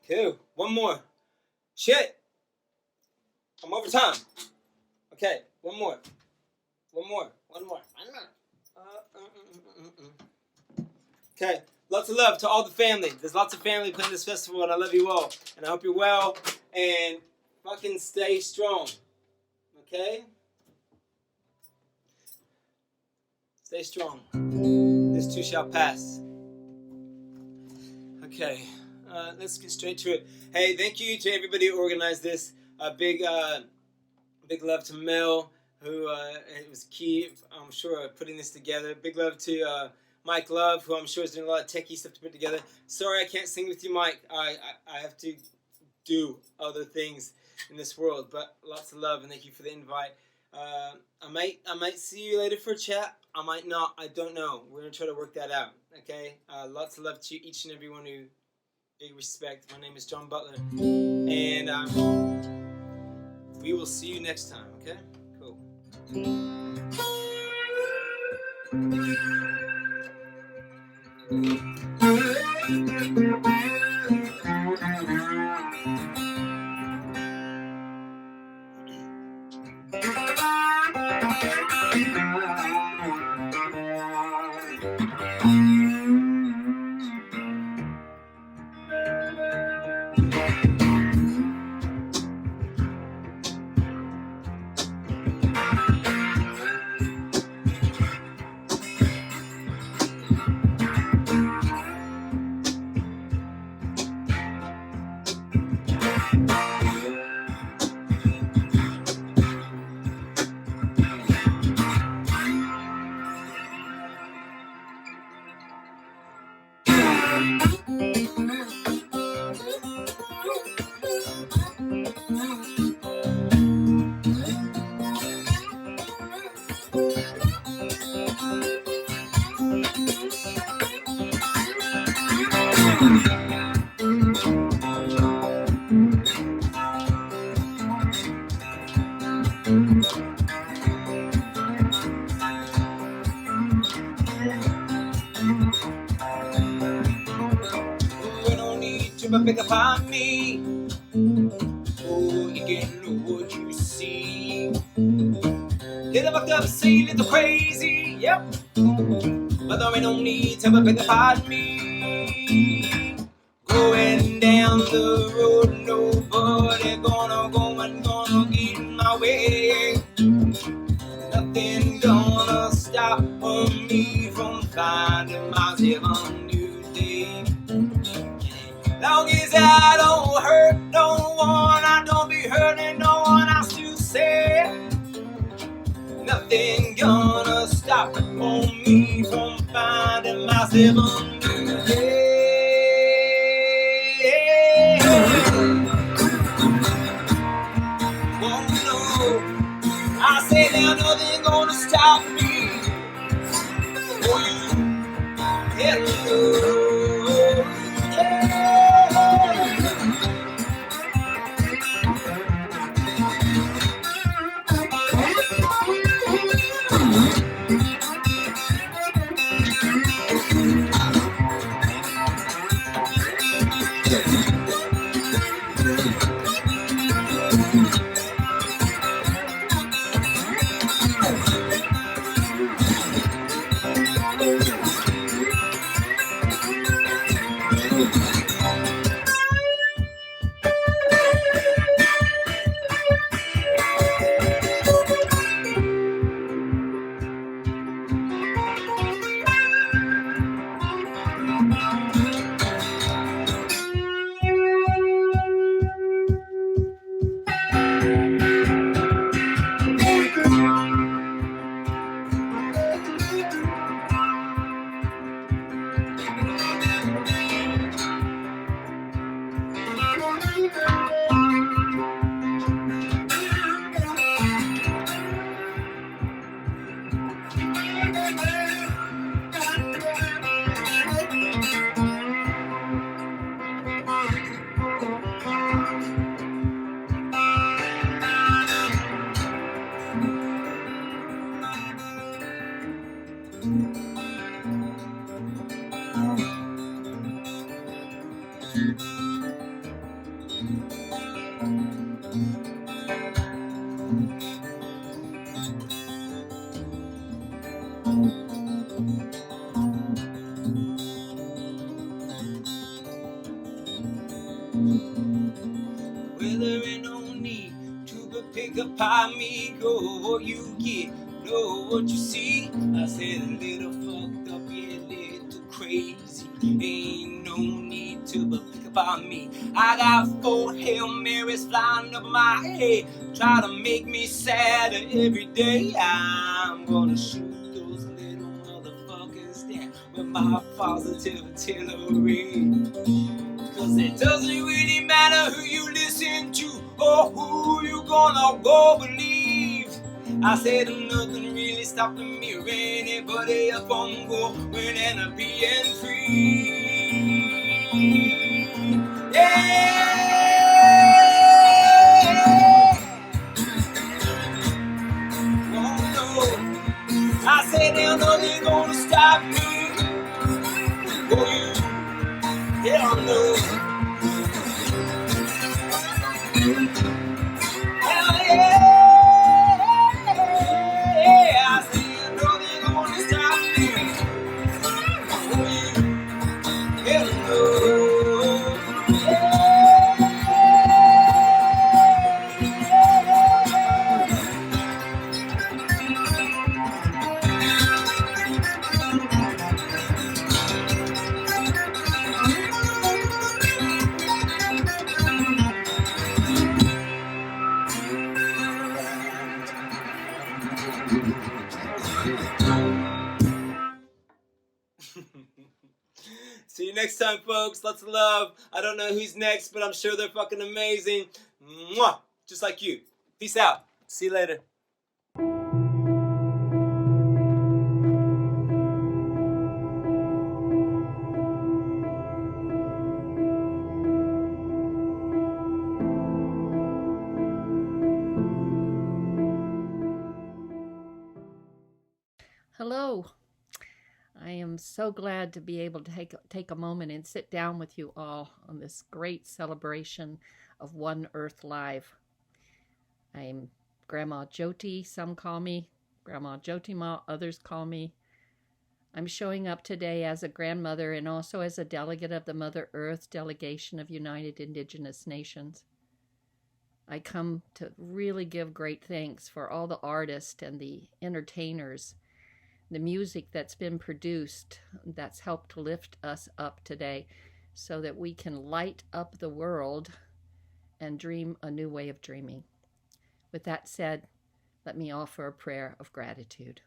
Cool. One more. Shit. I'm over time. Okay. One more. Okay. Lots of love to all the family. There's lots of family playing this festival, and I love you all. And I hope you're well. And fucking stay strong. Okay? Stay strong. This too shall pass. Okay. Let's get straight to it. Hey, thank you to everybody who organized this. Big love to Mel, who was key, I'm sure, putting this together. Big love to Mike Love, who I'm sure is doing a lot of techie stuff to put together. Sorry I can't sing with you, Mike. I have to do other things. in this world. But lots of love, and thank you for the invite. I might see you later for a chat. I might not. I don't know. We're gonna try to work that out. Okay. Lots of love to each and every one who. Big respect. My name is John Butler, and we will see you next time. Okay. Cool. Pick up on me. Oh, you can't know what you see. Little fucked up, say little crazy, yep. But there ain't no need to pick up on me. Going down the road, nobody gonna get in my way. Nothing gonna stop me from finding myself a new day. Long as I don't hurt no one, I don't be hurting no one else to say. Nothing gonna stop me from finding myself a new day. Oh no, I say there's nothing gonna stop me. Oh, hello. Pick up on me, go what you get, know what you see. I said a little fucked up, yeah, a little crazy. Ain't no need to but pick up on me. I got 4 Hail Marys flying up my head, try to make me sadder every day. I'm gonna shoot those little motherfuckers down with my positive artillery. 'Cause it doesn't really matter who you listen to or who you gonna go believe. I said nothing really stopping me or anybody up on going and being free. Yeah. Oh no. I said they're nothing gonna stop me. Oh you, hell no. Hell yeah. I said nothing gonna stop me. Oh you, hell no. See you next time, folks. Lots of love. I don't know who's next, but I'm sure they're fucking amazing. Mwah! Just like you. Peace out. See you later. Hello. I am so glad to be able to take a moment and sit down with you all on this great celebration of One Earth Live. I'm Grandma Jyoti, some call me Grandma Jyotima, others call me. I'm showing up today as a grandmother and also as a delegate of the Mother Earth Delegation of United Indigenous Nations. I come to really give great thanks for all the artists and the entertainers, the music that's been produced that's helped lift us up today so that we can light up the world and dream a new way of dreaming. With that said, let me offer a prayer of gratitude.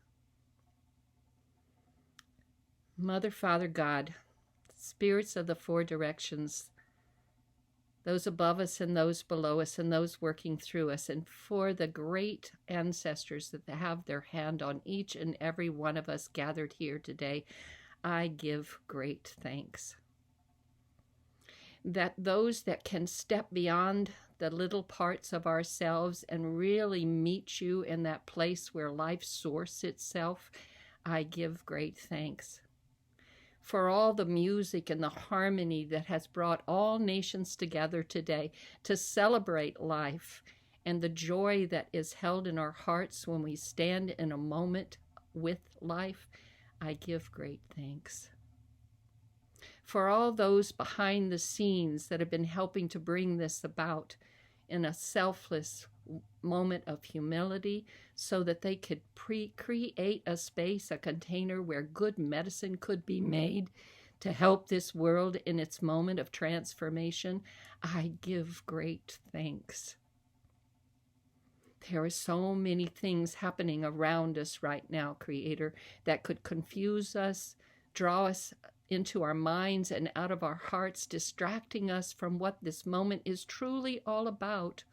Mother, Father, God, spirits of the four directions, those above us and those below us and those working through us, and for the great ancestors that have their hand on each and every one of us gathered here today, I give great thanks. That those that can step beyond the little parts of ourselves and really meet you in that place where life source itself, I give great thanks. For all the music and the harmony that has brought all nations together today to celebrate life and the joy that is held in our hearts when we stand in a moment with life, I give great thanks. For all those behind the scenes that have been helping to bring this about in a selfless moment of humility so that they could create a space, a container where good medicine could be made to help this world in its moment of transformation, I give great thanks. There are so many things happening around us right now, Creator, that could confuse us, draw us into our minds and out of our hearts, distracting us from what this moment is truly all about.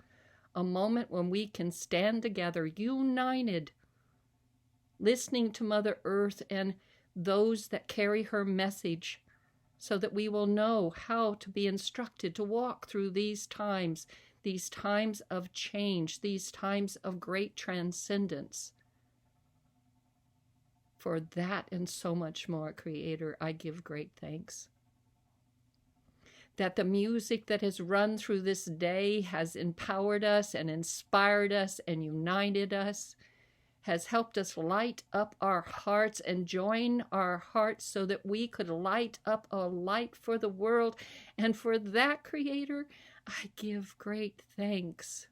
A moment when we can stand together, united, listening to Mother Earth and those that carry her message, so that we will know how to be instructed to walk through these times of change, these times of great transcendence. For that and so much more, Creator, I give great thanks. That the music that has run through this day has empowered us and inspired us and united us, has helped us light up our hearts and join our hearts so that we could light up a light for the world. And for that, Creator, I give great thanks.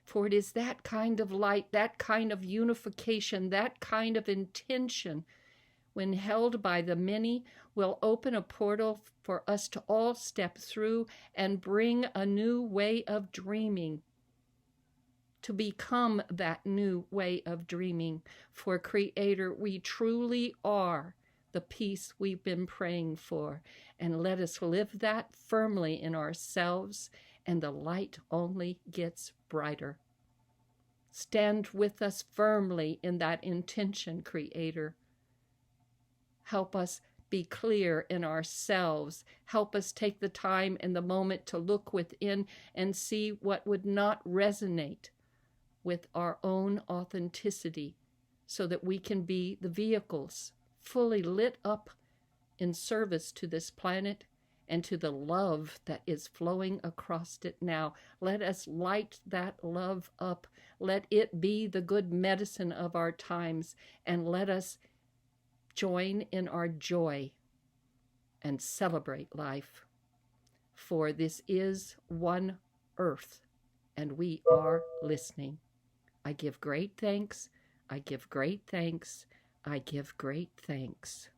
For it is that kind of light, that kind of unification, that kind of intention, when held by the many, will open a portal for us to all step through and bring a new way of dreaming, to become that new way of dreaming. For Creator, we truly are the peace we've been praying for, and let us live that firmly in ourselves, and the light only gets brighter. Stand with us firmly in that intention, Creator. Help us be clear in ourselves. Help us take the time and the moment to look within and see what would not resonate with our own authenticity, so that we can be the vehicles fully lit up in service to this planet and to the love that is flowing across it now. Let us light that love up. Let it be the good medicine of our times, and let us join in our joy and celebrate life. For this is one earth, and we are listening. I give great thanks. I give great thanks. I give great thanks.